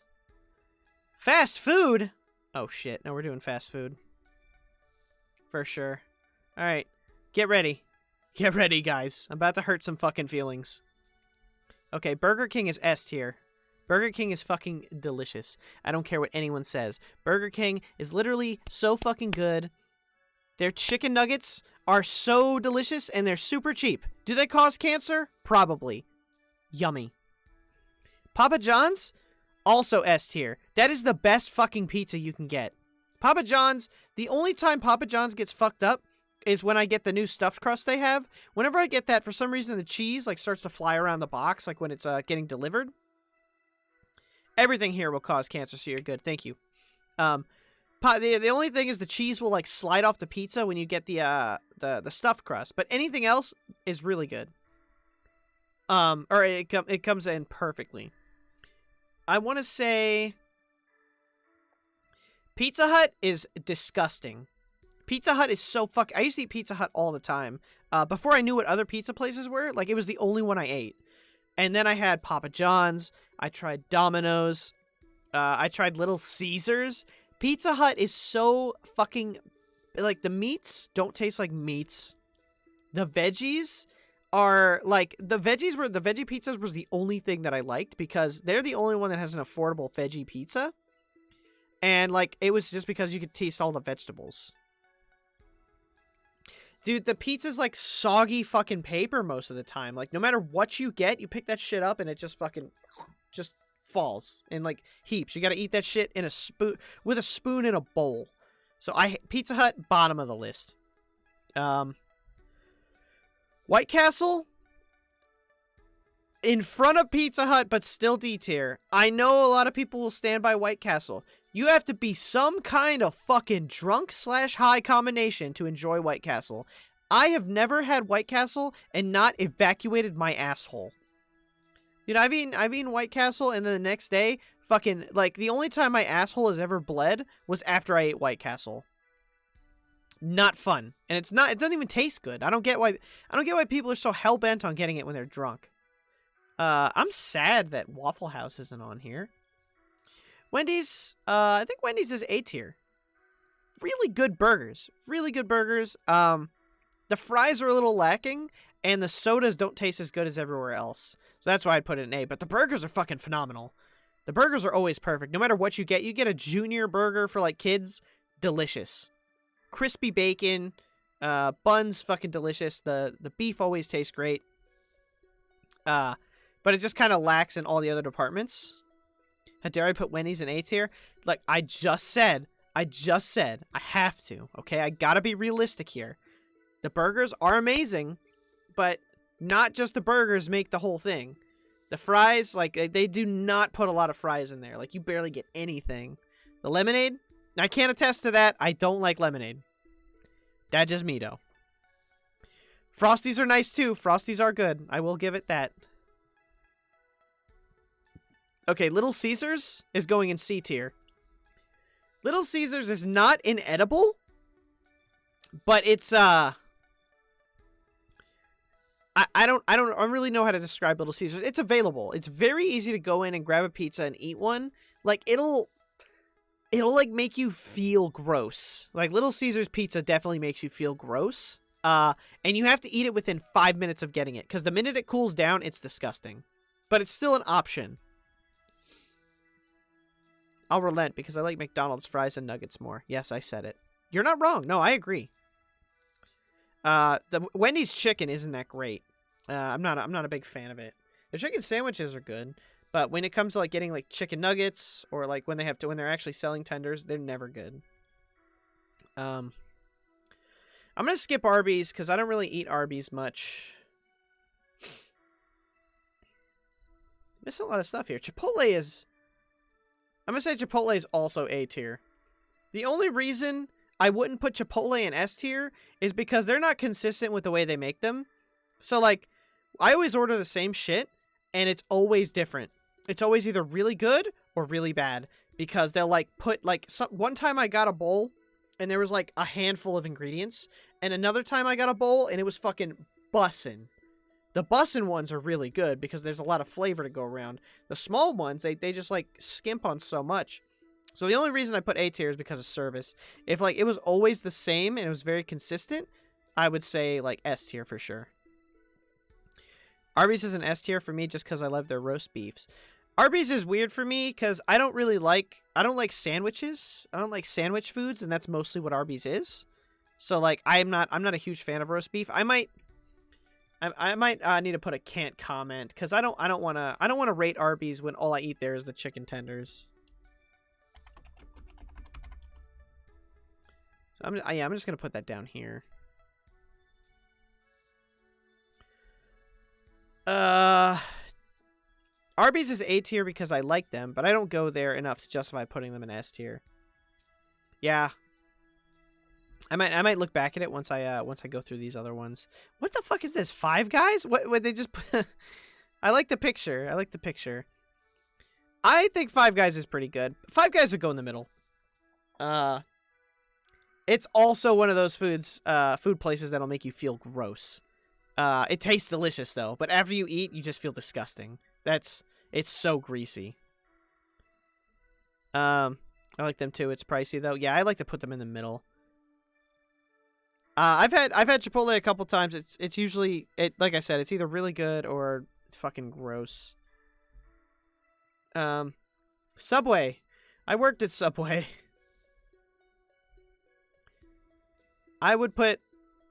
Speaker 1: Fast food? Oh shit, no, we're doing fast food. For sure. Alright, get ready. Get ready, guys. I'm about to hurt some fucking feelings. Okay, Burger King is S tier. Burger King is fucking delicious. I don't care what anyone says. Burger King is literally so fucking good. Their chicken nuggets are so delicious and they're super cheap. Do they cause cancer? Probably. Yummy. Papa John's? Also S tier. That is the best fucking pizza you can get. Papa John's, the only time Papa John's gets fucked up is when I get the new stuffed crust they have. Whenever I get that, for some reason the cheese starts to fly around the box when it's getting delivered. Everything here will cause cancer, so you're good. Thank you. The only thing is the cheese will slide off the pizza when you get the stuffed crust, but anything else is really good. Or it comes in perfectly. I want to say Pizza Hut is disgusting. Pizza Hut is so I used to eat Pizza Hut all the time. Before I knew what other pizza places were, it was the only one I ate. And then I had Papa John's. I tried Domino's. I tried Little Caesars. Pizza Hut is so fucking... the meats don't taste like meats. The veggies are the veggie pizzas was the only thing that I liked because they're the only one that has an affordable veggie pizza. And it was just because you could taste all the vegetables. Dude, the pizza's soggy fucking paper most of the time. No matter what you get, you pick that shit up and it just fucking just falls in heaps. You gotta eat that shit in a spoon with a spoon in a bowl. So Pizza Hut, bottom of the list. White Castle in front of Pizza Hut, but still D tier. I know a lot of people will stand by White Castle. You have to be some kind of fucking drunk/high combination to enjoy White Castle. I have never had White Castle and not evacuated my asshole. Dude, I've eaten White Castle and then the next day, fucking, the only time my asshole has ever bled was after I ate White Castle. Not fun. And it doesn't even taste good. I don't get why people are so hell-bent on getting it when they're drunk. I'm sad that Waffle House isn't on here. Wendy's, I think Wendy's is A tier. Really good burgers. Really good burgers. The fries are a little lacking, and the sodas don't taste as good as everywhere else. So that's why I'd put it in A. But the burgers are fucking phenomenal. The burgers are always perfect. No matter what you get a junior burger for kids. Delicious. Crispy bacon. Buns fucking delicious. The beef always tastes great. But it just kind of lacks in all the other departments. How dare I put Wendy's in A tier? I just said, I have to, okay? I gotta be realistic here. The burgers are amazing, but not just the burgers make the whole thing. The fries, they do not put a lot of fries in there. You barely get anything. The lemonade, I can't attest to that. I don't like lemonade. That's just me, though. Frosties are nice, too. Frosties are good. I will give it that. Okay, Little Caesars is going in C tier. Little Caesars is not inedible, but it's I really know how to describe Little Caesars. It's available. It's very easy to go in and grab a pizza and eat one. Like it'll like make you feel gross. Like Little Caesars pizza definitely makes you feel gross. And you have to eat it within 5 minutes of getting it, because the minute it cools down, it's disgusting. But it's still an option. I'll relent because I like McDonald's fries and nuggets more. Yes, I said it. You're not wrong. No, I agree. The Wendy's chicken isn't that great. I'm not a big fan of it. The chicken sandwiches are good, but when it comes to like getting like chicken nuggets or like when they're actually selling tenders, they're never good. I'm gonna skip Arby's because I don't really eat Arby's much. Missing a lot of stuff here. Chipotle is... I'm gonna say Chipotle is also A tier. The only reason I wouldn't put Chipotle in S tier is because they're not consistent with the way they make them. So, like, I always order the same shit, and it's always different. It's always either really good or really bad, because they'll, like, put, like... one time I got a bowl, and there was, like, a handful of ingredients, and another time I got a bowl, and it was fucking bussin'. The bussin' ones are really good because there's a lot of flavor to go around. The small ones, they just, like, skimp on so much. So the only reason I put A tier is because of service. If, like, it was always the same and it was very consistent, I would say, like, S tier for sure. Arby's is an S tier for me just because I love their roast beefs. Arby's is weird for me because I don't like sandwiches. I don't like sandwich foods, and that's mostly what Arby's is. So, like, I'm not a huge fan of roast beef. I might need to put a can't comment because I don't want to rate Arby's when all I eat there is the chicken tenders. So I'm just gonna put that down here. Arby's is A tier because I like them, but I don't go there enough to justify putting them in S tier. Yeah. I might look back at it once I go through these other ones. What the fuck is this? Five Guys? What they just put... I like the picture. I think Five Guys is pretty good. Five Guys would go in the middle. It's also one of those food places that'll make you feel gross. It tastes delicious though, but after you eat, you just feel disgusting. It's so greasy. I like them too. It's pricey though. Yeah, I like to put them in the middle. I've had Chipotle a couple times. It's usually like I said, it's either really good or fucking gross. Subway. I worked at Subway. I'm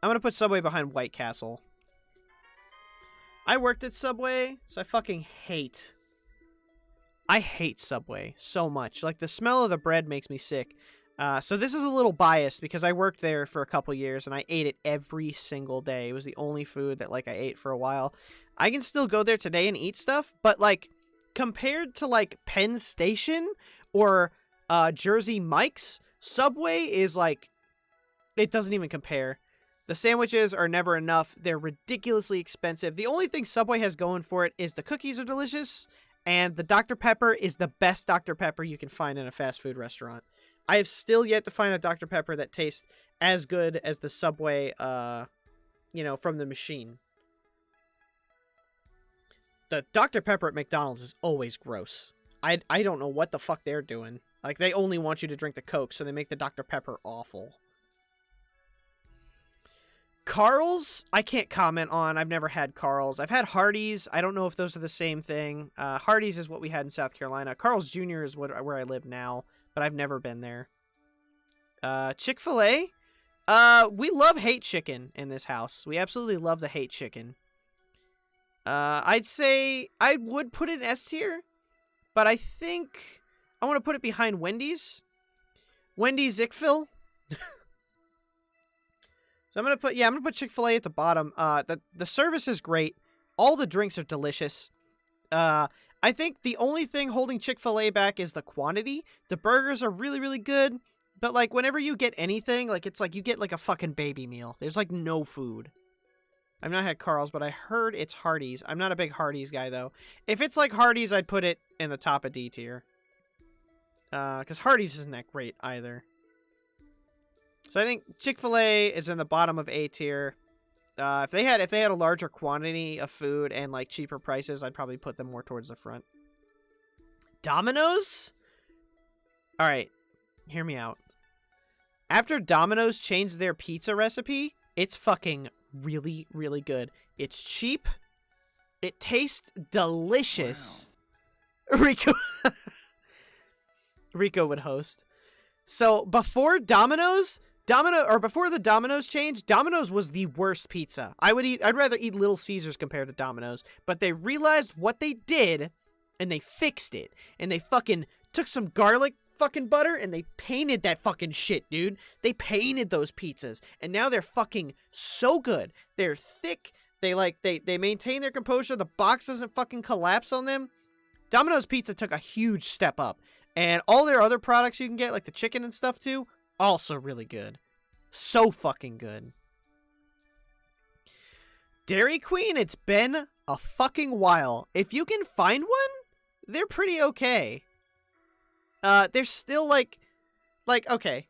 Speaker 1: gonna put Subway behind White Castle. I worked at Subway, so I hate Subway so much. Like, the smell of the bread makes me sick. So this is a little biased because I worked there for a couple years and I ate it every single day. It was the only food that, like, I ate for a while. I can still go there today and eat stuff, but, like, compared to, like, Penn Station or Jersey Mike's, Subway is, like, it doesn't even compare. The sandwiches are never enough. They're ridiculously expensive. The only thing Subway has going for it is the cookies are delicious, and the Dr. Pepper is the best Dr. Pepper you can find in a fast food restaurant. I have still yet to find a Dr. Pepper that tastes as good as the Subway, from the machine. The Dr. Pepper at McDonald's is always gross. I don't know what the fuck they're doing. Like, they only want you to drink the Coke, so they make the Dr. Pepper awful. Carl's, I can't comment on. I've never had Carl's. I've had Hardee's. I don't know if those are the same thing. Hardee's is what we had in South Carolina. Carl's Jr. is where I live now, but I've never been there. Chick-fil-A? We love hate chicken in this house. We absolutely love the hate chicken. I'd say I would put it in S tier, but I think I want to put it behind Wendy's. Wendy's Zickville. So I'm gonna put Chick-fil-A at the bottom. The service is great. All the drinks are delicious. I think the only thing holding Chick-fil-A back is the quantity. The burgers are really, really good, but, like, whenever you get anything, like, it's like you get, like, a fucking baby meal. There's, like, no food. I've not had Carl's, but I heard it's Hardee's. I'm not a big Hardee's guy, though. If it's like Hardee's, I'd put it in the top of D tier. Because Hardee's isn't that great either. So I think Chick-fil-A is in the bottom of A tier. If they had a larger quantity of food and like cheaper prices, I'd probably put them more towards the front. Domino's? All right, hear me out. After Domino's changed their pizza recipe, it's fucking really, really good. It's cheap. It tastes delicious. Wow. Rico would host. So before before the Domino's change, Domino's was the worst pizza. I'd rather eat Little Caesars compared to Domino's, but they realized what they did and they fixed it. And they fucking took some garlic fucking butter and they painted that fucking shit, dude. They painted those pizzas and now they're fucking so good. They're thick. They maintain their composure. The box doesn't fucking collapse on them. Domino's Pizza took a huge step up. And all their other products you can get, like the chicken and stuff too, also really good. So fucking good. Dairy Queen, it's been a fucking while. If you can find one, they're pretty okay. They're still like okay.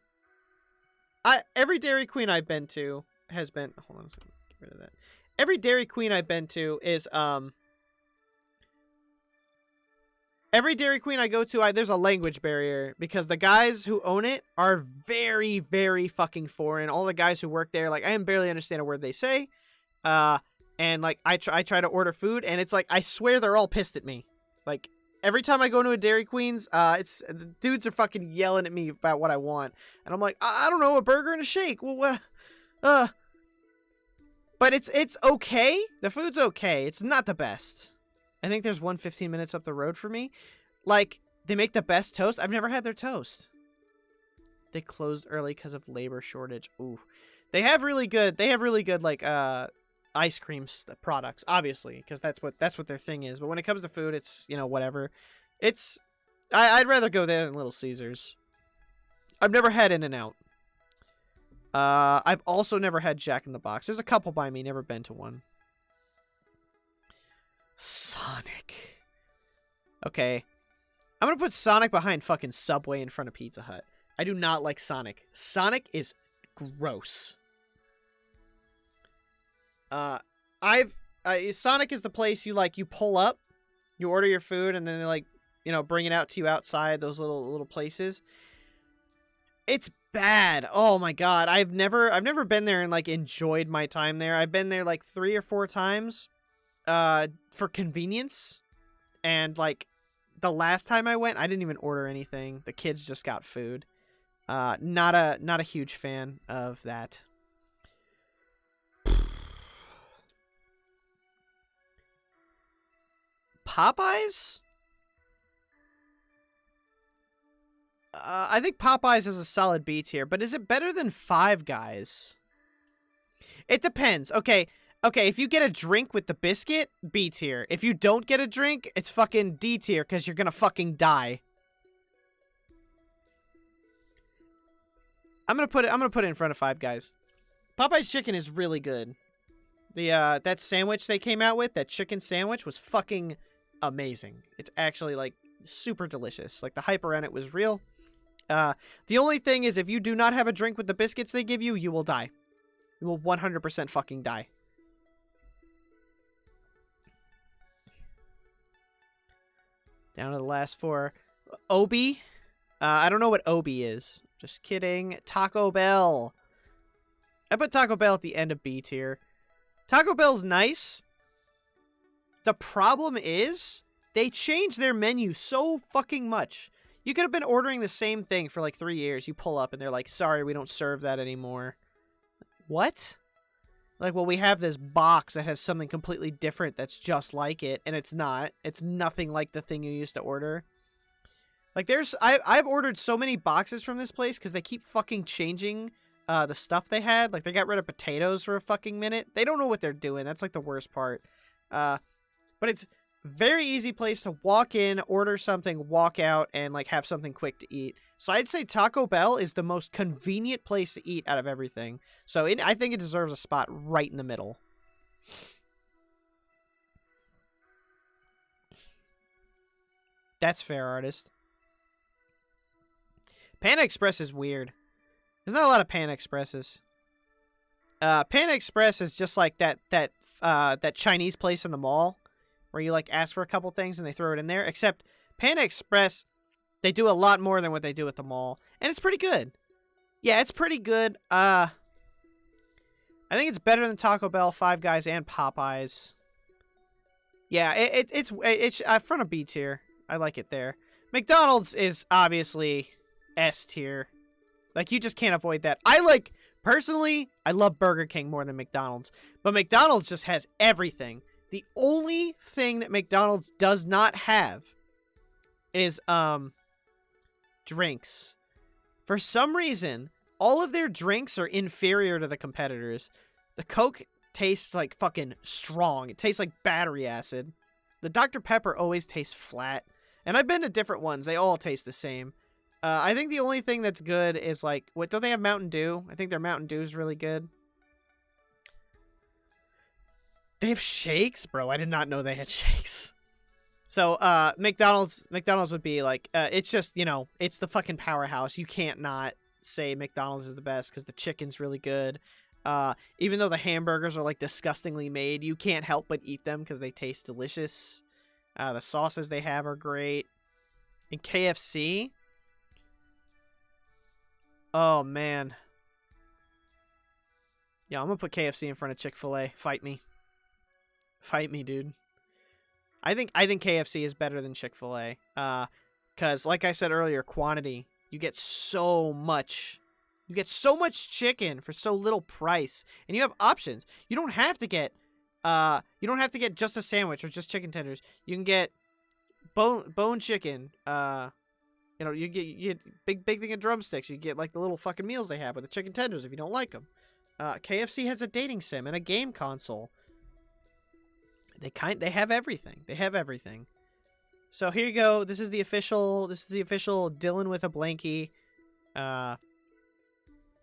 Speaker 1: Every Dairy Queen I've been to has been, hold on a second, get rid of that. Every Dairy Queen I've been to is every Dairy Queen I go to, there's a language barrier because the guys who own it are very, very fucking foreign. All the guys who work there, like, I can barely understand a word they say. And like I try to order food, and it's like I swear they're all pissed at me. Like every time I go to a Dairy Queen's, the dudes are fucking yelling at me about what I want, and I'm like, I don't know, a burger and a shake. Well, but it's okay. The food's okay. It's not the best. I think there's one 15 minutes up the road for me. Like, they make the best toast. I've never had their toast. They closed early because of labor shortage. Ooh. They have really good like ice cream products, obviously, because that's what their thing is. But when it comes to food, it's, you know, whatever. I'd rather go there than Little Caesars. I've never had In-N-Out. I've also never had Jack in the Box. There's a couple by me, never been to one. Sonic. Okay. I'm gonna put Sonic behind fucking Subway in front of Pizza Hut. I do not like Sonic. Sonic is gross. Sonic is the place you pull up, you order your food, and then they, like, you know, bring it out to you outside those little places. It's bad. Oh my god. I've never been there and like enjoyed my time there. I've been there like 3 or 4 times for convenience, and like the last time I went, I didn't even order anything. The kids just got food. Not a huge fan of that. Popeyes? I think Popeyes is a solid B tier, but is it better than Five Guys? It depends. Okay, if you get a drink with the biscuit, B tier. If you don't get a drink, it's fucking D tier because you're gonna fucking die. I'm gonna put it in front of Five Guys. Popeye's chicken is really good. The that sandwich they came out with, that chicken sandwich, was fucking amazing. It's actually like super delicious. Like the hype around it was real. The only thing is, if you do not have a drink with the biscuits they give you, you will die. You will 100% fucking die. Down to the last 4. Obi. I don't know what Obi is. Just kidding. Taco Bell. I put Taco Bell at the end of B tier. Taco Bell's nice. The problem is, they changed their menu so fucking much. You could have been ordering the same thing for like 3 years. You pull up and they're like, sorry, we don't serve that anymore. What? Like, well, we have this box that has something completely different that's just like it, and it's not. It's nothing like the thing you used to order. Like, I've ordered so many boxes from this place because they keep fucking changing the stuff they had. Like, they got rid of potatoes for a fucking minute. They don't know what they're doing. That's like the worst part. But it's very easy place to walk in, order something, walk out, and like have something quick to eat. So I'd say Taco Bell is the most convenient place to eat out of everything. So I think it deserves a spot right in the middle. That's fair, artist. Panda Express is weird. There's not a lot of Panda Expresses. Panda Express is just like that Chinese place in the mall where you like ask for a couple things and they throw it in there. Except Panda Express, they do a lot more than what they do at the mall, and it's pretty good. Yeah, it's pretty good. I think it's better than Taco Bell, Five Guys, and Popeyes. Yeah, it's front of B tier. I like it there. McDonald's is obviously S tier. Like, you just can't avoid that. Personally, I love Burger King more than McDonald's. But McDonald's just has everything. The only thing that McDonald's does not have is, drinks. For some reason, all of their drinks are inferior to the competitors. The Coke tastes like fucking strong. It tastes like battery acid. The Dr. Pepper always tastes flat. And I've been to different ones. They all taste the same. I think the only thing that's good is like, what, don't they have Mountain Dew? I think their Mountain Dew is really good. They have shakes? Bro, I did not know they had shakes. So, McDonald's would be like, it's just, you know, it's the fucking powerhouse. You can't not say McDonald's is the best because the chicken's really good. Even though the hamburgers are like disgustingly made, you can't help but eat them because they taste delicious. The sauces they have are great. And KFC, oh man, yeah, I'm gonna put KFC in front of Chick-fil-A. Fight me, dude. I think KFC is better than Chick-fil-A. Cause like I said earlier, quantity. You get so much. You get so much chicken for so little price, and you have options. You don't have to get just a sandwich or just chicken tenders. You can get bone chicken. You know, you get big thing of drumsticks. You get like the little fucking meals they have with the chicken tenders if you don't like them. KFC has a dating sim and a game console. They have everything. They have everything. So here you go. This is the official Dylan with a blankie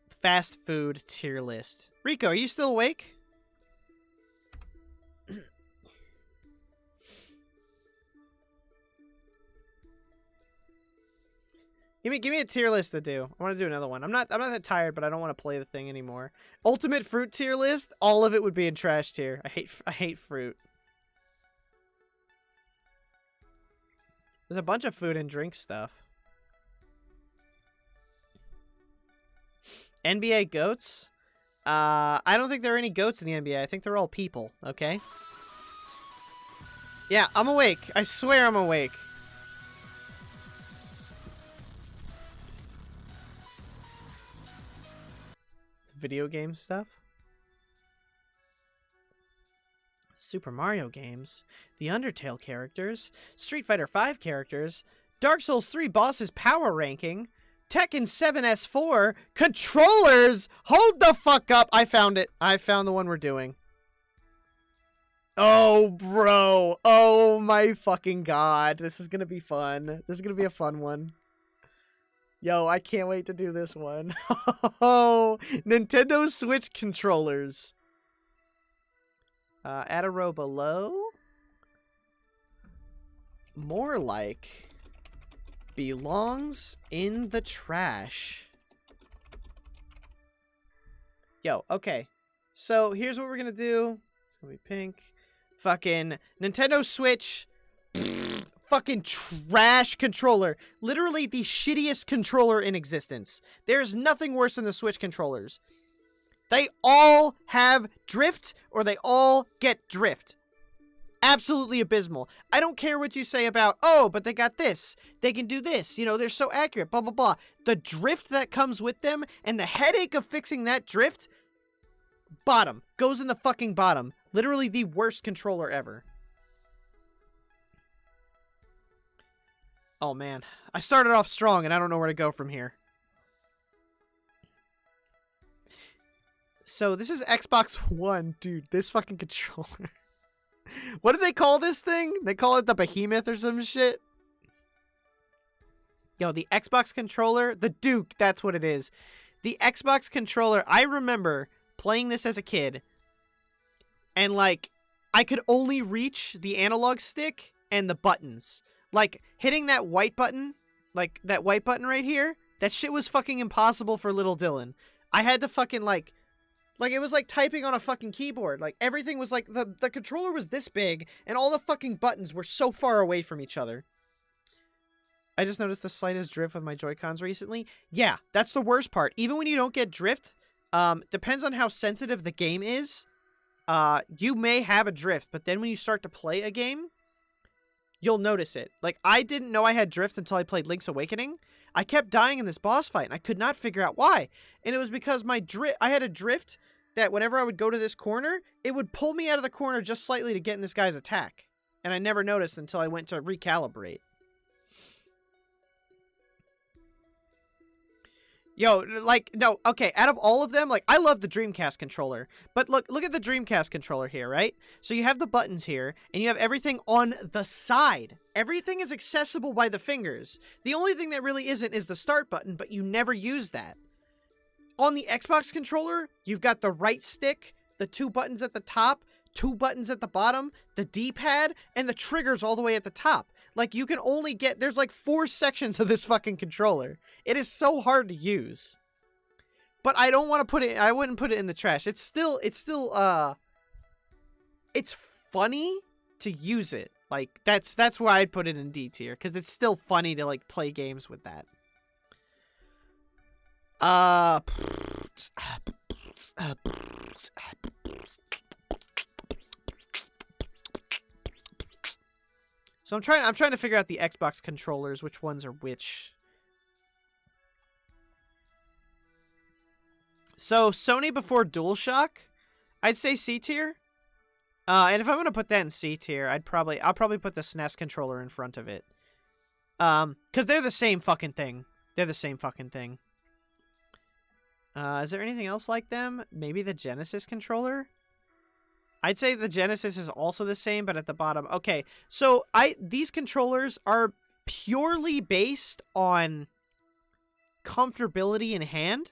Speaker 1: fast food tier list. Rico, are you still awake? Give me a tier list to do. I want to do another one. I'm not that tired, but I don't want to play the thing anymore. Ultimate fruit tier list. All of it would be in trash tier. I hate fruit. There's a bunch of food and drink stuff. NBA goats. I don't think there are any goats in the NBA. I think they're all people. Okay. Yeah, I'm awake. I swear I'm awake. Video game stuff. Super Mario games, the Undertale characters, Street Fighter V characters, Dark Souls 3 bosses power ranking, Tekken 7 S4, controllers. Hold the fuck up. I found it. I found the one we're doing. Oh, bro. Oh my fucking god. This is gonna be fun. This is gonna be a fun one. Yo, I can't wait to do this one. Oh, Nintendo Switch controllers. Add a row below. More like belongs in the trash. Yo, okay. So here's what we're gonna do. It's gonna be pink. Fucking Nintendo Switch. Fucking trash controller. Literally the shittiest controller in existence. There's nothing worse than the Switch controllers. They all have drift or they all get drift. Absolutely abysmal. I don't care what you say about, oh, but they got this. They can do this. You know, they're so accurate, blah, blah, blah. The drift that comes with them and the headache of fixing that drift, bottom. Goes in the fucking bottom. Literally the worst controller ever. Oh, man. I started off strong, and I don't know where to go from here. So, this is Xbox One. Dude, this fucking controller. What do they call this thing? They call it the Behemoth or some shit? Yo, the Xbox controller, the Duke, that's what it is. The Xbox controller, I remember playing this as a kid, and, like, I could only reach the analog stick and the buttons. Like, hitting that white button, like, that white button right here, that shit was fucking impossible for little Dylan. I had to fucking, like Like, it was like typing on a fucking keyboard. Like, everything was like, the controller was this big, and all the fucking buttons were so far away from each other. I just noticed the slightest drift with my Joy-Cons recently. Yeah, that's the worst part. Even when you don't get drift, depends on how sensitive the game is. You may have a drift, but then when you start to play a game, you'll notice it. Like, I didn't know I had drift until I played Link's Awakening. I kept dying in this boss fight, and I could not figure out why. And it was because I had a drift that whenever I would go to this corner, it would pull me out of the corner just slightly to get in this guy's attack. And I never noticed until I went to recalibrate. Yo, like, no, okay, out of all of them, like, I love the Dreamcast controller. But look at the Dreamcast controller here, right? So you have the buttons here, and you have everything on the side. Everything is accessible by the fingers. The only thing that really isn't is the start button, but you never use that. On the Xbox controller, you've got the right stick, the 2 buttons at the top, 2 buttons at the bottom, the D-pad, and the triggers all the way at the top. Like, you can only get... There's like 4 sections of this fucking controller. It is so hard to use. But I don't want to put it... I wouldn't put it in the trash. It's still, it's funny to use it. Like, that's where I'd put it in D tier. Because it's still funny to, like, play games with that. So I'm trying to figure out the Xbox controllers, which ones are which. So Sony before DualShock, I'd say C tier. And if I'm gonna put that in C tier, I'll probably put the SNES controller in front of it. Because they're the same fucking thing. They're the same fucking thing. Is there anything else like them? Maybe the Genesis controller? I'd say the Genesis is also the same, but at the bottom. Okay, so these controllers are purely based on comfortability in hand,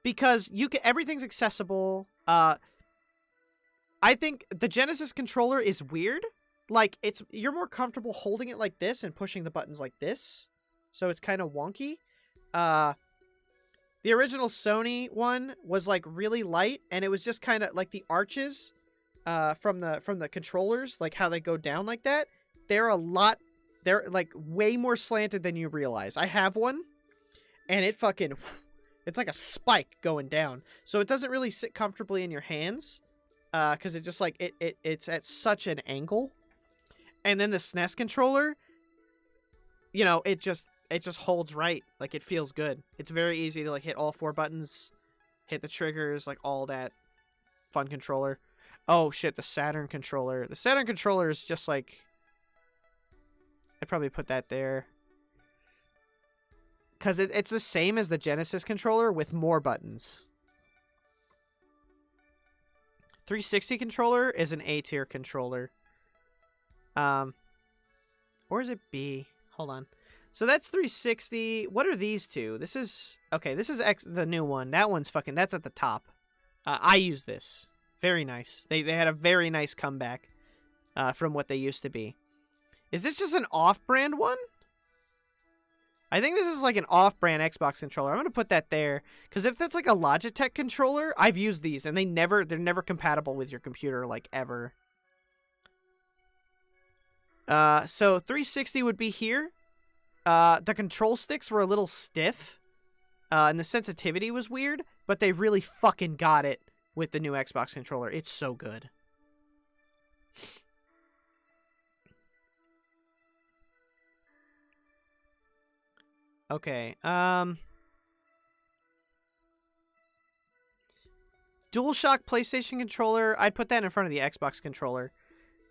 Speaker 1: because everything's accessible. I think the Genesis controller is weird. Like, you're more comfortable holding it like this and pushing the buttons like this, so it's kind of wonky. The original Sony one was like really light, and it was just kind of like the arches from the controllers, like how they go down like that. They're like way more slanted than you realize. I have one, and it's like a spike going down, so it doesn't really sit comfortably in your hands, because it just like it's at such an angle. And then the SNES controller, you know, it just holds right. Like, it feels good. It's very easy to like hit all 4 buttons, hit the triggers, like all that. Fun controller. Oh shit, the Saturn controller. The Saturn controller is just like, I'd probably put that there, because it's the same as the Genesis controller with more buttons. 360 controller is an A tier controller. Or is it B? Hold on. So that's 360. What are these two? This is the new one. That one's that's at the top. I use this. Very nice. They had a very nice comeback from what they used to be. Is this just an off-brand one? I think this is like an off-brand Xbox controller. I'm going to put that there, because if that's like a Logitech controller, I've used these, and they're never compatible with your computer, like, ever. So 360 would be here. The control sticks were a little stiff, and the sensitivity was weird, but they really fucking got it with the new Xbox controller. It's so good. Okay, DualShock PlayStation controller, I'd put that in front of the Xbox controller.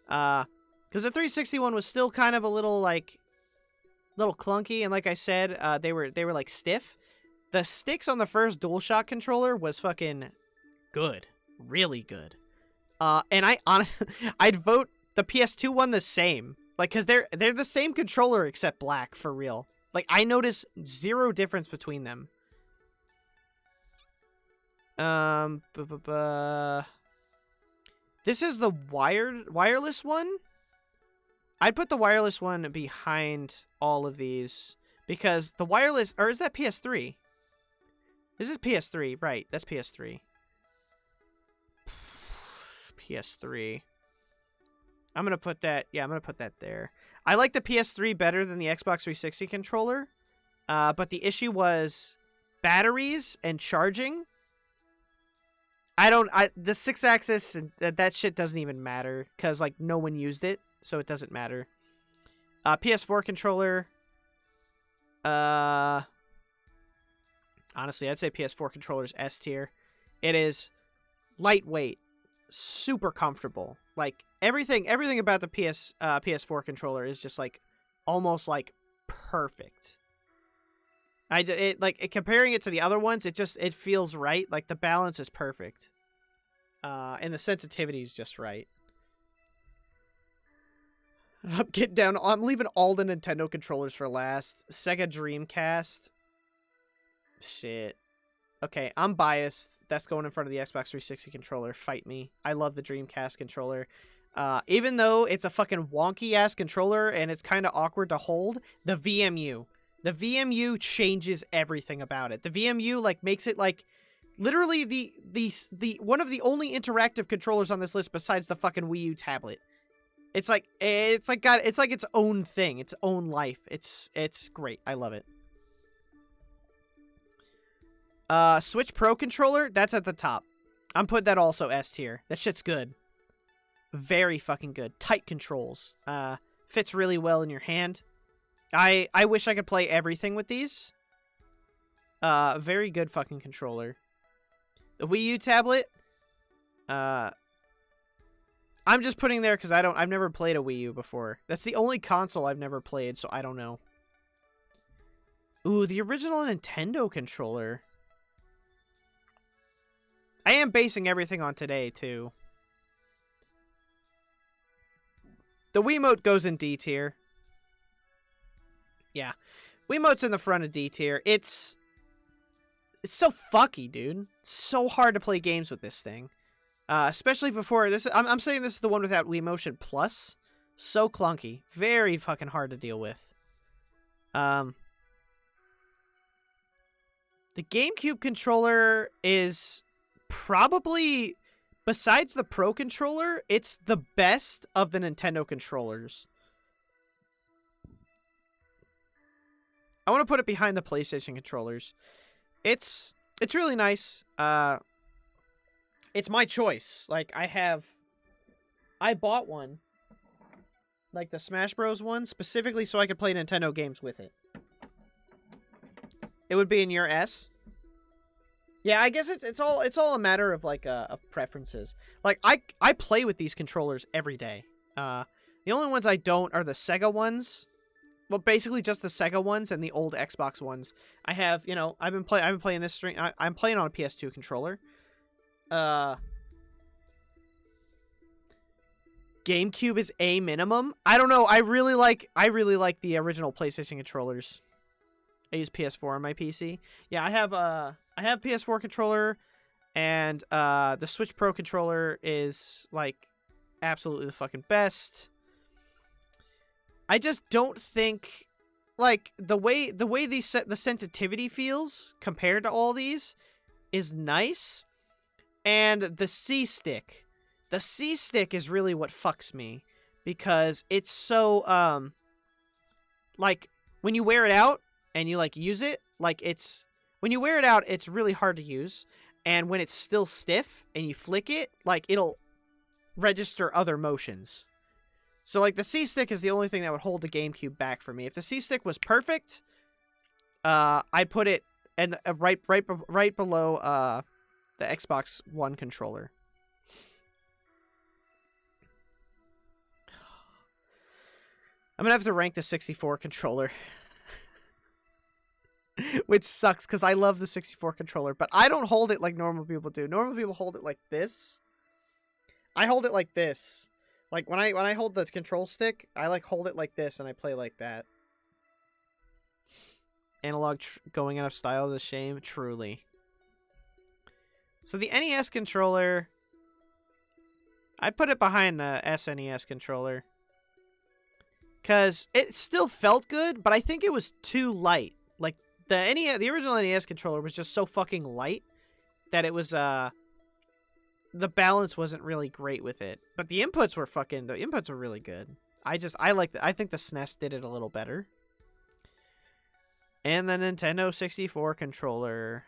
Speaker 1: Because the 360 one was still kind of a little clunky, and like I said, they were like stiff. The sticks on the first DualShock controller was fucking good, really good. And I'd vote the PS2 one the same, like, because they're the same controller except black, for real. Like, I notice zero difference between them. This is the wireless one. I'd put the wireless one behind all of these, because the wireless, or is that PS3? This is PS3, right? That's PS3. PS3. I'm gonna put that. Yeah, I'm gonna put that there. I like the PS3 better than the Xbox 360 controller, but the issue was batteries and charging. The 6-axis and that shit doesn't even matter because like no one used it, so it doesn't matter. PS4 controller. Honestly, I'd say PS4 controller's S tier. It is lightweight, super comfortable. Like everything about the PS4 controller is just like almost like perfect. Comparing it to the other ones, it feels right. Like the balance is perfect. And the sensitivity is just right. I'm leaving all the Nintendo controllers for last. Sega Dreamcast. Shit. Okay, I'm biased. That's going in front of the Xbox 360 controller. Fight me. I love the Dreamcast controller. Even though it's a fucking wonky-ass controller and it's kind of awkward to hold, the VMU. The VMU changes everything about it. The VMU, like, makes it, like, literally the one of the only interactive controllers on this list besides the fucking Wii U tablet. It's like its own thing, its own life. It's great. I love it. Switch Pro controller, that's at the top. I'm putting that also S tier. That shit's good. Very fucking good. Tight controls. Fits really well in your hand. I wish I could play everything with these. Very good fucking controller. The Wii U tablet. I'm just putting there because I've never played a Wii U before. That's the only console I've never played, so I don't know. Ooh, the original Nintendo controller. I am basing everything on today, too. The Wiimote goes in D tier. Yeah. Wiimote's in the front of D tier. It's so fucky, dude. So hard to play games with this thing. Especially before this. I'm saying this is the one without Wii Motion Plus. So clunky. Very fucking hard to deal with. The GameCube controller is probably, besides the Pro controller, it's the best of the Nintendo controllers. I want to put it behind the PlayStation controllers. It's really nice. It's my choice. Like, I bought one. Like the Smash Bros. One, specifically so I could play Nintendo games with it. It would be in your S. Yeah, I guess it's all a matter of like of preferences. Like I play with these controllers every day. The only ones I don't are the Sega ones. Well, basically just the Sega ones and the old Xbox ones. I have, I've been playing this string. I'm playing on a PS2 controller. GameCube is a minimum. I don't know. I really like the original PlayStation controllers. I use PS4 on my PC. Yeah, I have PS4 controller, and the Switch Pro controller is like absolutely the fucking best. I just don't think like the way the sensitivity feels compared to all these is nice, and the C stick. The C stick is really what fucks me because it's so like when you wear it out and you like use it, like when you wear it out, it's really hard to use, and when it's still stiff and you flick it, like it'll register other motions. So like the C stick is the only thing that would hold the GameCube back for me. If the C stick was perfect, I'd put it and right below the Xbox One controller. I'm gonna have to rank the 64 controller. Which sucks, because I love the 64 controller, but I don't hold it like normal people do. Normal people hold it like this. I hold it like this. Like, when I hold the control stick, I, like, hold it like this, and I play like that. Analog going out of style is a shame, truly. So the NES controller, I'd put it behind the SNES controller. Because it still felt good, but I think it was too light. Like, the original NES controller was just so fucking light that it was, the balance wasn't really great with it. But the inputs were really good. I think the SNES did it a little better. And the Nintendo 64 controller.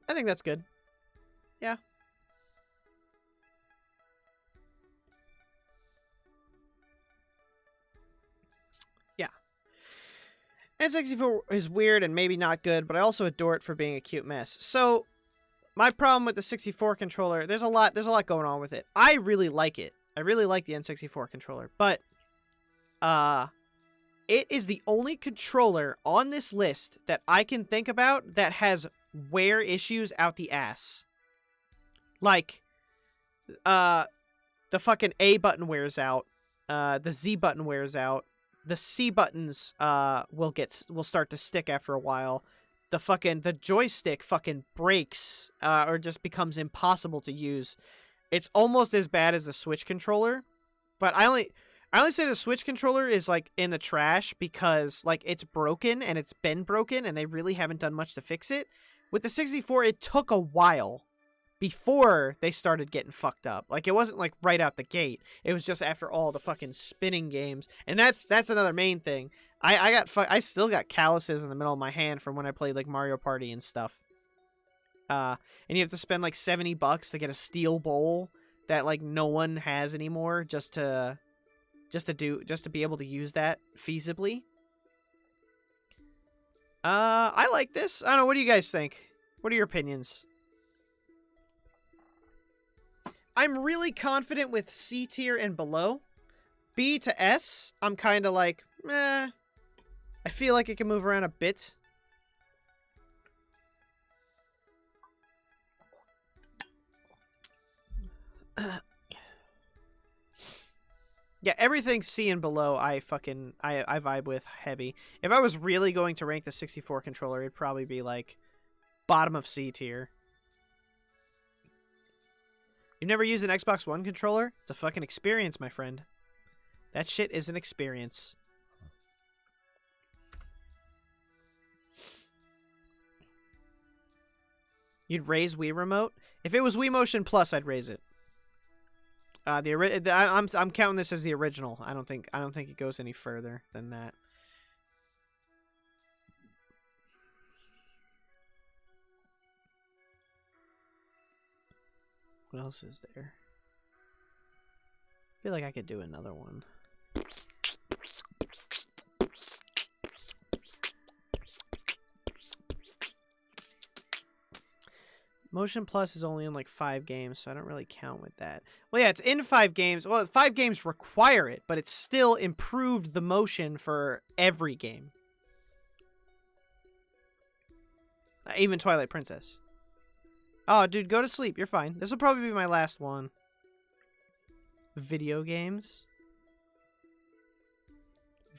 Speaker 1: I think that's good. Yeah. Yeah. N64 is weird and maybe not good, but I also adore it for being a cute mess. So, my problem with the 64 controller, there's a lot going on with it. I really like it. I really like the N64 controller, but it is the only controller on this list that I can think about that has wear issues out the ass. Like, the fucking A button wears out, the Z button wears out, the C buttons will start to stick after a while. The joystick fucking breaks or just becomes impossible to use. It's almost as bad as the Switch controller, but I only say the Switch controller is like in the trash because like it's broken and it's been broken and they really haven't done much to fix it. With the 64, it took a while before they started getting fucked up. Like it wasn't like right out the gate. It was just after all the fucking spinning games, and that's another main thing. I still got calluses in the middle of my hand from when I played like Mario Party and stuff. And you have to spend like $70 to get a steel bowl that like no one has anymore just to be able to use that feasibly. I like this. I don't know. What do you guys think? What are your opinions? I'm really confident with C tier and below. B to S, I'm kind of like, meh. I feel like it can move around a bit. Yeah, everything C and below I vibe with heavy. If I was really going to rank the 64 controller, it'd probably be like bottom of C tier. You've never used an Xbox One controller? It's a fucking experience, my friend. That shit is an experience. You'd raise Wii Remote? If it was Wii Motion Plus, I'd raise it. I'm counting this as the original. I don't think it goes any further than that. What else is there? I feel like I could do another one. Motion Plus is only in like 5 games, so I don't really count with that. Well, yeah, it's in 5 games. Well, 5 games require it, but it's still improved the motion for every game. Even Twilight Princess. Oh, dude, go to sleep. You're fine. This will probably be my last one. Video games.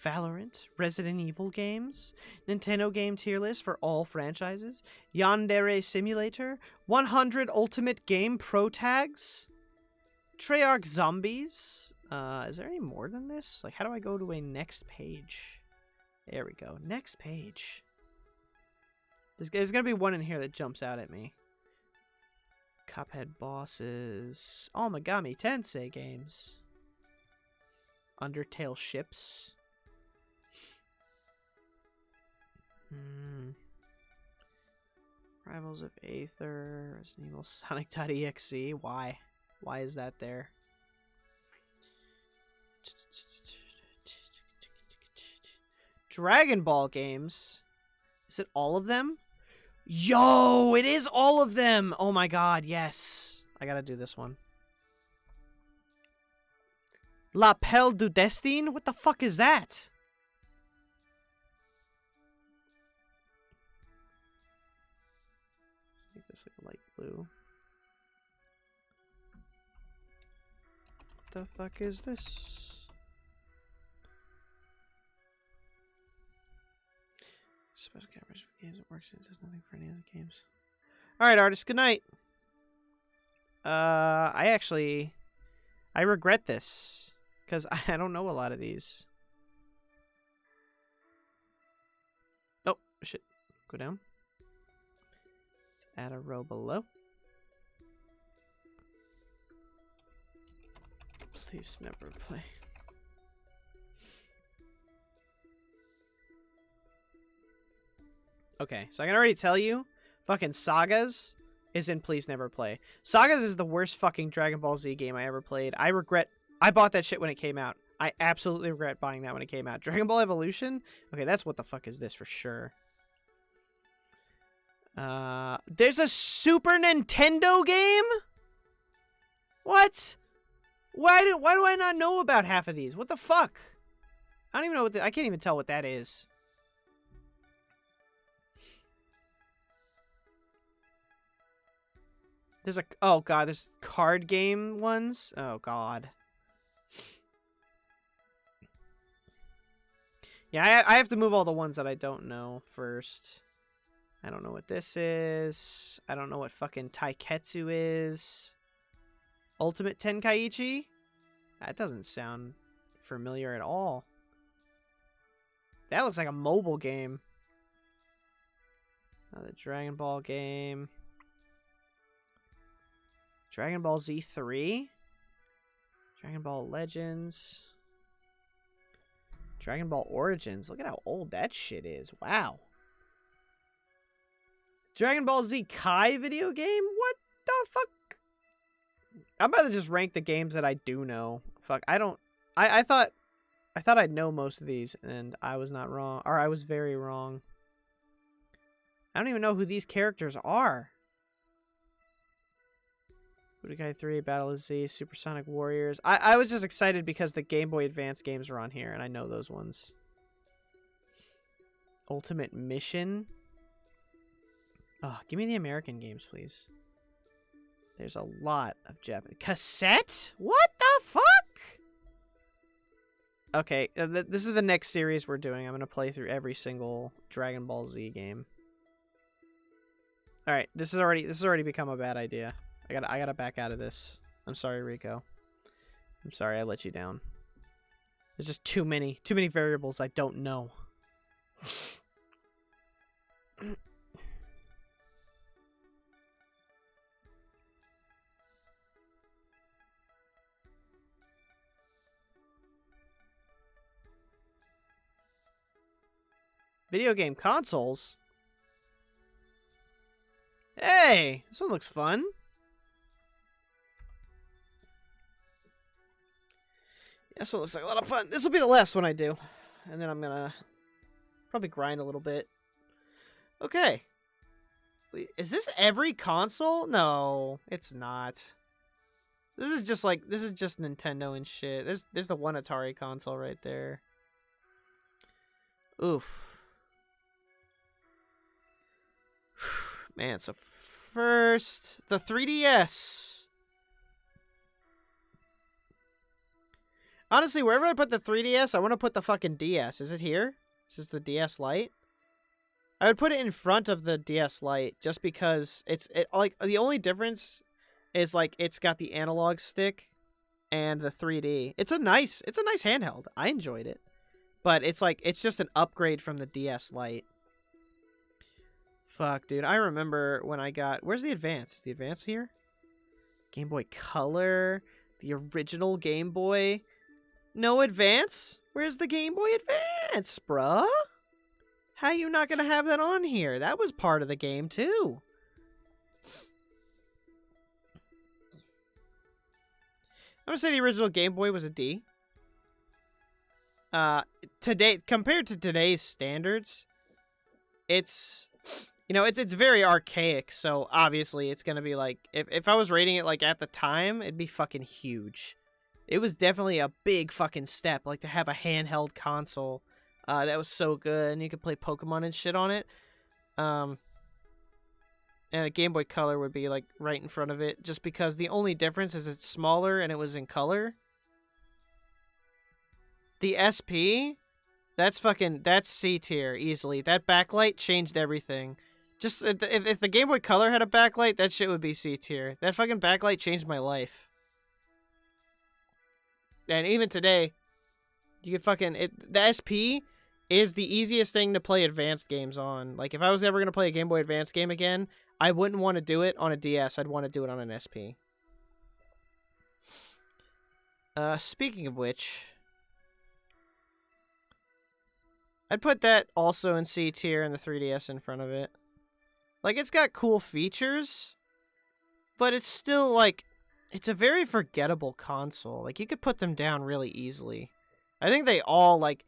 Speaker 1: Valorant, Resident Evil games, Nintendo game tier list for all franchises, Yandere Simulator, 100 Ultimate Game Pro Tags, Treyarch Zombies. Is there any more than this? Like, how do I go to a next page? There we go. Next page. There's gonna be one in here that jumps out at me. Cuphead bosses. Omagami Tensei games. Undertale ships. Rivals of Aether, Resident Evil, Sonic.exe. Why? Why is that there? Dragon Ball games. Is it all of them? Yo, it is all of them! Oh my god, yes. I gotta do this one. La Pelle du Destin? What the fuck is that? Let's make this like a light blue. What the fuck is this? Special cameras with games that works. It does nothing for any other games. Alright, artists, good night. I regret this. because I don't know a lot of these. Oh, shit. Go down. Let's add a row below. Please never play. Okay, so I can already tell you, fucking Sagas is in Please Never Play. Sagas is the worst fucking Dragon Ball Z game I ever played. I bought that shit when it came out. I absolutely regret buying that when it came out. Dragon Ball Evolution? Okay, that's what the fuck is this for sure. There's a Super Nintendo game? What? Why do I not know about half of these? What the fuck? I don't even know I can't even tell what that is. There's oh god, there's card game ones? Oh god. Yeah, I have to move all the ones that I don't know first. I don't know what this is. I don't know what fucking Taiketsu is. Ultimate Tenkaichi? That doesn't sound familiar at all. That looks like a mobile game. Another Dragon Ball game. Dragon Ball Z 3? Dragon Ball Legends. Dragon Ball Origins. Look at how old that shit is. Wow. Dragon Ball Z Kai video game? What the fuck? I'm about to just rank the games that I do know. Fuck, I thought I'd know most of these, and I was not wrong. Or I was very wrong. I don't even know who these characters are. Budokai 3, Battle of Z, Supersonic Warriors. I was just excited because the Game Boy Advance games were on here, and I know those ones. Ultimate Mission. Oh, give me the American games, please. There's a lot of Japanese. Cassette? What the fuck? Okay, this is the next series we're doing. I'm going to play through every single Dragon Ball Z game. All right, this has already become a bad idea. I gotta back out of this. I'm sorry, Rico. I'm sorry I let you down. There's just too many variables I don't know. Video game consoles? Hey, this one looks fun. This one looks like a lot of fun. This will be the last one I do. And then I'm gonna probably grind a little bit. Okay. Wait, is this every console? No, it's not. This is just Nintendo and shit. There's the one Atari console right there. Oof. Man, so first, the 3DS. Honestly, wherever I put the 3DS, I want to put the fucking DS. Is it here? Is this the DS Lite? I would put it in front of the DS Lite just because like the only difference is like it's got the analog stick and the 3D. It's a nice handheld. I enjoyed it. But it's just an upgrade from the DS Lite. Fuck, dude. I remember when I got... Where's the Advance? Is the Advance here? Game Boy Color. The original Game Boy. No Advance? Where's the Game Boy Advance, bruh? How you not gonna have that on here? That was part of the game, too. I'm gonna say the original Game Boy was a D. Today, compared to today's standards, it's... You know, it's very archaic, so obviously it's gonna be like... If I was rating it, like, at the time, it'd be fucking huge. It was definitely a big fucking step, like, to have a handheld console. That was so good, and you could play Pokemon and shit on it. And a Game Boy Color would be, like, right in front of it, just because the only difference is it's smaller and it was in color. The SP, that's C tier, easily. That backlight changed everything. Just, if the Game Boy Color had a backlight, that shit would be C tier. That fucking backlight changed my life. And even today, you could fucking... the SP is the easiest thing to play advanced games on. Like, if I was ever going to play a Game Boy Advance game again, I wouldn't want to do it on a DS. I'd want to do it on an SP. Speaking of which... I'd put that also in C tier and the 3DS in front of it. Like, it's got cool features, but it's still, like, it's a very forgettable console. Like, you could put them down really easily. I think they all, like,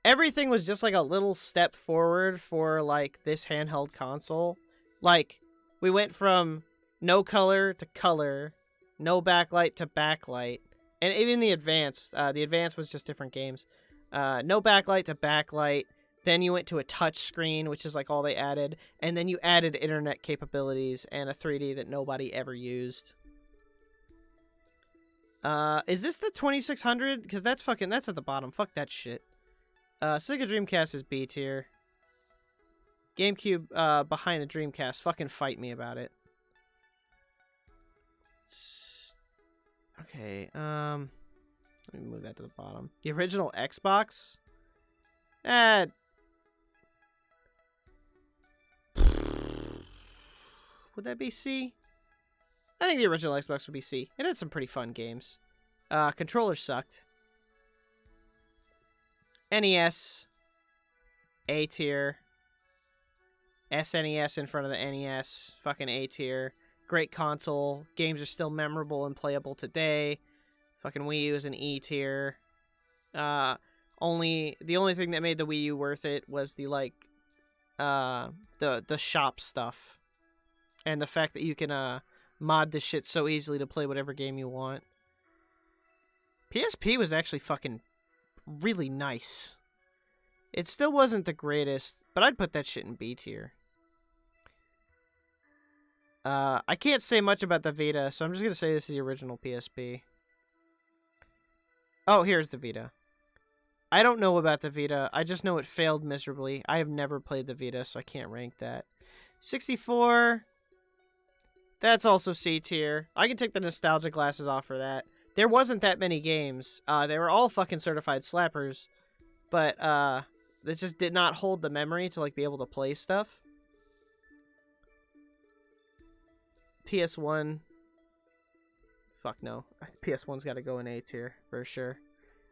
Speaker 1: everything was just, like, a little step forward for, like, this handheld console. Like, we went from no color to color, no backlight to backlight, and even the Advance was just different games. No backlight to backlight. Then you went to a touch screen, which is like all they added. And then you added internet capabilities and a 3D that nobody ever used. Is this the 2600? Because that's at the bottom. Fuck that shit. Sega Dreamcast is B tier. GameCube behind the Dreamcast. Fucking fight me about it. Okay, let me move that to the bottom. The original Xbox? Would that be C? I think the original Xbox would be C. It had some pretty fun games. Controllers sucked. NES, A tier. SNES in front of the NES, fucking A tier. Great console. Games are still memorable and playable today. Fucking Wii U is an E tier. The only thing that made the Wii U worth it was the shop stuff. And the fact that you can mod this shit so easily to play whatever game you want. PSP was actually fucking really nice. It still wasn't the greatest, but I'd put that shit in B tier. I can't say much about the Vita, so I'm just gonna say this is the original PSP. Oh, here's the Vita. I don't know about the Vita. I just know it failed miserably. I have never played the Vita, so I can't rank that. 64. That's also C tier. I can take the nostalgia glasses off for that. There wasn't that many games. They were all fucking certified slappers. But, it just did not hold the memory to, like, be able to play stuff. PS1. Fuck no. PS1's got to go in A tier, for sure.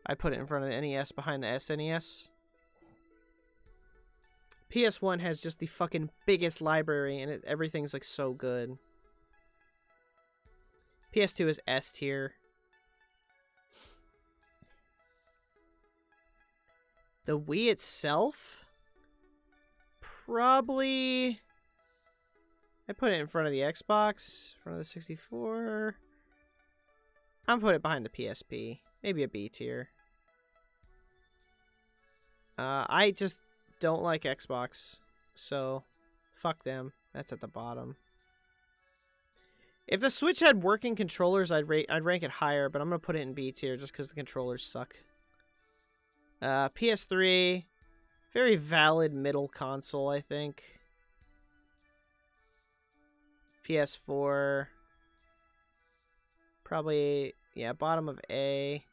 Speaker 1: I put it in front of the NES behind the SNES. PS1 has just the fucking biggest library, and everything's, like, so good. PS2 is S tier. The Wii itself? Probably... I put it in front of the Xbox, in front of the 64. I'm putting it behind the PSP. Maybe a B tier. I just don't like Xbox, so fuck them. That's at the bottom. If the Switch had working controllers, I'd rank it higher, but I'm gonna put it in B tier just because the controllers suck. PS3, very valid middle console, I think. PS4, probably, yeah, bottom of A.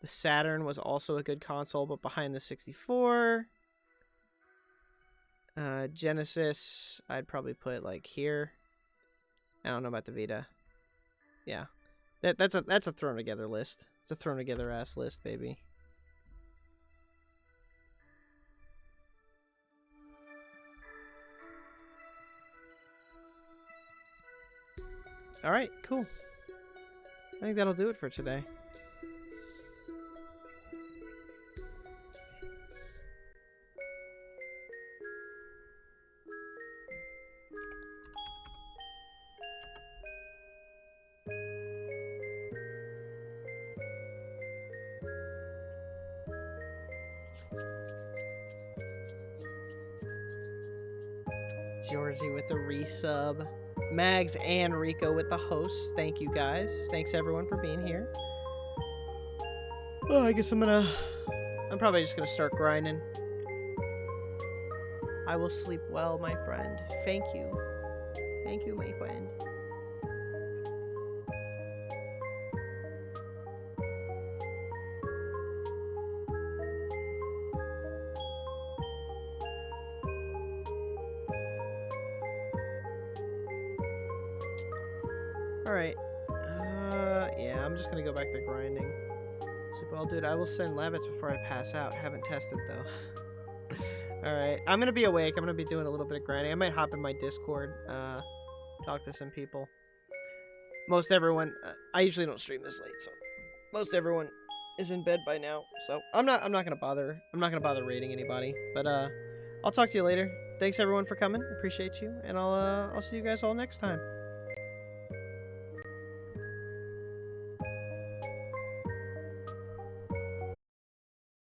Speaker 1: The Saturn was also a good console, but behind the 64. Genesis, I'd probably put, like, here. I don't know about the Vita. Yeah. That's a thrown together list. It's a thrown together ass list, baby. Alright, cool. I think that'll do it for today. Georgie with the resub. Mags and Rico with the hosts. Thank you guys. Thanks everyone for being here. Well, I guess I'm probably just gonna start grinding. I will sleep well, my friend. Thank you. Thank you, my friend. Alright. Yeah, I'm just gonna go back to grinding. Super well, dude, I will send Lavitz before I pass out. Haven't tested, though. Alright, I'm gonna be awake. I'm gonna be doing a little bit of grinding. I might hop in my Discord, talk to some people. Most everyone, I usually don't stream this late, so most everyone is in bed by now. So I'm not gonna bother raiding anybody. But I'll talk to you later. Thanks everyone for coming. Appreciate you, and I'll see you guys all next time.